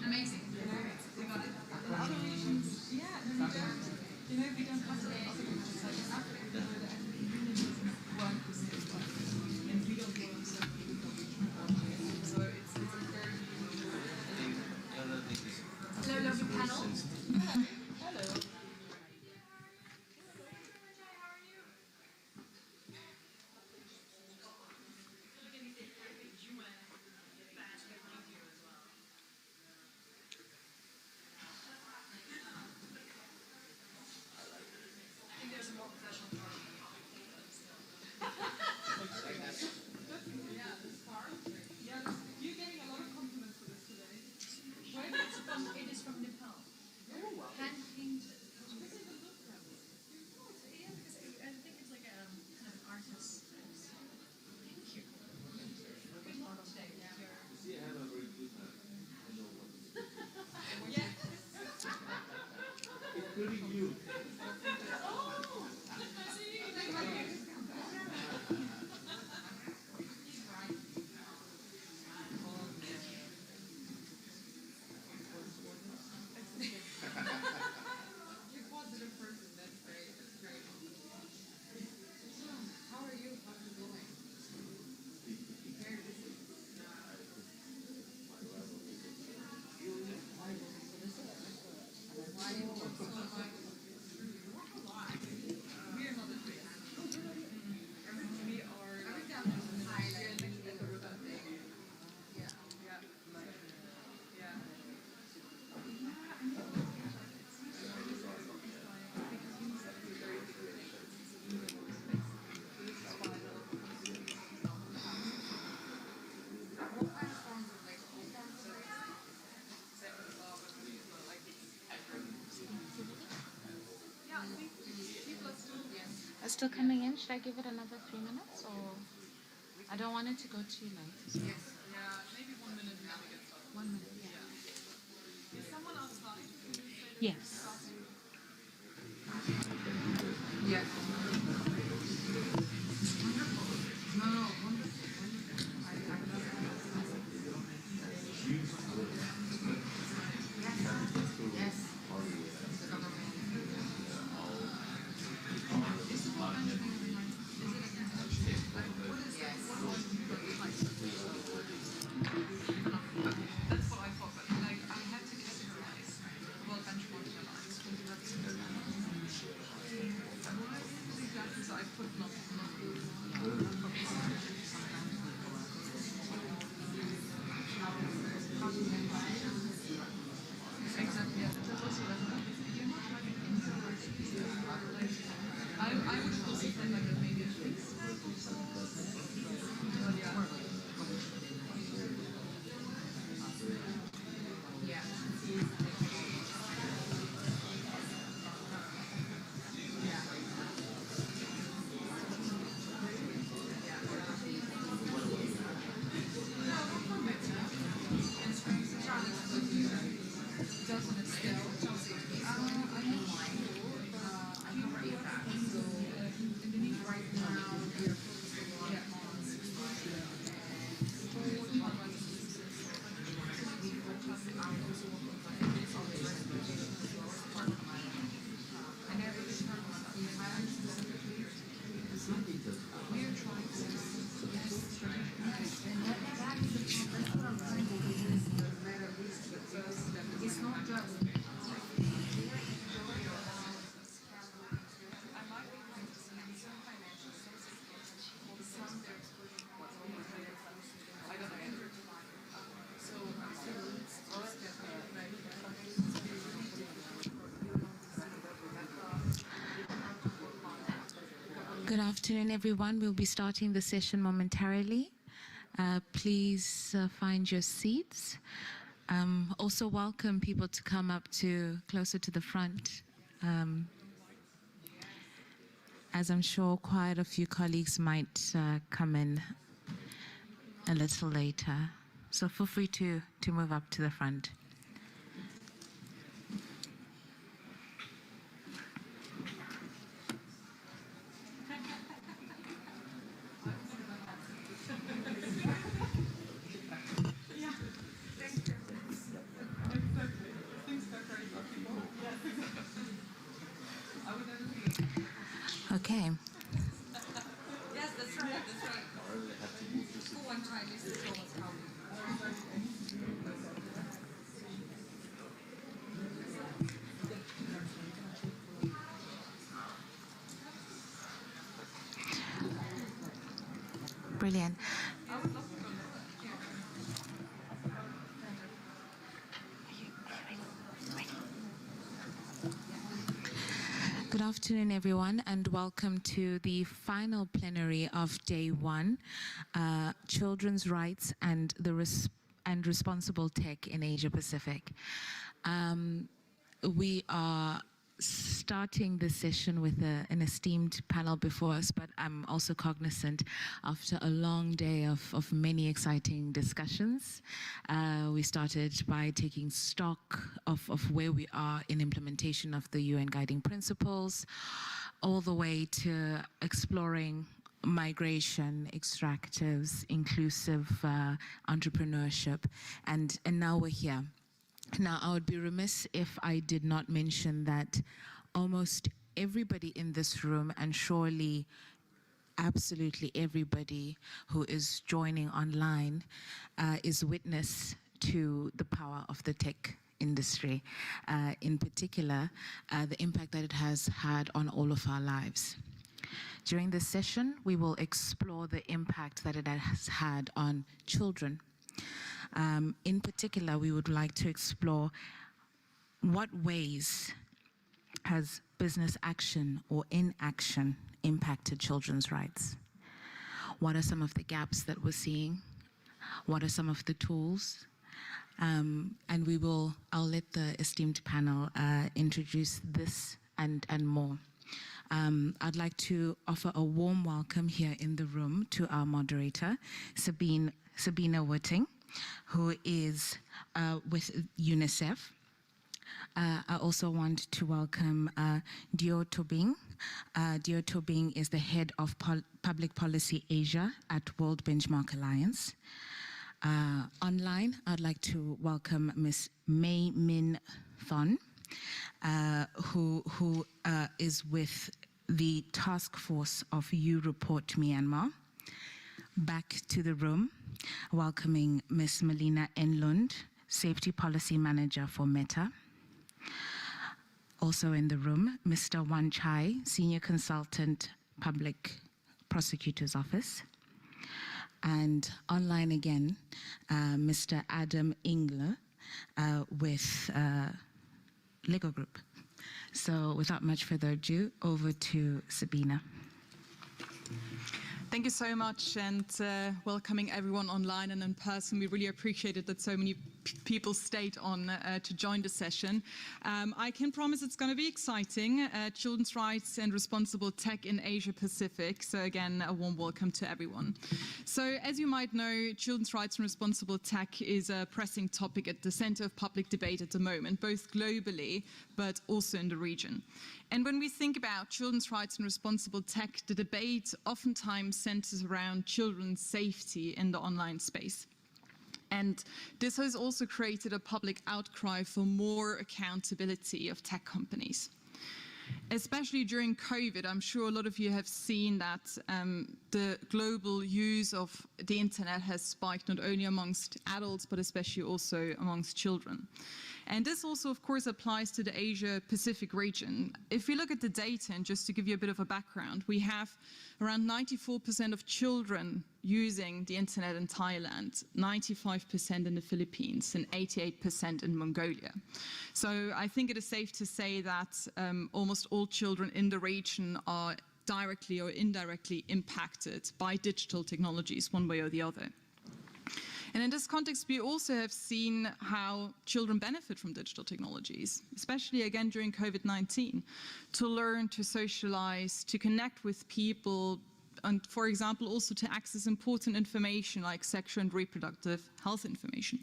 Amazing. We got it. In other regions, yeah, no, we don't. You know, we don't have to in other regions like in Africa, you know, that unions work the same way. And we don't work so So it's a very
Hello, lovely panel.
Hello. You're getting a lot of compliments for this today. Where is it from? It is from Nepal. Hand painted.
Yeah, because I think it's like a kind of artist. Thank you. Good model today.
See, I have a very good
Yeah.
including you.
You're a positive person. That's great. That's great. How are you? How's it going? Very busy.
It's still coming in. Should I give it another 3 minutes, or I don't want it to go too late?
Yes. Yeah, maybe 1 minute and then we get started.
1 minute.
Yeah. Is someone outside?
Yes.
Yeah. No, wonderful. Yes. That's what I thought, but like I had to categorize the World Benchmark Alliance.
Good afternoon, everyone. We'll be starting the session momentarily. Please find your seats. Also welcome people to come up to closer to the front, as I'm sure quite a few colleagues might come in a little later. So feel free to move up to the front. Okay.
Yes, that's right. That's right. Who wants Chinese to show us how?
Brilliant. Good afternoon, everyone, and welcome to the final plenary of Day 1, Children's Rights and Responsible Tech in Asia Pacific. We are starting this session with an esteemed panel before us, but I'm also cognizant after a long day of many exciting discussions. We started by taking stock of where we are in implementation of the UN Guiding Principles, all the way to exploring migration, extractives, inclusive entrepreneurship, and now we're here. Now, I would be remiss if I did not mention that almost everybody in this room, and surely absolutely everybody who is joining online, is witness to the power of the tech industry, in particular, the impact that it has had on all of our lives. During this session, we will explore the impact that it has had on children. In particular, we would like to explore what ways has business action or inaction impacted children's rights? What are some of the gaps that we're seeing? What are some of the tools? And I'll let the esteemed panel introduce this and more. I'd like to offer a warm welcome here in the room to our moderator, Sabina Witting, who is with UNICEF. I also want to welcome Dio Tobing. Dio Tobing is the head of Public Policy Asia at World Benchmark Alliance. Online, I'd like to welcome Ms. May Min Thon, who is with the task force of You Report Myanmar. Back to the room, welcoming Ms. Melina Enlund, Safety Policy Manager for Meta. Also in the room, Mr. Wan Chai, Senior Consultant, Public Prosecutor's Office. And online again, Mr. Adam Ingler with Lego Group. So without much further ado, over to Sabina.
Thank you so much, and welcoming everyone online and in person. We really appreciate it that so many people stayed on to join the session. I can promise it's going to be exciting. Children's rights and responsible tech in Asia Pacific. So again, a warm welcome to everyone. So as you might know, children's rights and responsible tech is a pressing topic at the center of public debate at the moment, both globally, but also in the region. And when we think about children's rights and responsible tech, the debate oftentimes centers around children's safety in the online space. And this has also created a public outcry for more accountability of tech companies. Especially during COVID, I'm sure a lot of you have seen that the global use of the internet has spiked not only amongst adults, but especially also amongst children. And this also, of course, applies to the Asia-Pacific region. If we look at the data, and just to give you a bit of a background, we have around 94% of children using the internet in Thailand, 95% in the Philippines, and 88% in Mongolia. So I think it is safe to say that almost all children in the region are directly or indirectly impacted by digital technologies, one way or the other. And in this context, we also have seen how children benefit from digital technologies, especially again during COVID-19, to learn, to socialize, to connect with people, and for example, also to access important information like sexual and reproductive health information.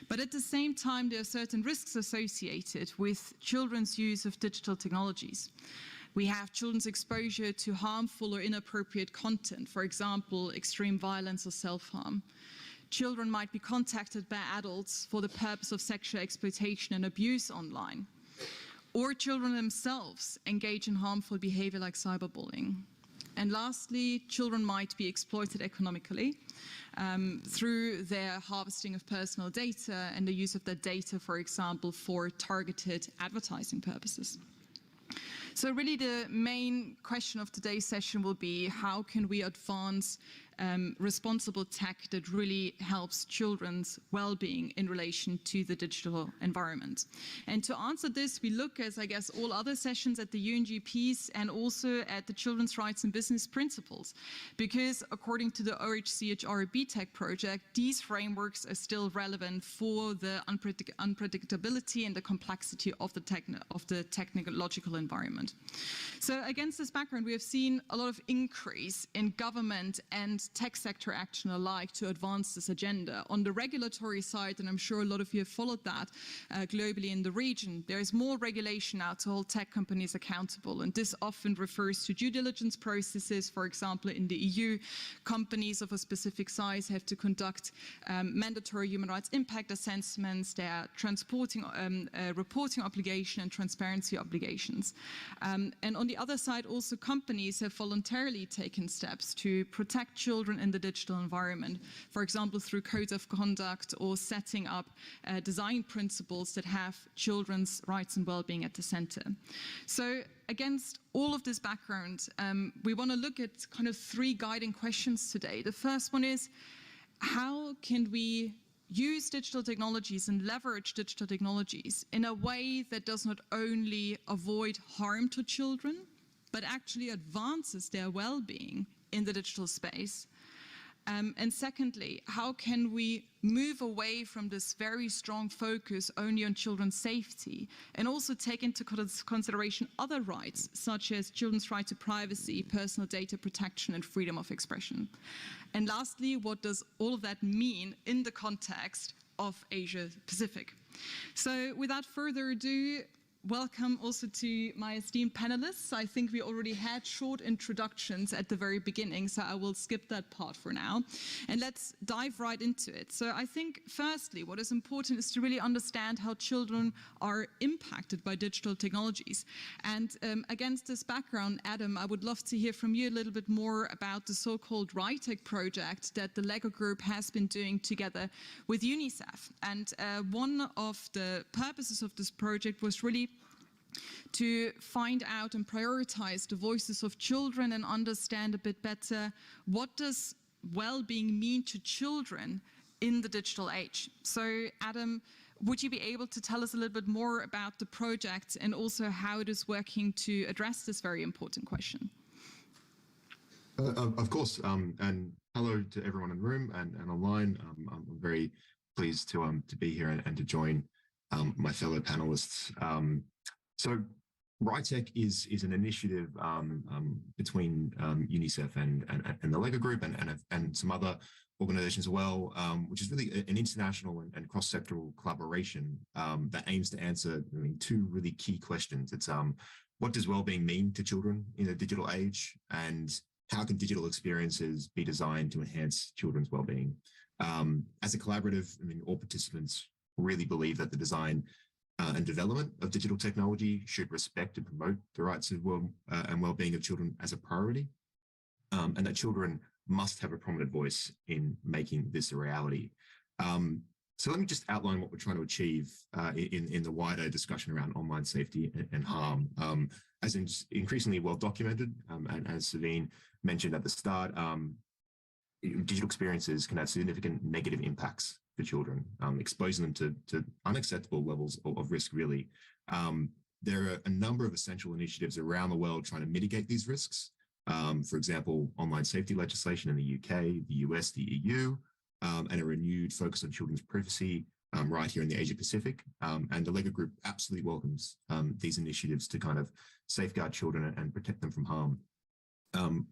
But at the same time, there are certain risks associated with children's use of digital technologies. We have children's exposure to harmful or inappropriate content, for example, extreme violence or self-harm. Children might be contacted by adults for the purpose of sexual exploitation and abuse online. Or children themselves engage in harmful behavior like cyberbullying. And lastly, children might be exploited economically through their harvesting of personal data and the use of that data, for example, for targeted advertising purposes. So really the main question of today's session will be, how can we advance responsible tech that really helps children's well-being in relation to the digital environment? And to answer this, we look, as I guess all other sessions, at the UNGPs and also at the Children's Rights and Business Principles, because according to the RBHR BTech project, these frameworks are still relevant for the unpredictability and the complexity of the technological environment. So against this background, we have seen a lot of increase in government and tech sector action alike to advance this agenda. On the regulatory side, and I'm sure a lot of you have followed that globally in the region, there is more regulation now to hold tech companies accountable. And this often refers to due diligence processes. For example, in the EU, companies of a specific size have to conduct mandatory human rights impact assessments. They are transporting reporting obligation and transparency obligations. And on the other side, also companies have voluntarily taken steps to protect children in the digital environment, for example, through codes of conduct or setting up design principles that have children's rights and well-being at the center. So against all of this background, we want to look at kind of three guiding questions today. The first one is, how can we use digital technologies and leverage digital technologies in a way that does not only avoid harm to children, but actually advances their well-being in the digital space? And secondly, how can we move away from this very strong focus only on children's safety and also take into consideration other rights, such as children's right to privacy, personal data protection, and freedom of expression? And lastly, what does all of that mean in the context of Asia Pacific? So without further ado, welcome also to my esteemed panelists. I think we already had short introductions at the very beginning, so I will skip that part for now. And let's dive right into it. So I think, firstly, what is important is to really understand how children are impacted by digital technologies. And against this background, Adam, I would love to hear from you a little bit more about the so-called RightTech project that the LEGO Group has been doing together with UNICEF. And one of the purposes of this project was really to find out and prioritize the voices of children and understand a bit better what does well-being mean to children in the digital age. So Adam, would you be able to tell us a little bit more about the project and also how it is working to address this very important question?
Of course, and hello to everyone in the room and online. I'm very pleased to be here and to join my fellow panelists. So RITEC is an initiative between UNICEF and the LEGO Group and some other organizations as well, which is really an international and cross-sectoral collaboration that aims to answer two really key questions. It's what does well-being mean to children in a digital age, and how can digital experiences be designed to enhance children's well-being? As a collaborative, all participants really believe that the design and development of digital technology should respect and promote the rights of and well-being of children as a priority, and that children must have a prominent voice in making this a reality. So let me just outline what we're trying to achieve in the wider discussion around online safety and harm. As increasingly well documented, and as Savine mentioned at the start, digital experiences can have significant negative impacts for children, exposing them to unacceptable levels of risk, really. There are a number of essential initiatives around the world trying to mitigate these risks. For example, online safety legislation in the UK, the US, the EU, and a renewed focus on children's privacy right here in the Asia Pacific. And the LEGO Group absolutely welcomes these initiatives to kind of safeguard children and protect them from harm.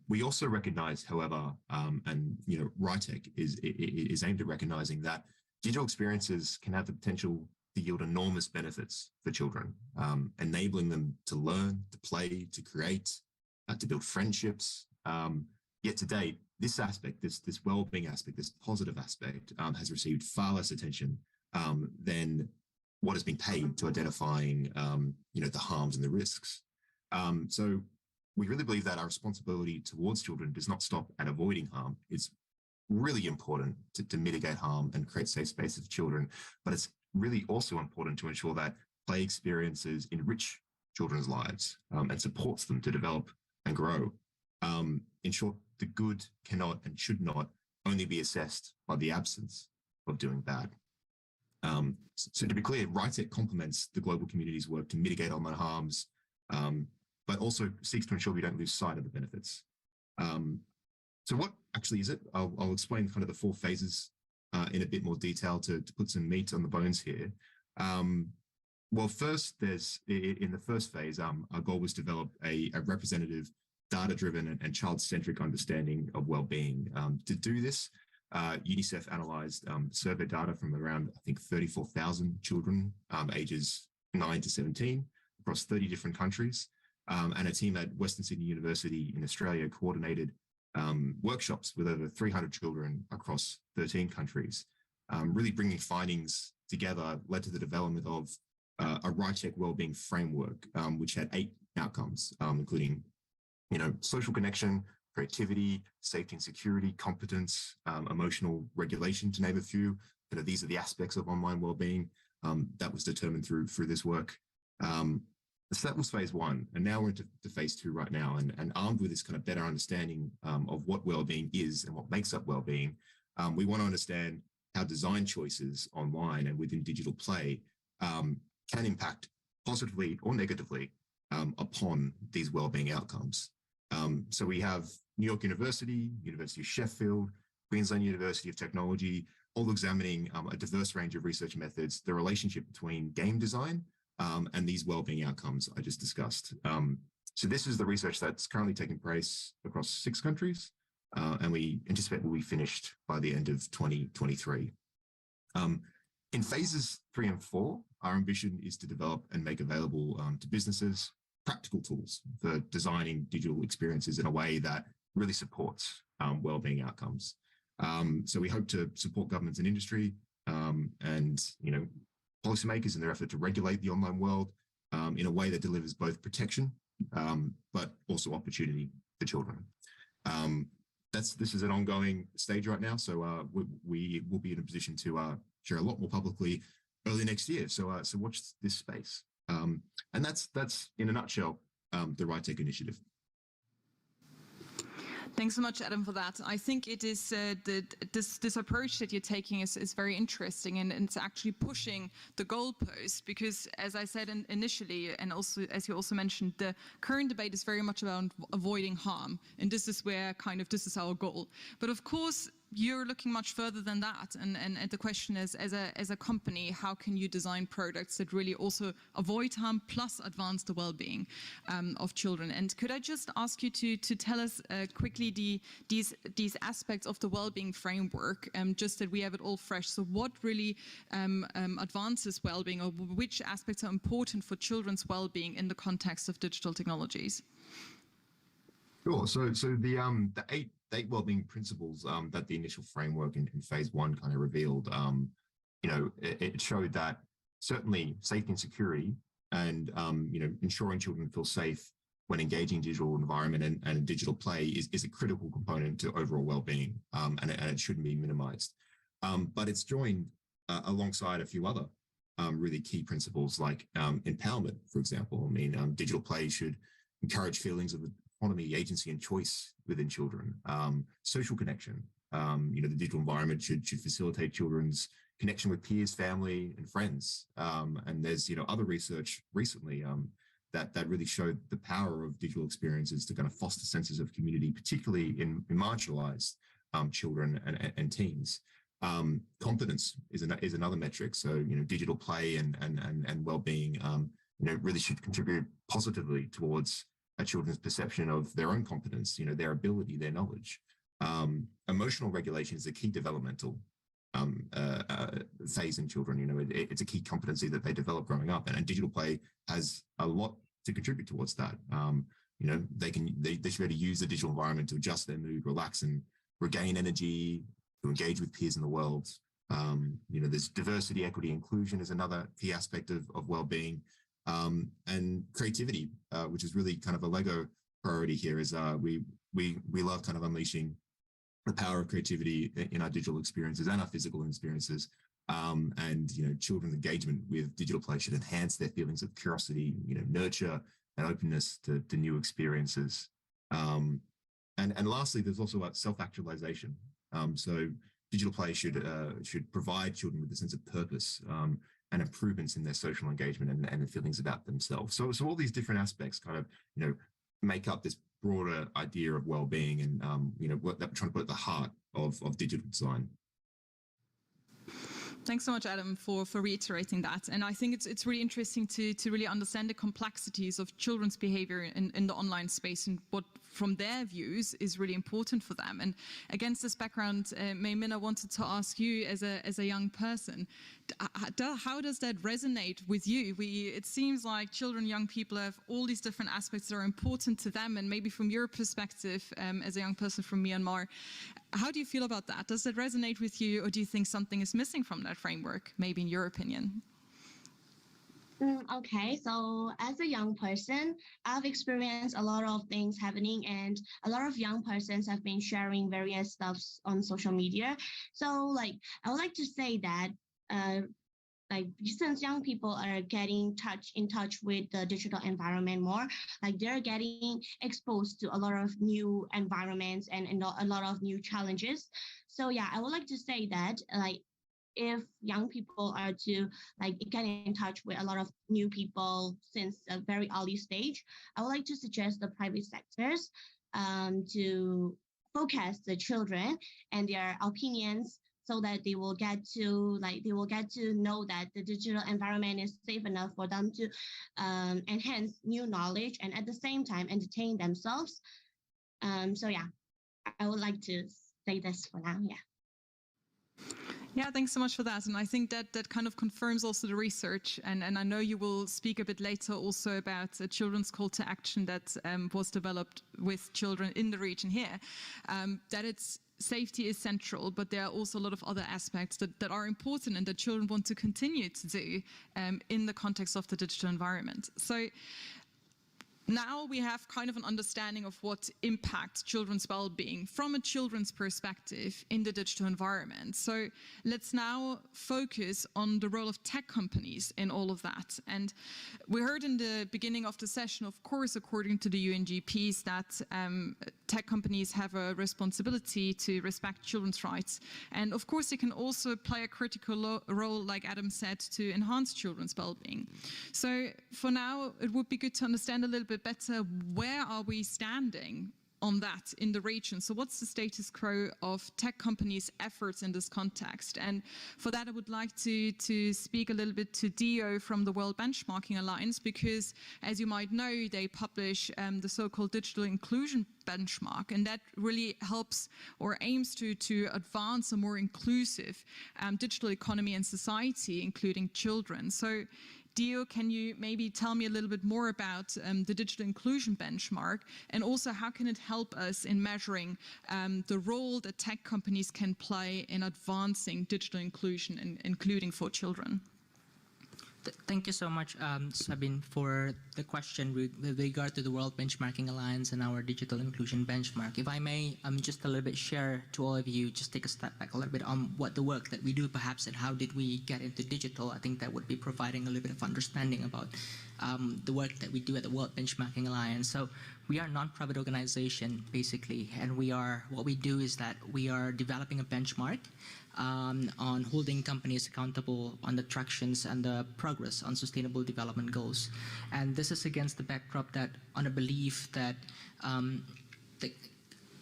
We also recognize, however, and RITEC is aimed at recognizing that digital experiences can have the potential to yield enormous benefits for children, enabling them to learn, to play, to create, to build friendships. Yet to date, this aspect, this well-being aspect, this positive aspect, has received far less attention than what has been paid to identifying, the harms and the risks. So we really believe that our responsibility towards children does not stop at avoiding harm. It's really important to mitigate harm and create safe spaces for children, but it's really also important to ensure that play experiences enrich children's lives and supports them to develop and grow. In short, the good cannot and should not only be assessed by the absence of doing bad. So to be clear, RITEC complements the global community's work to mitigate online harms, but also seeks to ensure we don't lose sight of the benefits. So what actually is it? I'll explain kind of the 4 phases in a bit more detail to put some meat on the bones here. Well, first, in the first phase, our goal was to develop a representative, data-driven and child-centric understanding of well-being. To do this, UNICEF analyzed survey data from around, I think, 34,000 children ages 9 to 17 across 30 different countries. And a team at Western Sydney University in Australia coordinated workshops with over 300 children across 13 countries. Really bringing findings together led to the development of a RITEC wellbeing framework, which had 8 outcomes, including, social connection, creativity, safety and security, competence, emotional regulation, to name a few. These are the aspects of online wellbeing that was determined through this work. So that was phase 1, and now we're into phase 2 right now. And armed with this kind of better understanding of what wellbeing is and what makes up wellbeing, we want to understand how design choices online and within digital play can impact positively or negatively upon these wellbeing outcomes. So we have New York University, University of Sheffield, Queensland University of Technology, all examining a diverse range of research methods, the relationship between game design and these wellbeing outcomes I just discussed. So this is the research that's currently taking place across 6 countries, and we anticipate will be finished by the end of 2023. In phases 3 and 4, our ambition is to develop and make available to businesses practical tools for designing digital experiences in a way that really supports wellbeing outcomes. So we hope to support governments and industry and policymakers in their effort to regulate the online world in a way that delivers both protection but also opportunity for children. This is an ongoing stage right now, so we will be in a position to share a lot more publicly early next year. So watch this space. And that's in a nutshell the RITEC initiative.
Thanks so much, Adam, for that. I think it is this approach that you're taking is very interesting, and it's actually pushing the goalpost, because, as I said initially, and also as you also mentioned, the current debate is very much about avoiding harm, and this is where this is our goal. But of course, you're looking much further than that, and the question is, as a company, how can you design products that really also avoid harm plus advance the well-being of children? And could I just ask you to tell us quickly these aspects of the well-being framework, just that we have it all fresh. So what really advances well-being, or which aspects are important for children's well-being in the context of digital technologies?
Sure. So the eight well-being principles that the initial framework in phase one kind of revealed, it showed that certainly safety and security and ensuring children feel safe when engaging in digital environment and digital play is a critical component to overall well-being, and it shouldn't be minimized. But it's joined alongside a few other really key principles like empowerment, for example. I mean, digital play should encourage feelings of autonomy, agency, and choice within children. Social connection. The digital environment should facilitate children's connection with peers, family, and friends. And there's other research recently that really showed the power of digital experiences to kind of foster senses of community, particularly in marginalized children and teens. Competence is another metric. So digital play and well-being really should contribute positively towards a children's perception of their own competence, their ability, their knowledge. Emotional regulation is a key developmental phase in children. It's a key competency that they develop growing up, and digital play has a lot to contribute towards that. They should be able to use the digital environment to adjust their mood, relax, and regain energy, to engage with peers in the world. There's diversity, equity, inclusion is another key aspect of well-being. And creativity, which is really kind of a Lego priority here, is we love kind of unleashing the power of creativity in our digital experiences and our physical experiences. And children's engagement with digital play should enhance their feelings of curiosity, nurture and openness to new experiences. And lastly, there's also self-actualization. So digital play should provide children with a sense of purpose and improvements in their social engagement and the feelings about themselves. So all these different aspects kind of, make up this broader idea of well-being and, what that we're trying to put at the heart of digital design.
Thanks so much, Adam, for reiterating that. And I think it's really interesting to really understand the complexities of children's behavior in the online space and what, from their views, is really important for them. And against this background, Maymin, I wanted to ask you as a young person, how does that resonate with you? It seems like children, young people have all these different aspects that are important to them. And maybe from your perspective, as a young person from Myanmar, how do you feel about that? Does it resonate with you, or do you think something is missing from that framework, maybe in your opinion?
Okay, so as a young person, I've experienced a lot of things happening, and a lot of young persons have been sharing various stuffs on social media. So I would like to say that since young people are getting in touch with the digital environment more, they're getting exposed to a lot of new environments and a lot of new challenges. So yeah, I would like to say that if young people are to get in touch with a lot of new people since a very early stage, I would like to suggest the private sectors to focus the children and their opinions, so that they will get to know that the digital environment is safe enough for them to enhance new knowledge and at the same time entertain themselves. So yeah, I would like to say this for now. Yeah.
Yeah, thanks so much for that. And I think that kind of confirms also the research. And I know you will speak a bit later also about a children's call to action that was developed with children in the region here, that safety is central, but there are also a lot of other aspects that are important and that children want to continue to do in the context of the digital environment. So now we have kind of an understanding of what impacts children's well-being from a children's perspective in the digital environment. So let's now focus on the role of tech companies in all of that. And we heard in the beginning of the session, of course, according to the UNGPs, that tech companies have a responsibility to respect children's rights. And of course, they can also play a critical role, like Adam said, to enhance children's well-being. So for now, it would be good to understand a little bit better, where are we standing on that in the region. So what's the status quo of tech companies' efforts in this context? And for that, I would like to speak a little bit to Dio from the World Benchmarking Alliance, because as you might know, they publish the so-called digital inclusion benchmark, and that really helps or aims to advance a more inclusive digital economy and society, including children. So Dio, can you maybe tell me a little bit more about the digital inclusion benchmark, and also how can it help us in measuring the role that tech companies can play in advancing digital inclusion, including for children?
Thank you so much, Sabine, for the question with regard to the World Benchmarking Alliance and our digital inclusion benchmark. If I may, just a little bit share to all of you, just take a step back a little bit on what the work that we do perhaps, and how did we get into digital. I think that would be providing a little bit of understanding about the work that we do at the World Benchmarking Alliance. So we are a non-profit organization, basically, and what we do is that we are developing a benchmark on holding companies accountable on the tractions and the progress on sustainable development goals. And this is against the backdrop that on a belief that the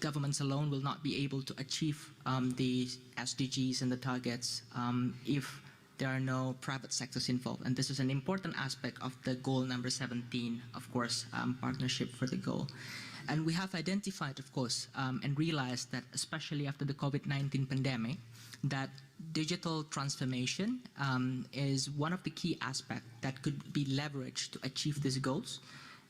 governments alone will not be able to achieve the SDGs and the targets if there are no private sectors involved. And this is an important aspect of the goal number 17, of course, partnership for the goal. And we have identified, of course, and realized that especially after the COVID-19 pandemic, that digital transformation is one of the key aspects that could be leveraged to achieve these goals.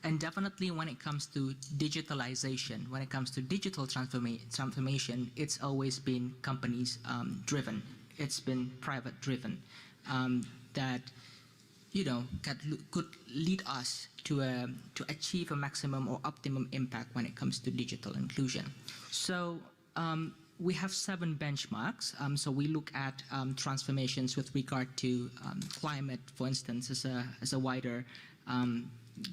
And definitely when it comes to digitalization, when it comes to digital transformation, it's always been companies driven. It's been private driven that could lead us to achieve a maximum or optimum impact when it comes to digital inclusion. So we have 7 benchmarks. So we look at transformations with regard to climate, for instance, as a wider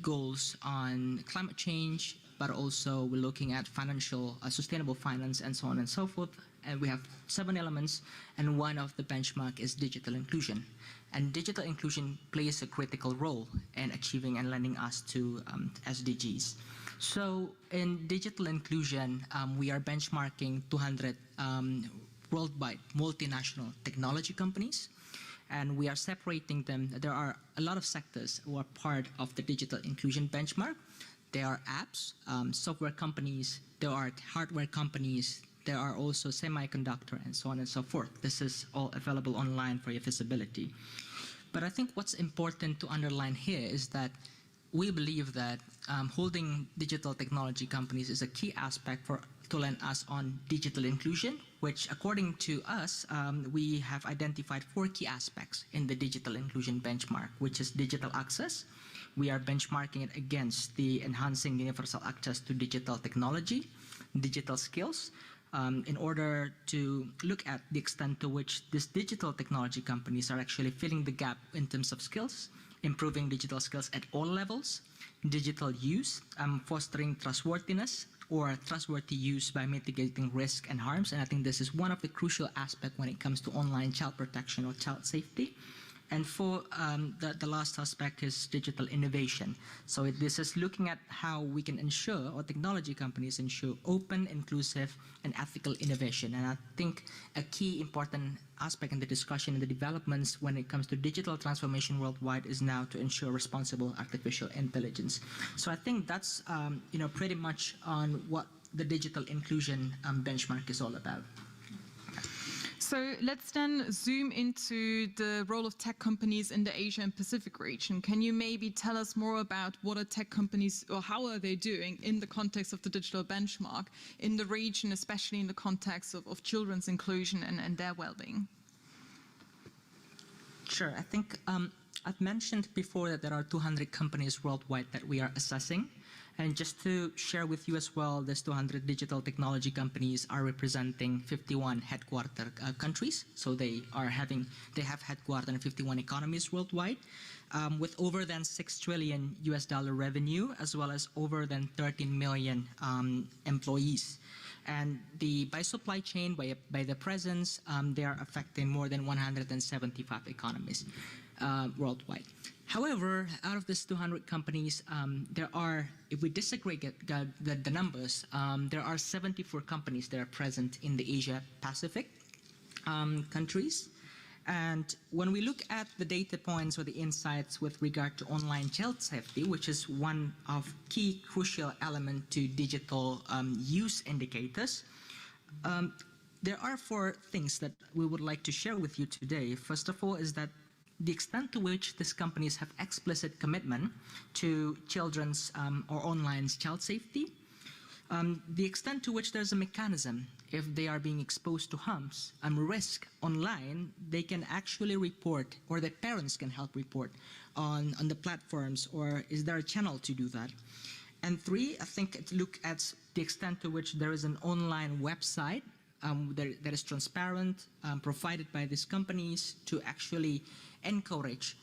goals on climate change, but also we're looking at financial, sustainable finance, and so on and so forth. And we have 7 elements, and one of the benchmark is digital inclusion. And digital inclusion plays a critical role in achieving and lending us to SDGs. So in digital inclusion, we are benchmarking 200 worldwide multinational technology companies, and we are separating them. There are a lot of sectors who are part of the digital inclusion benchmark. There are apps, software companies, there are hardware companies, there are also semiconductor, and so on and so forth. This is all available online for your visibility. But I think what's important to underline here is that we believe that holding digital technology companies is a key aspect to lend us on digital inclusion, which according to us, we have identified 4 key aspects in the digital inclusion benchmark, which is digital access. We are benchmarking it against the enhancing universal access to digital technology, digital skills, in order to look at the extent to which these digital technology companies are actually filling the gap in terms of skills, improving digital skills at all levels, digital use, fostering trustworthiness or trustworthy use by mitigating risk and harms. And I think this is one of the crucial aspects when it comes to online child protection or child safety. And for the last aspect is digital innovation. So this is looking at how we can ensure, or technology companies ensure, open, inclusive, and ethical innovation. And I think a key important aspect in the discussion and the developments when it comes to digital transformation worldwide is now to ensure responsible artificial intelligence. So I think that's pretty much on what the digital inclusion benchmark is all about.
So let's then zoom into the role of tech companies in the Asia and Pacific region. Can you maybe tell us more about what are tech companies, or how are they doing in the context of the digital benchmark in the region, especially in the context of children's inclusion and their well-being?
Sure. I think I've mentioned before that there are 200 companies worldwide that we are assessing. And just to share with you as well, these 200 digital technology companies are representing 51 headquarter countries. So they have headquarters in 51 economies worldwide, with over than $6 trillion revenue, as well as over than 13 million employees. And by supply chain, by the presence, they are affecting more than 175 economies. worldwide. However, out of these 200 companies, there are, if we disaggregate the numbers, there are 74 companies that are present in the Asia-Pacific countries. And when we look at the data points or the insights with regard to online child safety, which is one of key crucial element to digital use indicators, there are 4 things that we would like to share with you today. First of all is that the extent to which these companies have explicit commitment to children's or online child safety, the extent to which there's a mechanism if they are being exposed to harms and risk online, they can actually report, or their parents can help report on the platforms, or is there a channel to do that? And 3, I think it look at the extent to which there is an online website that is transparent, provided by these companies to actually encourage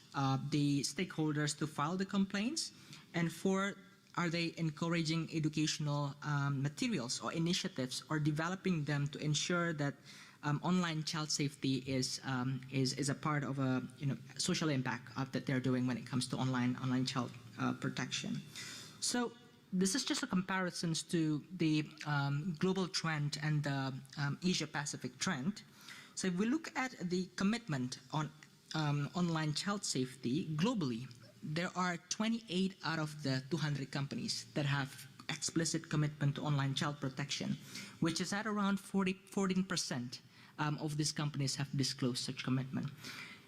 the stakeholders to file the complaints. And 4, are they encouraging educational materials or initiatives or developing them to ensure that online child safety is a part of a social impact that they're doing when it comes to online child protection. So this is just a comparison to the global trend and the Asia-Pacific trend. So if we look at the commitment on online child safety globally, there are 28 out of the 200 companies that have explicit commitment to online child protection, which is at around 14% of these companies have disclosed such commitment.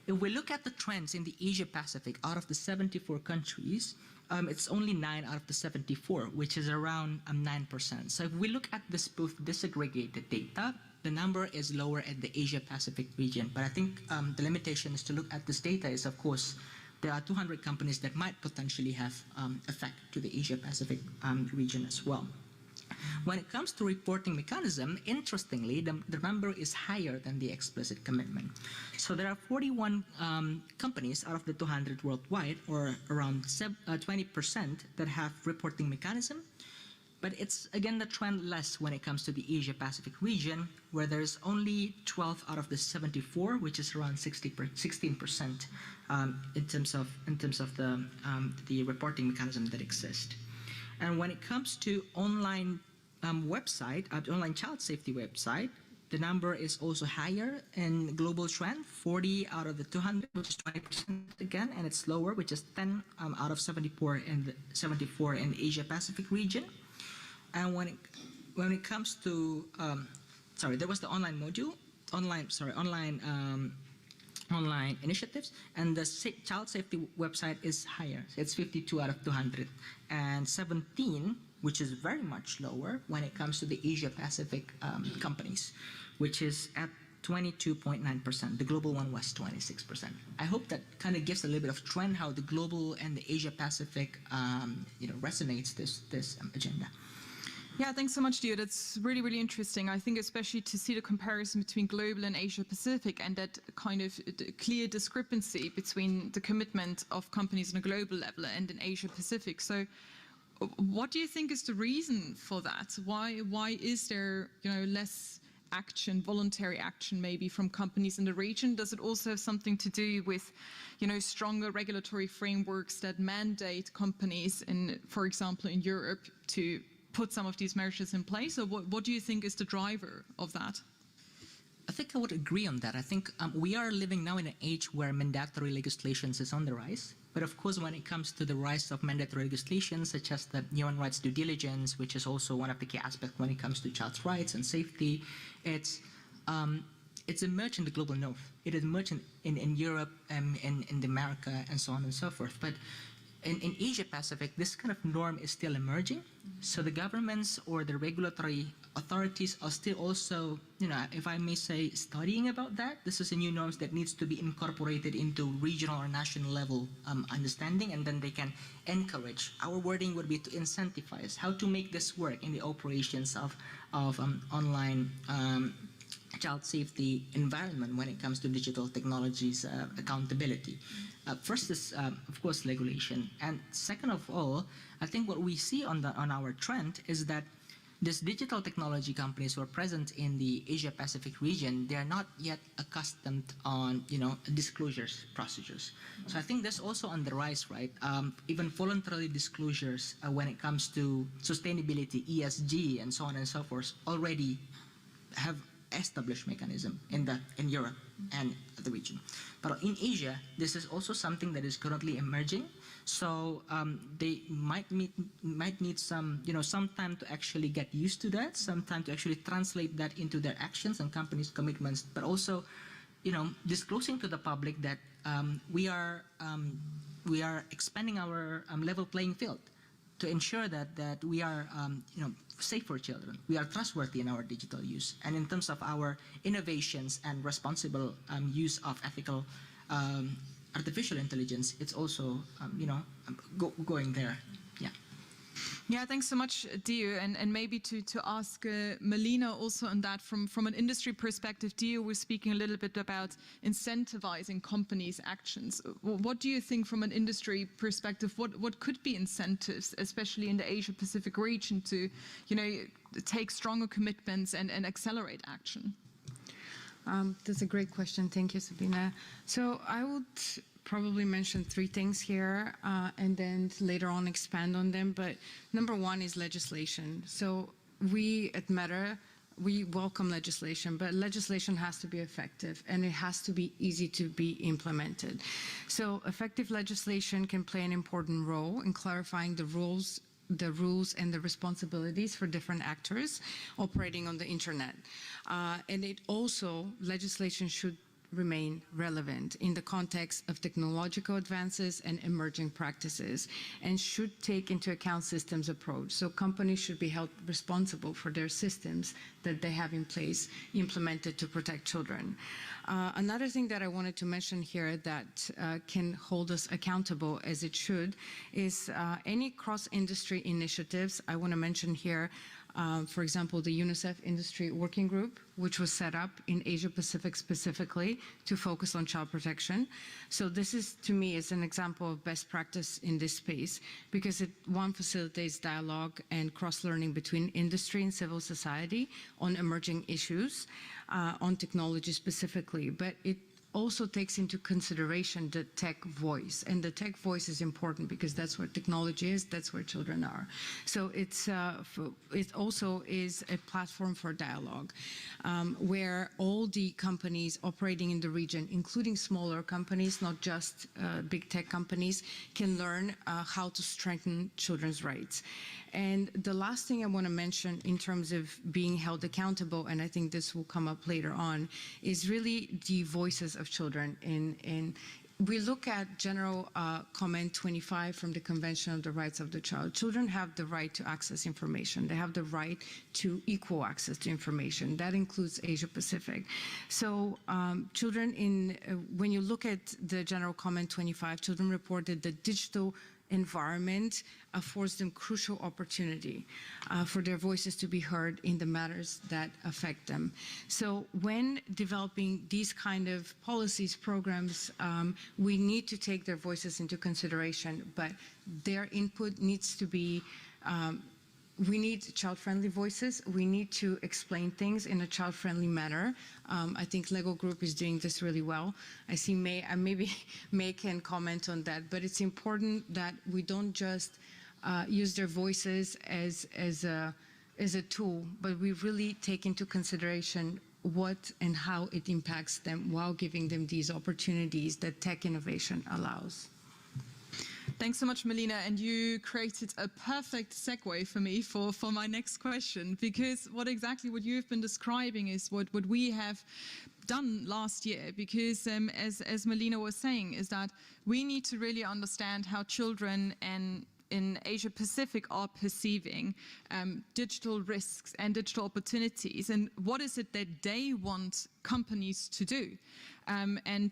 If we look at the trends in the Asia-Pacific, out of the 74 countries, it's only 9 out of the 74, which is around 9%. So if we look at this both disaggregated data, the number is lower at the Asia-Pacific region. But I think the limitation is to look at this data is, of course, there are 200 companies that might potentially have effect to the Asia-Pacific region as well. When it comes to reporting mechanism, interestingly, the number is higher than the explicit commitment. So there are 41 companies out of the 200 worldwide, or around 20% that have reporting mechanism. But it's, again, the trend less when it comes to the Asia-Pacific region, where there's only 12 out of the 74, which is around 16% in terms of the reporting mechanism that exists. And when it comes to online online child safety website, the number is also higher in global trend, 40 out of the 200, which is 20% again, and it's lower, which is 10 out of 74 in the Asia-Pacific region. And when it comes to there was the online module, online initiatives, and the child safety website is higher. It's 52 out of 200, and 17, which is very much lower when it comes to the Asia-Pacific companies, which is at 22.9%. The global one was 26%. I hope that kind of gives a little bit of trend how the global and the Asia-Pacific resonates this agenda.
Yeah, thanks so much, Dio. That's really, really interesting. I think especially to see the comparison between global and Asia-Pacific and that kind of clear discrepancy between the commitment of companies on a global level and in Asia-Pacific. So what do you think is the reason for that? Why is there less action, voluntary action maybe from companies in the region? Does it also have something to do with stronger regulatory frameworks that mandate companies in, for example, in Europe to put some of these measures in place? Or what do you think is the driver of that?
I think I would agree on that. I think we are living now in an age where mandatory legislation is on the rise. But of course, when it comes to the rise of mandatory legislation, such as the human rights due diligence, which is also one of the key aspects when it comes to child's rights and safety, it's emerged in the global north. It is emerged in Europe, in America, and so on and so forth. But in Asia-Pacific, this kind of norm is still emerging. So the governments or the regulatory authorities are still also, if I may say, studying about that. This is a new norms that needs to be incorporated into regional or national level understanding, and then they can encourage. Our wording would be to incentivize how to make this work in the operations of online child safety environment when it comes to digital technologies accountability. First is, of course, regulation. And second of all, I think what we see on our trend is that these digital technology companies who are present in the Asia Pacific region, they are not yet accustomed on, disclosures procedures. So I think that's also on the rise, right? Even voluntary disclosures when it comes to sustainability, ESG, and so on and so forth already have established mechanism in Europe and the region. But in Asia, this is also something that is currently emerging. So they might need some time to actually get used to that, some time to actually translate that into their actions and companies' commitments, but also, disclosing to the public that we are expanding our level playing field to ensure that we are safe for children. We are trustworthy in our digital use, and in terms of our innovations and responsible use of ethical artificial intelligence, it's also going there.
Yeah, thanks so much, Dio. And maybe to ask Melina also on that from an industry perspective. Dio was speaking a little bit about incentivizing companies' actions. What do you think from an industry perspective? What could be incentives, especially in the Asia Pacific region, to take stronger commitments and accelerate action?
That's a great question. Thank you, Sabina. So I would probably mention 3 things here and then later on expand on them. But number 1 is legislation. So we at Meta, we welcome legislation, but legislation has to be effective and it has to be easy to be implemented. So effective legislation can play an important role in clarifying the rules and the responsibilities for different actors operating on the internet. And legislation should remain relevant in the context of technological advances and emerging practices, and should take into account systems approach. So companies should be held responsible for their systems that they have in place implemented to protect children. Another thing that I wanted to mention here that can hold us accountable as it should is any cross-industry initiatives. I want to mention here for example, the UNICEF Industry Working Group, which was set up in Asia Pacific specifically to focus on child protection. So this is, to me, is an example of best practice in this space because it, facilitates dialogue and cross-learning between industry and civil society on emerging issues, on technology specifically, but it also takes into consideration the tech voice. And the tech voice is important because that's where technology is, that's where children are. So it also is a platform for dialogue where all the companies operating in the region, including smaller companies, not just big tech companies, can learn how to strengthen children's rights. And the last thing I want to mention in terms of being held accountable, and I think this will come up later on, is really the voices of children. We look at General Comment 25 from the Convention on the Rights of the Child. Children have the right to access information. They have the right to equal access to information. That includes Asia Pacific. So children when you look at the General Comment 25, children reported that digital environment affords them crucial opportunity for their voices to be heard in the matters that affect them. So when developing these kind of policies, programs, we need to take their voices into consideration, but their input needs to be we need child-friendly voices. We need to explain things in a child-friendly manner. I think Lego Group is doing this really well. I see May, maybe May can comment on that, but it's important that we don't just use their voices as a tool, but we really take into consideration what and how it impacts them while giving them these opportunities that tech innovation allows.
Thanks so much, Melina, and you created a perfect segue for me for my next question, because what you've been describing is what we have done last year, because as Melina was saying, is that we need to really understand how children in Asia Pacific are perceiving digital risks and digital opportunities, and what is it that they want companies to do.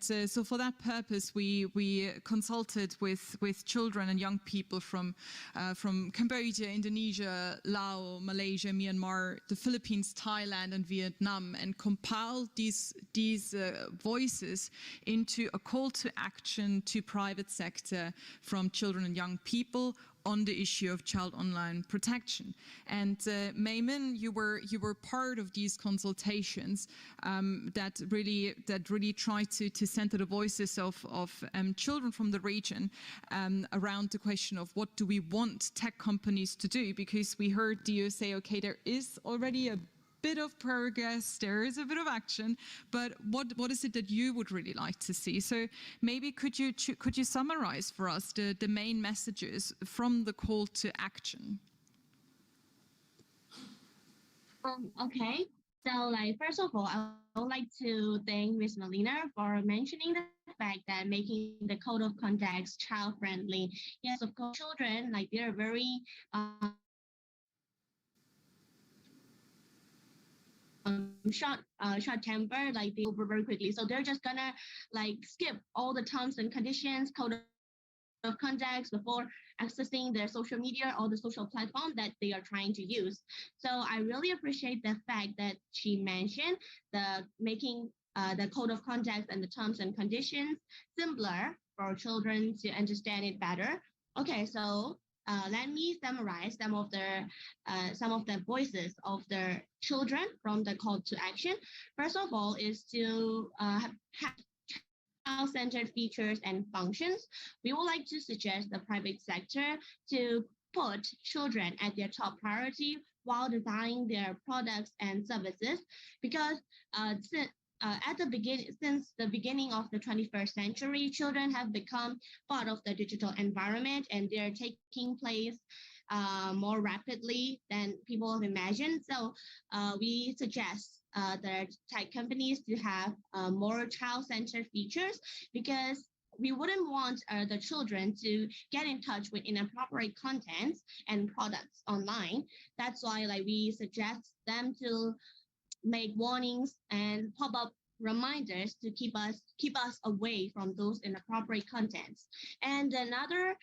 So for that purpose, we consulted with children and young people from Cambodia, Indonesia, Laos, Malaysia, Myanmar, the Philippines, Thailand, and Vietnam, and compiled these voices into a call to action to private sector from children and young people on the issue of child online protection. And Mayman, you were part of these consultations that really try to center the voices of children from the region around the question of what do we want tech companies to do, because we heard you say, okay, there is already a bit of progress, there is a bit of action, but what is it that you would really like to see? So maybe could you summarize for us the main messages from the call to action?
Okay, so like first of all, I would like to thank Ms. Melina for mentioning the fact that making the code of conduct child friendly. Yes, of course, children like they're very short temper, like they over very quickly, so they're just gonna like skip all the terms and conditions, code of conduct before accessing their social media or the social platform that they are trying to use. So I really appreciate the fact that she mentioned the making the code of conduct and the terms and conditions simpler for children to understand it better. Okay, so let me summarize some of the voices of the children from the call to action. First of all, is to have child-centered features and functions. We would like to suggest the private sector to put children at their top priority while designing their products and services, because since the beginning of the 21st century, children have become part of the digital environment and they're taking place more rapidly than people have imagined. So we suggest the tech companies to have more child-centered features, because we wouldn't want the children to get in touch with inappropriate contents and products online. That's why like we suggest them to make warnings and pop-up reminders to keep us away from those inappropriate contents. And another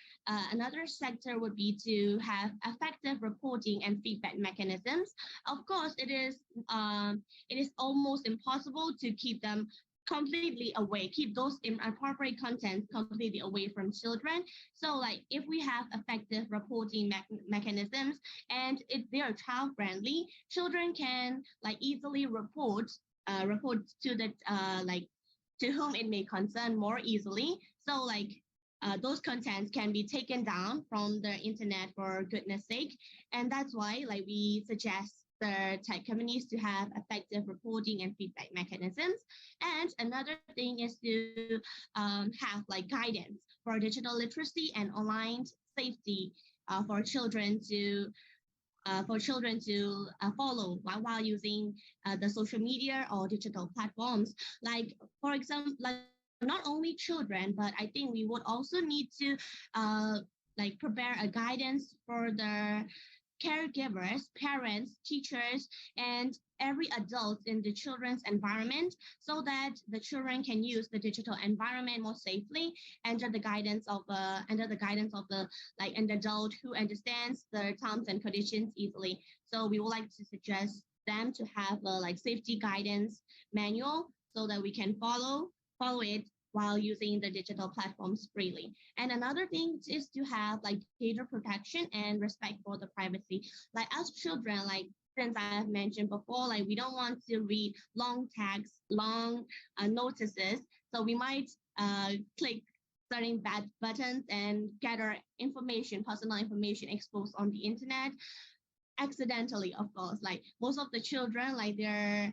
sector would be to have effective reporting and feedback mechanisms. Of course, it is almost impossible to keep them completely away, keep those inappropriate contents completely away from children. So like if we have effective reporting mechanisms and if they are child friendly, children can like easily report to the to whom it may concern more easily. So like those contents can be taken down from the internet for goodness sake. And that's why like we suggest the tech companies to have effective reporting and feedback mechanisms. And another thing is to have like guidance for digital literacy and online safety for children to follow while using the social media or digital platforms. Like for example, like not only children, but I think we would also need to like prepare a guidance for the caregivers, parents, teachers, and every adult in the children's environment, so that the children can use the digital environment more safely under the guidance of the like an adult who understands the terms and conditions easily. So we would like to suggest them to have a like safety guidance manual so that we can follow it while using the digital platforms freely. And another thing is to have like data protection and respect for the privacy. Like as children, like since I have mentioned before, like we don't want to read long tags, long notices. So we might click certain bad buttons and get our information, personal information exposed on the internet accidentally, of course. Like most of the children, like they're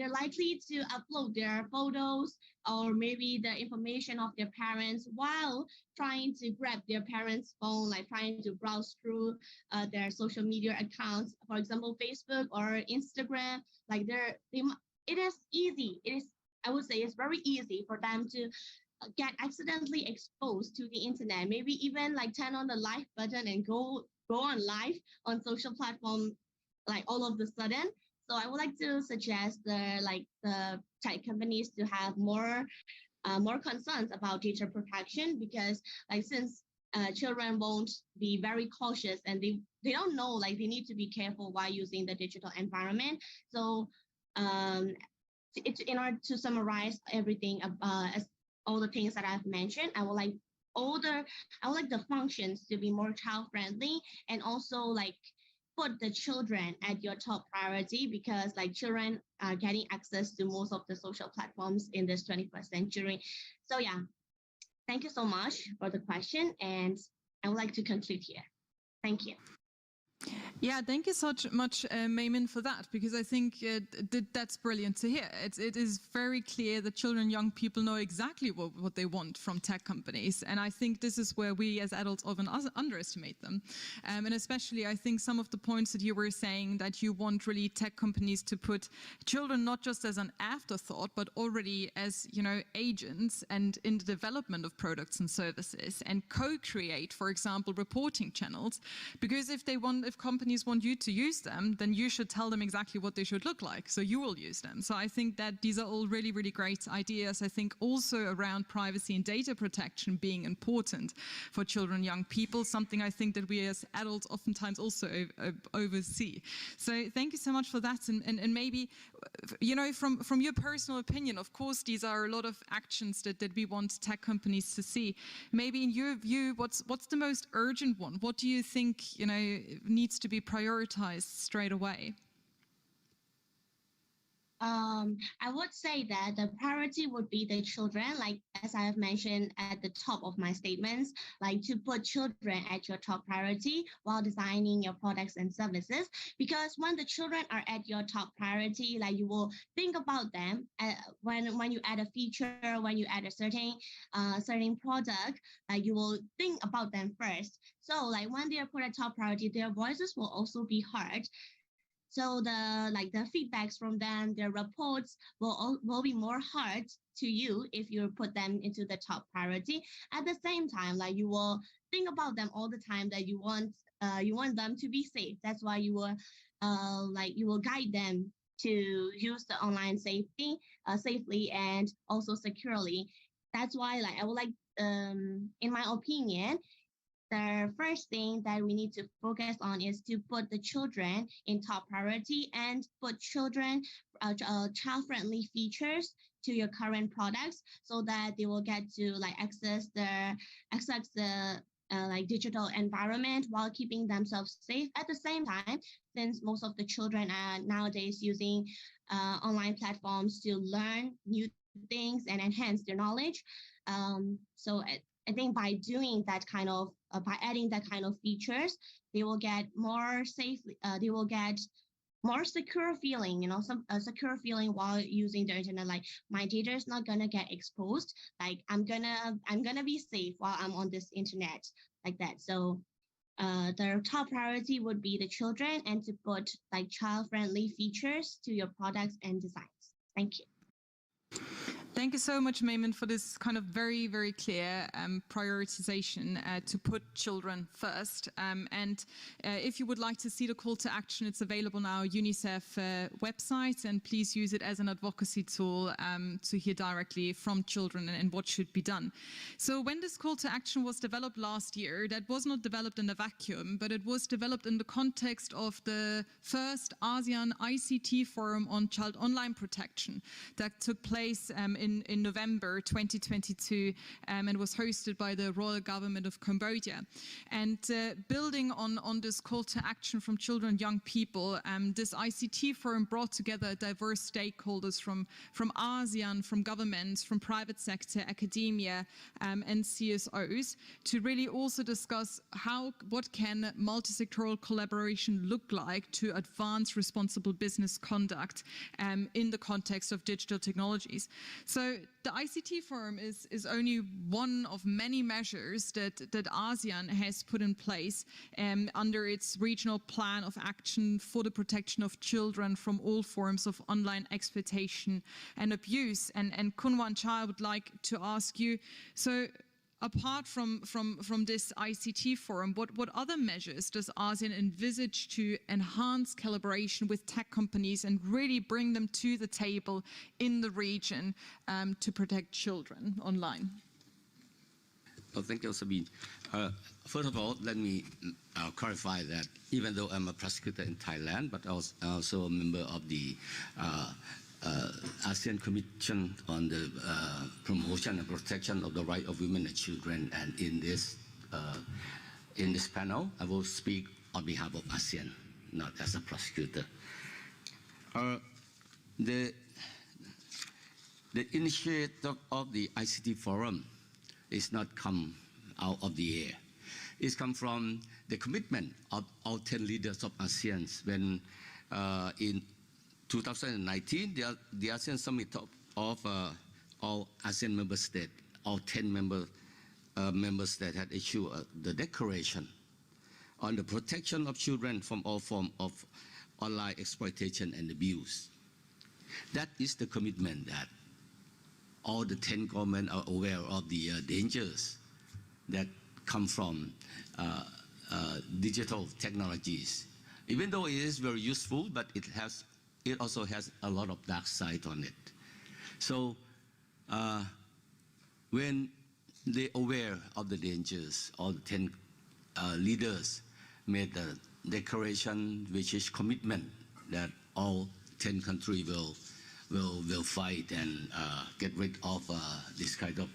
likely to upload their photos or maybe the information of their parents while trying to grab their parents' phone, like trying to browse through their social media accounts, for example, Facebook or Instagram. Like it is easy. I would say it's very easy for them to get accidentally exposed to the internet. Maybe even like turn on the live button and go on live on social platform like all of a sudden. So I would like to suggest the tech companies to have more concerns about data protection, because like since children won't be very cautious and they don't know, like they need to be careful while using the digital environment. So in order to summarize everything as all the things that I've mentioned, I would like I would like the functions to be more child friendly, and also like put the children at your top priority, because like children are getting access to most of the social platforms in this 21st century. So yeah, thank you so much for the question, and I would like to conclude here. Thank you.
Yeah, thank you so much, Maymin, for that, because I think that's brilliant to hear. It is very clear that children, young people know exactly what they want from tech companies. And I think this is where we as adults often underestimate them. And especially, I think some of the points that you were saying, that you want really tech companies to put children not just as an afterthought, but already as, you know, agents and in the development of products and services, and co-create, for example, reporting channels. Because if companies want you to use them, then you should tell them exactly what they should look like, so you will use them. So I think that these are all really, really great ideas. I think also around privacy and data protection being important for children, young people, something I think that we as adults oftentimes also oversee. So thank you so much for that. And maybe, you know, from your personal opinion, of course, these are a lot of actions that we want tech companies to see. Maybe in your view, what's the most urgent one? What do you think, you know, needs to be prioritized straight away?
I would say that the priority would be the children, like as I have mentioned at the top of my statements, like to put children at your top priority while designing your products and services. Because when the children are at your top priority, like you will think about them when you add a feature, when you add a certain product, like you will think about them first. So like when they are put at top priority, their voices will also be heard. So the feedbacks from them, their reports will be more hard to you if you put them into the top priority. At the same time, like you will think about them all the time, that you want them to be safe. That's why you will guide them to use the online safely and also securely. That's why like I would like, in my opinion, the first thing that we need to focus on is to put the children in top priority and put child-friendly features to your current products, so that they will get to like access the like digital environment while keeping themselves safe. At the same time, since most of the children are nowadays using online platforms to learn new things and enhance their knowledge, so I think by doing that kind of, by adding that kind of features, they will get more safely, they will get more secure feeling, you know, a secure feeling while using the internet. Like my data is not gonna get exposed. Like I'm gonna be safe while I'm on this internet, like that. So the top priority would be the children, and to put like child-friendly features to your products and designs. Thank you.
Thank you so much, Maymin, for this kind of very, very clear prioritization to put children first. And if you would like to see the call to action, it's available now on UNICEF website, and please use it as an advocacy tool to hear directly from children and what should be done. So when this call to action was developed last year, that was not developed in a vacuum, but it was developed in the context of the first ASEAN ICT Forum on Child Online Protection that took place in November 2022 and was hosted by the Royal Government of Cambodia. And building on this call to action from children and young people, this ICT forum brought together diverse stakeholders from ASEAN, from governments, from private sector, academia, and CSOs to really also discuss what can multi-sectoral collaboration look like to advance responsible business conduct in the context of digital technologies. So the ICT Forum is only one of many measures that ASEAN has put in place under its regional plan of action for the protection of children from all forms of online exploitation and abuse. And Kun Wan Cha, I would like to ask you, so apart from this ICT forum, what other measures does ASEAN envisage to enhance collaboration with tech companies and really bring them to the table in the region to protect children online?
Well, thank you, Sabine. First of all, let me clarify that even though I'm a prosecutor in Thailand, but I was also a member of the ASEAN Commission on the Promotion and Protection of the Rights of Women and Children, and in this panel, I will speak on behalf of ASEAN, not as a prosecutor. The initiative of the ICT Forum is not come out of the air. It's come from the commitment of all 10 leaders of ASEAN when in 2019, the ASEAN Summit of all ASEAN member states, all 10 member states had issued the declaration on the protection of children from all forms of online exploitation and abuse. That is the commitment that all the 10 governments are aware of the dangers that come from digital technologies. Even though it is very useful, but it also has a lot of dark side on it. So when they're aware of the dangers, all the 10 leaders made a declaration which is commitment that all 10 countries will fight and get rid of this kind of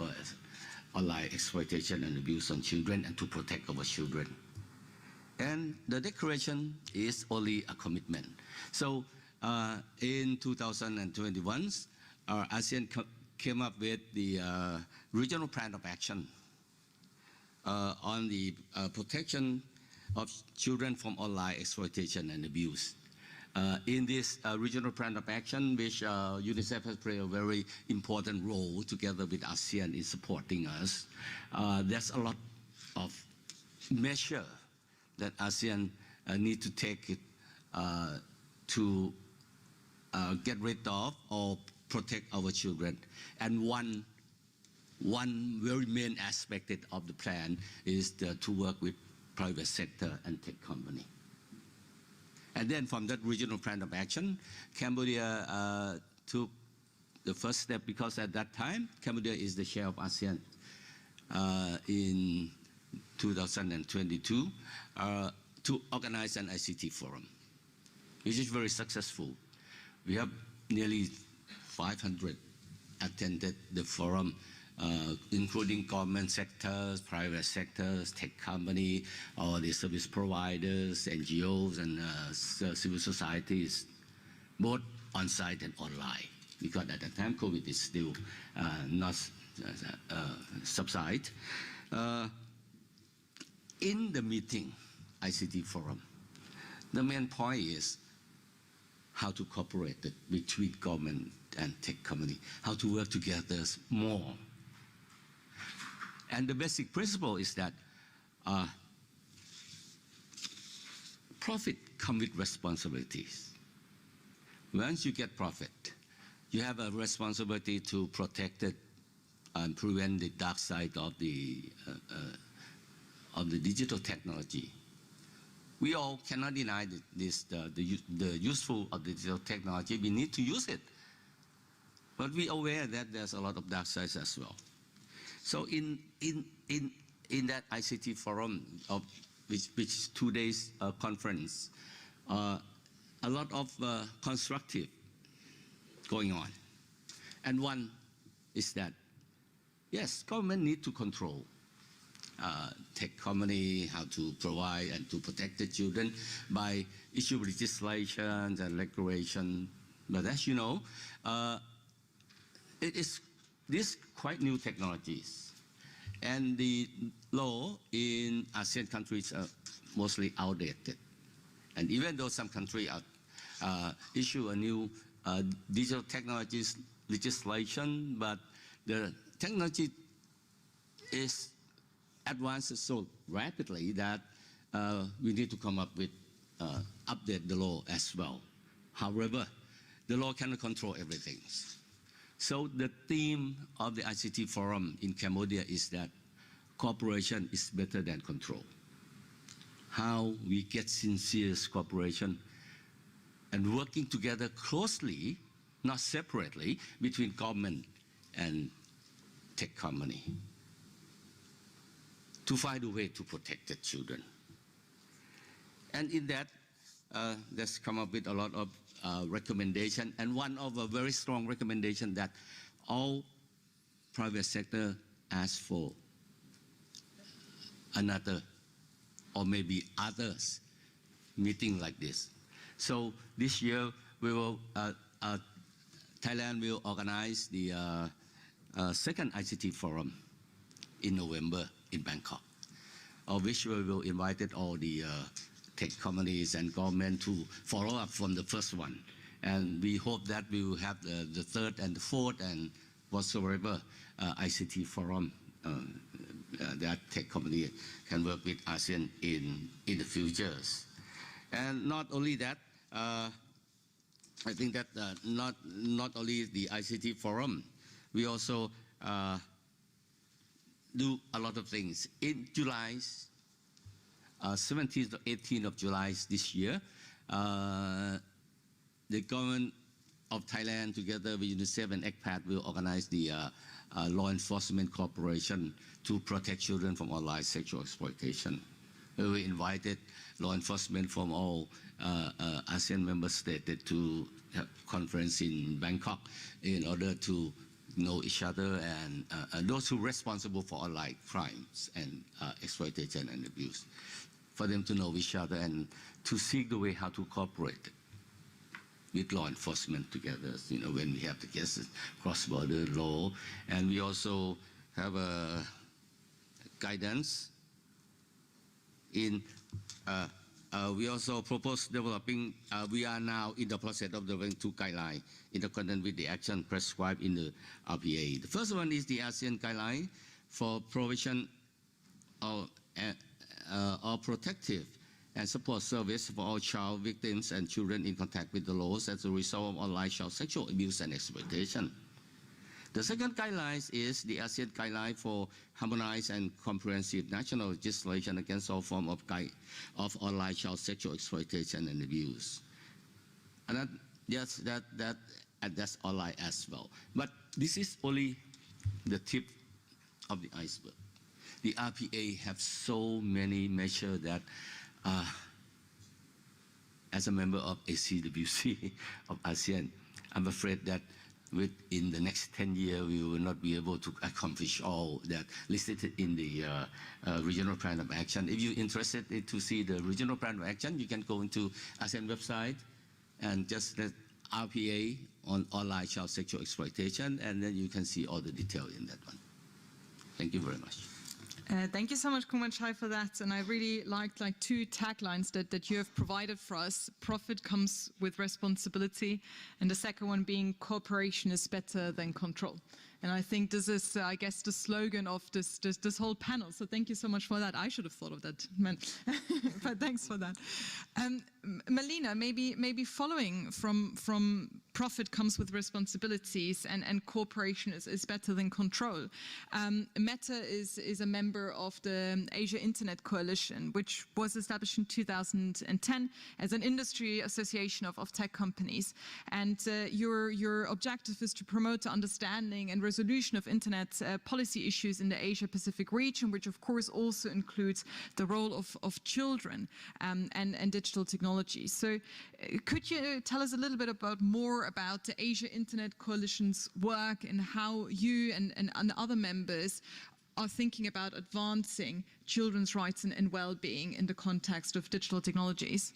online exploitation and abuse on children and to protect our children. And the declaration is only a commitment. So in 2021, ASEAN came up with the regional plan of action on the protection of children from online exploitation and abuse. In this regional plan of action, which UNICEF has played a very important role together with ASEAN in supporting us, there's a lot of measures that ASEAN need to take to get rid of or protect our children. And one very main aspect of the plan is to work with private sector and tech company. And then from that regional plan of action, Cambodia took the first step, because at that time, Cambodia is the chair of ASEAN in 2022, to organize an ICT forum, which is very successful. We have nearly 500 attended the forum, including government sectors, private sectors, tech company, all the service providers, NGOs, and civil societies, both on-site and online. Because at that time, COVID is still not subside. In the meeting, ICT forum, the main point is how to cooperate between government and tech company, how to work together more. And the basic principle is that profit comes with responsibilities. Once you get profit, you have a responsibility to protect it and prevent the dark side of the digital technology. We all cannot deny the useful of digital technology. We need to use it. But we are aware that there's a lot of dark sides as well. So in that ICT forum, which is 2 days conference, a lot of constructive going on. And one is that, yes, government need to control tech company, how to provide and to protect the children by issue legislation and regulation. But as you know, it is these quite new technologies. And the law in ASEAN countries are mostly outdated. And even though some countries issue a new digital technologies legislation, but the technology is advanced so rapidly that we need to come up with update the law as well. However, the law cannot control everything. So the theme of the ICT forum in Cambodia is that cooperation is better than control. How we get sincere cooperation and working together closely, not separately, between government and tech company to find a way to protect the children. And in that, that's come up with a lot of recommendation, and one of a very strong recommendation that all private sector ask for another or maybe others meeting like this. So this year we will Thailand will organize the second ICT forum in November in Bangkok, of which we will invite all the tech companies and government to follow up from the first one. And we hope that we will have the third and the fourth and whatsoever ICT forum that tech company can work with ASEAN in the futures. And not only that, I think that not only the ICT forum, we also do a lot of things. In July, 17th to 18th of July this year, the government of Thailand together with UNICEF and ECPAT will organize the Law Enforcement Corporation to protect children from online sexual exploitation. We invited law enforcement from all ASEAN member states to have a conference in Bangkok in order to know each other and those who are responsible for online crimes and exploitation and abuse, for them to know each other and to seek the way how to cooperate with law enforcement together, you know, when we have the cases cross-border law. And we also have a guidance in, we also propose developing, we are now in the process of developing 2 guidelines in accordance with the action prescribed in the RPA. The first one is the ASEAN guideline for provision of protective and support service for all child victims and children in contact with the laws as a result of online child sexual abuse and exploitation. The second guideline is the ASEAN guideline for harmonized and comprehensive national legislation against all forms of online child sexual exploitation and abuse. And that's online as well. But this is only the tip of the iceberg. The RPA have so many measures that as a member of ACWC of ASEAN, I'm afraid that within the next 10 years, we will not be able to accomplish all that listed in the regional plan of action. If you're interested to see the regional plan of action, you can go into ASEAN website and just let RPA on online child sexual exploitation, and then you can see all the detail in that one. Thank you very much.
Thank you so much, Kuman Chai, for that. And I really liked 2 taglines that you have provided for us. Profit comes with responsibility, and the second one being cooperation is better than control. And I think this is, I guess, the slogan of this whole panel. So thank you so much for that. I should have thought of that, but thanks for that. Melina, maybe following from profit comes with responsibilities and cooperation is better than control. Meta is a member of the Asia Internet Coalition, which was established in 2010 as an industry association of tech companies. And your objective is to promote the understanding and resolution of internet policy issues in the Asia-Pacific region, which of course also includes the role of children and digital technology. So could you tell us a little bit more about the Asia Internet Coalition's work and how you and other members are thinking about advancing children's rights and well-being in the context of digital technologies?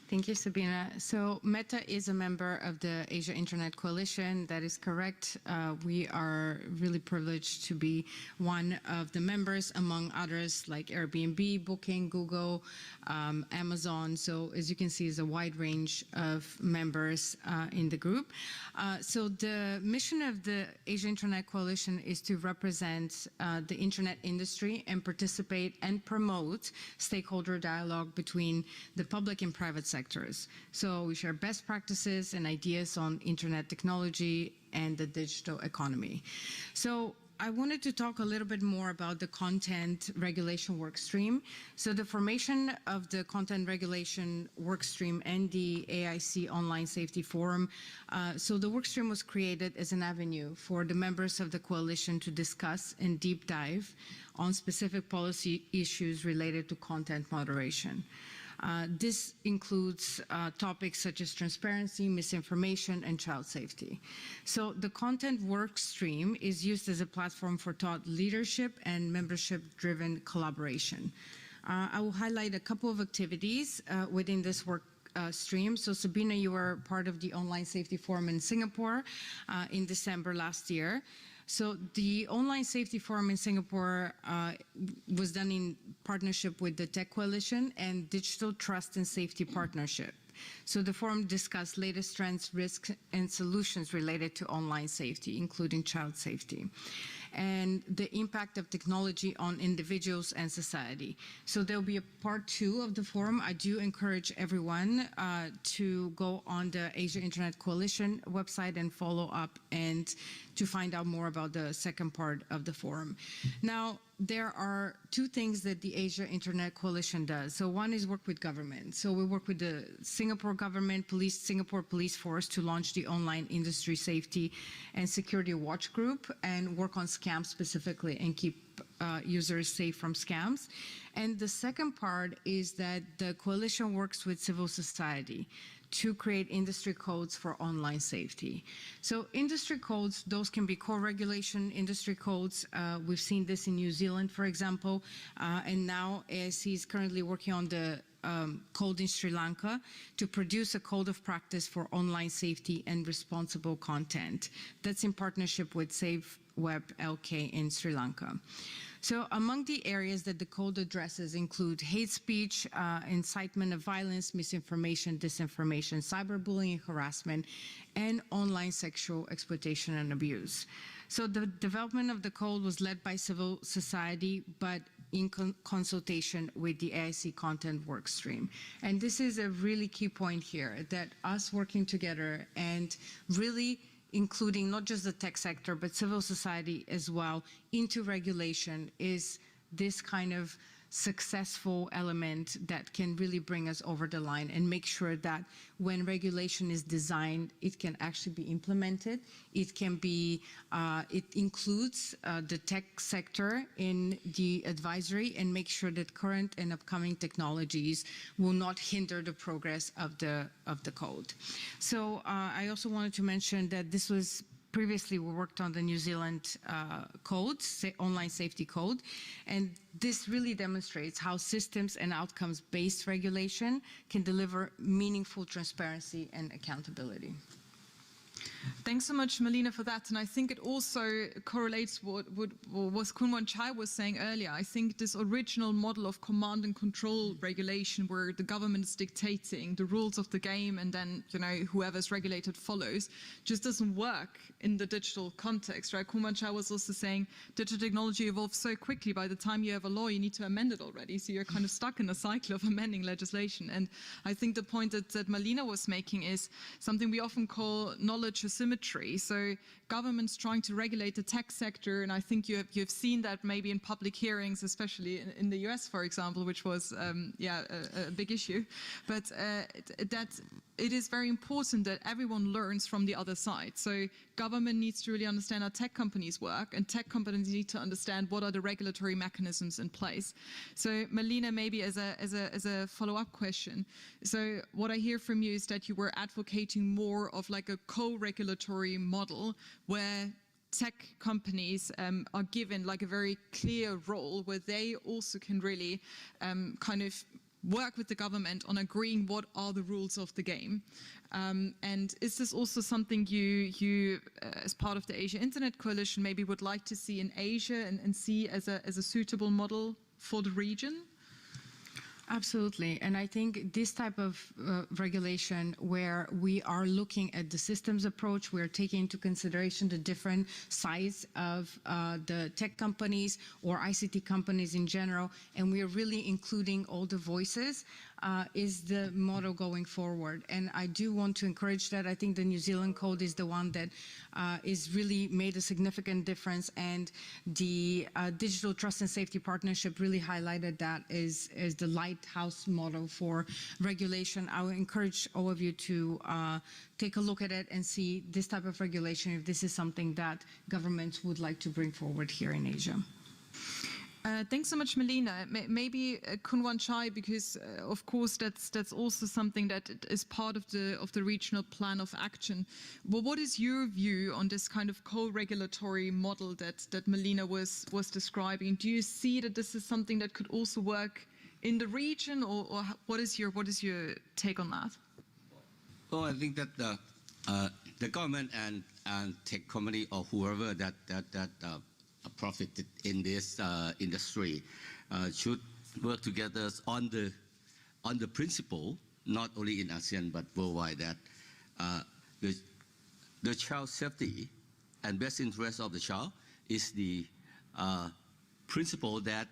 Thank you, Sabina. So Meta is a member of the Asia Internet Coalition. That is correct. We are really privileged to be one of the members, among others like Airbnb, Booking, Google, Amazon. So as you can see, is a wide range of members in the group. So the mission of the Asia Internet Coalition is to represent the internet industry and participate and promote stakeholder dialogue between the public and private sectors. So we share best practices and ideas on internet technology and the digital economy. So I wanted to talk a little bit more about the content regulation workstream. So the formation of the content regulation workstream and the AIC Online Safety Forum. So the workstream was created as an avenue for the members of the coalition to discuss and deep dive on specific policy issues related to content moderation. This includes topics such as transparency, misinformation, and child safety. So the content work stream is used as a platform for thought leadership and membership-driven collaboration. I will highlight a couple of activities within this work stream. So Sabina, you were part of the Online Safety Forum in Singapore in December last year. So the Online Safety Forum in Singapore was done in partnership with the Tech Coalition and Digital Trust and Safety Partnership. So the forum discussed latest trends, risks, and solutions related to online safety, including child safety, and the impact of technology on individuals and society. So there'll be a part 2 of the forum. I do encourage everyone to go on the Asia Internet Coalition website and follow up and to find out more about the second part of the forum. Now, there are 2 things that the Asia Internet Coalition does. So one is work with government. So we work with the Singapore government, Singapore Police Force to launch the Online Industry Safety and Security Watch Group and work on scams specifically and keep users safe from scams. And the second part is that the coalition works with civil society to create industry codes for online safety. So industry codes, those can be co-regulation industry codes. We've seen this in New Zealand, for example, and now AIC is currently working on the code in Sri Lanka to produce a code of practice for online safety and responsible content. That's in partnership with Safe Web LK in Sri Lanka. So among the areas that the code addresses include hate speech, incitement of violence, misinformation, disinformation, cyberbullying, harassment, and online sexual exploitation and abuse. So the development of the code was led by civil society, but in consultation with the AIC content workstream. And this is a really key point here, that us working together and really including not just the tech sector, but civil society as well, into regulation is this kind of successful element that can really bring us over the line and make sure that when regulation is designed, it can actually be implemented. It can be, it includes the tech sector in the advisory and make sure that current and upcoming technologies will not hinder the progress of the code. So I also wanted to mention that this was previously we worked on the New Zealand code, online safety code, and this really demonstrates how systems and outcomes-based regulation can deliver meaningful transparency and accountability.
Thanks so much, Melina, for that. And I think it also correlates what Kunwan Chai was saying earlier. I think this original model of command and control regulation, where the government is dictating the rules of the game and then, you know, whoever's regulated follows, just doesn't work in the digital context, right? Kunwan Chai was also saying digital technology evolves so quickly. By the time you have a law, you need to amend it already. So you're kind of stuck in a cycle of amending legislation. And I think the point that Melina was making is something we often call knowledge asymmetry. So governments trying to regulate the tech sector, and I think you've seen that maybe in public hearings, especially in the US, for example, which was a big issue. But that it is very important that everyone learns from the other side. So government needs to really understand how tech companies work, and tech companies need to understand what are the regulatory mechanisms in place. So Melina, maybe as a follow-up question. So what I hear from you is that you were advocating more of like a co-regulatory model where tech companies are given like a very clear role where they also can really kind of work with the government on agreeing what are the rules of the game. And is this also something you as part of the Asia Internet Coalition, maybe would like to see in Asia and see as a suitable model for the region?
Absolutely. And I think this type of regulation where we are looking at the systems approach, we're taking into consideration the different sides of the tech companies or ICT companies in general, and we are really including all the voices is the model going forward. And I do want to encourage that. I think the New Zealand code is the one that is really made a significant difference, and the Digital Trust and Safety Partnership really highlighted that as the lighthouse model for regulation. I would encourage all of you to take a look at it and see this type of regulation, if this is something that governments would like to bring forward here in Asia.
Thanks so much, Melina. Maybe Kunwan Chai, because of course that's also something that is part of the regional plan of action. Well, what is your view on this kind of co-regulatory model that Melina was describing? Do you see that this is something that could also work in the region, or what is your take on that?
Well, I think that the government and tech company or whoever that profited in this industry should work together on the principle, not only in ASEAN but worldwide, that the child safety and best interest of the child is the principle that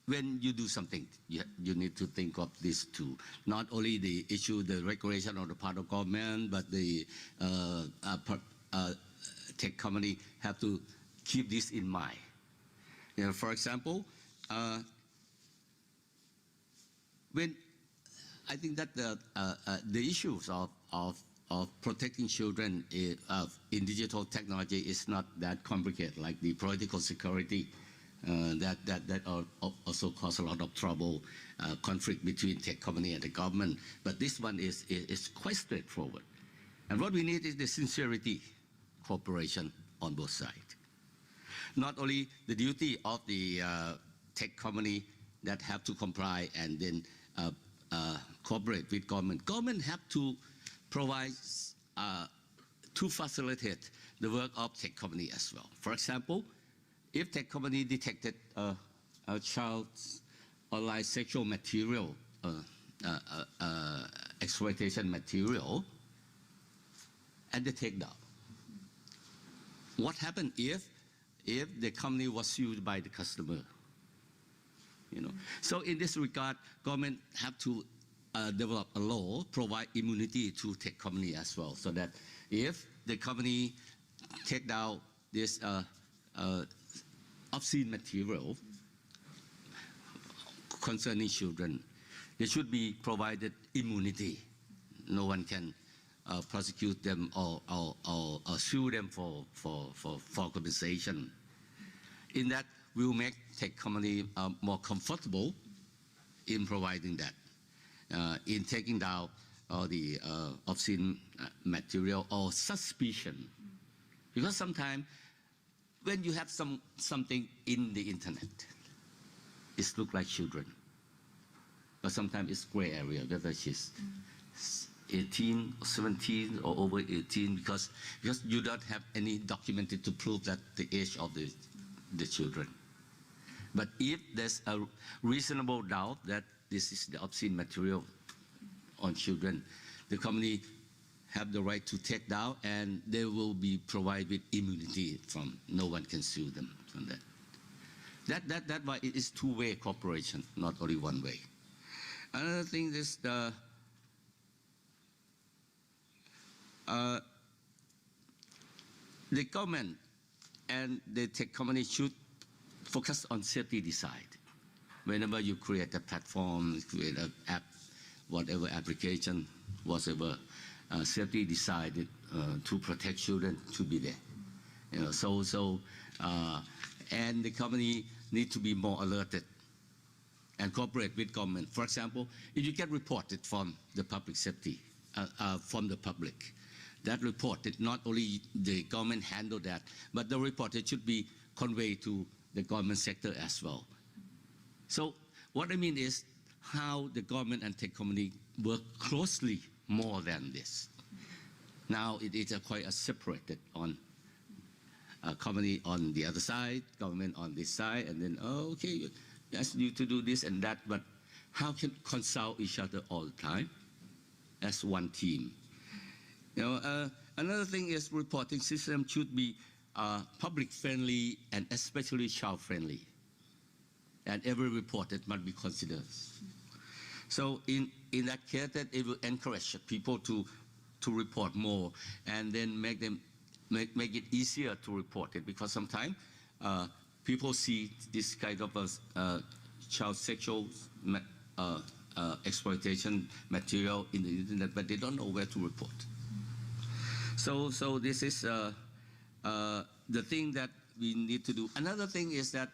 when you do something, you need to think of this too. Not only the issue, the regulation on the part of government, but the tech company have to keep this in mind. You know, for example, when I think that the issues of protecting children in digital technology is not that complicated, like the political security that also cause a lot of trouble, conflict between tech company and the government. But this one is quite straightforward. And what we need is the sincerity, cooperation on both sides. Not only the duty of the tech company that have to comply and then cooperate with government. Government have to provide to facilitate the work of tech company as well. For example, if tech company detected a child's online sexual material, exploitation material, and they take down, what happened if the company was sued by the customer? You know, so in this regard, government have to develop a law, provide immunity to tech company as well, so that if the company take down this obscene material concerning children, they should be provided immunity. No one can prosecute them or sue them for compensation. In that, we'll make tech company more comfortable in providing that, in taking down the obscene material or suspicion. Because sometimes when you have something in the internet, it looks like children. But sometimes it's gray area, whether she's 18 or 17 or over 18, because you don't have any documented to prove that the age of the children. But if there's a reasonable doubt that this is the obscene material on children, the company have the right to take down, and they will be provided with immunity from, no one can sue them from that. That why it is two-way cooperation, not only one way. Another thing is the government and the tech company should focus on safety design. Whenever you create a platform, create an app, whatever application, whatever, safety decided to protect children should be there. You know, and the company need to be more alerted and cooperate with government. For example, if you get reported from the public safety, from the public, that reported, not only the government handle that, but the reported should be conveyed to the government sector as well. So what I mean is how the government and tech company work closely more than this. Now it is quite separated on company on the other side, government on this side, and then, oh, okay, ask you to do this and that, but how can consult each other all the time as one team? You know, another thing is reporting system should be public friendly and especially child friendly. And every reported must be considered. So in that case, that it will encourage people to report more, and then make it easier to report it, because sometimes people see this kind of child sexual exploitation material in the internet, but they don't know where to report. So this is the thing that we need to do. Another thing is that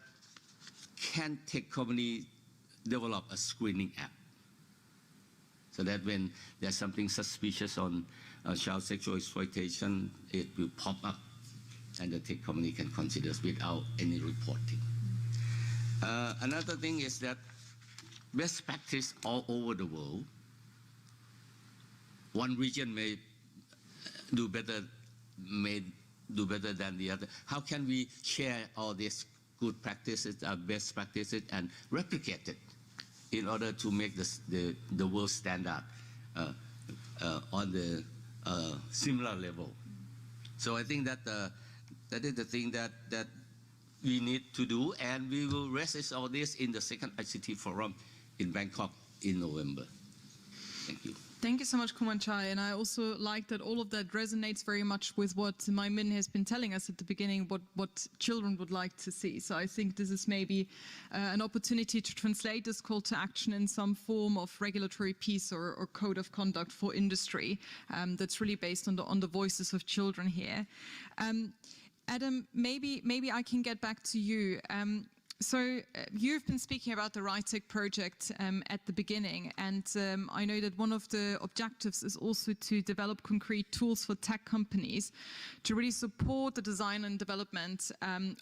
can tech company develop a screening app so that when there's something suspicious on child sexual exploitation, it will pop up and the tech company can consider without any reporting. Another thing is that best practice all over the world. One region may do better than the other. How can we share all these good practices, best practices, and replicate it in order to make the world standard on the similar level? So I think that that is the thing that we need to do, and we will raise all this in the second ICT forum in Bangkok in November. Thank you.
Thank you so much, Kumanchai. And I also like that all of that resonates very much with what Mai Min has been telling us at the beginning, what children would like to see. So I think this is maybe an opportunity to translate this call to action in some form of regulatory piece or code of conduct for industry that's really based on the voices of children here. Adam, maybe I can get back to you. So you've been speaking about the RightTech project at the beginning, and I know that one of the objectives is also to develop concrete tools for tech companies to really support the design and development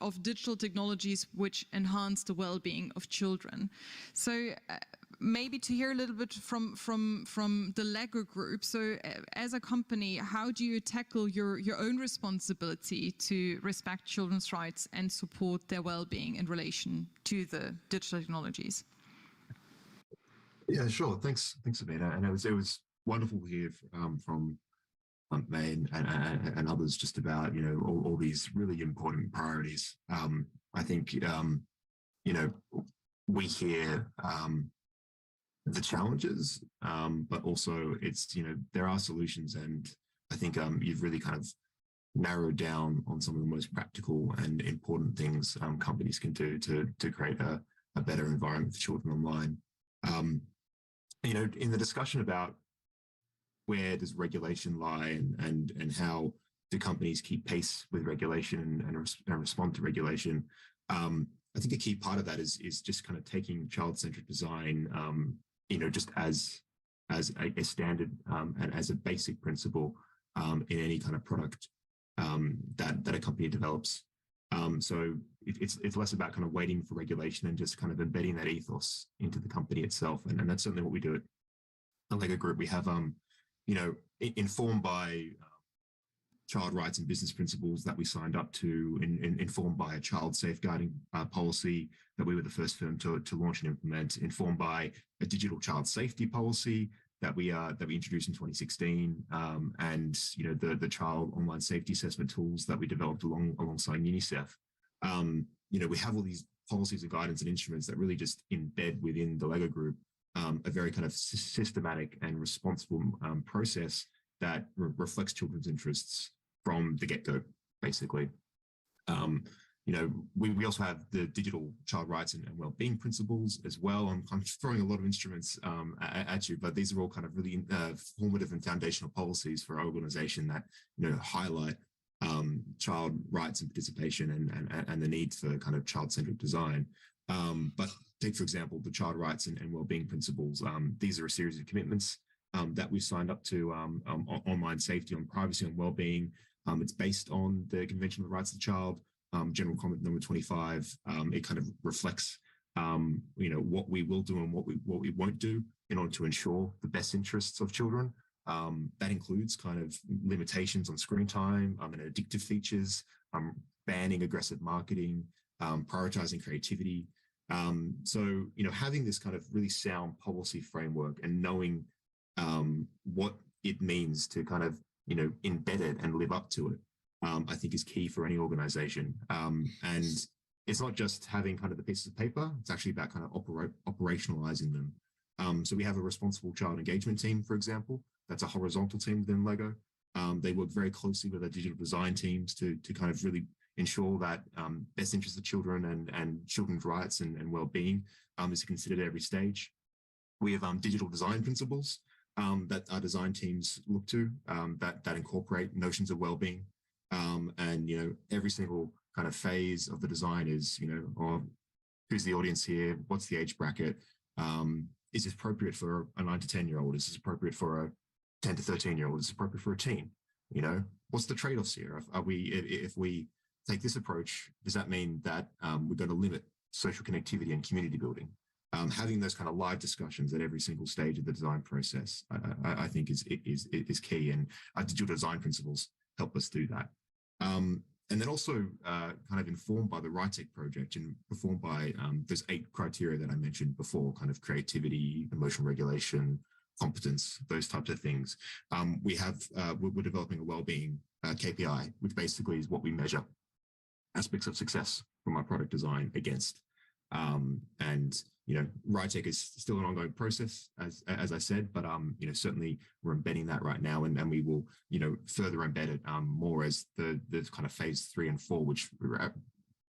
of digital technologies which enhance the well-being of children. So maybe to hear a little bit from the Lego group. So as a company, how do you tackle your own responsibility to respect children's rights and support their well-being in relation to the digital technologies?
Yeah, sure. Thanks, Sabina. And it was wonderful to hear from May and others just about, all these really important priorities. I think, we hear the challenges, but also it's, there are solutions, and I think you've really kind of narrowed down on some of the most practical and important things companies can do to create a better environment for children online. In the discussion about where does regulation lie and how do companies keep pace with regulation and respond to regulation, I think a key part of that is just kind of taking child-centric design just as a standard and as a basic principle in any kind of product that a company develops. So it's less about kind of waiting for regulation and just kind of embedding that ethos into the company itself. And that's certainly what we do at the Lego Group. We have, informed by child rights and business principles that we signed up to, informed by a child safeguarding policy that we were the first firm to launch and implement, informed by a digital child safety policy that we introduced in 2016, and the child online safety assessment tools that we developed alongside UNICEF. We have all these policies and guidance and instruments that really just embed within the Lego Group a very kind of systematic and responsible process that reflects children's interests from the get-go, basically. We also have the digital child rights and well-being principles as well. I'm kind of throwing a lot of instruments at you, but these are all kind of really formative and foundational policies for our organization that highlight child rights and participation and the need for kind of child-centric design. But take, for example, the child rights and well-being principles. These are a series of commitments that we've signed up to on online safety, on privacy, on well-being. It's based on the Convention on the Rights of the Child, General Comment number 25. It kind of reflects, what we will do and what we won't do in order to ensure the best interests of children. That includes kind of limitations on screen time and addictive features, banning aggressive marketing, prioritizing creativity. So, having this kind of really sound policy framework and knowing what it means to kind of, embed it and live up to it, I think is key for any organization. And it's not just having kind of the pieces of paper, it's actually about kind of operationalizing them. So we have a responsible child engagement team, for example. That's a horizontal team within Lego. They work very closely with our digital design teams to kind of really ensure that best interests of children and children's rights and well-being is considered at every stage. We have digital design principles that our design teams look to that incorporate notions of well-being. And, every single kind of phase of the design is, or who's the audience here? What's the age bracket? Is this appropriate for a 9 to 10-year-old? Is this appropriate for a 10 to 13-year-old? Is this appropriate for a teen? You know, what's the trade-offs here? If we take this approach, does that mean that we're going to limit social connectivity and community building? Having those kind of live discussions at every single stage of the design process, I think is key, and our digital design principles help us do that. And then also kind of informed by the RITEC project and informed by those 8 criteria that I mentioned before, kind of creativity, emotional regulation, competence, those types of things. We're developing a wellbeing KPI, which basically is what we measure aspects of success from our product design against. And you know, RITEC is still an ongoing process, as I said, but you know, certainly we're embedding that right now, and we will, you know, further embed it more as the kind of phase 3 and 4, which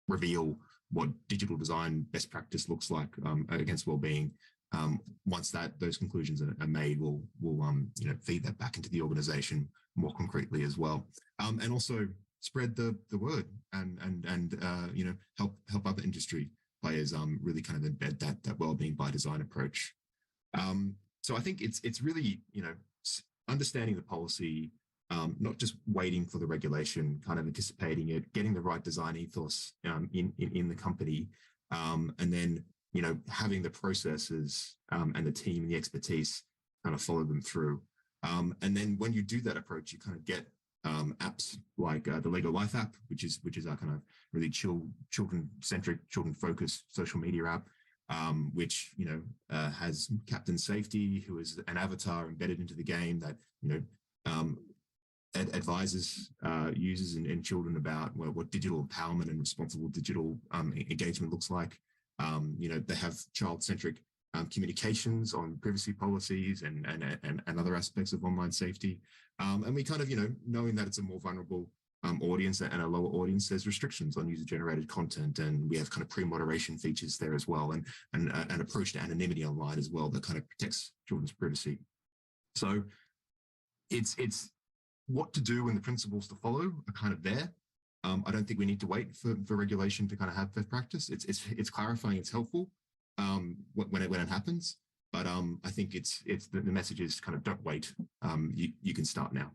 reveal what digital design best practice looks like against wellbeing. Once those conclusions are made, we'll you know, feed that back into the organization more concretely as well, and also spread the word and you know, help other industry players really kind of embed that well-being by design approach. So I think it's really, you know, understanding the policy, not just waiting for the regulation, kind of anticipating it, getting the right design ethos in the company, and then, you know, having the processes and the team and the expertise kind of follow them through. And then when you do that approach, you kind of get apps like the Lego Life app, which is our kind of really children-centric, children-focused social media app, which, you know, has Captain Safety, who is an avatar embedded into the game that, you know, advises users and children about what digital empowerment and responsible digital engagement looks like. You know, they have child-centric communications on privacy policies and other aspects of online safety. And we kind of, you know, knowing that it's a more vulnerable audience and a lower audience, there's restrictions on user-generated content, and we have kind of pre-moderation features there as well, and an approach to anonymity online as well that kind of protects children's privacy. So it's what to do and the principles to follow are kind of there. I don't think we need to wait for regulation to kind of have best practice. It's clarifying, it's helpful when it happens. But I think it's the message is kind of don't wait. You can start now.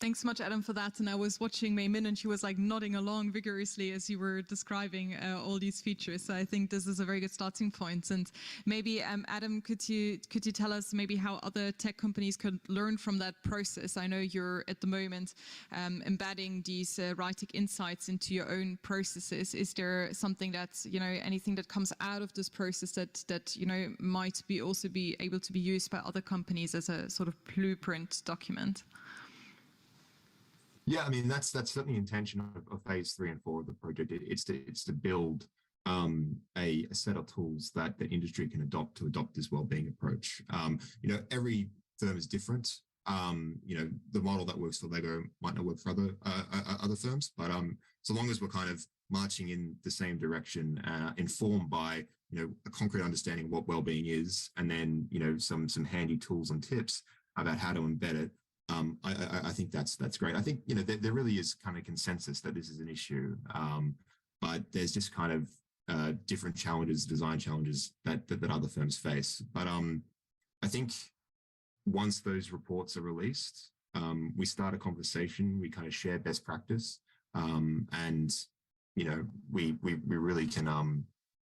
Thanks so much, Adam, for that. And I was watching Mei Min, and she was like nodding along vigorously as you were describing all these features. So I think this is a very good starting point. And maybe, Adam, could you tell us maybe how other tech companies could learn from that process? I know you're at the moment embedding these RITEC insights into your own processes. Is there something that's, you know, anything that comes out of this process that you know, might also be able to be used by other companies as a sort of blueprint document?
Yeah, I mean, that's certainly the intention of phase 3 and 4 of the project. It's to build a set of tools that the industry can adopt this well-being approach. You know, every firm is different. You know, the model that works for Lego might not work for other firms, but so long as we're kind of marching in the same direction, informed by, you know, a concrete understanding of what well-being is, and then, you know, some handy tools and tips about how to embed it. I think that's great. I think, you know, there really is kind of consensus that this is an issue, but there's just kind of different challenges, design challenges that other firms face. But I think once those reports are released, we start a conversation, we kind of share best practice, and, you know, we really can,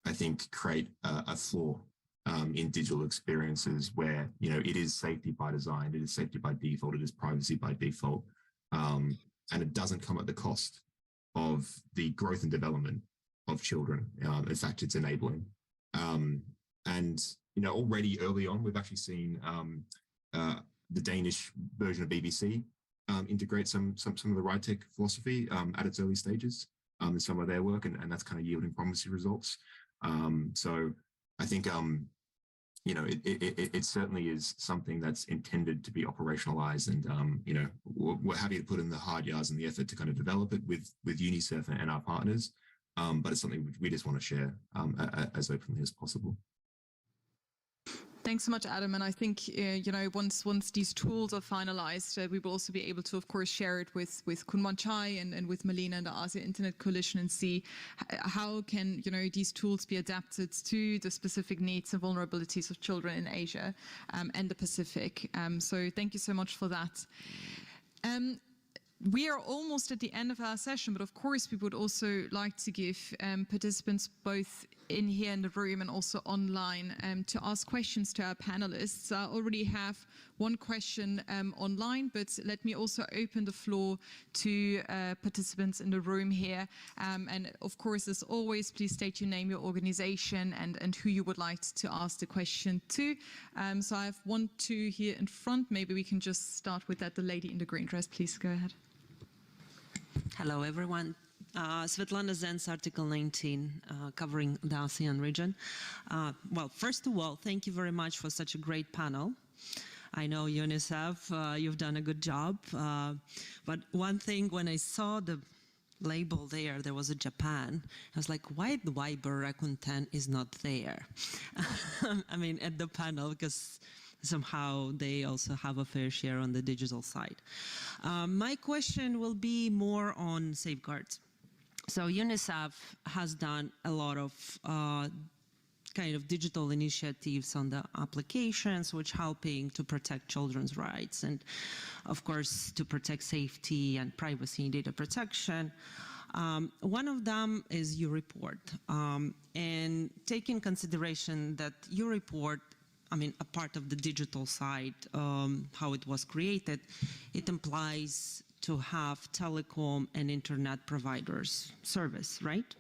I think, create a floor in digital experiences where, you know, it is safety by design, it is safety by default, it is privacy by default, and it doesn't come at the cost of the growth and development of children. In fact, it's enabling. And, you know, already early on, we've actually seen the Danish version of BBC integrate some of the RITEC philosophy at its early stages in some of their work, and that's kind of yielding promising results. So I think, you know, it certainly is something that's intended to be operationalized, and, you know, we're happy to put in the hard yards and the effort to kind of develop it with UNICEF and our partners, but it's something we just want to share as openly as possible.
Thanks so much, Adam. And I think, once these tools are finalized, we will also be able to, of course, share it with Kunwan Chai and with Melina and the Asia Internet Coalition and see how can, these tools be adapted to the specific needs and vulnerabilities of children in Asia and the Pacific. So thank you so much for that. We are almost at the end of our session, but of course we would also like to give participants both in here in the room and also online to ask questions to our panelists. I already have one question online, but let me also open the floor to participants in the room here. And of course, as always, please state your name, your organization, and who you would like to ask the question to. So I have 1, 2 here in front. Maybe we can just start with that. The lady in the green dress, please go ahead.
Hello, everyone. Svetlana Zen's Article 19, covering the ASEAN region. Well, first of all, thank you very much for such a great panel. I know UNICEF, you've done a good job. But one thing, when I saw the label there was a Japan. I was like, why the Weiber content is not there? I mean, at the panel, because somehow they also have a fair share on the digital side. My question will be more on safeguards. So UNICEF has done a lot of kind of digital initiatives on the applications, which helping to protect children's rights and, of course, to protect safety and privacy and data protection. One of them is YouReport. And take in consideration that YouReport, I mean, a part of the digital side, how it was created, it implies to have telecom and internet providers service, right?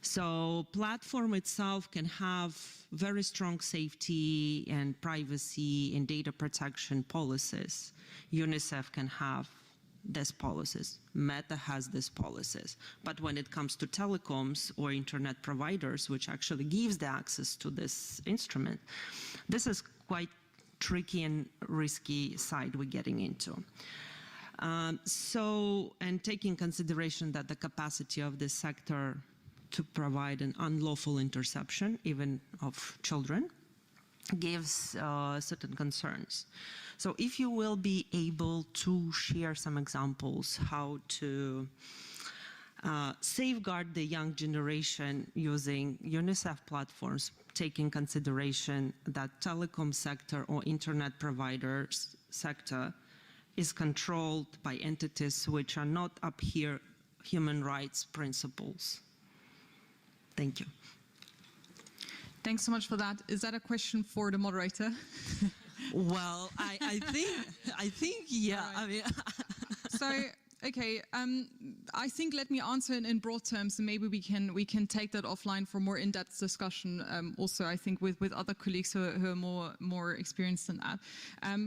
So platform itself can have very strong safety and privacy and data protection policies. UNICEF can have these policies. Meta has these policies. But when it comes to telecoms or internet providers, which actually gives the access to this instrument, this is quite tricky and risky side we're getting into. And taking consideration that the capacity of this sector to provide an unlawful interception, even of children, gives certain concerns. So if you will be able to share some examples how to safeguard the young generation using UNICEF platforms, taking consideration that telecom sector or internet providers sector is controlled by entities which are not adhere human rights principles. Thank you.
Thanks so much for that. Is that a question for the moderator?
Well, I think yeah. Right. I mean,
so okay. I think let me answer in broad terms, and maybe we can take that offline for more in-depth discussion. Also, I think with other colleagues who are more experienced than that.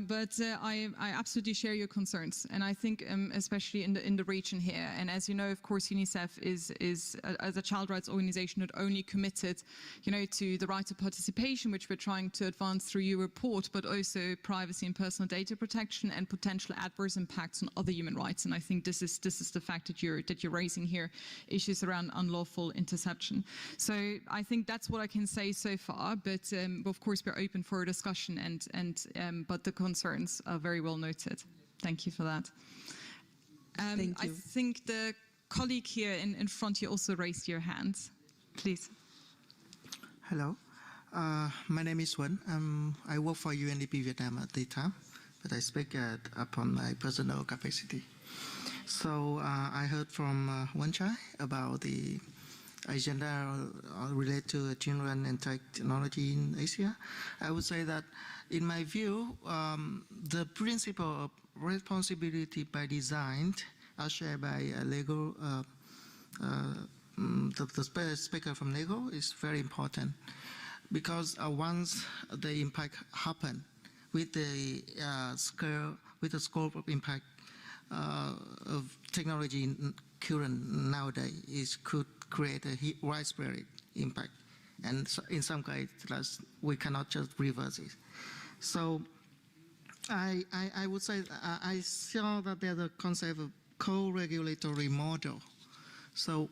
But I absolutely share your concerns, and I think especially in the region here. And as you know, of course, UNICEF is as a child rights organization not only committed, to the right of participation, which we're trying to advance through your report, but also privacy and personal data protection and potential adverse impacts on other human rights. And I think this is the fact that you're raising here, issues around unlawful interception. So I think that's what I can say so far. But of course, we're open for a discussion, but the concerns are very well noted. Thank you for that.
Thank you.
I think the colleague here in front, you also raised your hand. Please.
Hello. My name is Wen. I work for UNDP Vietnam at the time, but I speak upon my personal capacity. So I heard from Wan Chai about the agenda related to children and technology in Asia. I would say that, in my view, the principle of responsibility by design, as shared by Lego, the speaker from Lego, is very important, because once the impact happen, with the scale, with the scope of impact of technology in current nowadays, it could create a widespread impact, and so in some cases we cannot just reverse it. So I would say I saw that there's a concept of co-regulatory model. So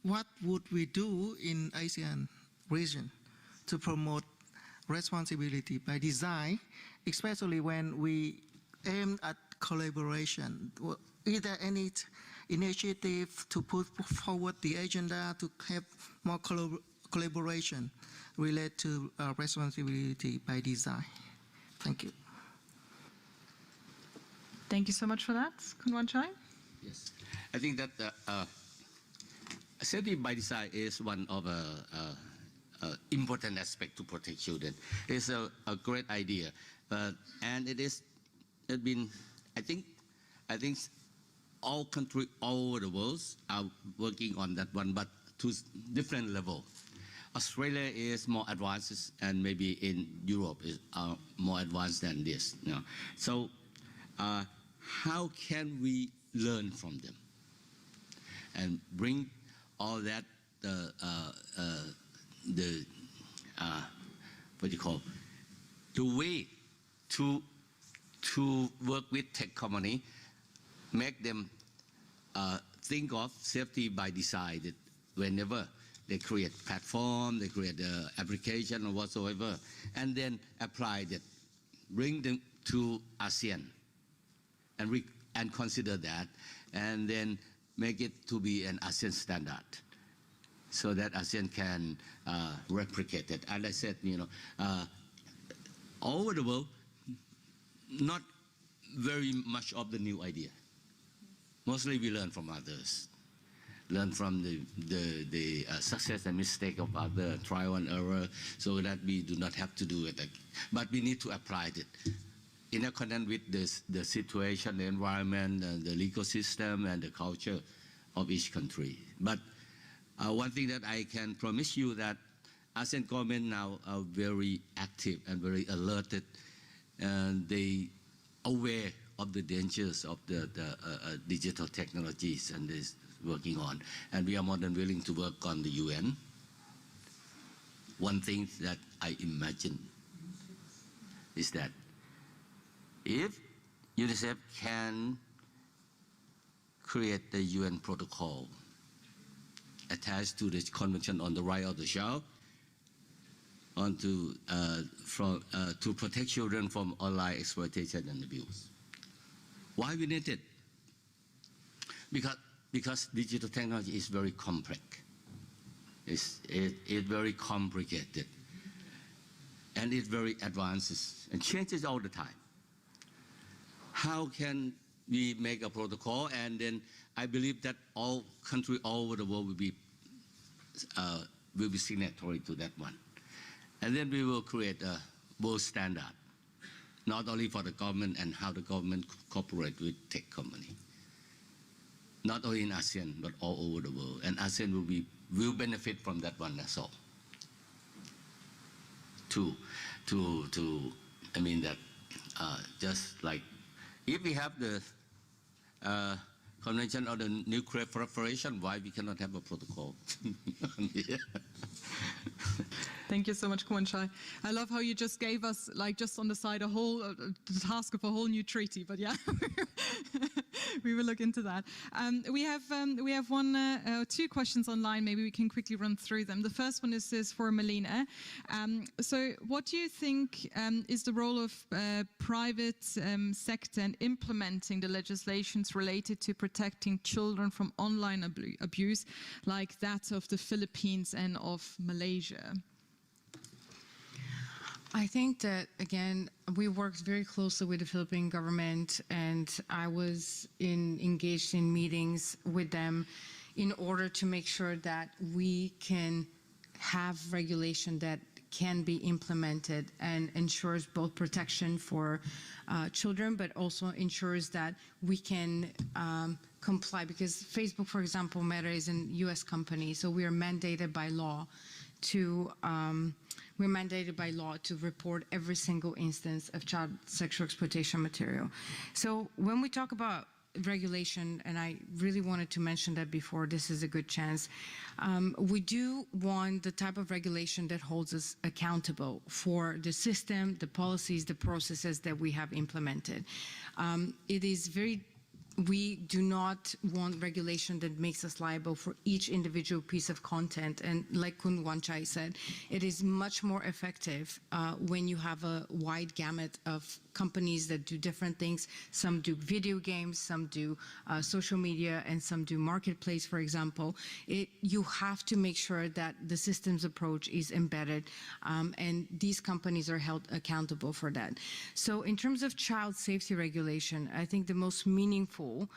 what would we do in ASEAN region to promote responsibility by design, especially when we aim at collaboration. Is there any initiative to put forward the agenda to have more collaboration related to responsibility by design? Thank you.
Thank you so much for that, Khun Wanchai.
Yes, I think that safety by design is one of important aspect to protect children. It's a great idea, and it's been, I think all countries all over the world are working on that one, but to different level. Australia is more advanced, and maybe in Europe is more advanced than this. You know? So how can we learn from them and bring all that what you call the way to work with tech company, make them think of safety by design that whenever they create platform, they create application or whatsoever, and then apply that, bring them to ASEAN and consider that, and then make it to be an ASEAN standard, so that ASEAN can replicate it. As I said, you know, all over the world, not very much of the new idea. Mostly we learn from others, learn from the success and mistake of other, trial and error, so that we do not have to do it. But we need to apply it in accordance with the situation, the environment, the legal system, and the culture of each country. But one thing that I can promise you that ASEAN government now are very active and very alerted, and they aware of the dangers of the digital technologies, and is working on. And we are more than willing to work on the UN. One thing that I imagine is that if UNICEF can create the UN protocol attached to the Convention on the Right of the Child, to protect children from online exploitation and abuse. Why we need it? Because digital technology is very complex. It's very complicated, and it's very advanced and changes all the time. How can we make a protocol, and then I believe that all countries all over the world will be signatory to that one, and then we will create a world standard, not only for the government and how the government cooperate with tech company, not only in ASEAN but all over the world, and ASEAN will benefit from that one as well. I mean that just like if we have the Convention on the Nuclear Proliferation, why we cannot have a protocol? Yeah.
Thank you so much, Khun Wanchai. I love how you just gave us, like, just on the side, the task of a whole new treaty. But yeah, we will look into that. We have two questions online. Maybe we can quickly run through them. The first one is for Melina. So, what do you think is the role of private sector in implementing the legislations related to protecting children from online abuse, like that of the Philippines and of Malaysia?
I think that, again, we worked very closely with the Philippine government, and I was engaged in meetings with them in order to make sure that we can have regulation that can be implemented and ensures both protection for children, but also ensures that we can comply. Because Facebook, for example, Meta is a U.S. company, so we are mandated by law to report every single instance of child sexual exploitation material. So when we talk about regulation, and I really wanted to mention that before, this is a good chance, we do want the type of regulation that holds us accountable for the system, the policies, the processes that we have implemented. It is very we do not want regulation that makes us liable for each individual piece of content. And like Kun Wanchai said, it is much more effective when you have a wide gamut of companies that do different things. Some do video games, some do social media, and some do marketplace, for example. You have to make sure that the systems approach is embedded, and these companies are held accountable for that. So in terms of child safety regulation, I think the most meaningful,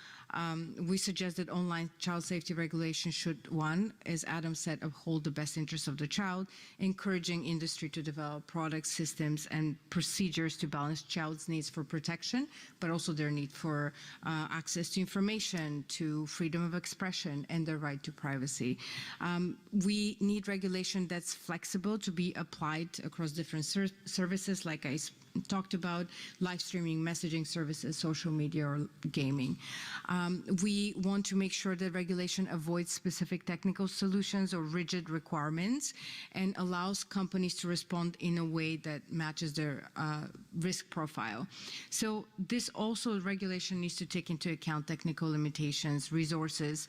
we suggest that online child safety regulation should, one, as Adam said, uphold the best interests of the child, encouraging industry to develop products, systems, and procedures to balance child's needs for protection, but also their need for access to information, to freedom of expression, and their right to privacy. We need regulation that's flexible to be applied across different services, like I talked about, live streaming, messaging services, social media, or gaming. We want to make sure that regulation avoids specific technical solutions or rigid requirements and allows companies to respond in a way that matches their risk profile. So this also, regulation needs to take into account technical limitations, resources.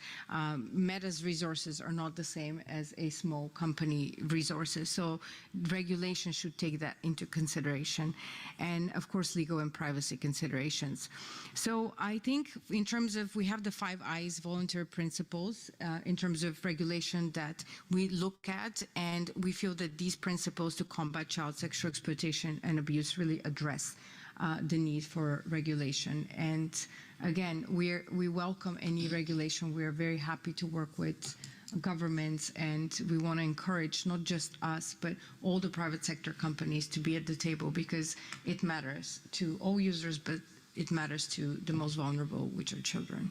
Meta's resources are not the same as a small company resources. So regulation should take that into consideration. And of course, legal and privacy considerations. So I think in terms of, we have the 5 I's voluntary principles in terms of regulation that we look at, and we feel that these principles to combat child sexual exploitation and abuse really address the need for regulation. And again, we welcome any regulation. We are very happy to work with governments, and we want to encourage not just us, but all the private sector companies to be at the table, because it matters to all users, but it matters to the most vulnerable, which are children.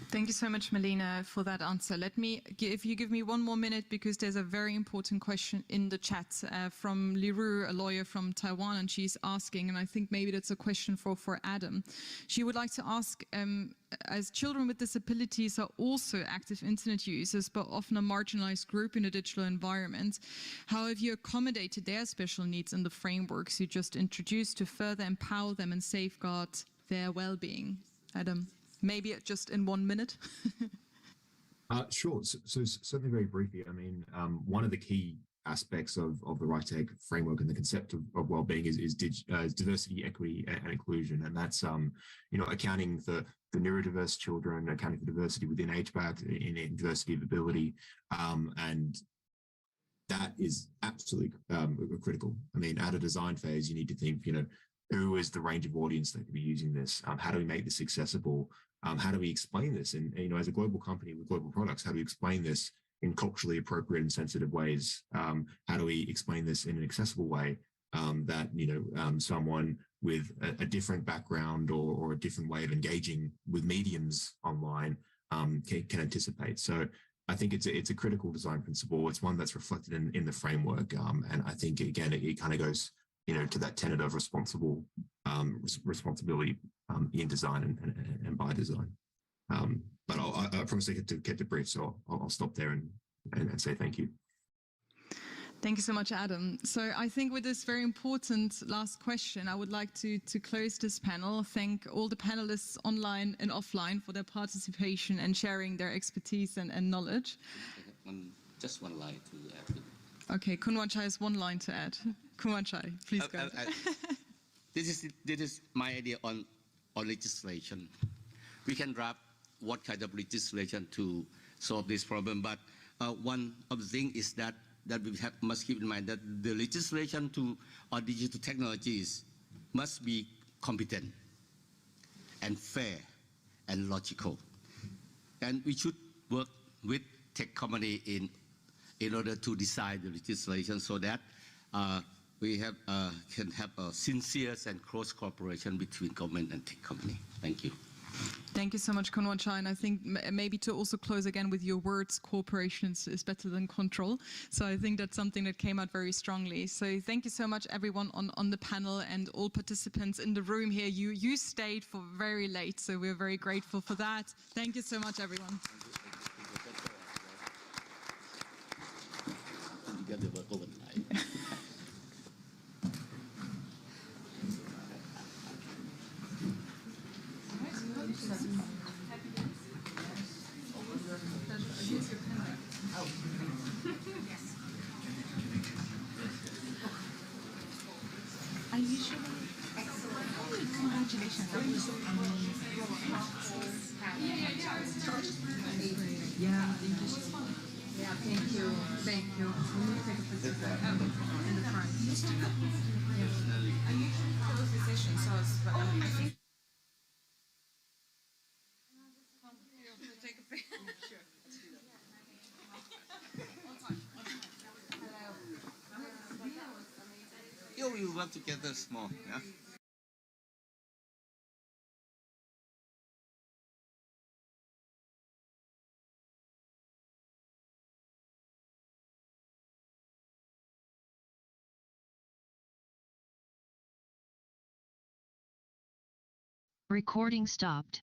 Thank you so much, Melina, for that answer. Let me, if you give me one more minute, because there's a very important question in the chat from Liru, a lawyer from Taiwan, and she's asking, and I think maybe that's a question for Adam. She would like to ask, as children with disabilities are also active internet users, but often a marginalized group in a digital environment, how have you accommodated their special needs in the frameworks you just introduced to further empower them and safeguard their well-being? Adam? Maybe just in 1 minute.
Sure. So certainly very briefly, I mean, one of the key aspects of the RightTech framework and the concept of well-being is diversity, equity, and inclusion. And that's, accounting for neurodiverse children, accounting for diversity within age bracket, in diversity of ability. And that is absolutely critical. I mean, at a design phase, you need to think, who is the range of audience that could be using this? How do we make this accessible? How do we explain this? And, as a global company with global products, how do we explain this in culturally appropriate and sensitive ways? How do we explain this in an accessible way that, someone with a different background or a different way of engaging with mediums online can anticipate? So I think it's a critical design principle. It's one that's reflected in the framework. And I think, again, it kind of goes to that tenet of responsibility in design and by design. But I promise to get it brief, so I'll stop there and say thank you.
Thank you so much, Adam. So I think with this very important last question, I would like to close this panel. Thank all the panelists online and offline for their participation and sharing their expertise and knowledge.
Just one line to add.
Okay, Kun Wanchai has one line to add. Kun Wanchai, please go.
This is my idea on legislation. We can draft what kind of legislation to solve this problem, but one of the things is that we must keep in mind that the legislation on digital technologies must be competent and fair and logical. And we should work with tech company in order to design the legislation so that we can have a sincere and close cooperation between government and tech company. Thank you.
Thank you so much, Kun Wanchai. And I think maybe to also close again with your words, cooperation is better than control. So I think that's something that came out very strongly. So thank you so much, everyone on the panel and all participants in the room here. You stayed for very late, so we're very grateful for that. Thank you so much, everyone. Thank you.
I usually congratulations.
Yeah, thank you so much.
Yeah, thank you. Thank you. We need to take a picture in the front.
I usually close the session, so I think.
Take a picture. Sure. Let's do that.
You will work together small, yeah?
Recording stopped.